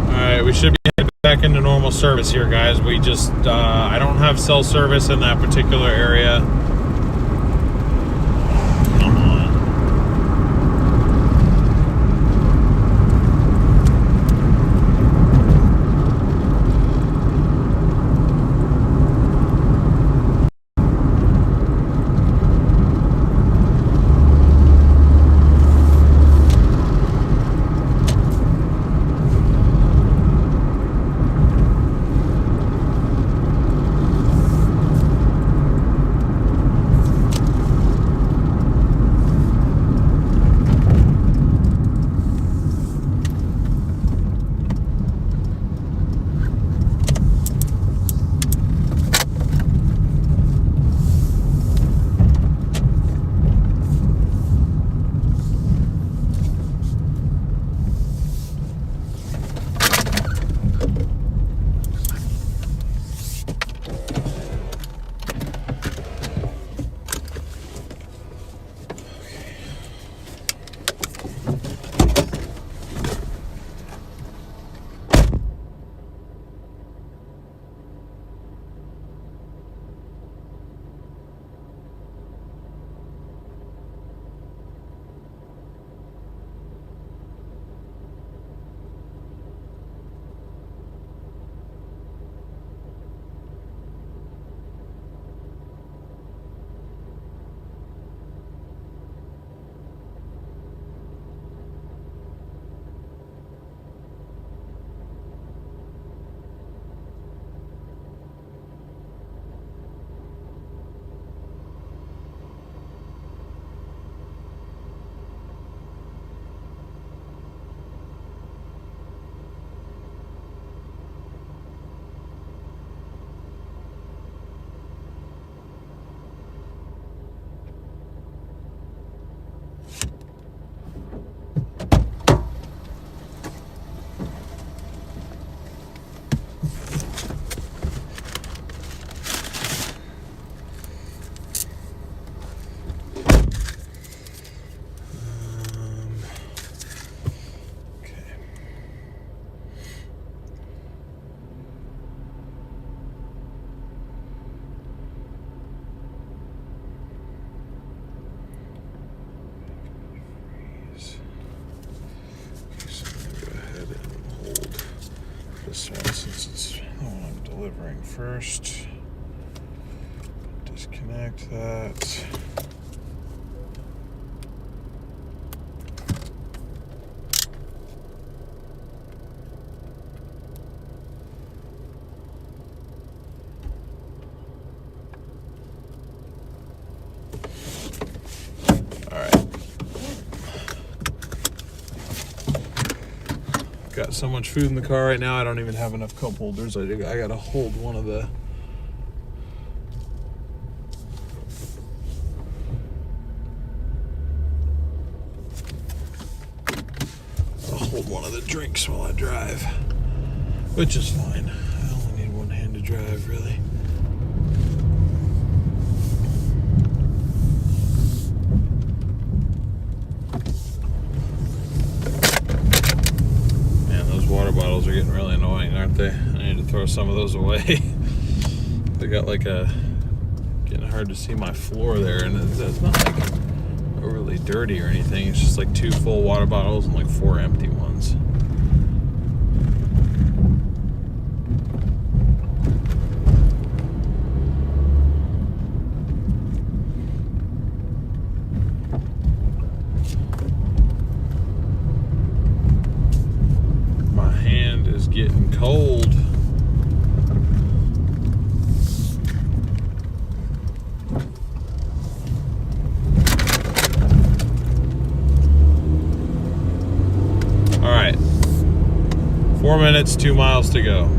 Alright, we should be heading back into normal service here, guys. We just, I don't have cell service in that particular area. delivering first. Disconnect that. Got so much food in the car right now, I don't even have enough cup holders. I gotta hold one of the... I'll hold one of the drinks while I drive, which is fine. I only need one hand to drive, really. Water bottles are getting really annoying, aren't they? I need to throw some of those away. They got like getting hard to see my floor there, and it's not like overly dirty or anything. It's just like 2 full water bottles and like 4 empty ones. Getting cold. All right. 4 minutes, 2 miles to go.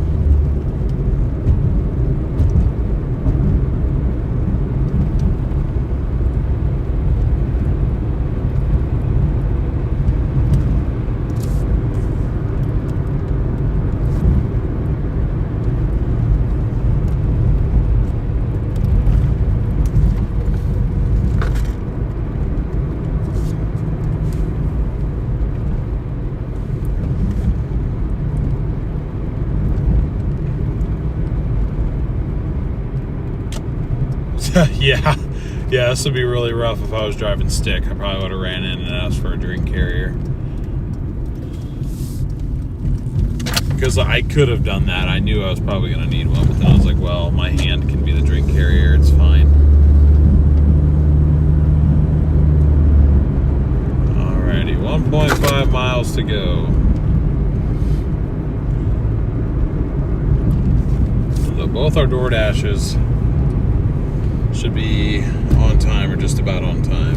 Yeah, this would be really rough if I was driving stick. I probably would have ran in and asked for a drink carrier. Because I could have done that. I knew I was probably going to need one, but then I was like, well, my hand can be the drink carrier. It's fine. Alrighty, 1.5 miles to go. So both our Doordashes should be on time or just about on time.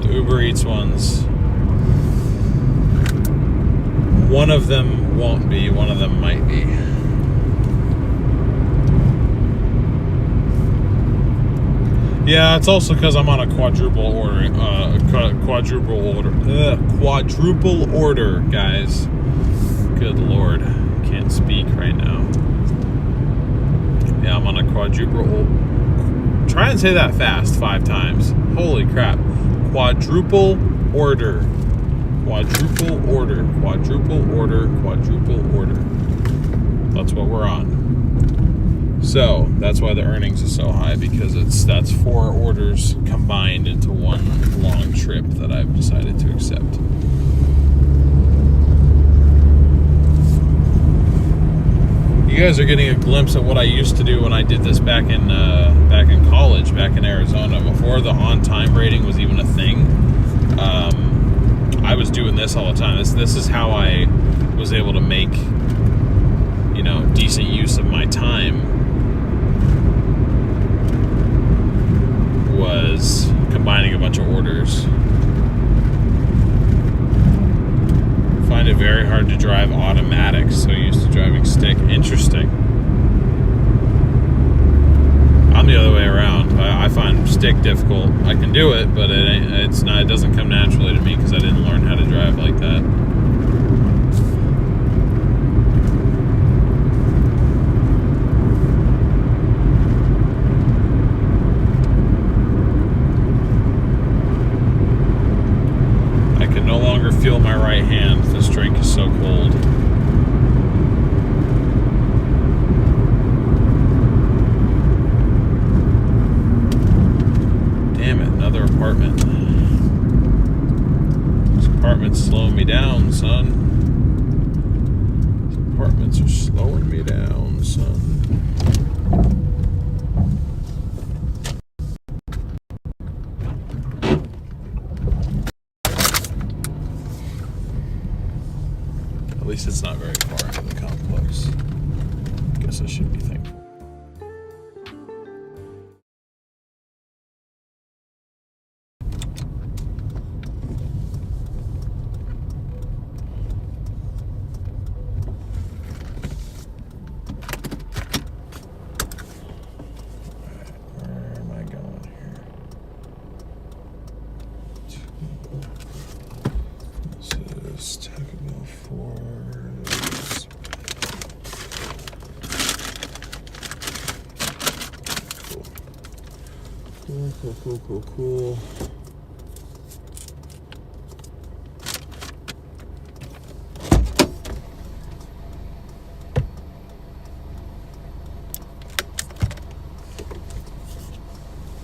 The Uber Eats ones, one of them won't be, one of them might be. Yeah, it's also because I'm on a quadruple order, guys. Good Lord, can't speak right now. Yeah, I'm on a quadruple. Try and say that fast 5 times. Holy crap. Quadruple order. Quadruple order. Quadruple order. Quadruple order. That's what we're on. So, that's why the earnings are so high, because that's 4 orders combined into one long trip that I've decided to accept. You guys are getting a glimpse at what I used to do when I did this back in college, back in Arizona, before the on-time rating was even a thing. I was doing this all the time. This is how I was able to make, decent use of my time, was combining a bunch of orders. Find it very hard to drive automatic, so used to driving stick. Interesting. I'm the other way around. I find stick difficult. I can do it, but it doesn't come naturally to me because I didn't learn how to drive like that. I can no longer feel my right hand. This drink is so cold. Damn it, another apartment. This apartment's slowing me down. slowing me down, son. At least it's not very far into the complex. Guess I should be thankful. Cool.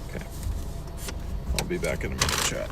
Okay. I'll be back in a minute, chat.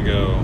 go.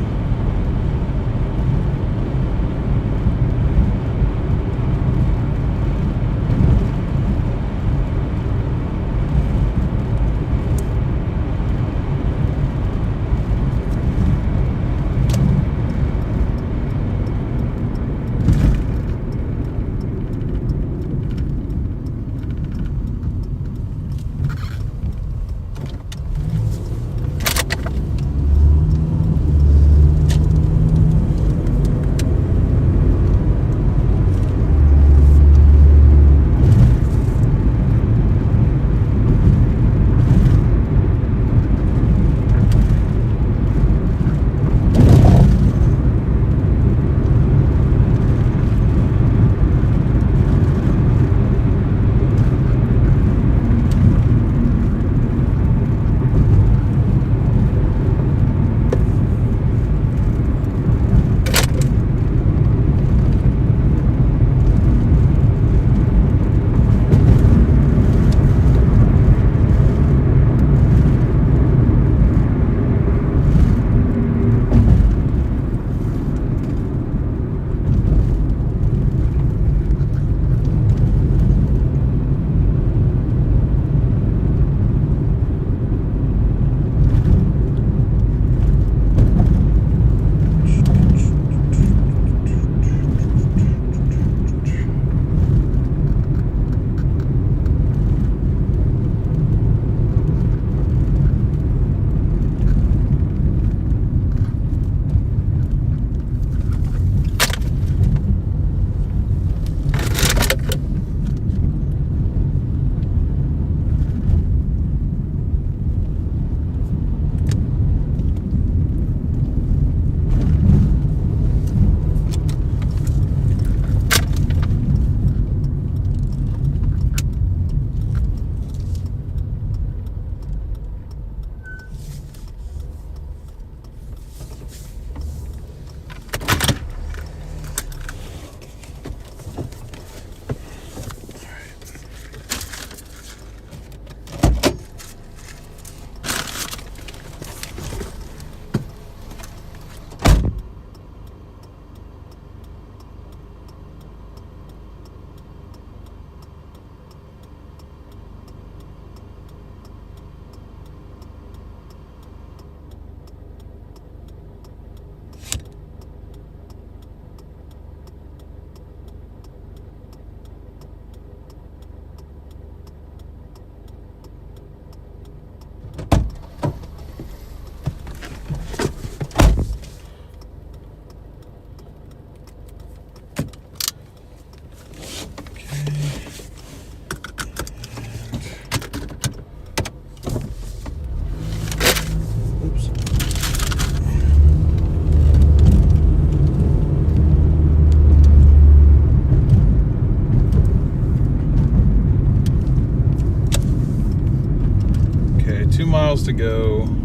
Miles to go on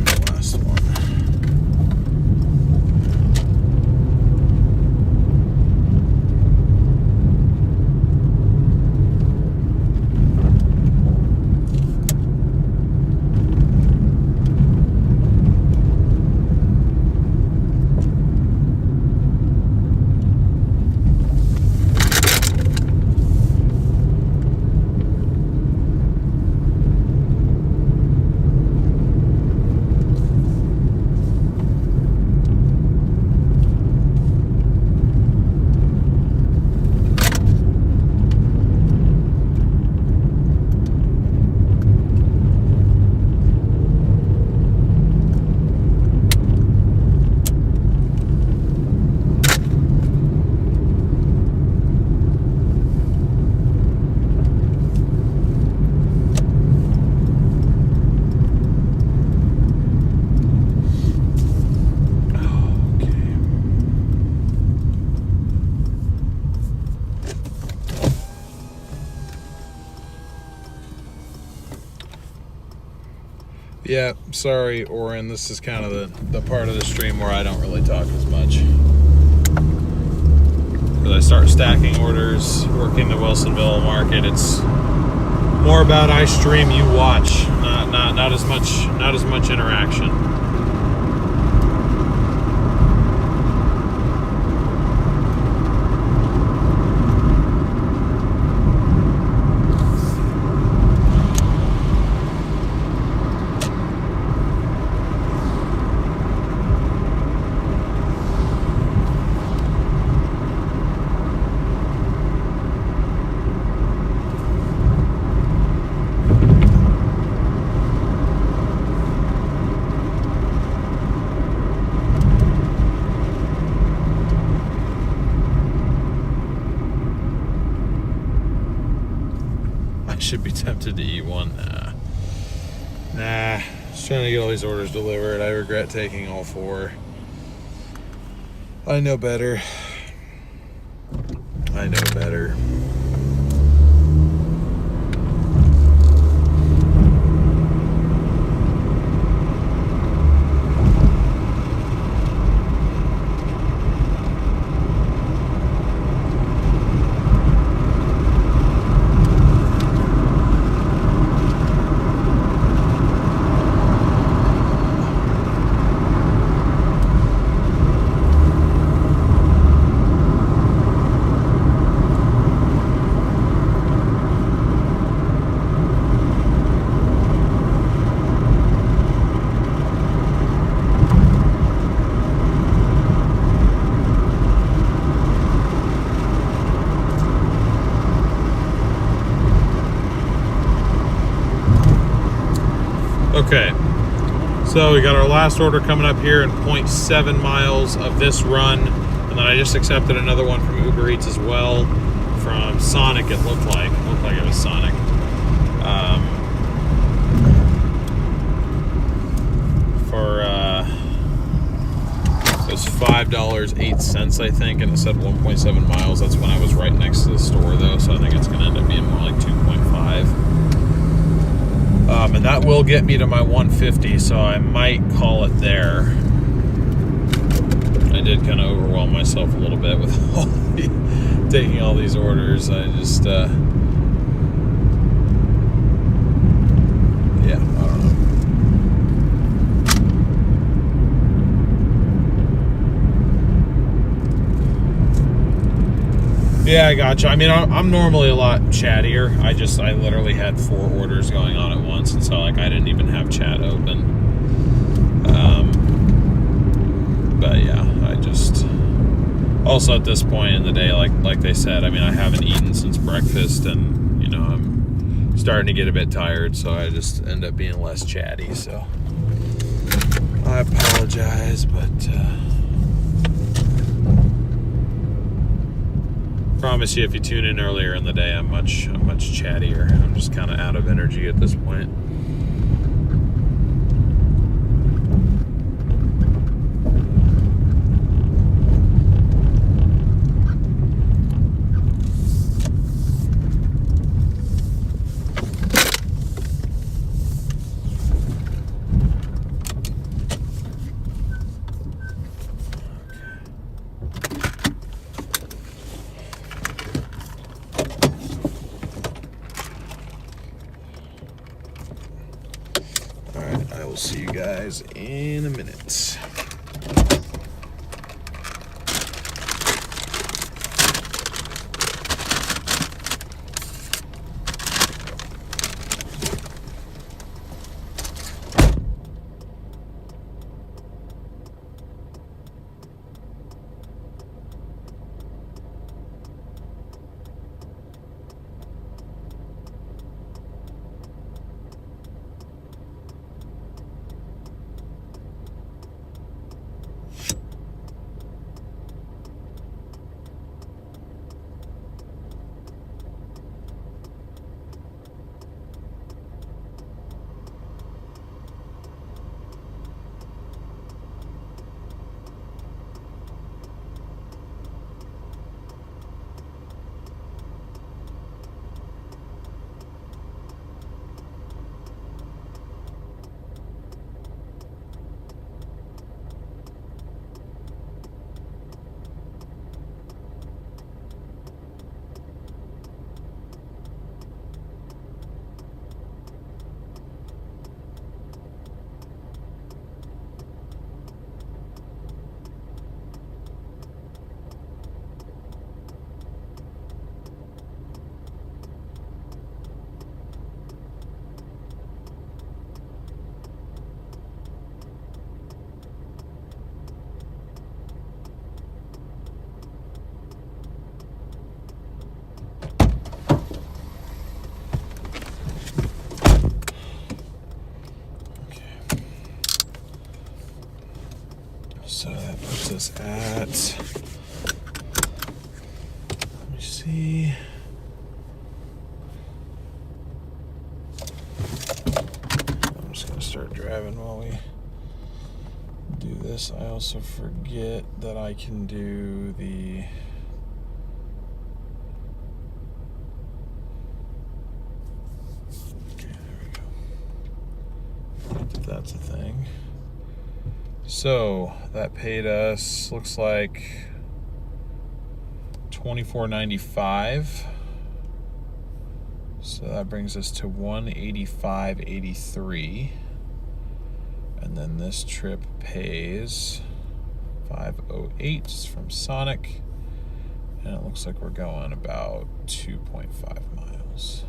the last one. Yeah, sorry, Oren. This is kind of the part of the stream where I don't really talk as much. As I start stacking orders, working the Wilsonville market, it's more about I stream, you watch, not as much interaction. Tempted to eat one? Nah. Just trying to get all these orders delivered. I regret taking all 4. I know better. I know better. Okay, so we got our last order coming up here in 0.7 miles of this run, and then I just accepted another one from Uber Eats as well, from Sonic. It looked like it was Sonic. It was $5.08, I think, and it said 1.7 miles. That's when I was right next to the store, though, so I think it's going to end up being more like 2.5. And that will get me to my 150, so I might call it there. I did kind of overwhelm myself a little bit with taking all these orders. I just, yeah, I don't know. Yeah, I gotcha. I mean, I'm normally a lot chattier. I literally had 4 orders going on at once, and so like I didn't even have chat open. But yeah, I just also at this point in the day, like they said, I mean, I haven't eaten since breakfast, and you know I'm starting to get a bit tired, so I just end up being less chatty. So I apologize, but. Promise you, if you tune in earlier in the day, I'm much chattier. I'm just kind of out of energy at this point. I will see you guys in a minute. So that puts us at, let me see, start driving while we do this. I also forget that I can do the if that's a thing. So that paid us, looks like $24.95. So that brings us to $185.83. And then this trip pays $508 from Sonic. And it looks like we're going about 2.5 miles.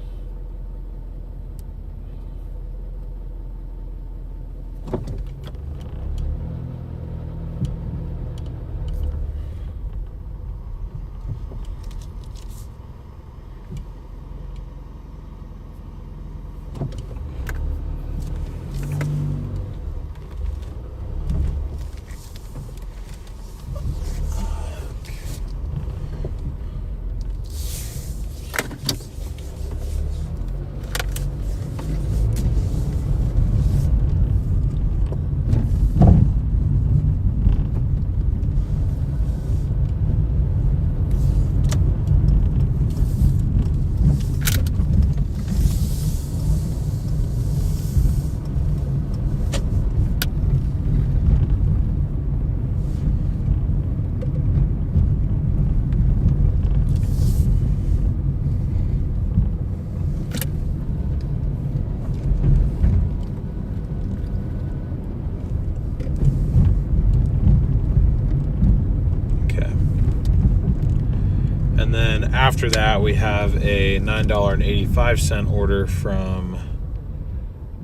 After that, we have a $9.85 order from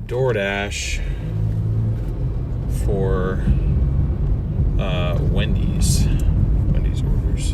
Doordash for Wendy's orders.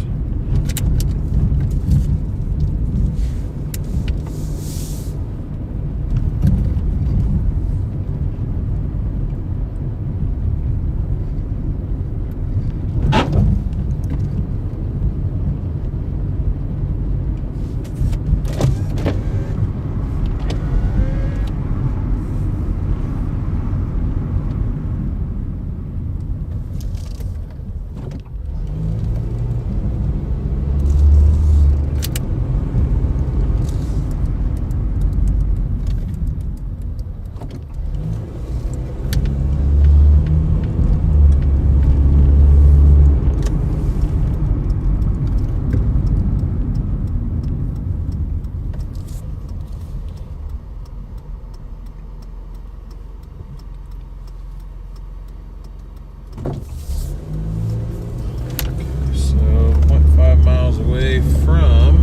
Away from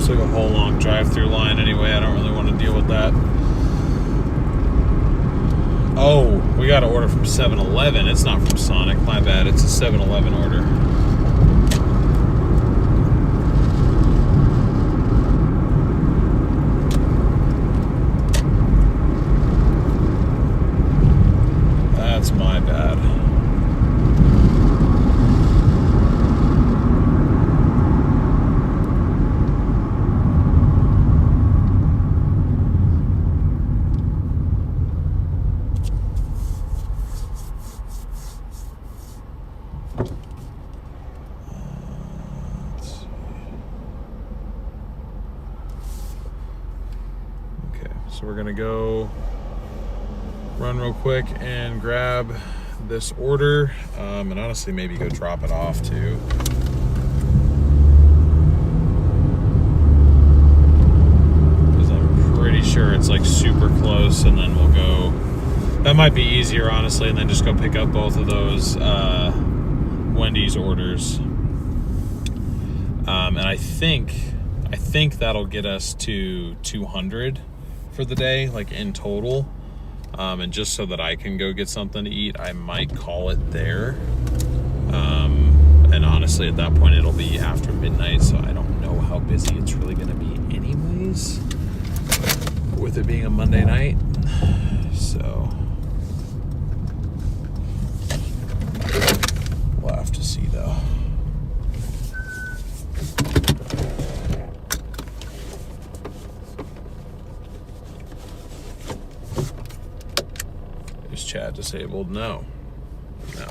it's like a whole long drive-through line anyway. I don't really want to deal with that. Oh, we got an order from 7-Eleven. It's not from Sonic, my bad. It's a 7-Eleven order. That's my bad. Okay, so we're gonna go run real quick and grab this order, and honestly maybe go drop it off too. Because I'm pretty sure it's like super close, and then we'll go, that might be easier honestly, and then just go pick up both of those Wendy's orders. And I think that'll get us to 200 for the day, like in total. And just so that I can go get something to eat, I might call it there. And honestly, at that point, it'll be after midnight, so I don't know how busy it's really going to be anyways, with it being a Monday night. So we'll have to see, though. that disabled? No. No.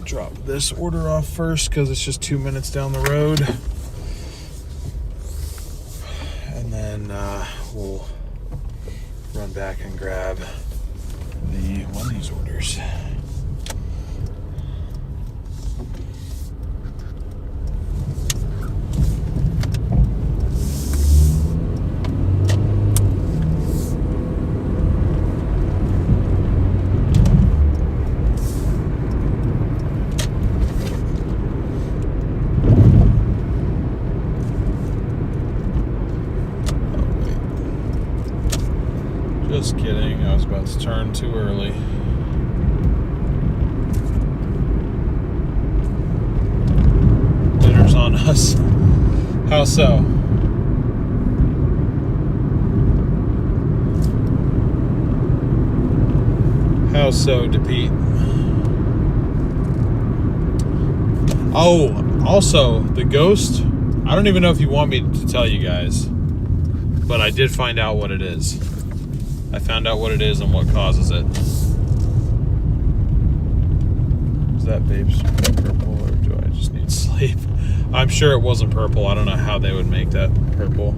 Drop this order off first because it's just 2 minutes down the road, and then we'll run back and grab the Wendy's orders. Just kidding, I was about to turn too early. Dinner's on us. How so? How so, DePete? Oh, also, the ghost, I don't even know if you want me to tell you guys, but I did find out what it is. I found out what it is and what causes it. Is that babes purple, or do I just need sleep? I'm sure it wasn't purple. I don't know how they would make that purple.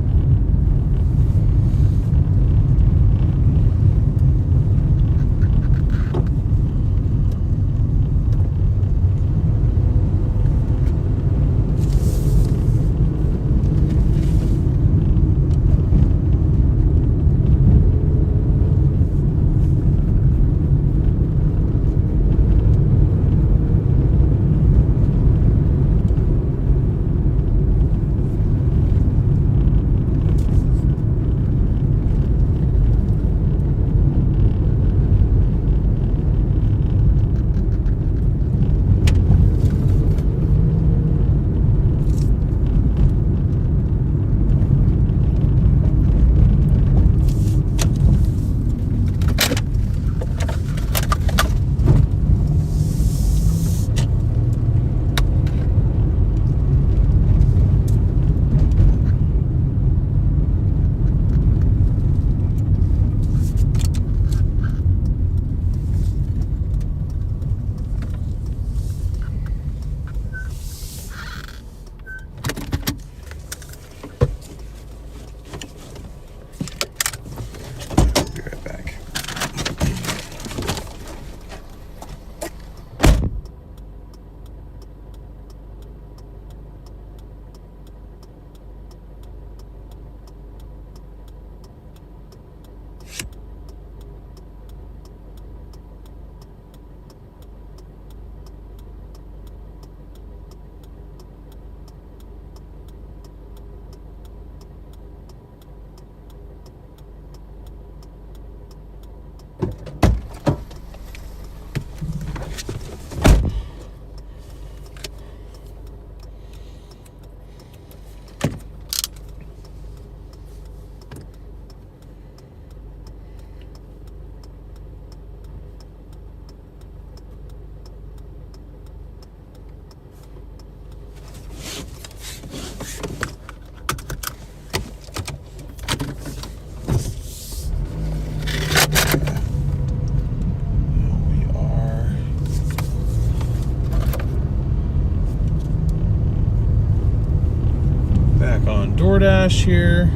Doordash here.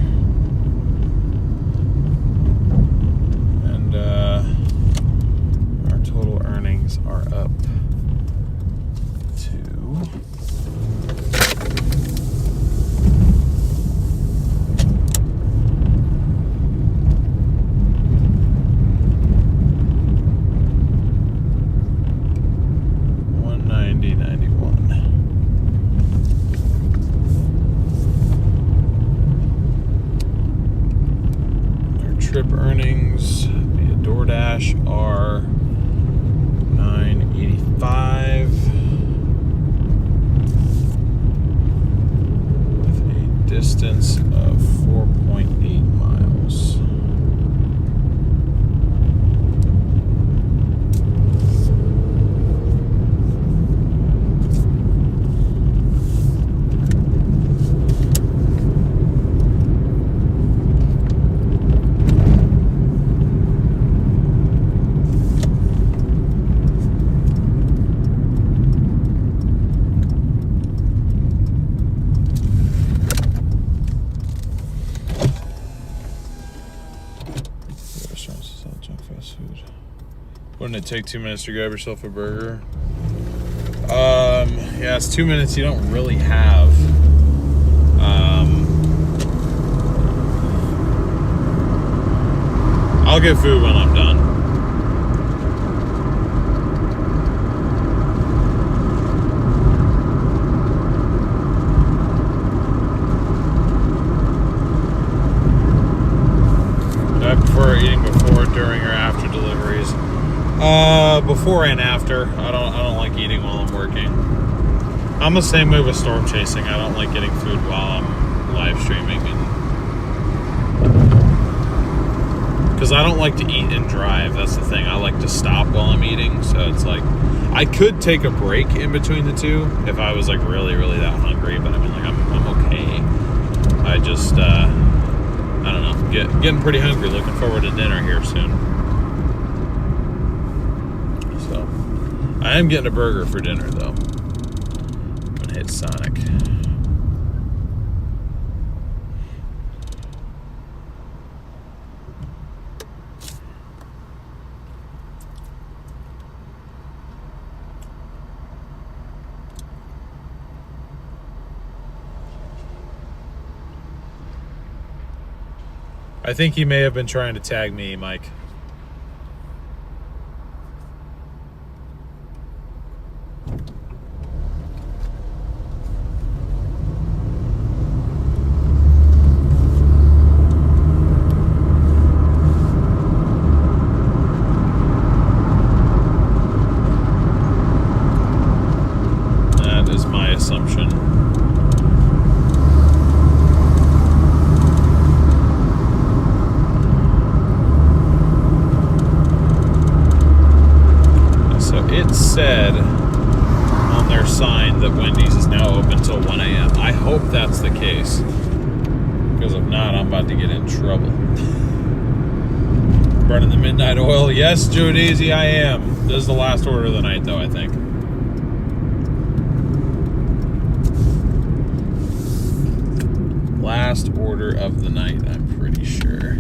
Wouldn't it take 2 minutes to grab yourself a burger? Yeah, it's 2 minutes you don't really have. I'll get food when I'm done. Do I prefer eating before, during, or after deliveries? Before and after. I don't like eating while I'm working. I'm the same way with storm chasing. I don't like getting food while I'm live streaming, because I don't like to eat and drive. That's the thing. I like to stop while I'm eating. So it's like I could take a break in between the two if I was like really, really that hungry. But I mean, like I'm okay. I just I don't know. Getting pretty hungry. Looking forward to dinner here soon. So I am getting a burger for dinner though. I'm gonna hit Sonic. I think he may have been trying to tag me, Mike. That is my assumption. It said on their sign that Wendy's is now open till 1 a.m. I hope that's the case, because if not, I'm about to get in trouble. Burning the midnight oil. Yes, Jodezi, I am. This is the last order of the night, though, I think. Last order of the night, I'm pretty sure.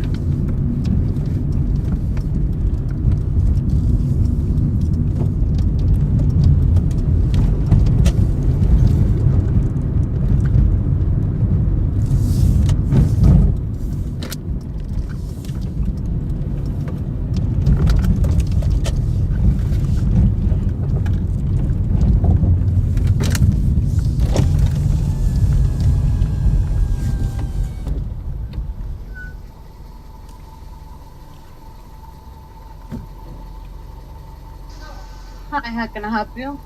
Hi, how can I help you?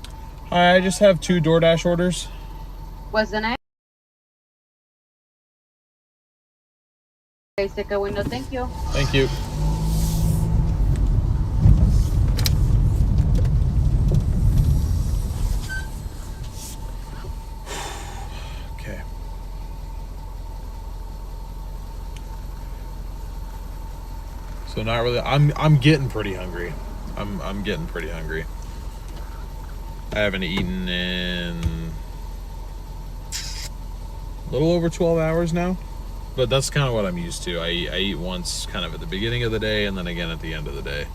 Hi, I just have 2 Doordash orders. What's the name? Take a window, thank you. Thank you. Okay. So not really. I'm getting pretty hungry. I'm getting pretty hungry. I haven't eaten in a little over 12 hours now, but that's kind of what I'm used to. I eat once kind of at the beginning of the day and then again at the end of the day.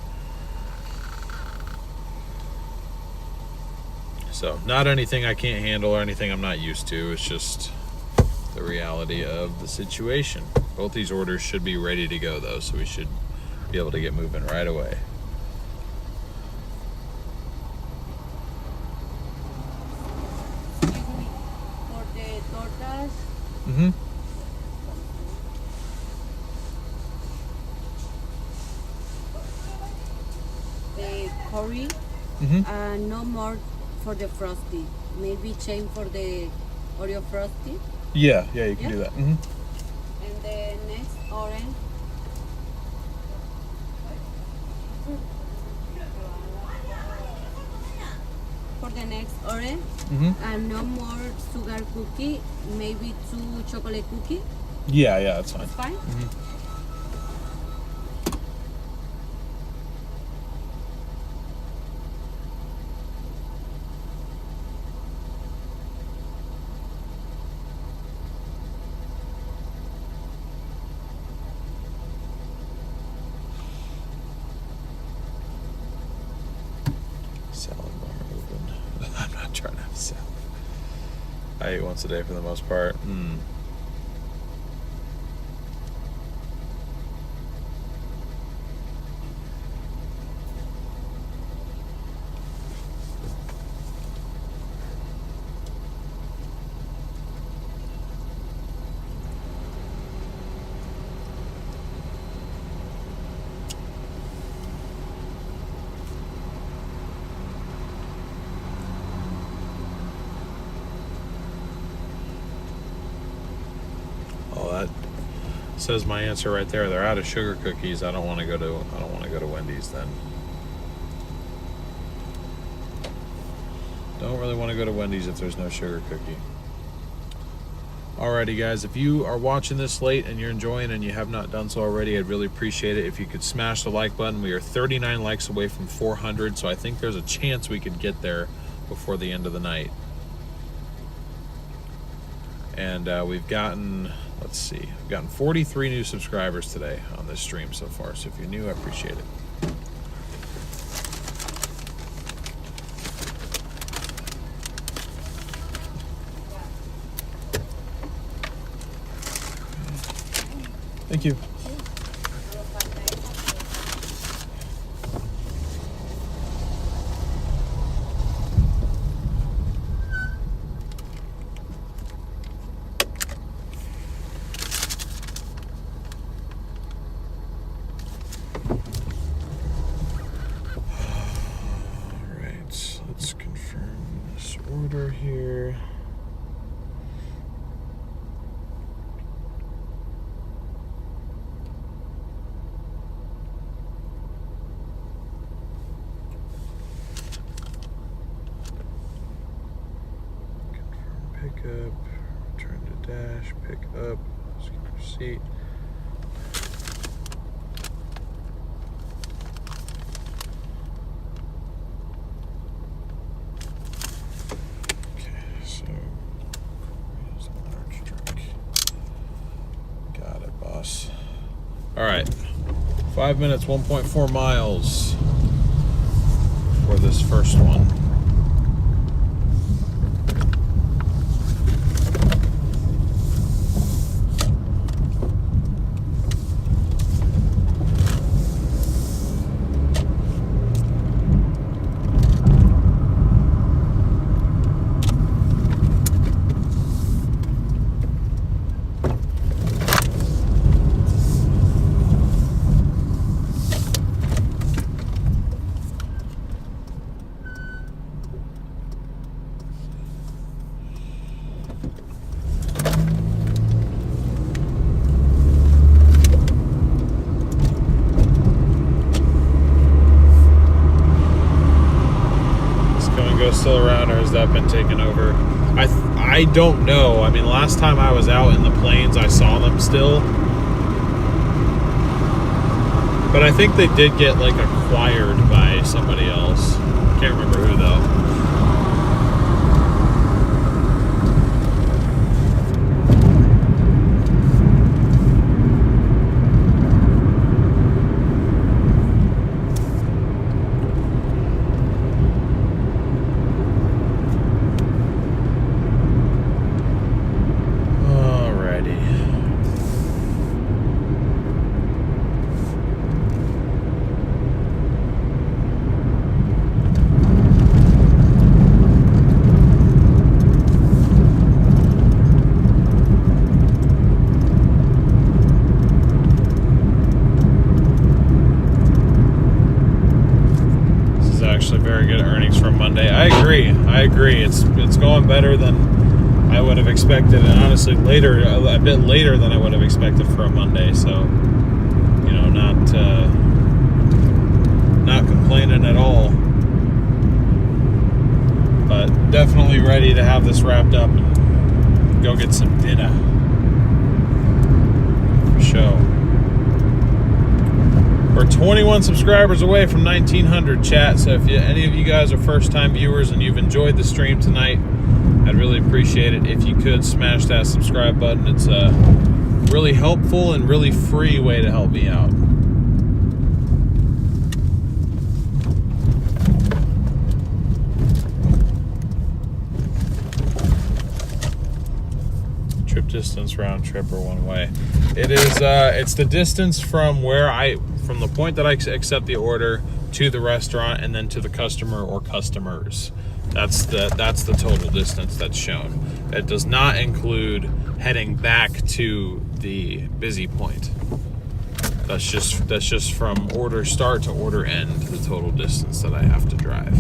So not anything I can't handle or anything I'm not used to. It's just the reality of the situation. Both these orders should be ready to go though, so we should be able to get moving right away. Excuse me, for the Doordash, Mm-hmm. the curry, Mm-hmm. no more for the frosty. Maybe change for the Oreo frosty. Yeah, you can Yeah? do that. Mm-hmm. And the next orange. For the next orange, Mm-hmm. and no more sugar cookie, maybe 2 chocolate cookie. Yeah, that's fine. It's fine. I eat once a day for the most part. That says my answer right there. They're out of sugar cookies. I don't want to go to Wendy's then. Don't really want to go to Wendy's if there's no sugar cookie. Alrighty guys, if you are watching this late and you're enjoying and you have not done so already, I'd really appreciate it if you could smash the like button. We are 39 likes away from 400, so I think there's a chance we could get there before the end of the night. And we've gotten, let's see, we've gotten 43 new subscribers today on this stream so far. So if you're new, I appreciate it. Thank you. Here. Confirm pickup, return to dash, pick up, scan receipt. All right, 5 minutes, 1.4 miles for this first one. Still around, or has that been taken over? I don't know. I mean, last time I was out in the plains, I saw them still, but I think they did get like acquired by somebody else. Can't remember who though. I agree. It's going better than I would have expected, and honestly, a bit later than I would have expected for a Monday. So, you know, not complaining at all, but definitely ready to have this wrapped up and go get some dinner for sure. We're 21 subscribers away from 1,900, chat. So if any of you guys are first-time viewers and you've enjoyed the stream tonight, I'd really appreciate it if you could smash that subscribe button. It's a really helpful and really free way to help me out. distance round trip or one way. It is. It's the distance from from the point that I accept the order to the restaurant and then to the customer or customers. That's the total distance that's shown. It does not include heading back to the busy point. That's just from order start to order end, the total distance that I have to drive.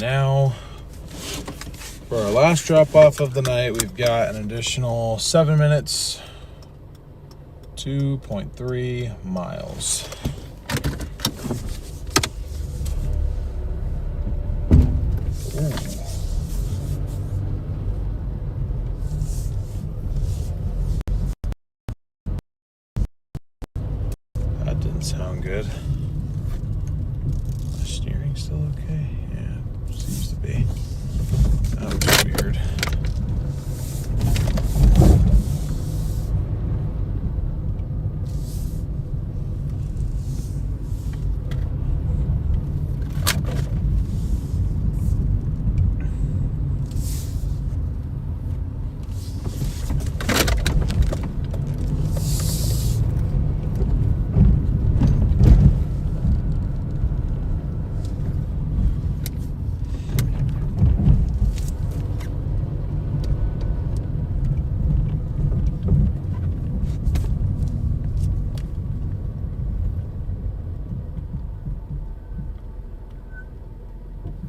Now, for our last drop off of the night, we've got an additional 7 minutes, 2.3 miles. Ooh. That didn't sound good. The steering still okay? Yeah, seems to be. That was weird.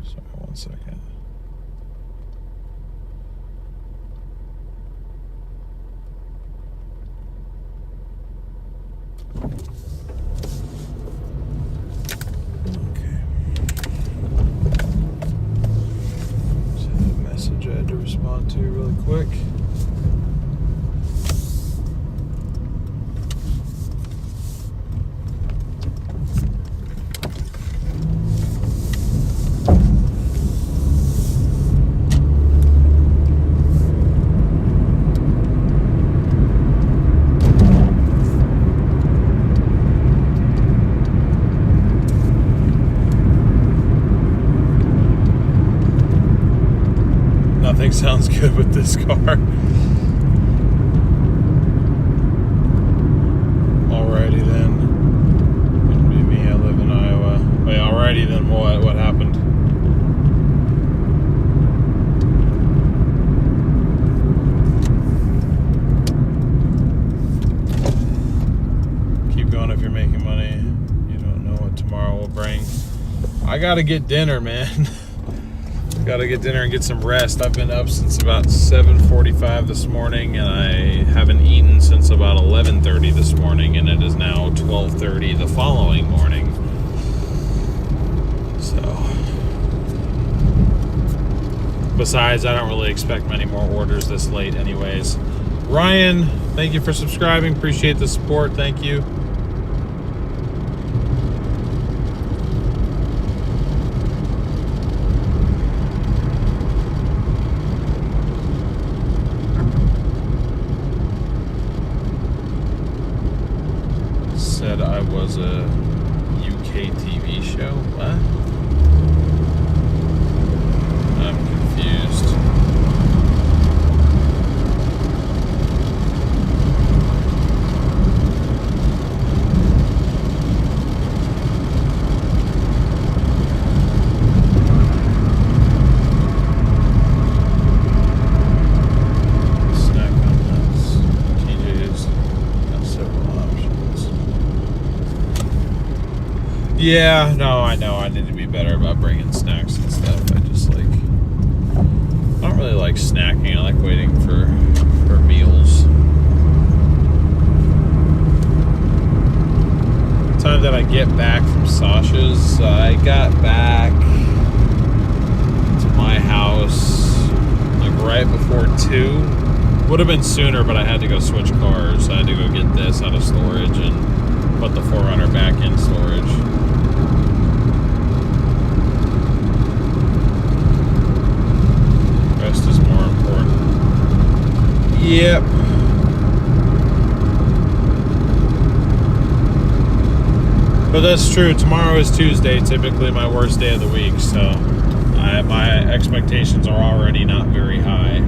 Sorry, 1 second. Okay. Just had a message I had to respond to really quick. Nothing sounds good with this car. Alrighty then. Couldn't be me, I live in Iowa. Wait, alrighty then what? What happened? I gotta get dinner, man. Gotta get dinner and get some rest. I've been up since about 7:45 this morning, and I haven't eaten since about 11:30 this morning, and it is now 12:30 the following morning. So, besides, I don't really expect many more orders this late anyways. Ryan, thank you for subscribing. Appreciate the support. Thank you. Said I was a UK TV show. What? I'm confused. Snack on nuts. TJ's got several options. Yeah, no, I know. I need to be better about bringing snacks and stuff. I just I don't really like snacking. I like waiting for meals. The time that I get back from Sasha's, I got back to my house like right before 2. Would have been sooner, but I had to go switch cars. I had to go get this out of storage and put the 4Runner back in storage. Rest is more important. Yep. But that's true. Tomorrow is Tuesday, typically my worst day of the week, so my expectations are already not very high.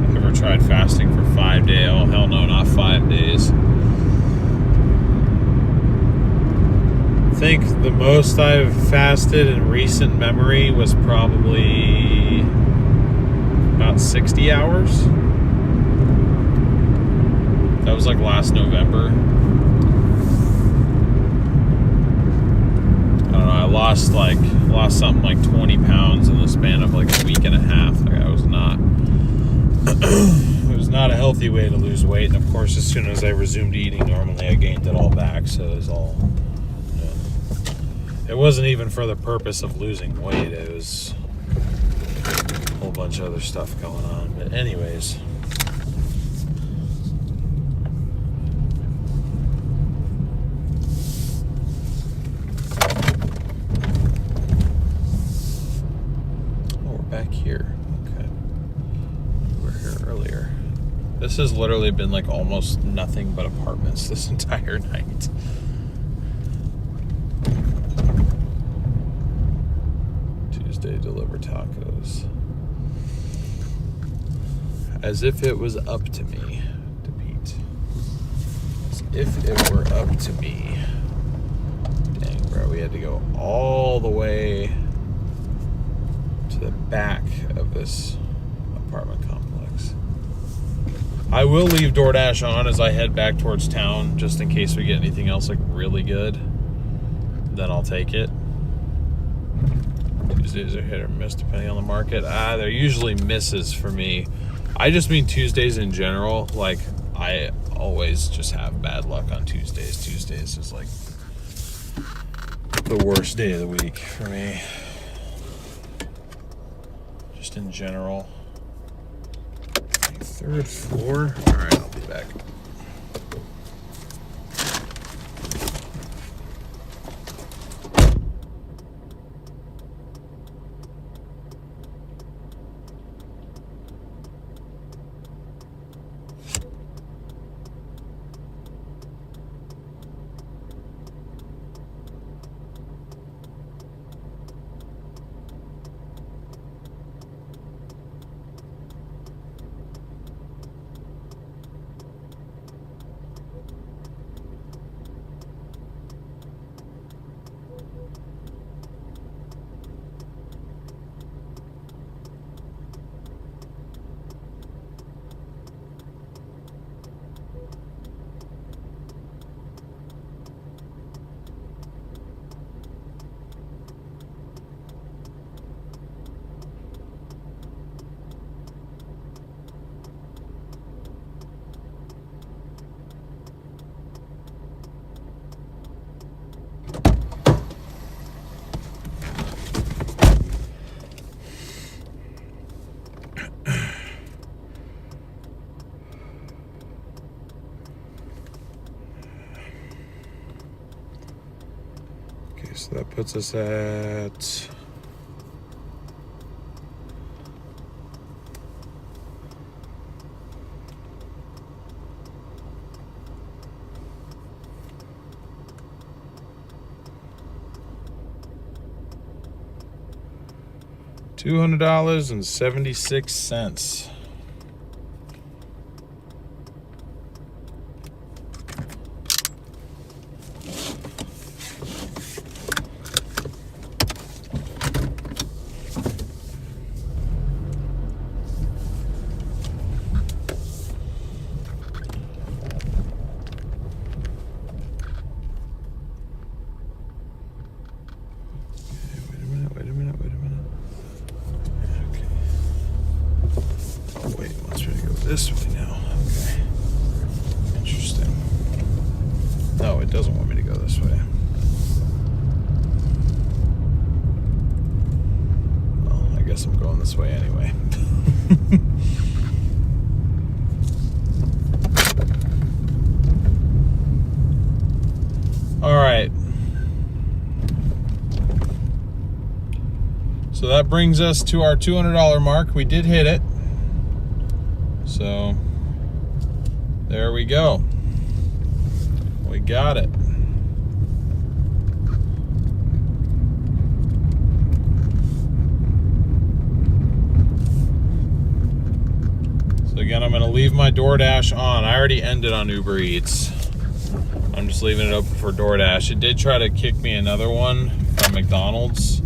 I've ever tried fasting for 5 days. Oh, hell no, not 5 days. I think the most I've fasted in recent memory was probably about 60 hours. That was like last November. I don't know, I lost something like 20 pounds in the span of like a week and a half. Like I was not it was not a healthy way to lose weight, and of course as soon as I resumed eating normally I gained it all back, so it was all it wasn't even for the purpose of losing weight. It was a whole bunch of other stuff going on. But anyways, oh, we're back here. Okay, we were here earlier. This has literally been like almost nothing but apartments this entire night. Deliver tacos. As if it was up to me to Pete. As if it were up to me. Dang, bro, we had to go all the way to the back of this apartment complex. I will leave Doordash on as I head back towards town, just in case we get anything else like really good. Then I'll take it. Tuesdays are hit or miss depending on the market. They're usually misses for me. I just mean Tuesdays in general. Like, I always just have bad luck on Tuesdays. Tuesdays is like the worst day of the week for me. Just in general. 3rd floor. Alright, I'll be back. Okay, so that puts us at $200.76. Wait a minute. Okay. Oh, wait, it wants me to go this way now. Okay. Interesting. No, it doesn't want me to go this way. Well, I guess I'm going this way anyway. All right. So that brings us to our $200 mark. We did hit it. So there we go. We got it. So again, I'm going to leave my Doordash on. I already ended on Uber Eats. I'm just leaving it open for Doordash. It did try to kick me another one from McDonald's.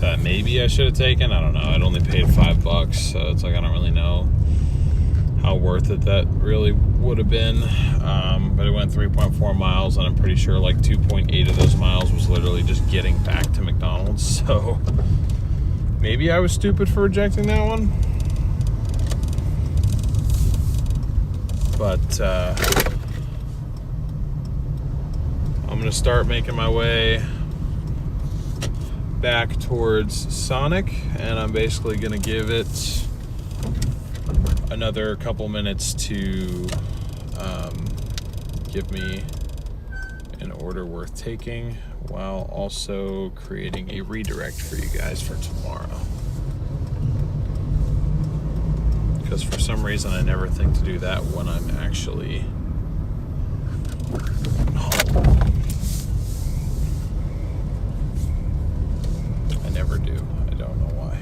That maybe I should have taken. I don't know. I'd only paid $5, so it's like I don't really know how worth it that really would have been. But it went 3.4 miles, and I'm pretty sure like 2.8 of those miles was literally just getting back to McDonald's. So maybe I was stupid for rejecting that one. But I'm gonna start making my way back towards Sonic, and I'm basically gonna give it another couple minutes to give me an order worth taking, while also creating a redirect for you guys for tomorrow. Because for some reason I never think to do that when I'm actually home. I never do. I don't know why.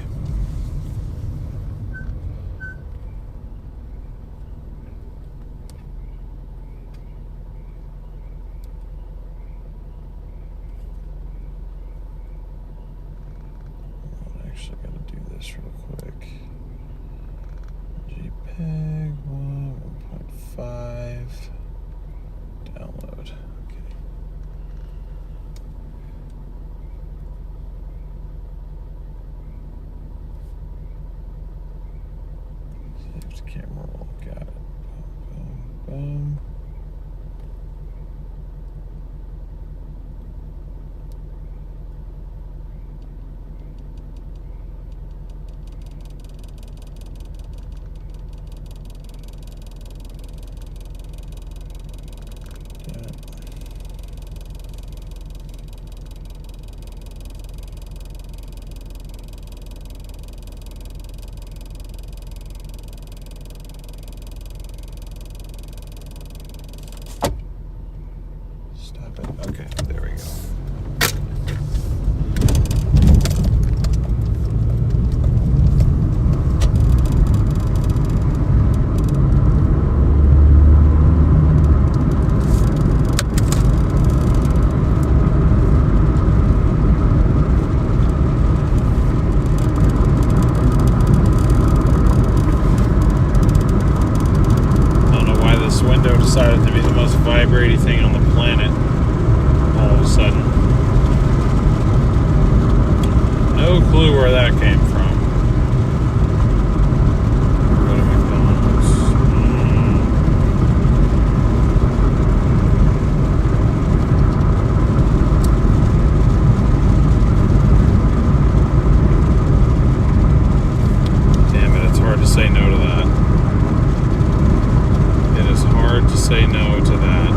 I'm actually going to do this real quick. JPEG 1.5 download. Okay. Save to camera roll. Got it. Boom, boom. Stop it. Okay, there we go. Window decided to be the most vibrating thing on the planet all of a sudden. No clue where that came from. Go to McDonald's. Damn it, it's hard to say no to that. It is hard to say no to that.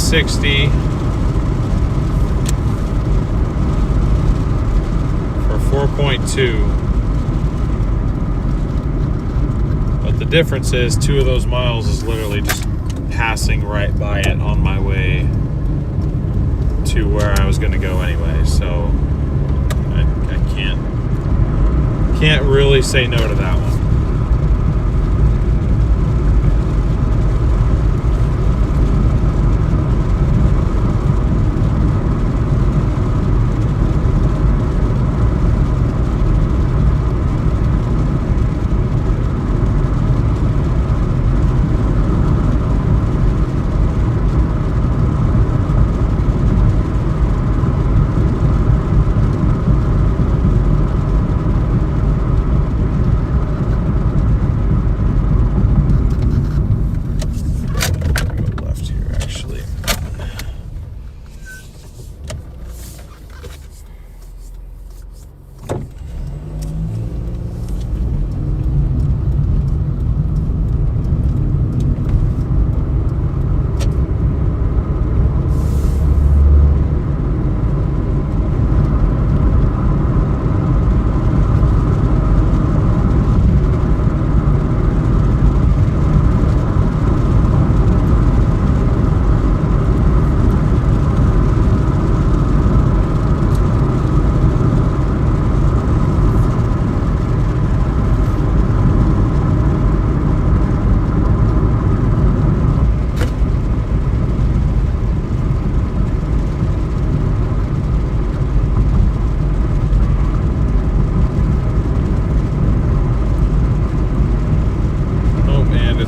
$360 for 4.2. But the difference is 2 of those miles is literally just passing right by it on my way to where I was going to go anyway. So I can't really say no to that one.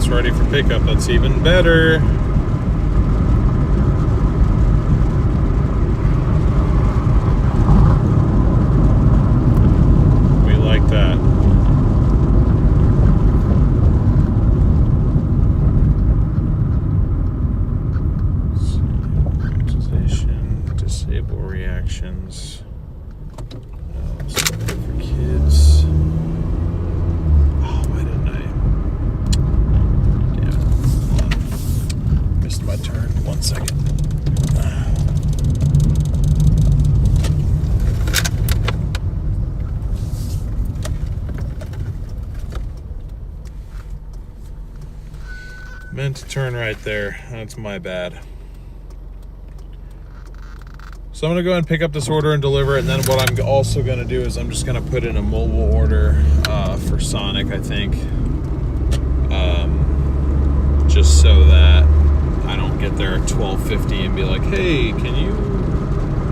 Ready for pickup. That's even better. We like that. Monetization, disable reactions. For kids. My turn. 1 second. Meant to turn right there. That's my bad. So I'm gonna go ahead and pick up this order and deliver it, and then what I'm also gonna do is I'm just gonna put in a mobile order for Sonic, I think, just so that I don't get there at 12:50 and be like, hey, can you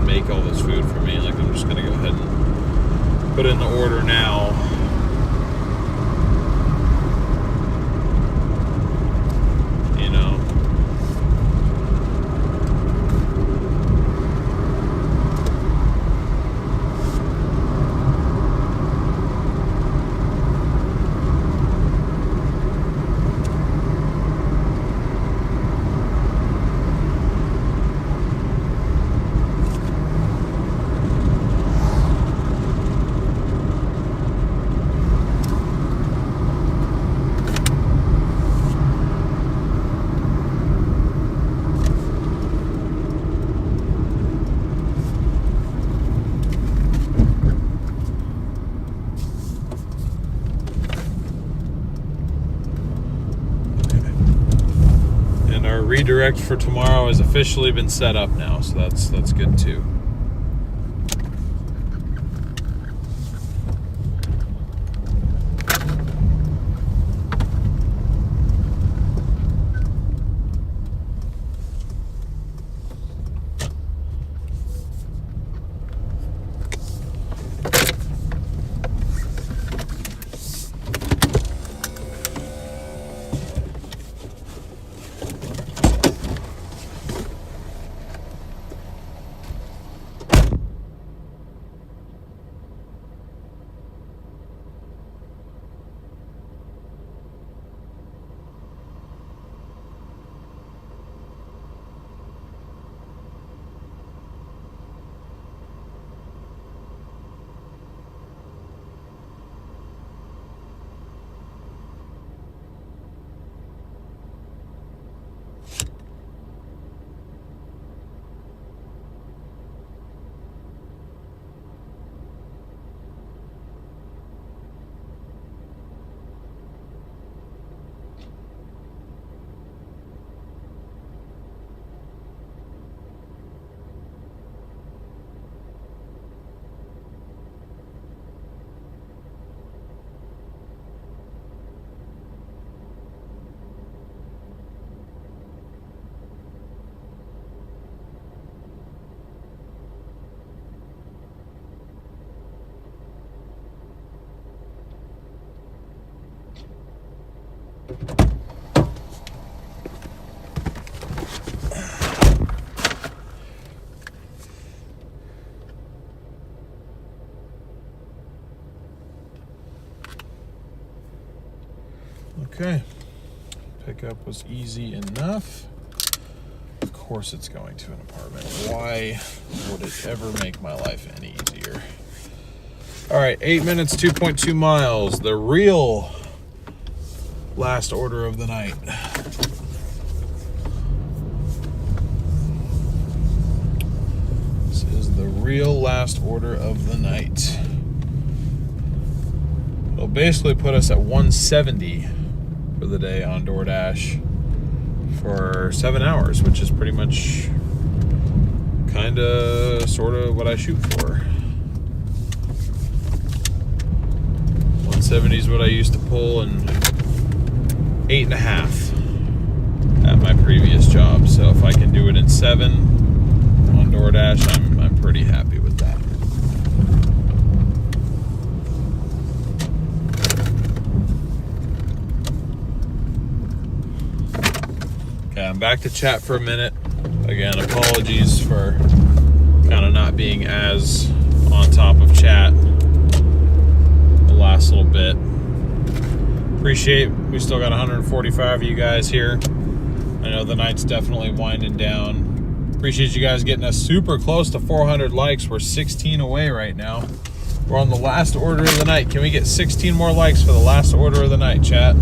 make all this food for me? Like, I'm just gonna go ahead and put in the order now. You know. Redirect for tomorrow has officially been set up now, so that's good too. Okay. Pickup was easy enough. Of course it's going to an apartment. Why would it ever make my life any easier? All right, 8 minutes, 2.2 miles. The real last order of the night. This is the real last order of the night. It'll basically put us at 170 for the day on Doordash for 7 hours, which is pretty much kind of sort of what I shoot for. 170 is what I used to pull in 8.5 at my previous job. So if I can do it in 7 on Doordash, I'm pretty happy with that. Okay, I'm back to chat for a minute. Again, apologies for kind of not being as on top of chat the last little bit. Appreciate we still got 145 of you guys here. I know the night's definitely winding down. Appreciate you guys getting us super close to 400 likes. We're 16 away right now. We're on the last order of the night. Can we get 16 more likes for the last order of the night, chat?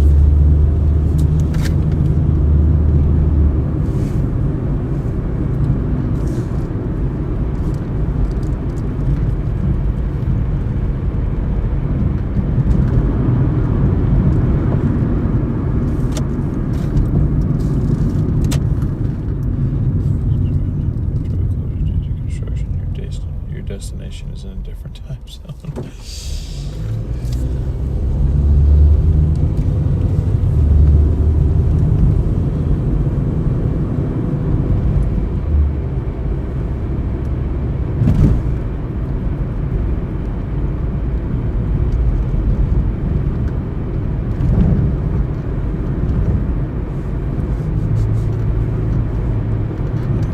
Destination is in a different time zone.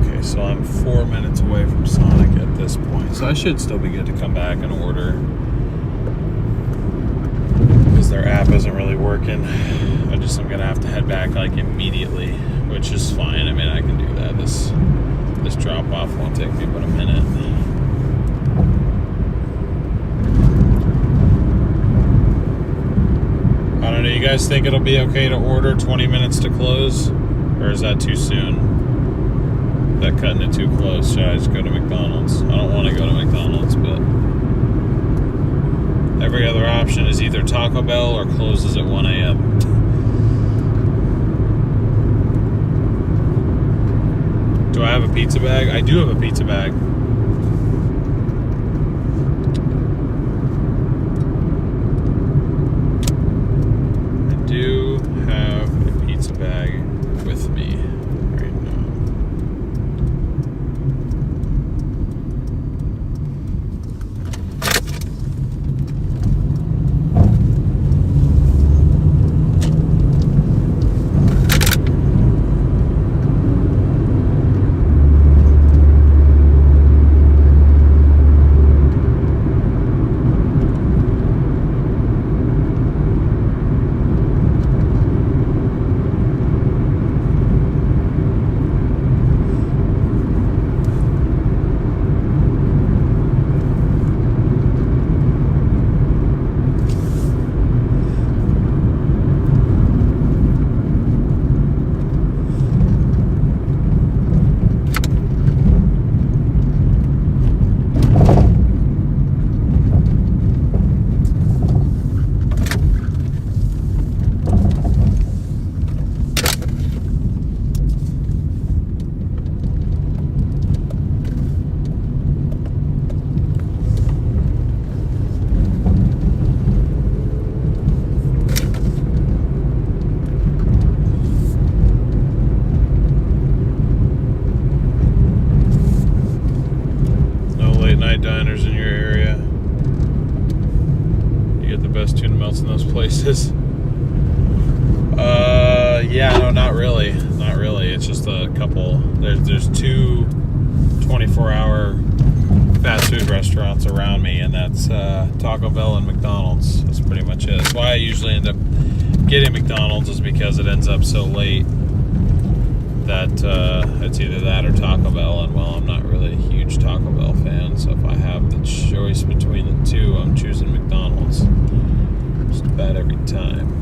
Okay, so I'm 4 minutes away from Sonic at this point, so I should still be good to come back and order because their app isn't really working. I'm gonna have to head back like immediately, which is fine. I mean, I can do that. This drop off won't take me but a minute. I don't know, you guys think it'll be okay to order 20 minutes to close, or is that too soon? That cutting it too close? Should I just go to McDonald's? I don't want to go to McDonald's, but every other option is either Taco Bell or closes at 1 a.m. Do I have a pizza bag? I do have a pizza bag. I do have a pizza bag with me right now. Diners in your area. You get the best tuna melts in those places. Yeah, no, not really. Not really. It's just a couple. There's two 24-hour fast food restaurants around me, and that's Taco Bell and McDonald's. That's pretty much it. That's why I usually end up getting McDonald's is because it ends up so late that it's either that or Taco Bell, and well, I'm not really a huge Taco Bell fan, so if I have the choice between the two, I'm choosing McDonald's just about every time.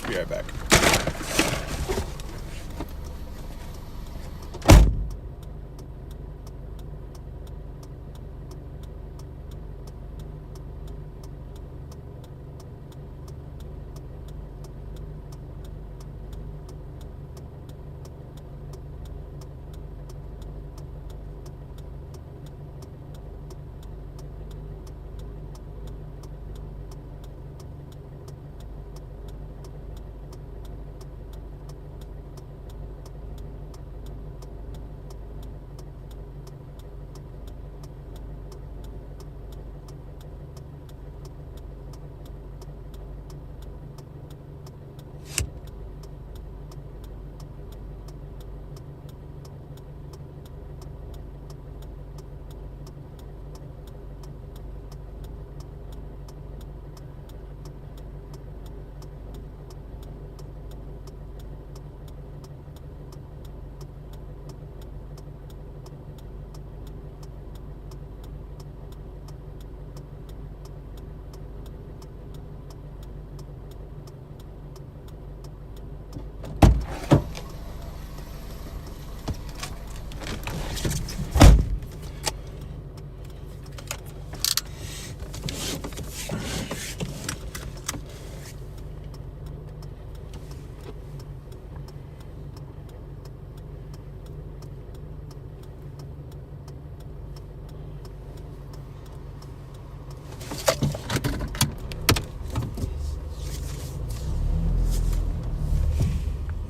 Be right back.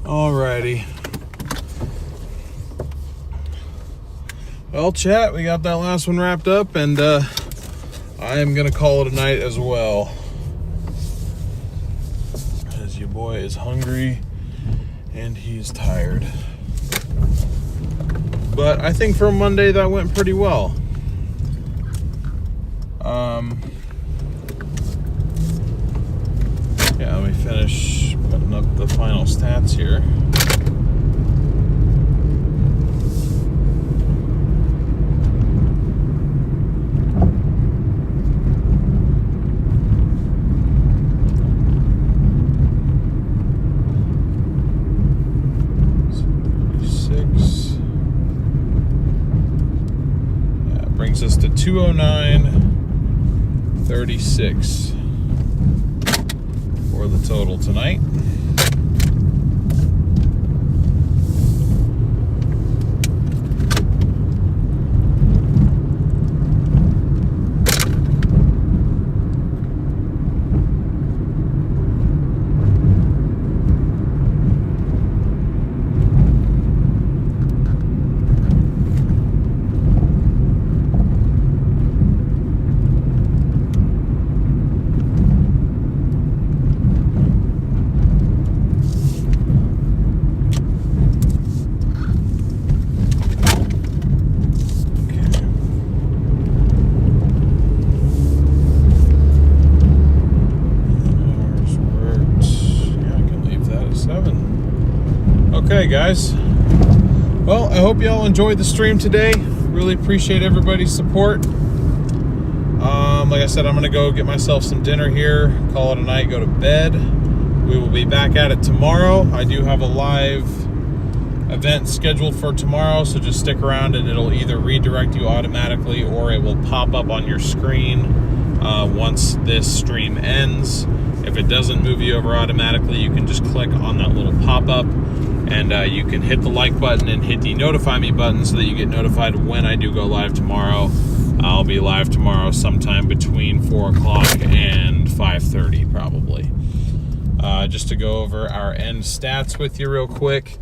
Alrighty. Well, chat, we got that last one wrapped up, and I am gonna call it a night as well, as your boy is hungry and he's tired. But I think for Monday that went pretty well. Yeah, let me finish putting up the final stats here. Brings us to 209.36 for the total tonight. Okay, guys. Well, I hope y'all enjoyed the stream today. Really appreciate everybody's support. Like I said, I'm gonna go get myself some dinner here, call it a night, go to bed. We will be back at it tomorrow. I do have a live event scheduled for tomorrow, so just stick around and it'll either redirect you automatically or it will pop up on your screen once this stream ends. If it doesn't move you over automatically, you can just click on that little pop-up, and you can hit the like button and hit the notify me button so that you get notified when I do go live tomorrow. I'll be live tomorrow sometime between 4 o'clock and 5:30 probably. Just to go over our end stats with you real quick.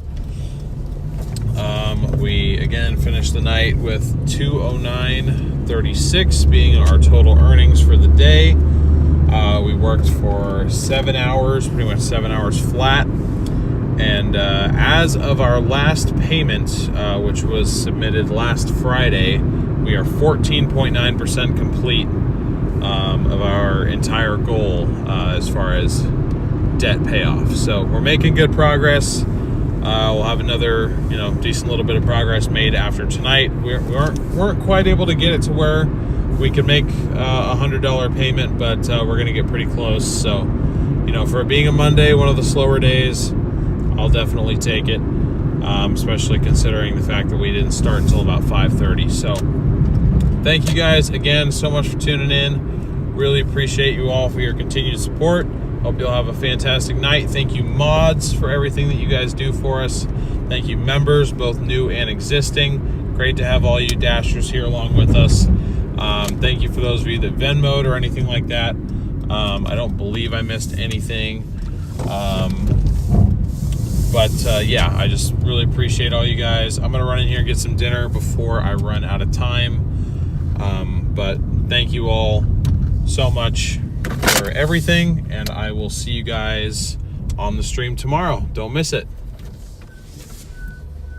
We again finished the night with $209.36 being our total earnings for the day. We worked for 7 hours, pretty much 7 hours flat. And as of our last payment, which was submitted last Friday, we are 14.9% complete of our entire goal as far as debt payoff. So we're making good progress. We'll have another, decent little bit of progress made after tonight. We weren't quite able to get it to where we could make a $100 payment, but we're going to get pretty close. So, for it being a Monday, one of the slower days, I'll definitely take it, especially considering the fact that we didn't start until about 5:30. So, thank you guys again so much for tuning in. Really appreciate you all for your continued support. Hope you'll have a fantastic night. Thank you, mods, for everything that you guys do for us. Thank you, members, both new and existing. Great to have all you Dashers here along with us. Thank you for those of you that Venmo'd or anything like that. I don't believe I missed anything. Yeah, I just really appreciate all you guys. I'm going to run in here and get some dinner before I run out of time. But thank you all so much for everything, and I will see you guys on the stream tomorrow. Don't miss it.